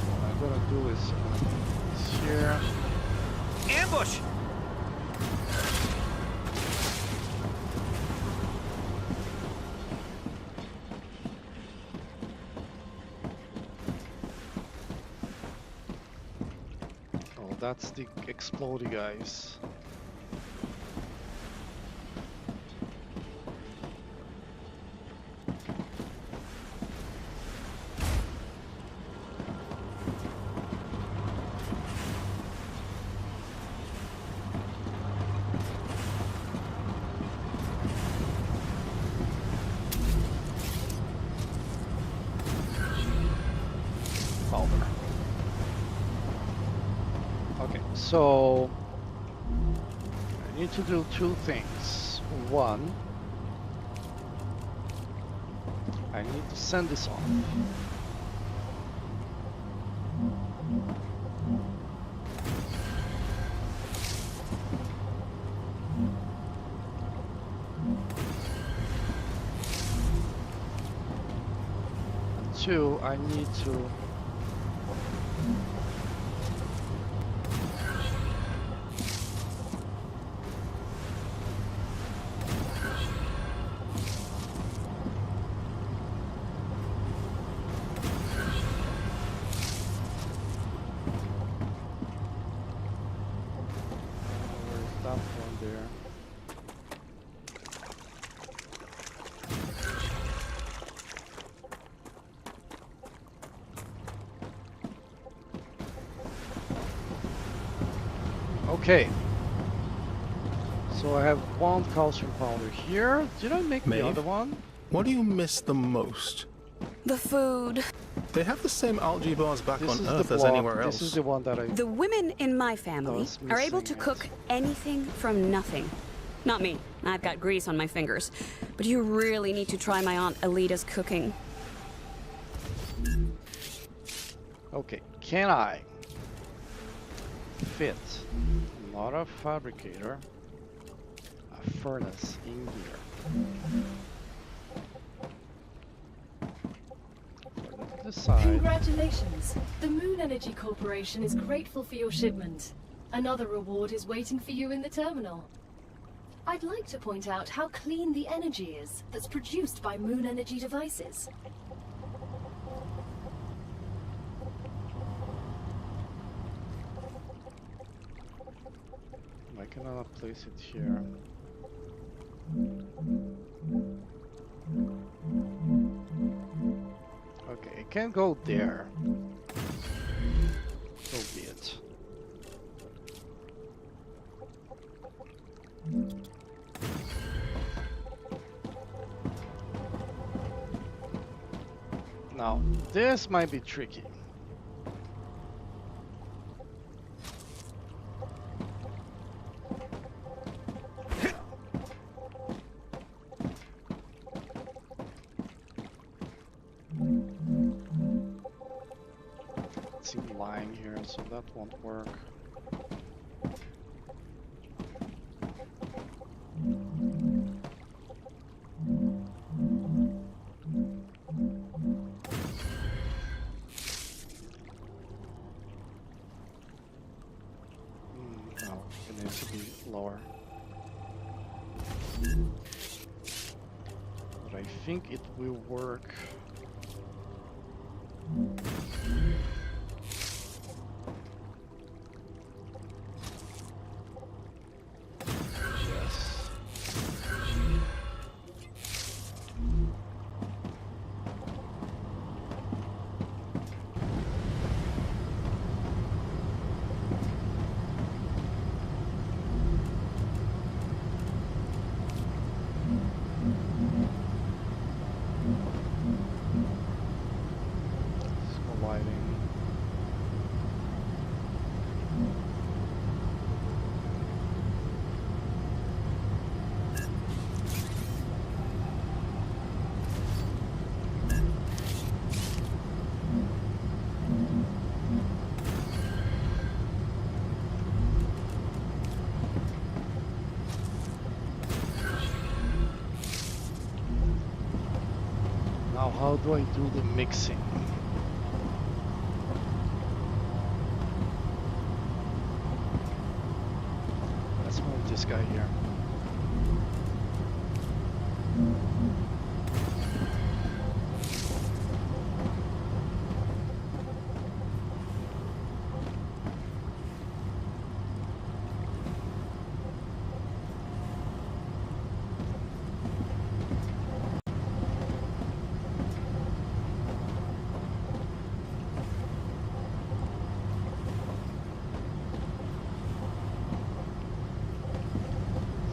What I'm gonna do is this here. Ambush! Oh, that's the exploding guys. Powder. Okay, so I need to do 2 things. One, I need to send this off. And 2, I need to where's that one there? Okay. So I have one calcium powder here. Did I make the Maeve? other one? What do you miss the most? The food. They have the same algae bars back This on is Earth the as block. anywhere else. This is the one that I... The women in my family was are able missing to it. cook anything from nothing. Not me. I've got grease on my fingers. But you really need to try my Aunt Alita's cooking. Okay, can I fit, not a fabricator, a furnace in here? Further to the side. Congratulations! The Moon Energy Corporation is grateful for your shipment. Another reward is waiting for you in the terminal. I'd like to point out how clean the energy is that's produced by Moon Energy devices. Why can I not place it here? Okay, it can go there. So be it. Now, this might be tricky. It's in line here, so that won't work. No, it needs to be lower. But I think it will work. Yes. Let's go lighting. Now, how do I do the mixing? Let's move this guy here.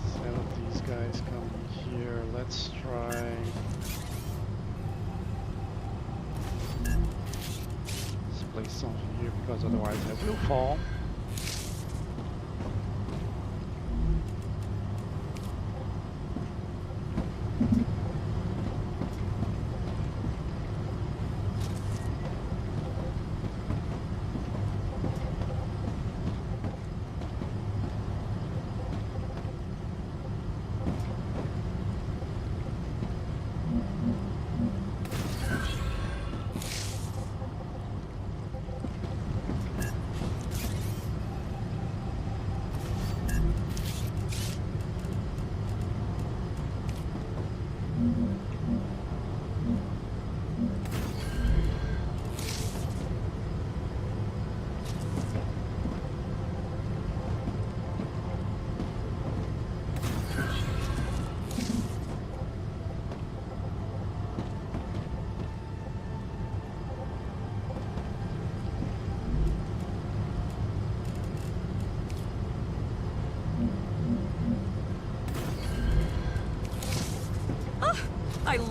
Instead of these guys coming here, let's try. Let's place something here because otherwise I will fall.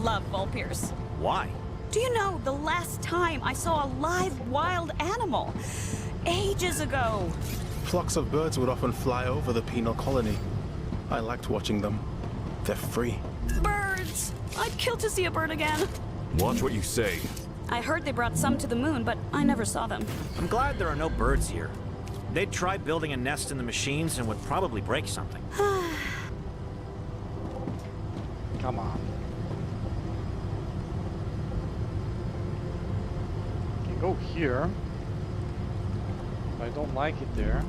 love vulpires. Why? Do you know the last time I saw a live wild animal? Ages ago. Flocks of birds would often fly over the penal colony. I liked watching them. They're free. Birds! I'd kill to see a bird again. Watch what you say. I heard they brought some to the moon, but I never saw them. I'm glad there are no birds here. They'd try building a nest in the machines and would probably break something. Come on. Can go here. I don't like it there.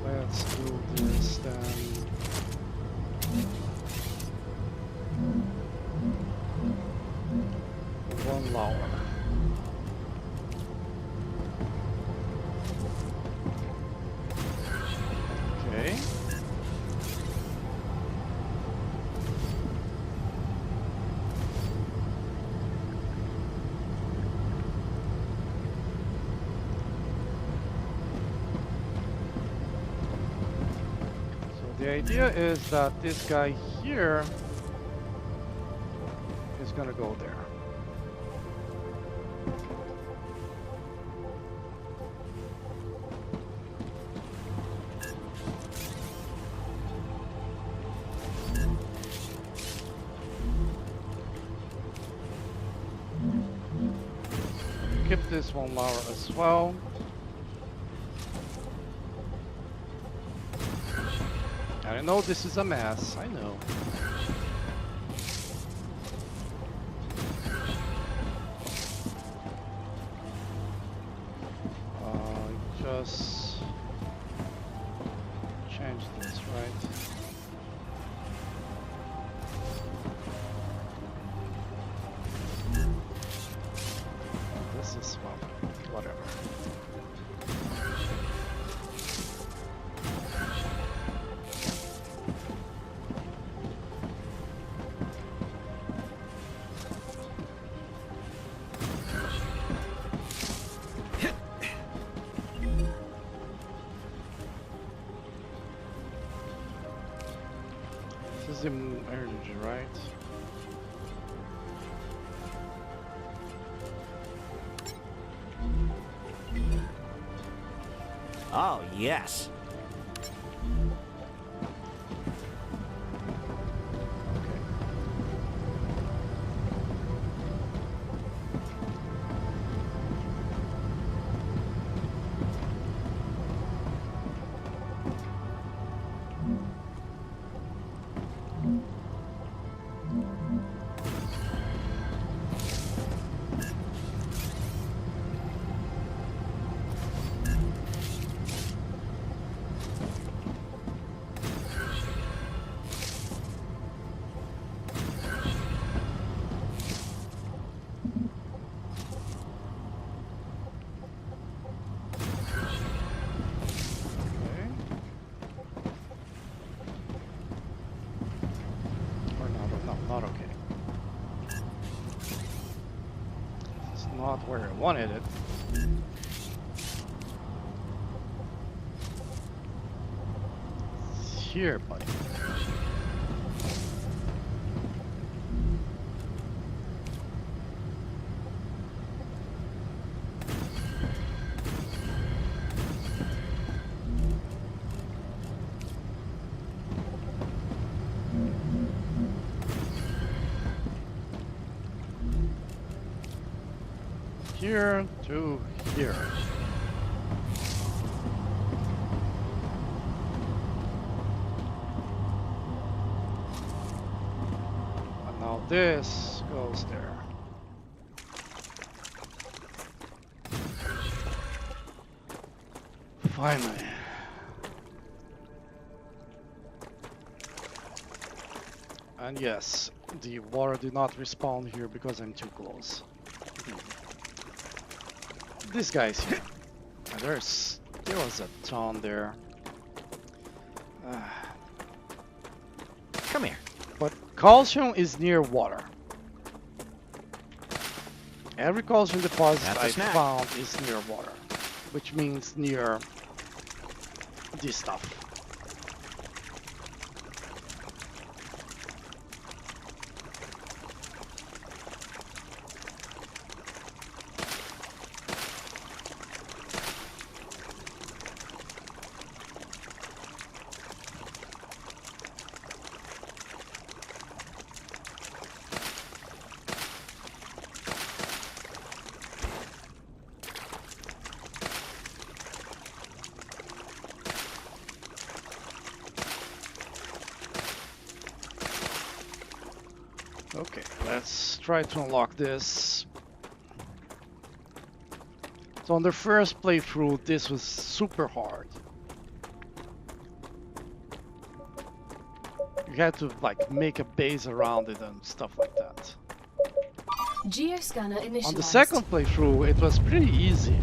Let's do this then. One lower. Okay. So the idea is that this guy here is gonna go there. Keep this one lower as well. I know this is a mess, I know. Just change this, right? This is, well, whatever. This is the energy, right? Oh, yes. Not okay. It's not where I wanted it. It's here, buddy. Here to here. And now this goes there. Finally. And yes, the water did not respawn here because I'm too close. This guy's here. And there was a ton there. Come here. But calcium is near water. Every calcium deposit That's a I snack. found is near water, which means near this stuff. Okay, let's try to unlock this. So on the first playthrough, this was super hard. You had to like make a base around it and stuff like that. Geoscanner initialized. On the second playthrough, it was pretty easy.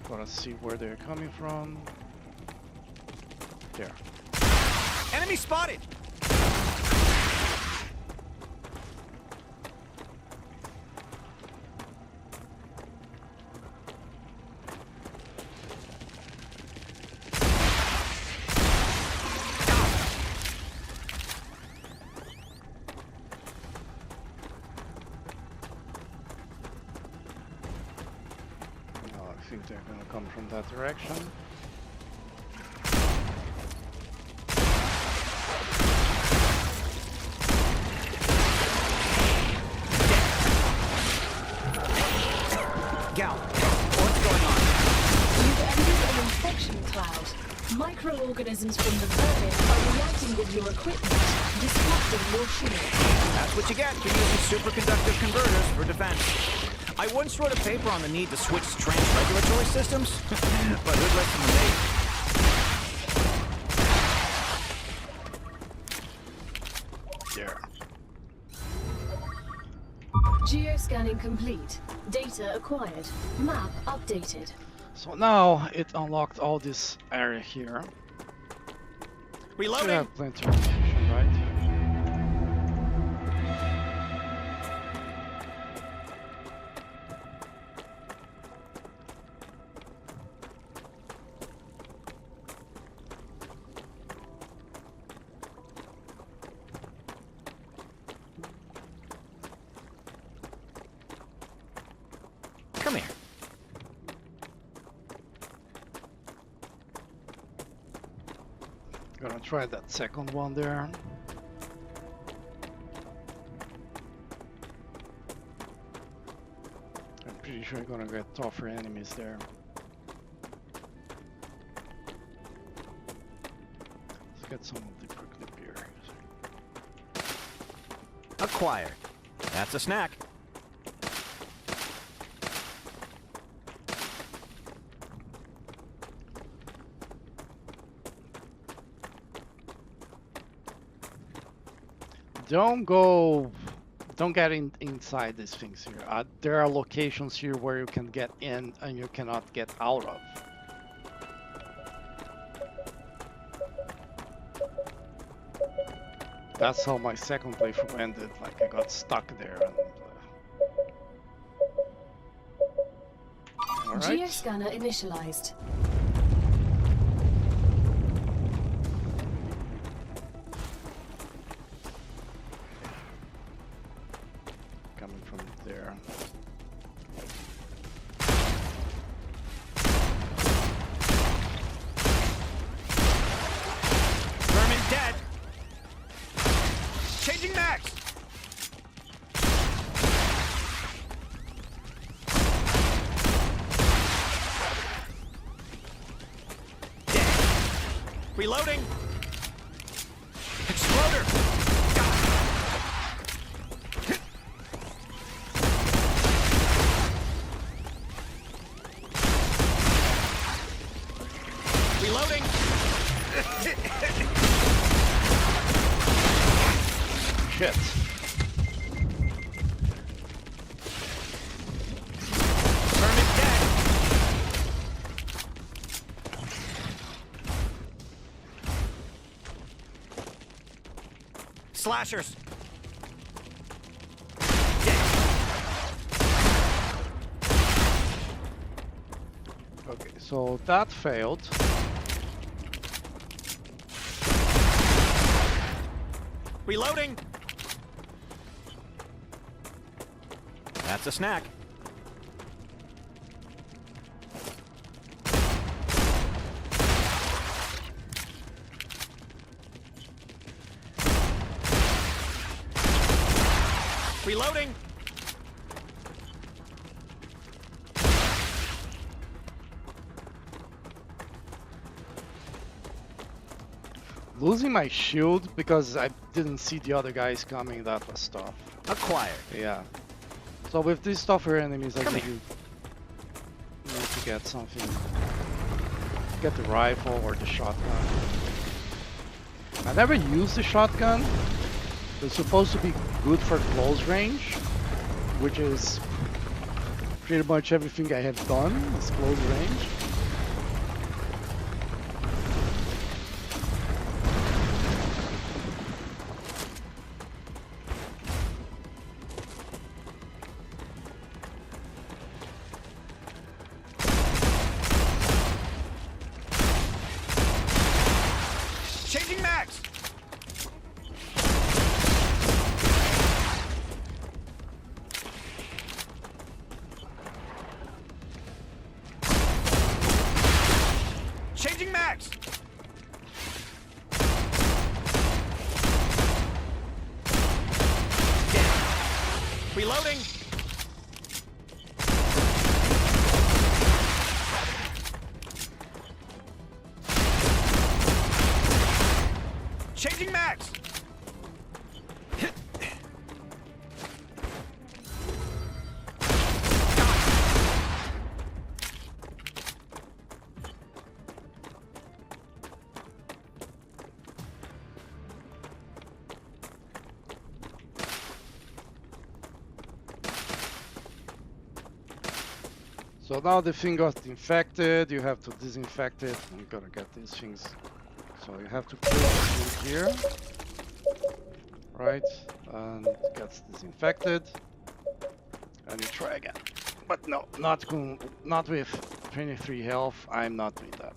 Gotta see where they're coming from. There. Enemy spotted! Oh, I think they're gonna come from that direction. Gal, what's going on? You've entered an infection cloud. Microorganisms from the vermin are reacting with your equipment, disrupting your shield. That's what you get for using superconductive converters for defense. I once wrote a paper on the need to switch to trans-regulatory systems, but who'd listen to me? There. Geoscanning complete. Data acquired. Map updated. So now it unlocked all this area here. We Reloading! have plenty of ammunition, right? Come here. Gonna try that second one there. I'm pretty sure I'm gonna get tougher enemies there. Let's get some of the prickly beer. Acquired. That's a snack. Don't get inside these things here. There are locations here where you can get in and you cannot get out of. That's how my second playthrough ended. Like I got stuck there. And, all right. Geoscanner initialized. Coming from there. Vermin dead! Changing max! Dead. Reloading! Exploder! Reloading! Shit. Vermin dead! Slashers! Okay, so that failed. Reloading! That's a snack. Reloading! Losing my shield because I didn't see the other guys coming, that was tough. Acquired. Yeah. So with these tougher enemies, I Come think you need to get something. Get the rifle or the shotgun. I never used the shotgun. It's supposed to be good for close range, which is pretty much everything I have done is close range. Changing mags! Changing mags! Reloading! Changing mags! So now the thing got infected, you have to disinfect it. You gotta get these things. So you have to put it in here. Right? And it gets disinfected. And you try again. But no, not with 23 health. I'm not doing that.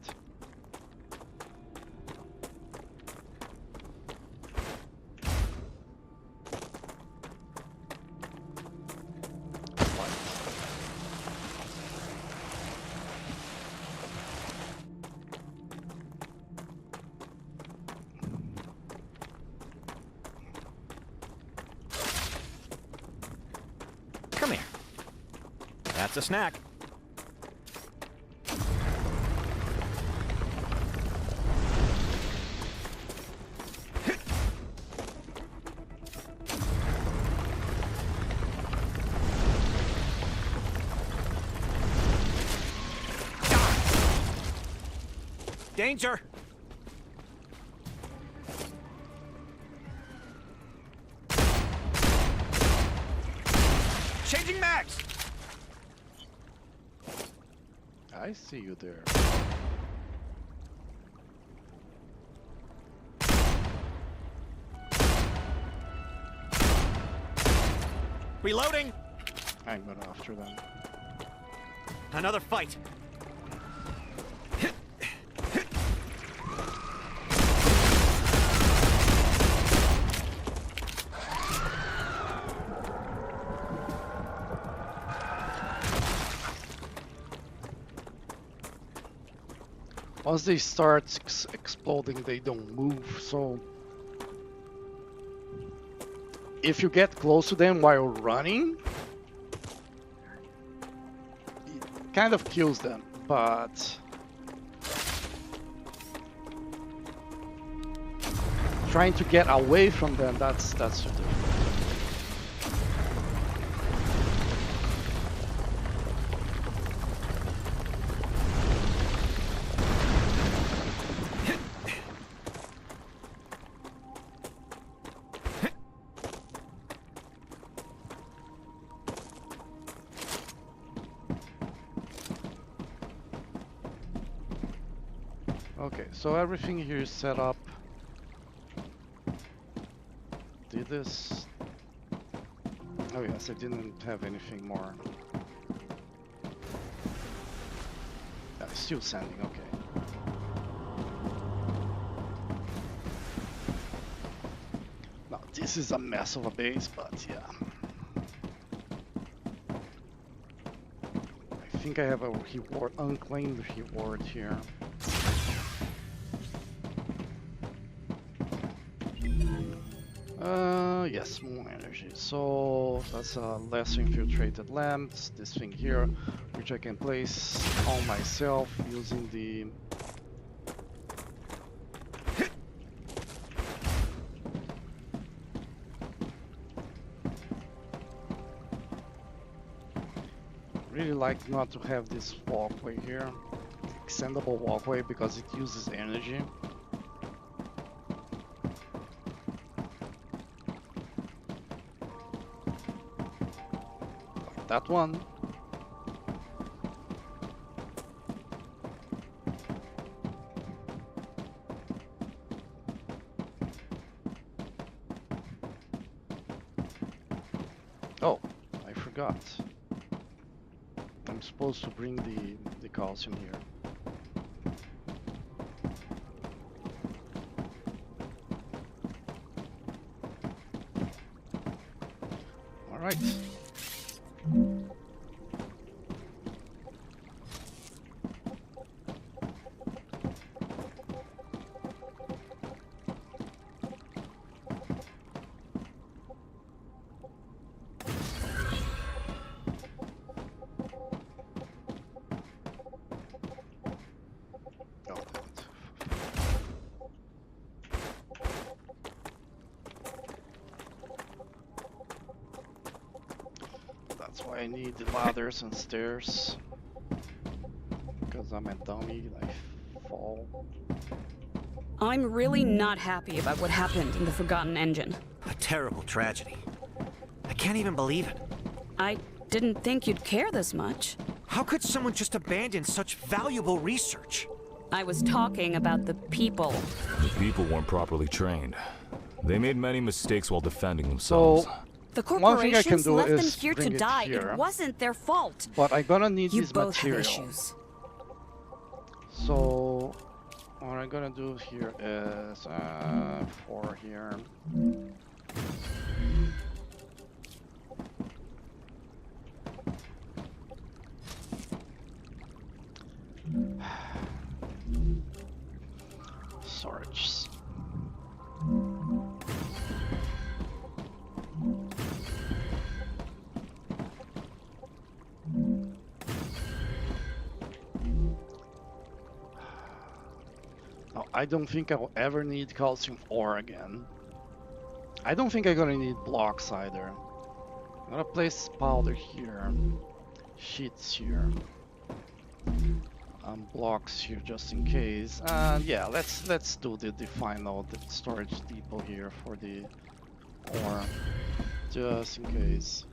Come here. That's a snack. Danger! Changing mags! I see you there. Reloading! I'm going after them. Another fight. Once they start exploding, they don't move, so if you get close to them while running, it kind of kills them, but trying to get away from them, that's difficult. Okay, so everything here is set up. did this. Oh yes, I didn't have anything more. It's still sending, okay. Now this is a mess of a base, but yeah. I think I have a reward, unclaimed reward here. Yes, more energy. So that's less infiltrated lamps. This thing here, which I can place on myself using the really like not to have this walkway here, extendable walkway, because it uses energy. That one. Oh, I forgot. I'm supposed to bring the calcium here. All right. That's why I need the ladders and stairs. Because I'm a dummy, I fall. I'm really not happy about what happened in the Forgotten Engine. A terrible tragedy. I can't even believe it. I didn't think you'd care this much. How could someone just abandon such valuable research? I was talking about the people. The people weren't properly trained. They made many mistakes while defending themselves. So, The one thing I can corporations do left them is here to bring it die. here. It wasn't their fault. But I'm gonna need You this both have material. issues. So what I'm gonna do here is 4 here. Storage. Now, I don't think I'll ever need calcium ore again. I don't think I'm gonna need blocks either. I'm gonna place powder here, sheets here, blocks here just in case. And yeah, let's do the final storage depot here for the ore, just in case.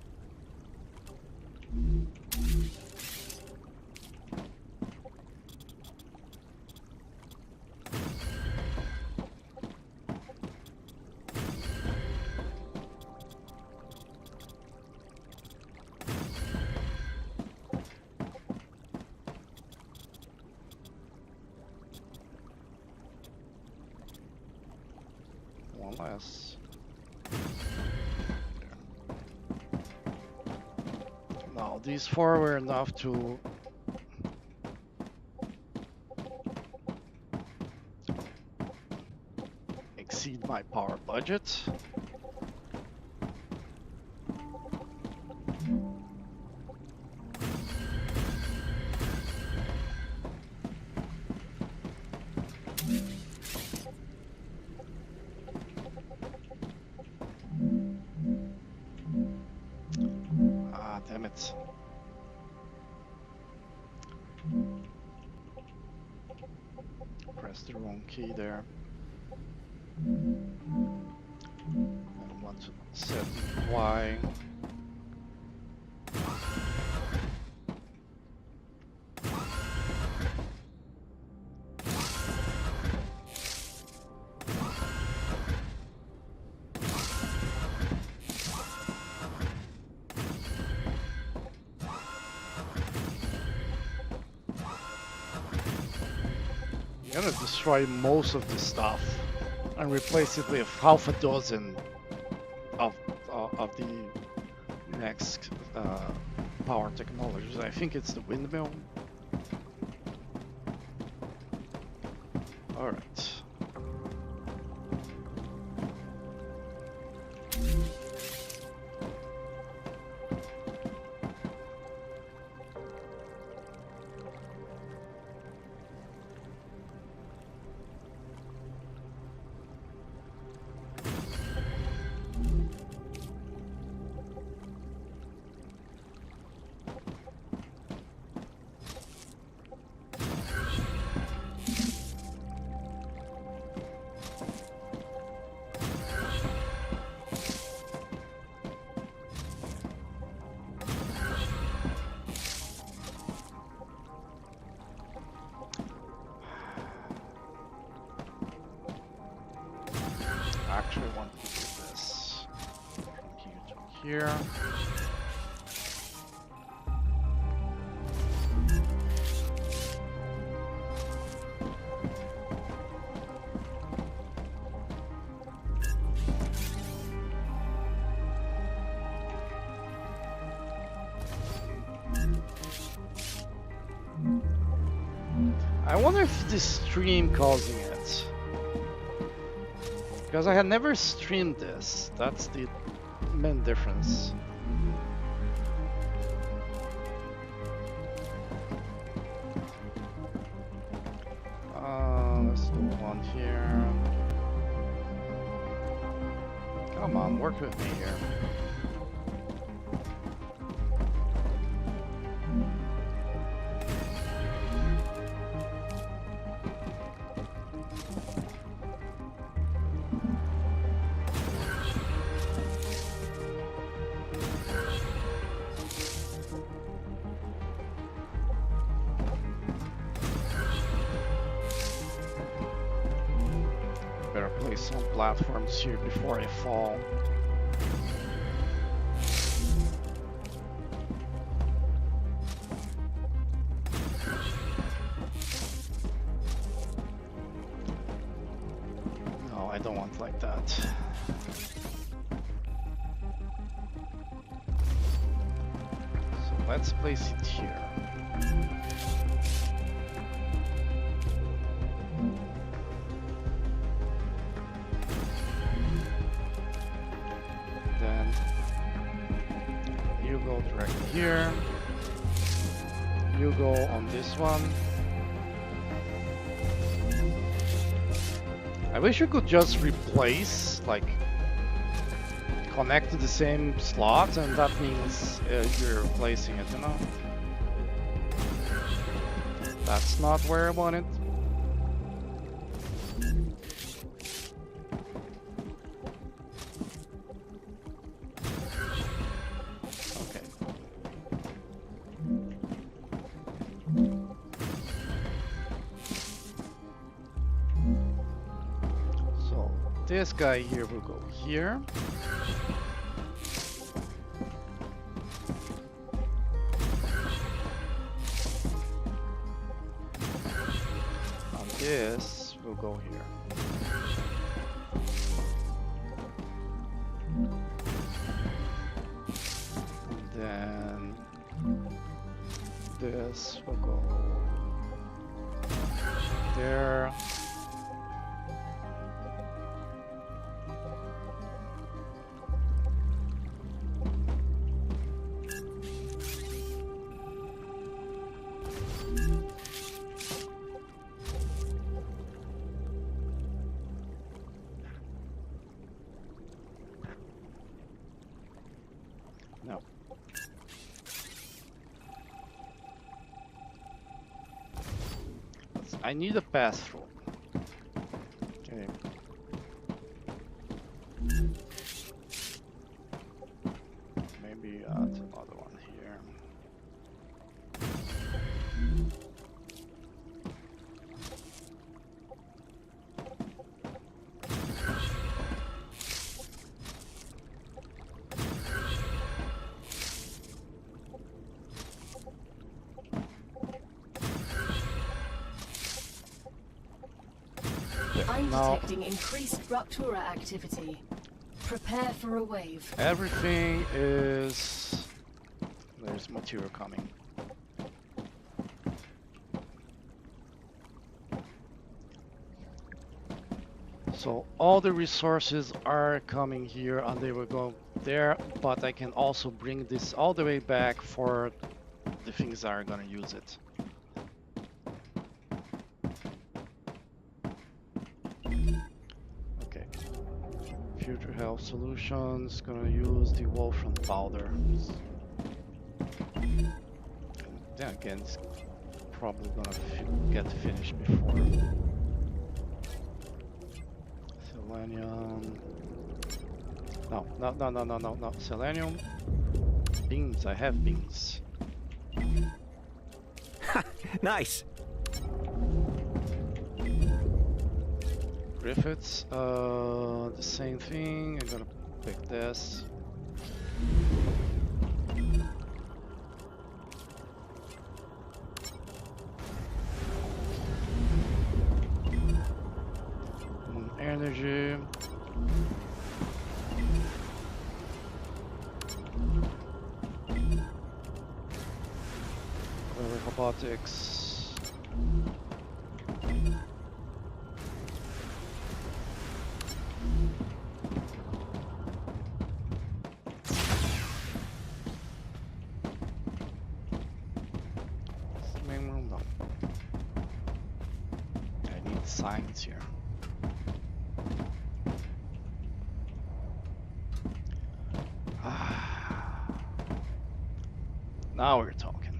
One less. Now these 4 were enough to exceed my power budget. Ah, damn it. Press the wrong key there. I want to set Y. I'm gonna destroy most of this stuff and replace it with half a dozen of the next power technologies. I think it's the windmill. All right. Actually want to do this from here to here. I wonder if this stream causing it. Because I had never streamed this. That's the main difference. Let's do one here. Come on, work with me here. Better place some platforms here before I fall. No, I don't want like that. So let's place it here. Then you go directly here. You go on this one. I wish you could just replace, like, connect to the same slot, and that means you're replacing it, you know? That's not where I want it. Okay. So this guy here will go here. This will go here. And then this will go there. No. I need a pass through. Okay. Maybe add another one here. I'm Now detecting increased Ruptura activity. Prepare for a wave. everything is... There's material coming. So all the resources are coming here and they will go there, but I can also bring this all the way back for the things that are gonna use it. Okay. Future health solutions, gonna use the wolfram powder. And then again, it's probably gonna get finished before. Selenium. No. Selenium. Beans. I have beans. Nice. Griffiths. The same thing. I'm gonna pick this. Energy. Robotics. Main room, no. I need science here. Now we're talking.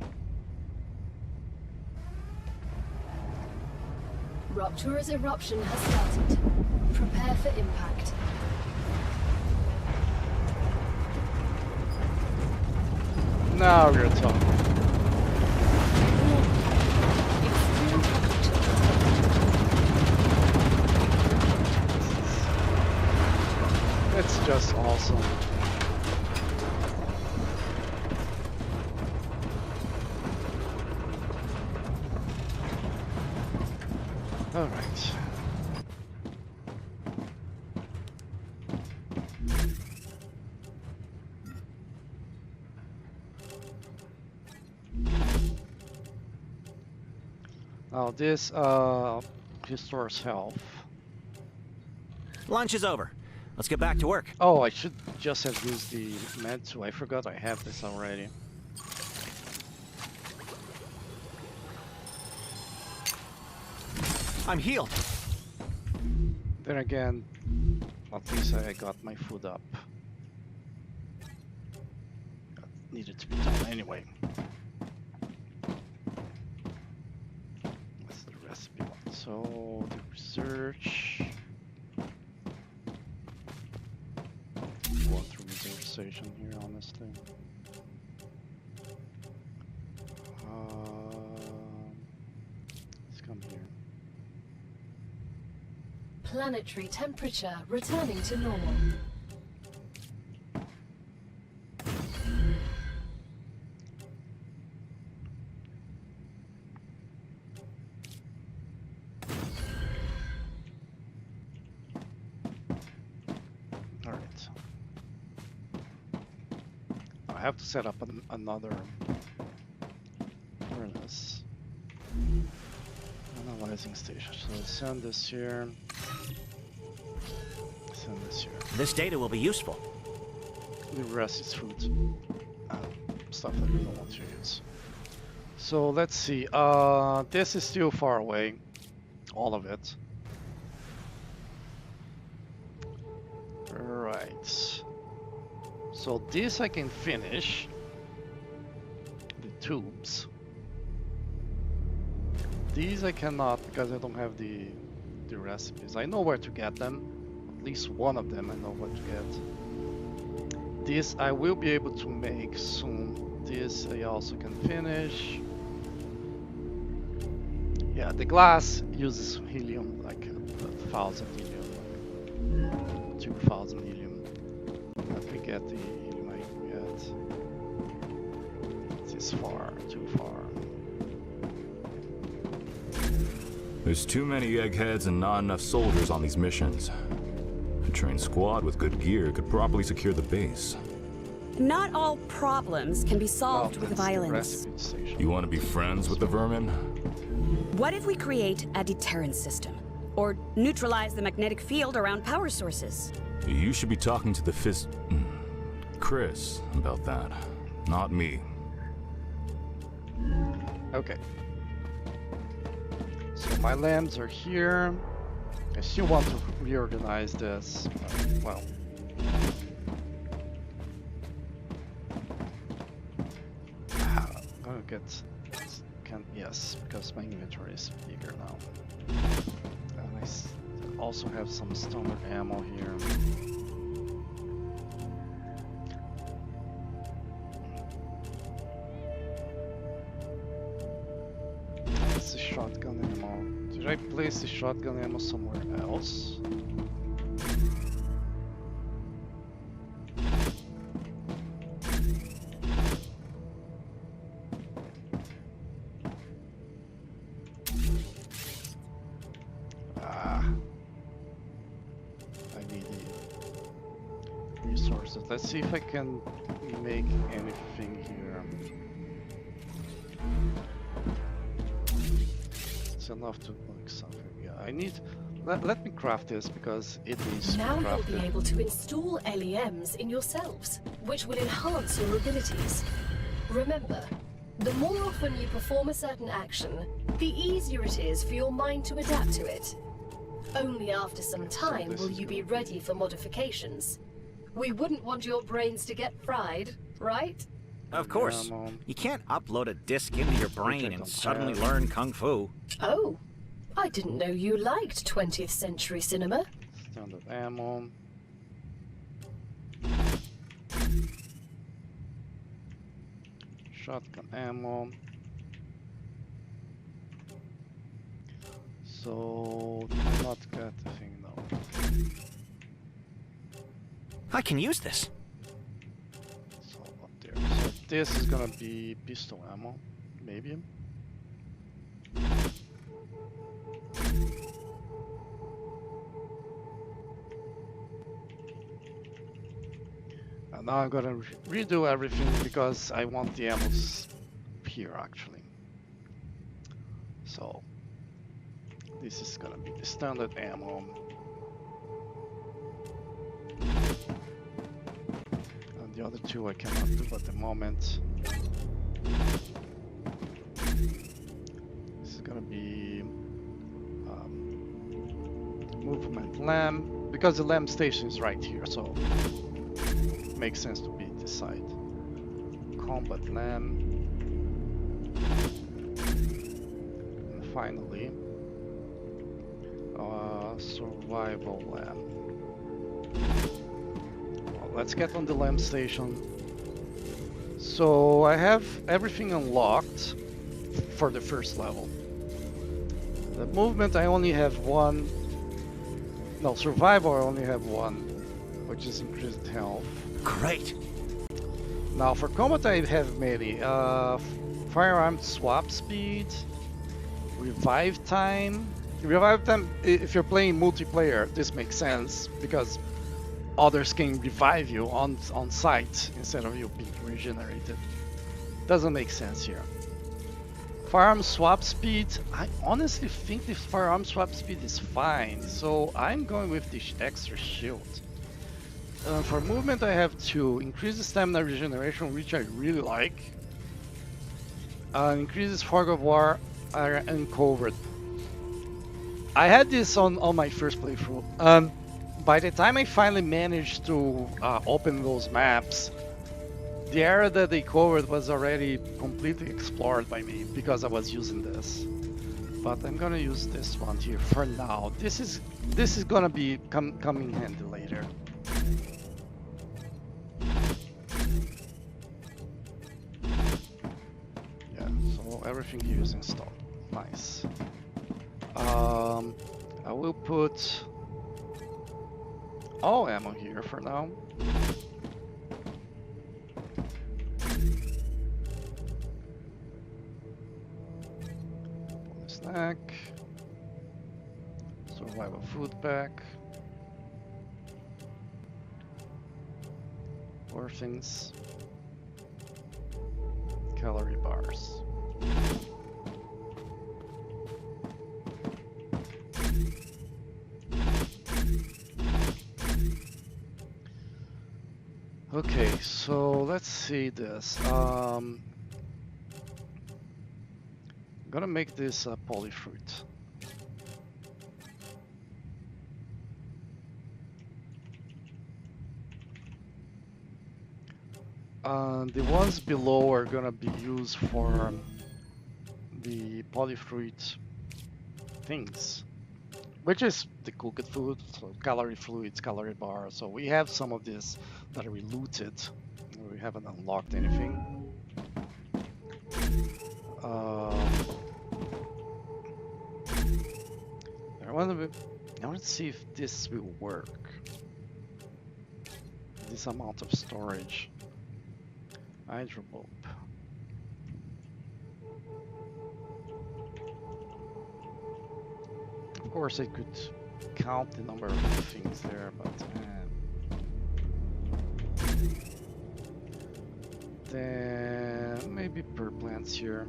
Ruptura's eruption has started. Prepare for impact. Now we're talking. It's just awesome. All right. Now this restores health. Lunch is over. Let's get back to work. Oh, I should just have used the med too. I forgot I have this already. I'm healed. Then again, at least I got my food up. That needed to be done anyway. What's the recipe one? So the research. Going through research station here, honestly. Let's come here. Planetary temperature returning to normal. All right. I have to set up another furnace. Analyzing station. So send this here. Send this here. This data will be useful. The rest is food. Stuff that we don't want to use. So let's see. This is still far away. All of it. Right. So this I can finish. The tubes. These I cannot because I don't have the recipes. I know where to get them. At least one of them I know where to get. This I will be able to make soon. This I also can finish. Yeah, the glass uses helium, like 1,000 helium, like 2,000 helium. Let me get the helium I can get. This is far, too far. There's too many eggheads and not enough soldiers on these missions. A trained squad with good gear could properly secure the base. Not all problems can be solved Oh, with that's the violence. recipe station. You want to be friends with the vermin? What if we create a deterrence system? Or neutralize the magnetic field around power sources? You should be talking to the Chris about that, not me. Okay. So my lambs are here. I still want to reorganize this. Well. I'm gonna get... yes, because my inventory is bigger now. And I also have some standard ammo here. It's the shotgun ammo. Did I place the shotgun ammo somewhere else? Let's see if I can make anything here. It's enough to make something. Yeah, I need... Let me craft this because it needs to be crafted. Now you'll be able to install LEMs in yourselves, which will enhance your abilities. Remember, the more often you perform a certain action, the easier it is for your mind to adapt to it. Only after some time will you be ready for modifications. We wouldn't want your brains to get fried, right? Of course. You can't upload a disc into your brain and suddenly learn Kung Fu. Oh, I didn't know you liked 20th century cinema. Standard ammo. Shotgun ammo. So, not get the thing now. I can use this. So up there. So this is gonna be pistol ammo, maybe. And now I'm gonna redo everything because I want the ammos here actually. So this is gonna be the standard ammo. The other two I cannot do at the moment. This is gonna be movement lamp, because the lamp station is right here, so it makes sense to be this side. Combat lamp. And finally, survival lamp. Let's get on the lamp station. So I have everything unlocked for the first level. The movement I only have one. No, survival I only have one, which is increased health. Great. Now for combat I have many. Firearm swap speed, revive time. Revive time, if you're playing multiplayer, this makes sense because others can revive you on site instead of you being regenerated. Doesn't make sense here. Firearm swap speed, I honestly think the firearm swap speed is fine, so I'm going with this extra shield. For movement I have 2. Increases stamina regeneration, which I really like. Increases fog of war uncovered. I had this on my first playthrough. By the time I finally managed to open those maps, the area that they covered was already completely explored by me because I was using this. But I'm gonna use this one here for now. This is gonna be come in handy later. Yeah, so everything here is installed. Nice. I will put all ammo here for now. Snack. Survival food pack. Orphans. Calorie bars. Okay, so let's see this. I'm gonna make this a polyfruit. The ones below are gonna be used for the polyfruit things, which is the cooked food, so calorie fluids, calorie bars. So we have some of this that we looted. We haven't unlocked anything. I want to see if this will work. This amount of storage. Hydro bulb. Of course, I could count the number of things there, but then maybe per plants here.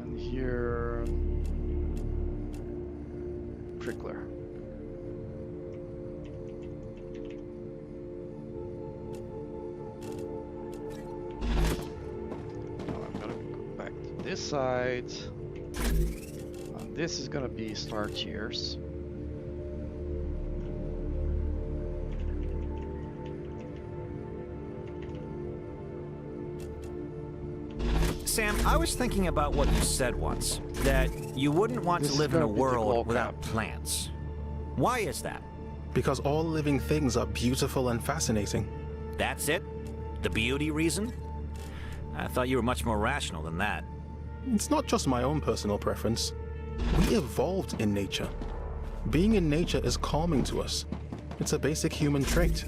And here, trickler. This side, and this is gonna be star tiers. Sam, I was thinking about what you said once, that you wouldn't want to live in a world without plants. Why is that? Because all living things are beautiful and fascinating. That's it? The beauty reason? I thought you were much more rational than that. It's not just my own personal preference. We evolved in nature. Being in nature is calming to us. It's a basic human trait.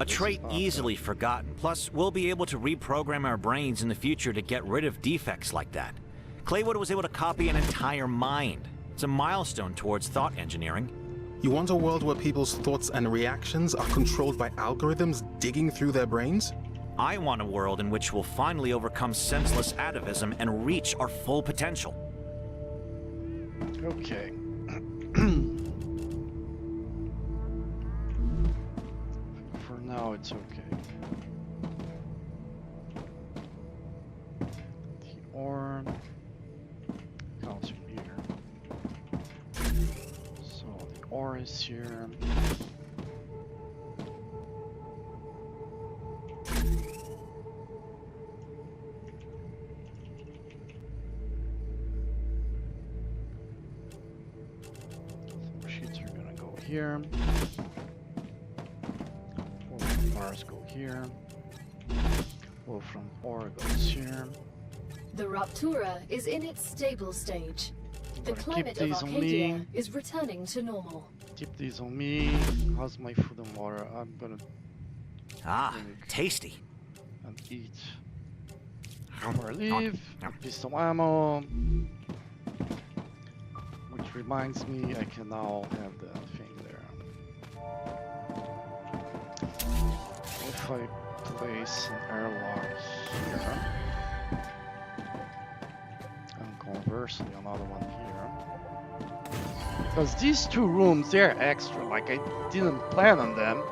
A trait easily forgotten. Plus, we'll be able to reprogram our brains in the future to get rid of defects like that. Claywood was able to copy an entire mind. It's a milestone towards thought engineering. You want a world where people's thoughts and reactions are controlled by algorithms digging through their brains? I want a world in which we'll finally overcome senseless atavism and reach our full potential. Okay. For now, it's okay. The ore counts from here. So the ore is here. Here. 4 from bars go here. 4 from ore goes here. The Raptura is in its stable stage. The climate of these on Arcadia me. is returning to normal. Keep these on me. How's my food and water? I'm gonna tasty. And eat. Before I leave, pistol ammo. Which reminds me, I can now have the thing there. If I place an airlock here, and conversely another one here, because these 2 rooms, they're extra, like I didn't plan on them.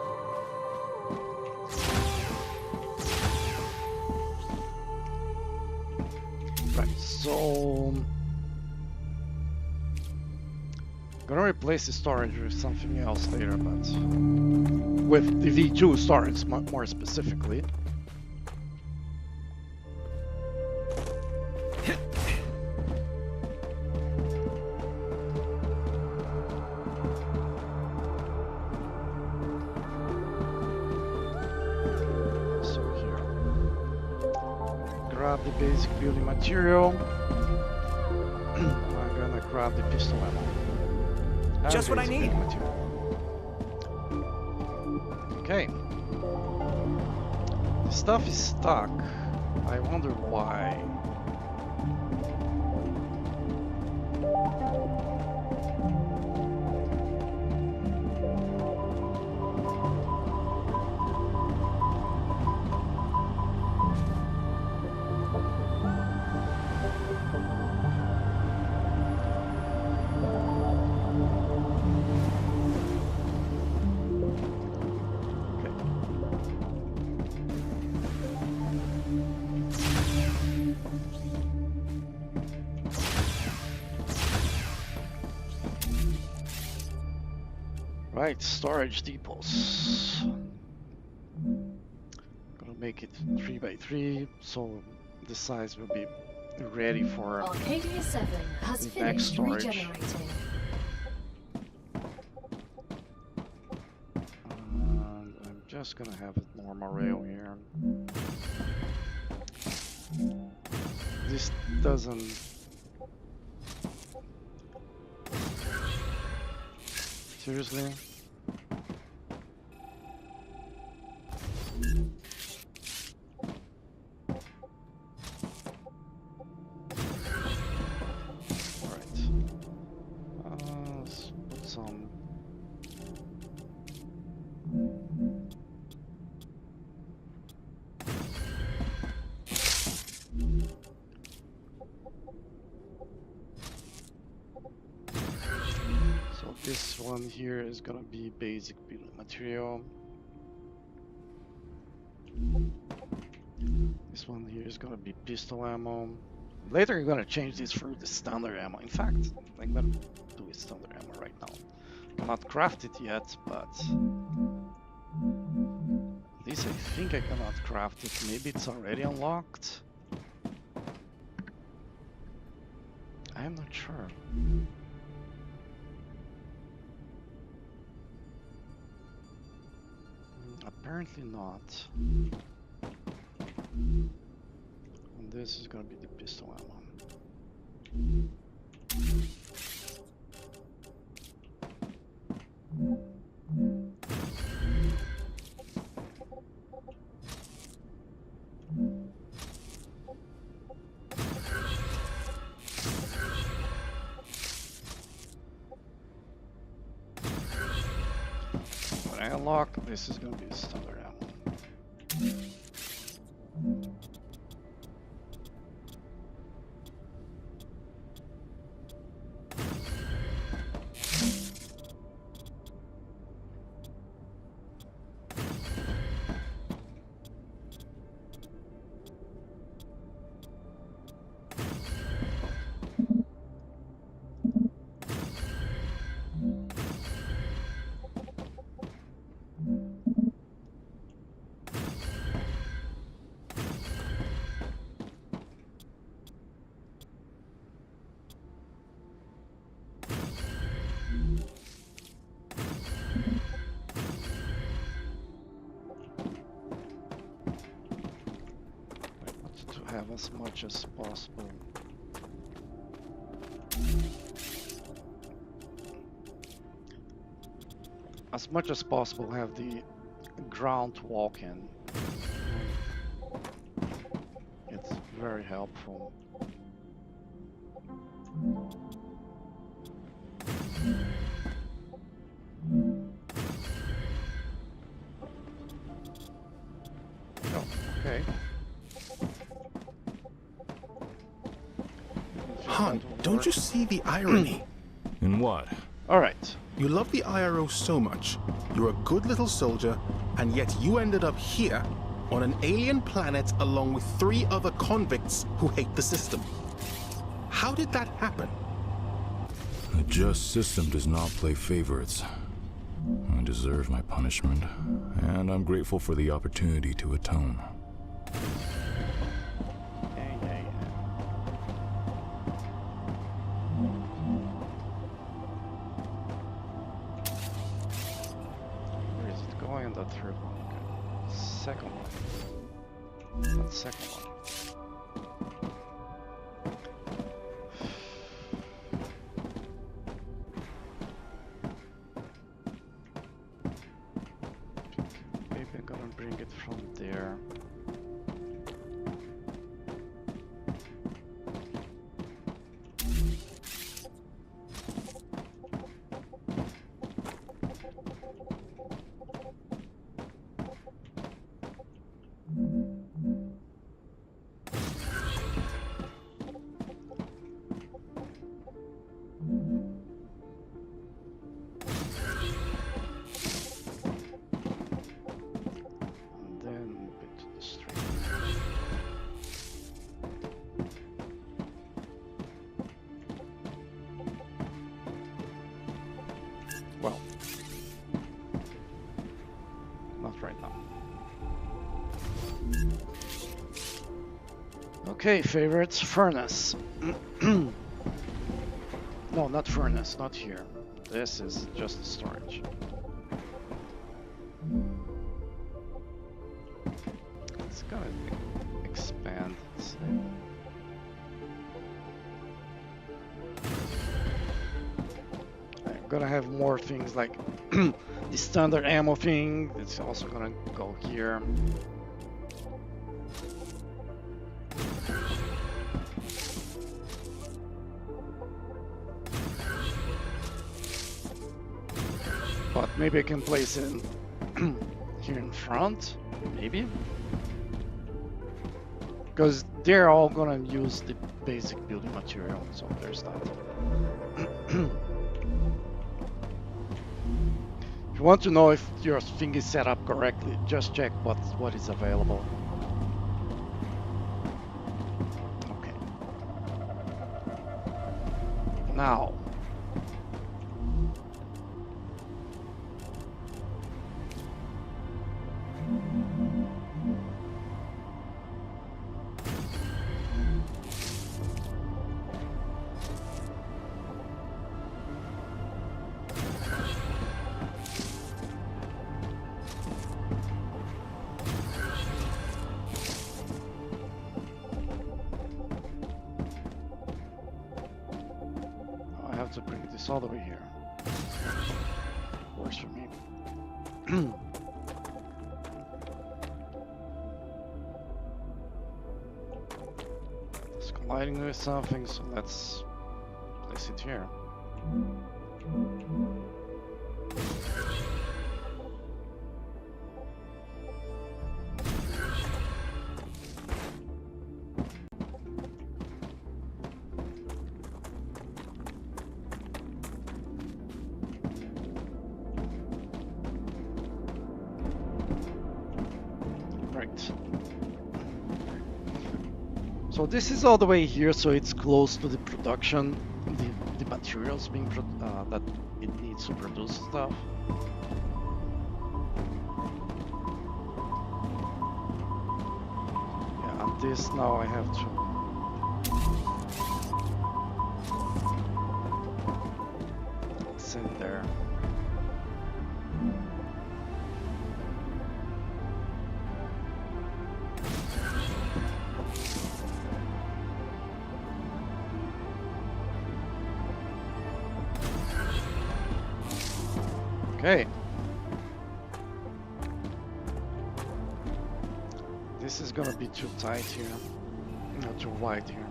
Right, so gonna replace the storage with something else later, but with the V2 storage more specifically. So here, grab the basic building material. I'm gonna grab the pistol ammo. Just what I need. Okay. The stuff is stuck. I wonder why. Right, storage depots. Gonna make it 3x3, so the size will be ready for Arcadia 7 has the next finished storage. regenerating. And I'm just gonna have a normal rail here. This doesn't. Seriously? Alright. Let's put some. So this one here is gonna be basic building material. This one here is gonna be pistol ammo. Later you're gonna change this for the standard ammo. In fact, I'm gonna do it standard ammo right now. Cannot craft it yet, but at least I think I cannot craft it. Maybe it's already unlocked. I'm not sure. Apparently not. And this is gonna be the pistol ammo. When I unlock, this is gonna be standard ammo. To have as much as possible. As much as possible have the ground walk-in. It's very helpful. Oh, okay. Han, don't you see the irony? In what? Alright. You love the IRO so much. You're a good little soldier, and yet you ended up here on an alien planet along with 3 other convicts who hate the system. How did that happen? A just system does not play favorites. I deserve my punishment, and I'm grateful for the opportunity to atone. Where is it going? That third one. Okay. Second one. That second one. Maybe I'm gonna bring it from there. Okay, favorites, furnace. No, not furnace, not here. This is just storage. It's gonna expand. Let's see. I'm gonna have more things like the standard ammo thing. It's also gonna go here. But maybe I can place it in here in front, maybe? Because they're all gonna use the basic building material, so there's that. If you want to know if your thing is set up correctly, just check what is available. Okay. Now. I have to bring this all the way here. Works for me. It's colliding with something, so let's place it here. Right. So this is all the way here, so it's close to the production, the materials being that it needs to produce stuff. Yeah, and this now I have to. Send there. Okay. This is gonna be too tight here. Not too wide here.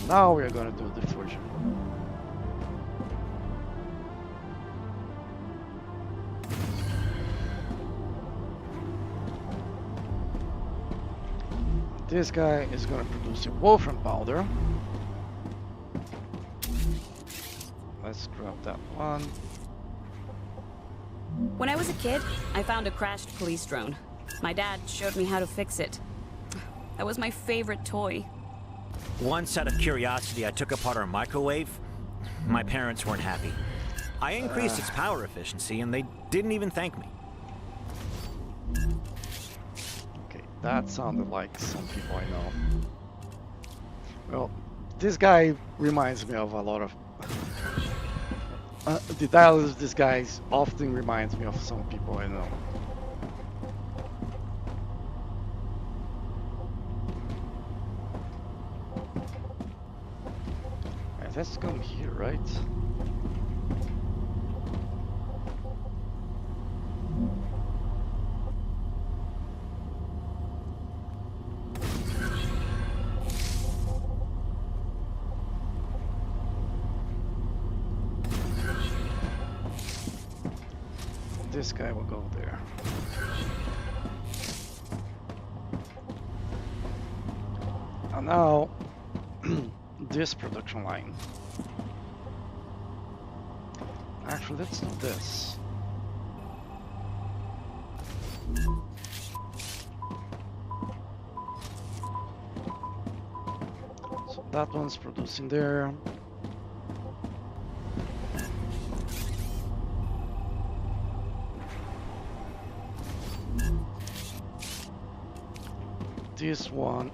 Now we're gonna do the fusion. This guy is gonna produce a wolfram powder. Let's grab that one. When I was a kid, I found a crashed police drone. My dad showed me how to fix it. That was my favorite toy. Once out of curiosity, I took apart our microwave. My parents weren't happy. I increased its power efficiency and they didn't even thank me. Okay, that sounded like some people I know. Well, this guy reminds me of a lot of... the dialogue of this guy often reminds me of some people I know. Right, let's come here, right? This guy will go there. And now, this production line. Actually, let's do this. So that one's producing there. this one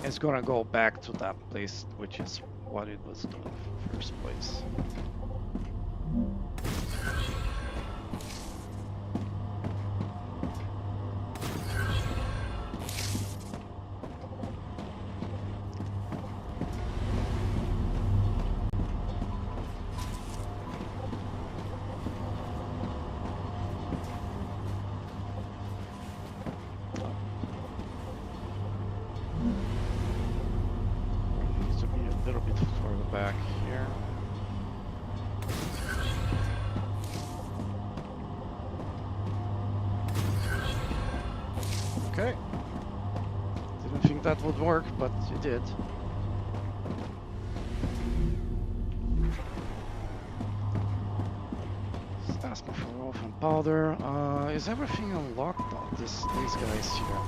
is gonna go back to that place, which is what it was doing in the first place. Needs to be a little bit further back here. Okay. Didn't think that would work, but it did. Just ask me for wolf and powder. Is everything unlocked? Oh, these guys here.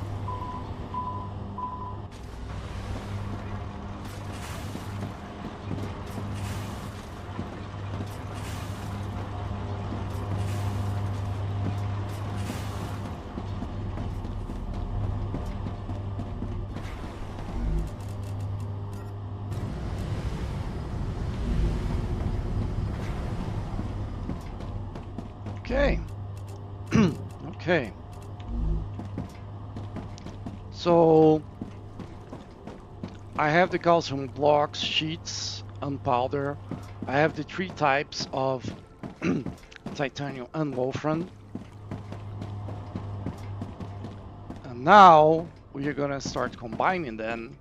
Okay. Okay. So I have the calcium blocks, sheets, and powder. I have the 3 types of titanium and wolfram. And now we are gonna start combining them,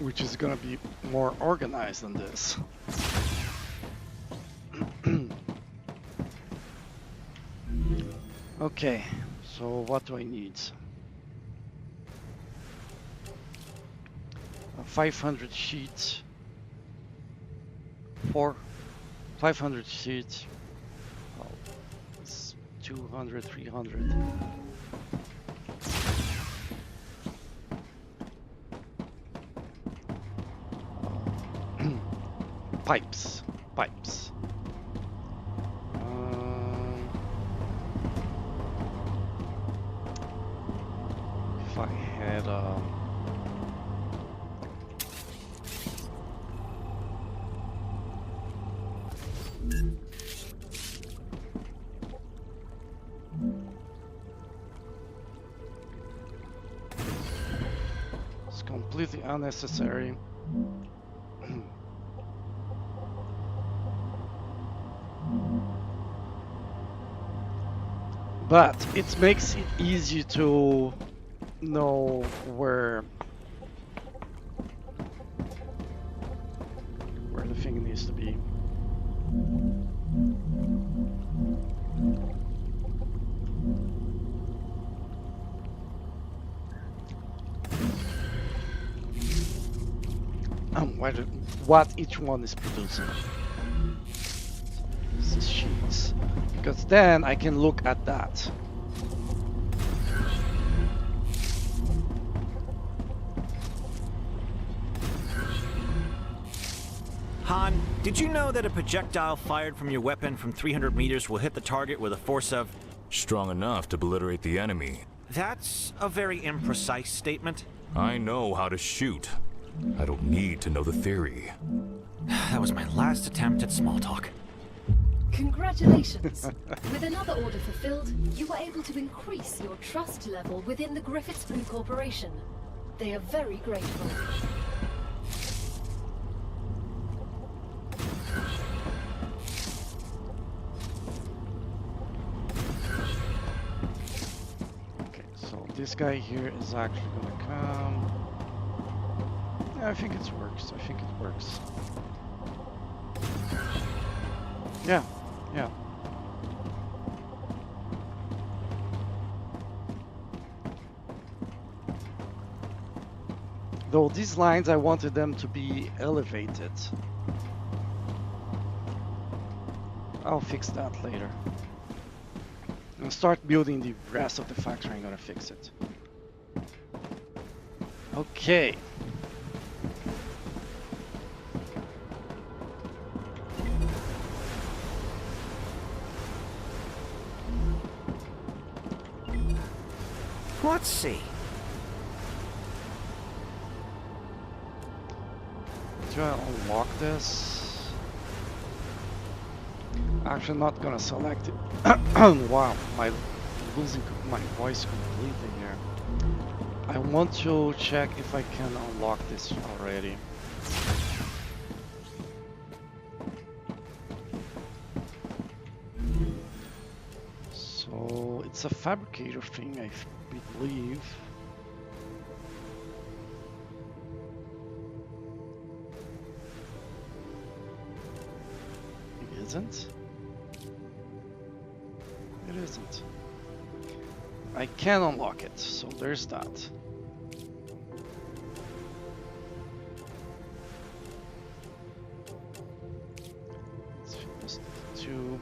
which is gonna be more organized than this. Okay, so what do I need? 500 sheets. 500 sheets. Oh, it's 200, 300. Pipes. If I had it's completely unnecessary. But it makes it easy to know where the thing needs to be. What each one is producing. This is sheets. Because then I can look at that. Han, did you know that a projectile fired from your weapon from 300 meters will hit the target with a force of... Strong enough to obliterate the enemy. That's a very imprecise statement. I know how to shoot. I don't need to know the theory. That was my last attempt at small talk. Congratulations! With another order fulfilled, you were able to increase your trust level within the Griffiths Blue Corporation. They are very grateful. Okay, so this guy here is actually gonna come. Yeah, I think it works. Yeah. Though these lines, I wanted them to be elevated. I'll fix that later. I'll start building the rest of the factory. I'm gonna fix it. Okay. Let's see. Do I unlock this? Actually, not gonna select it. Wow, losing my voice completely here. I want to check if I can unlock this already. So it's a fabricator thing, I believe. It isn't. It isn't. I can unlock it, so there's that. Let's finish the tube.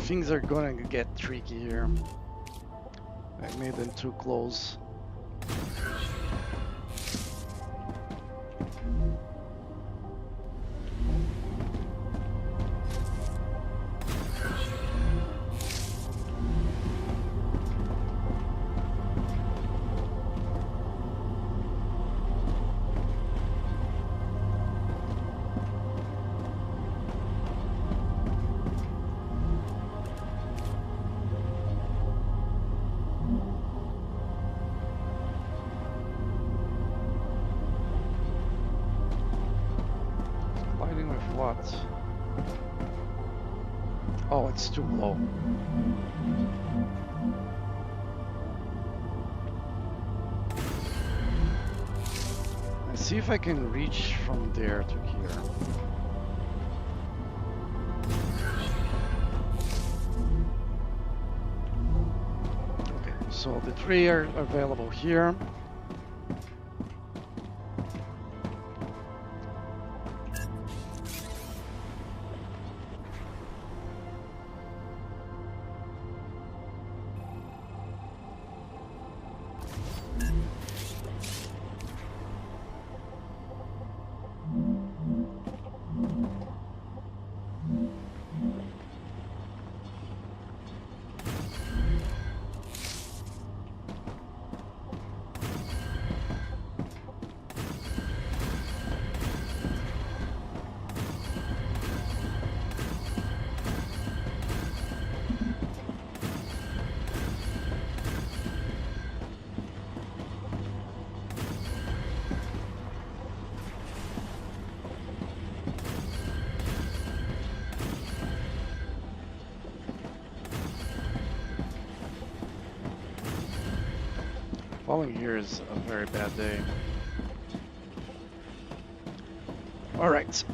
Things are gonna get tricky here. I made them too close. What? Oh, it's too low. Let's see if I can reach from there to here. Okay, so the three are available here. Falling here is a very bad day. All right. So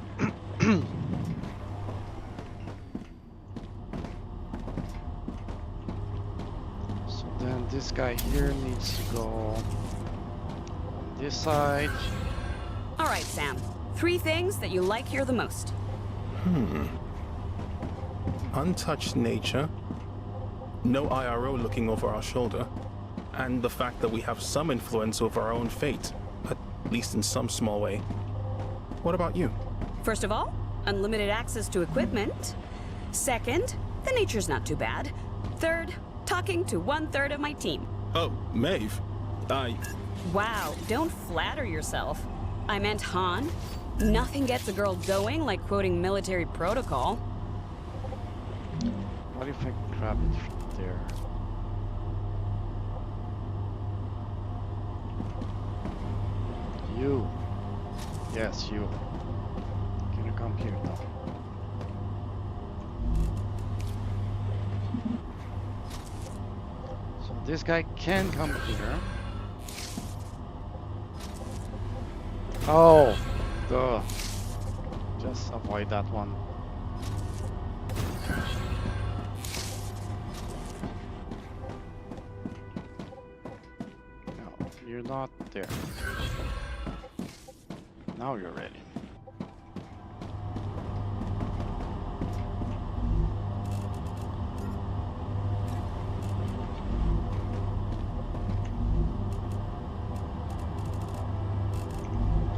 then this guy here needs to go on this side. All right, Sam. 3 things that you like here the most. Untouched nature, No IRO looking over our shoulder, and the fact that we have some influence over our own fate, at least in some small way. What about you? First of all, unlimited access to equipment. Second, the nature's not too bad. Third, talking to 1/3 of my team. Oh, Maeve. Wow, don't flatter yourself. I meant Han. Nothing gets a girl going like quoting military protocol. What if I grab it from there? You. Yes, you. Can you come here now? So this guy can come here. Oh, duh. Just avoid that one. No, you're not there. Now you're ready.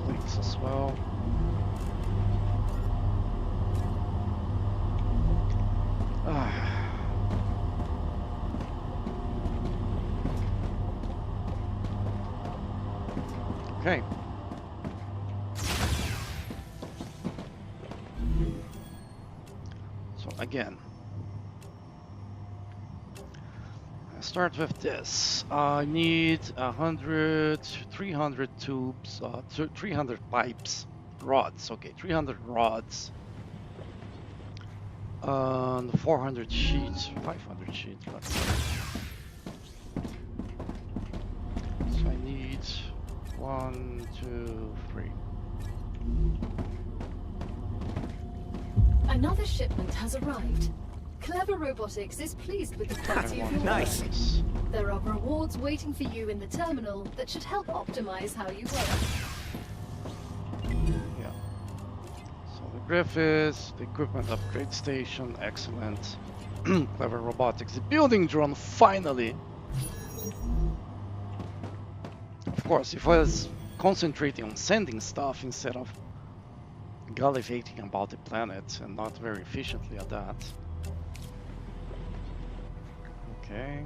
Blinks as well. Okay. So again, I start with this. I need 300 tubes, 300 pipes, rods. Okay, 300 rods. 400 sheets, 500 sheets. But so I need 1, 2, 3. Another shipment has arrived. Clever Robotics is pleased with the quality of your Nice. work. There are rewards waiting for you in the terminal that should help optimize how you work. Yeah. So the Griffiths, the equipment upgrade station, excellent. Clever Robotics, the building drone, finally. Of course, if I was concentrating on sending stuff instead of gallivanting about the planet, and not very efficiently at that. Okay.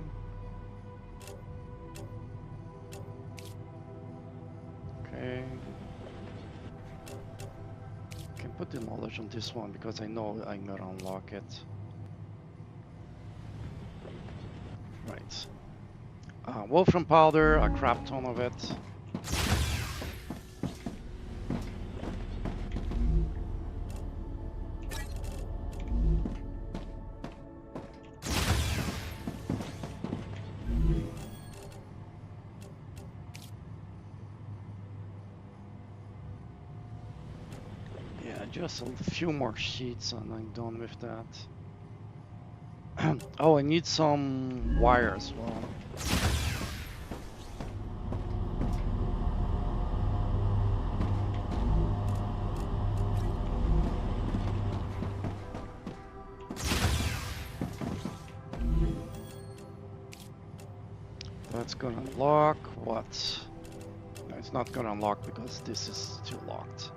Okay. Can put the knowledge on this one because I know I'm gonna unlock it. Right. Wolfram powder, a crap ton of it. Just a few more sheets and I'm done with that. Oh, I need some wire as well. That's gonna unlock what? No, it's not gonna unlock because this is still locked.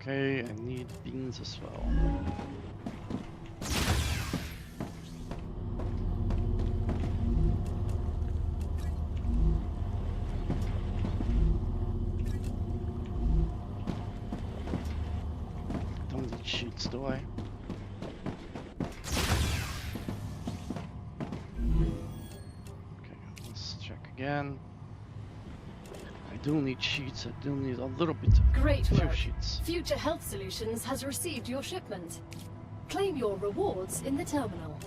Okay, I need beans as well. Don't need sheets, do I? Okay, let's check again. I do need sheets, I do need a little bit of Great few work. sheets. Future Health Solutions has received your shipment. Claim your rewards in the terminal.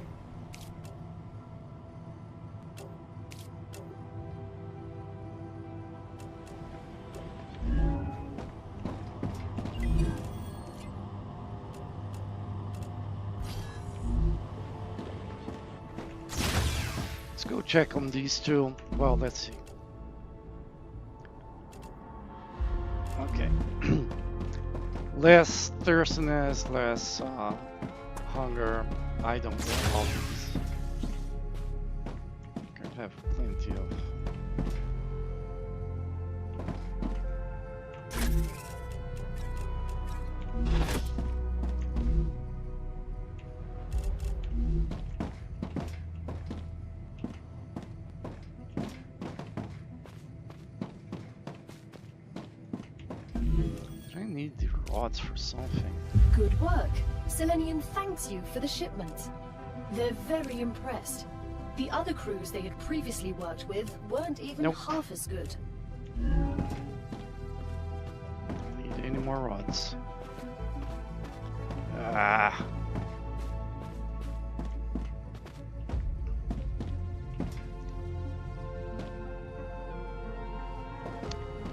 Let's go check on these two. Well, let's see. Okay. Less thirstiness, less hunger. I don't get all these. Can have plenty of. I need the rods for something. Good work. Selenium thanks you for the shipment. They're very impressed. The other crews they had previously worked with weren't even Nope. half as good. Don't need any more rods. Ah.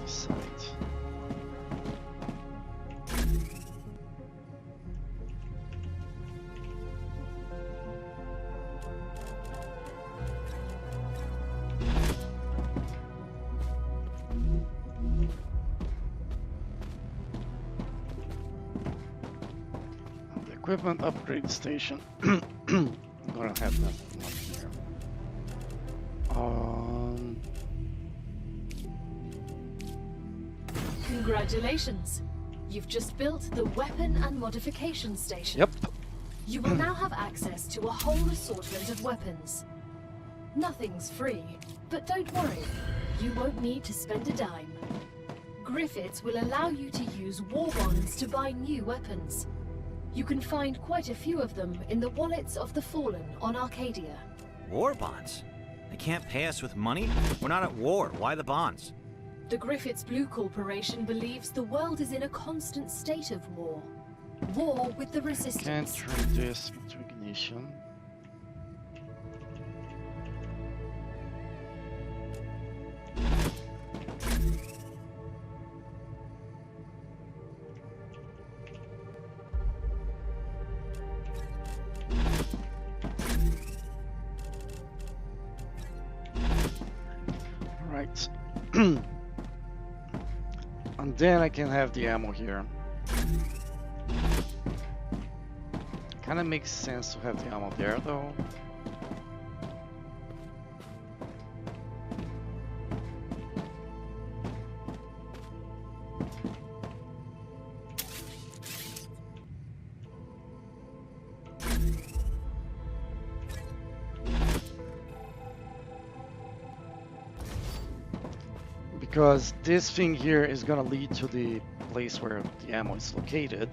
Decide. The equipment upgrade station. I'm gonna have that one here. Congratulations. You've just built the weapon and modification station. Yep. You will now have access to a whole assortment of weapons. Nothing's free, but don't worry. You won't need to spend a dime. Griffiths will allow you to use war bonds to buy new weapons. You can find quite a few of them in the wallets of the fallen on Arcadia. War bonds? They can't pay us with money? We're not at war. Why the bonds? The Griffiths Blue Corporation believes the world is in a constant state of war. War with the Can't Resistance. turn this to ignition. Right. And then I can have the ammo here. Kinda makes sense to have the ammo there though. Because this thing here is gonna lead to the place where the ammo is located.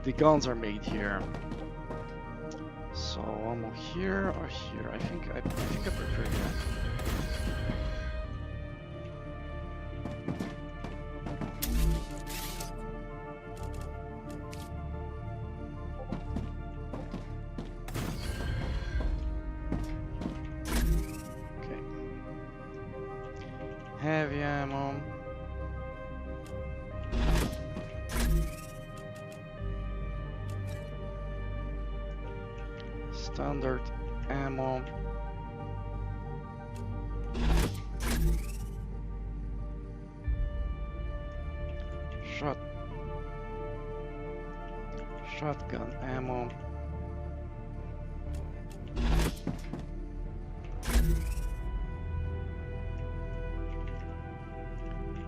The guns are made here. So ammo here or here? I think I prefer that. Okay. Heavy ammo. Standard ammo. Shotgun ammo.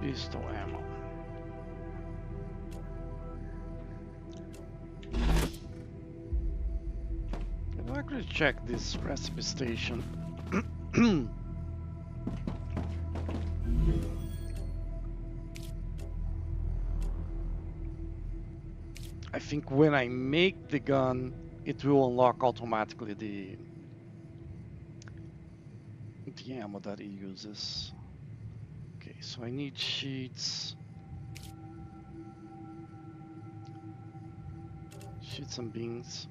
Pistol ammo. I'll actually check this recipe station. I think when I make the gun, it will unlock automatically the ammo that it uses. Okay, so I need sheets. Sheets and beans.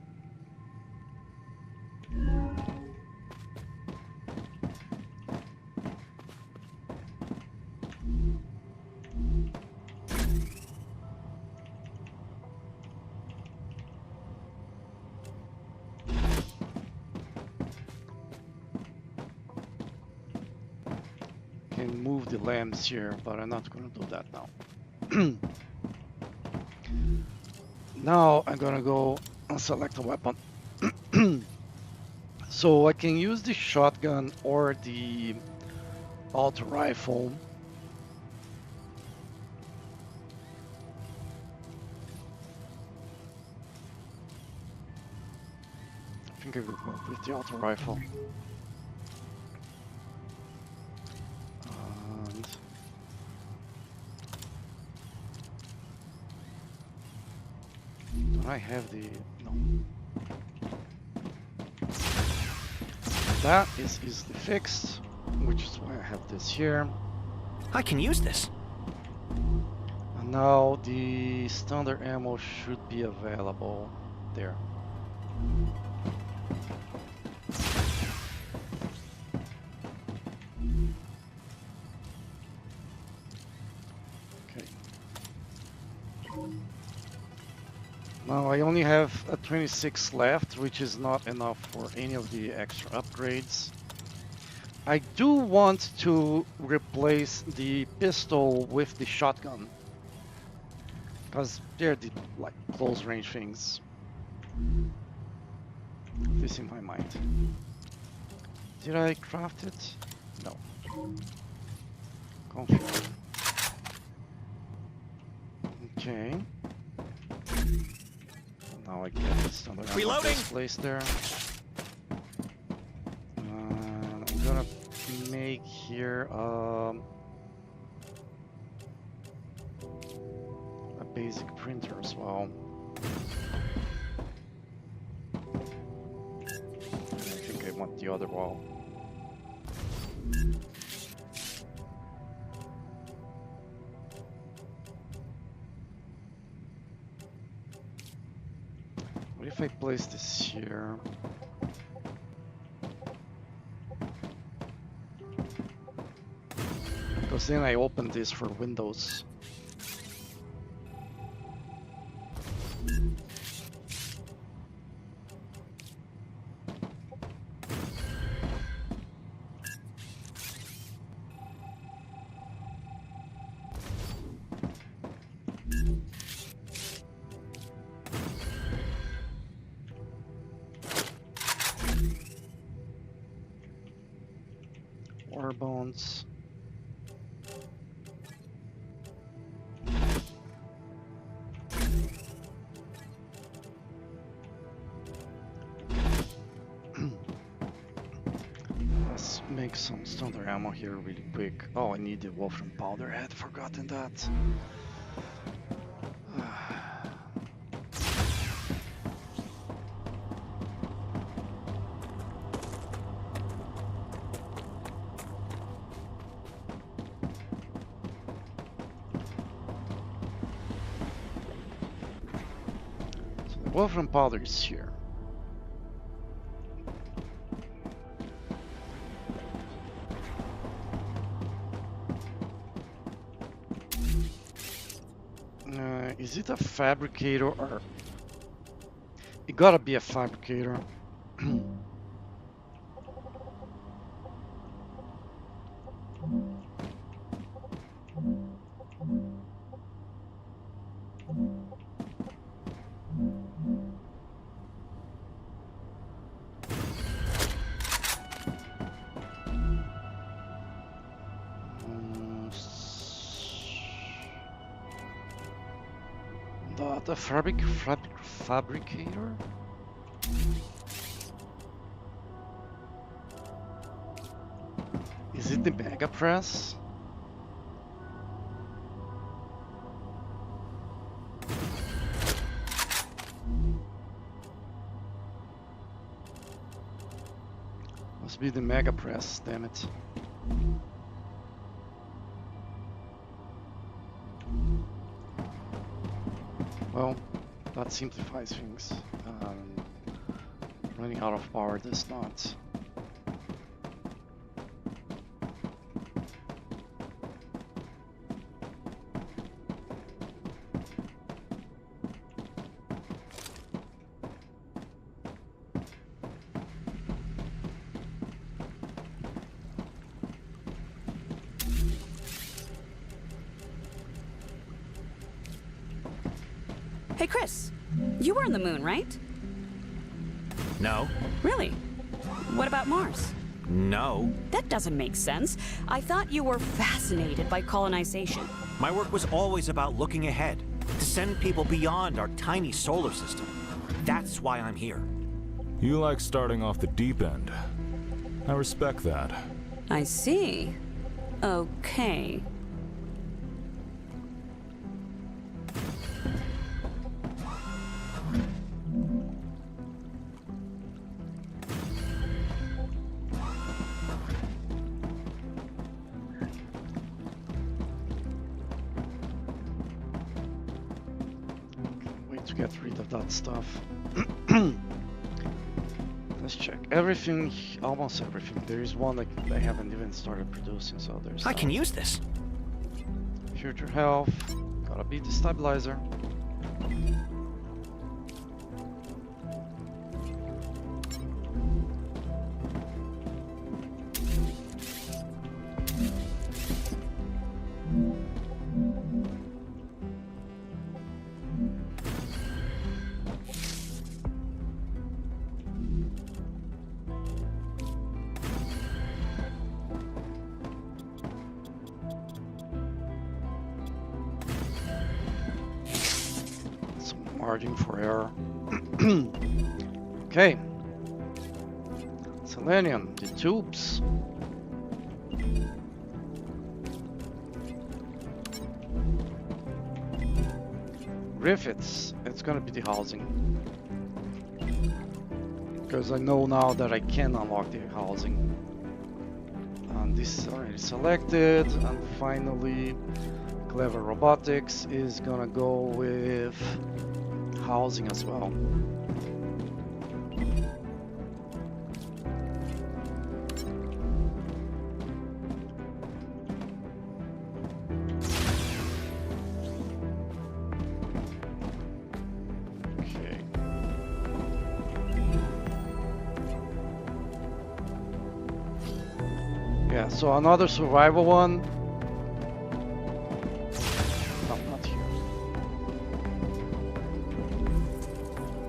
can move the lamps here, but I'm not gonna do that now. Now I'm gonna go and select a weapon. So I can use the shotgun or the auto rifle. I think I would work with the auto rifle. And do I have the... no. That is easily fixed, which is why I have this here. I can use this. And now the standard ammo should be available there. Okay. Now I only have a 26 left, which is not enough for any of the extra upgrades. I do want to replace the pistol with the shotgun, because they're the like close range things. This in my mind. Did I craft it? No. Confirm. Okay. Now I get the standard ammo placed there. I'm gonna make here a basic printer as well. I think I want the other wall. What if I place this here? Because then I open this for Windows. War bones. Let's make some standard ammo here really quick. Oh, I need the Wolfram powder. I had forgotten that. Wolfram powder is here. Is it a fabricator or... It gotta be a fabricator. The fabricator? Is it the Mega Press? Must be the Mega Press, damn it. Well, that simplifies things. Running out of power does not. Hey, Chris, you were on the moon, right? No. Really? What about Mars? No. That doesn't make sense. I thought you were fascinated by colonization. My work was always about looking ahead, to send people beyond our tiny solar system. That's why I'm here. You like starting off the deep end. I respect that. I see. Okay. Wait to get rid of that stuff. Let's check everything, almost everything. There is one that I haven't even started producing, so there's. I can use this. Future health. Gotta beat the stabilizer. Margin for error. Okay. Selenium, the tubes. Griffiths, it's gonna be the housing. Because I know now that I can unlock the housing. And this is already selected. And finally, Clever Robotics is gonna go with housing as well. Okay. Yeah, so another survival one.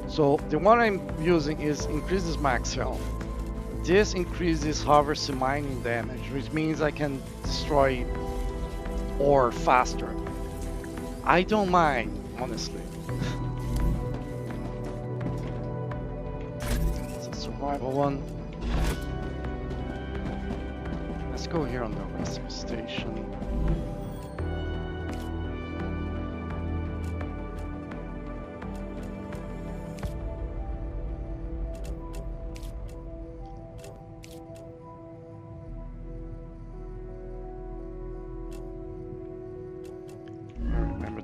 So the one I'm using is increases max health. This increases harvest mining damage, which means I can destroy ore faster. I don't mind, honestly. It's a survival one. Let's go here on the rescue station.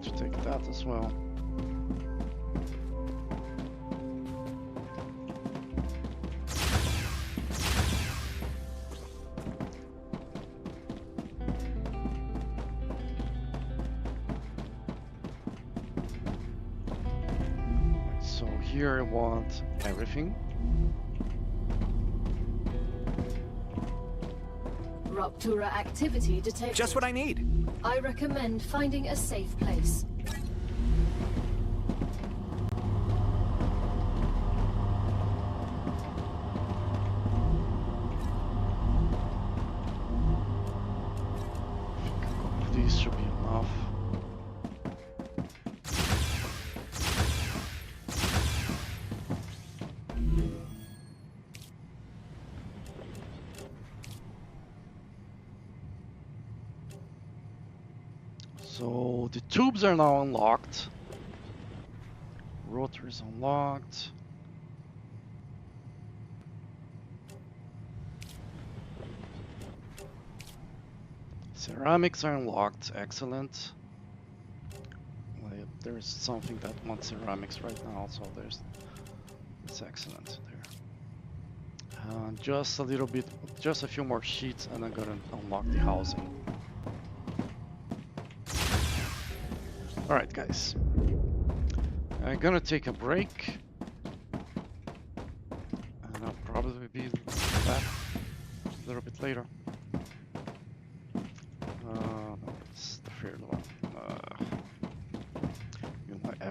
To take that as well. So here I want everything. Rupture activity detected. Just what I need. I recommend finding a safe place. These should be enough. So the tubes are now unlocked. Rotor is unlocked. Ceramics are unlocked. Excellent. There's something that wants ceramics right now, so it's excellent there. Just a little bit, just a few more sheets, and I'm gonna unlock the housing. Alright guys, I'm gonna take a break and I'll probably be back a little bit later. It's the third one.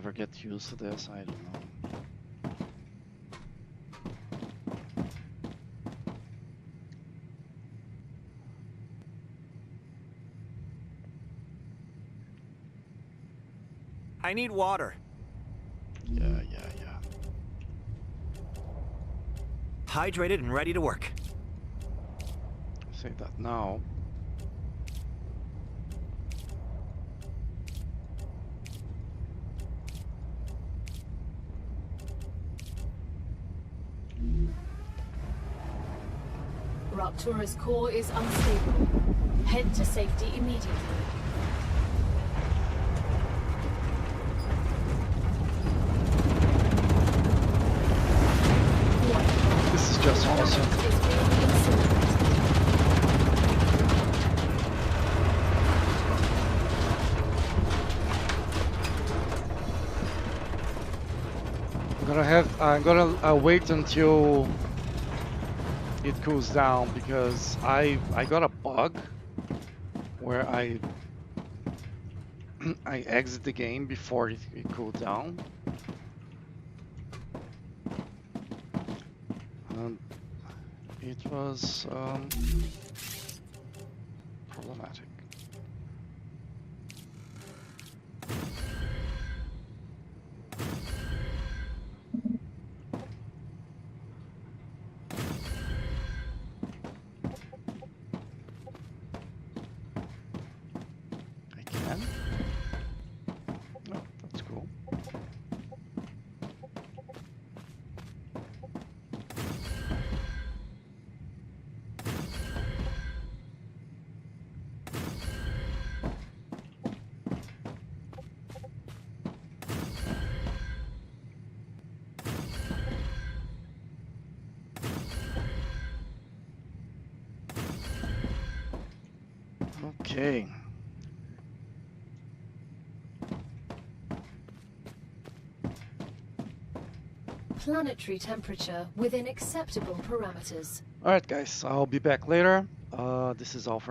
ever get used to this, I don't know. I need water. Yeah. Hydrated and ready to work. Say that now. Raptura's core is unstable. Head to safety immediately. This is just awesome. I'm gonna wait until it cools down because I got a bug where I exit the game before it cooled down. And it was problematic. I can? Oh, that's cool. Okay. Planetary temperature within acceptable parameters. Alright guys, I'll be back later. This is all for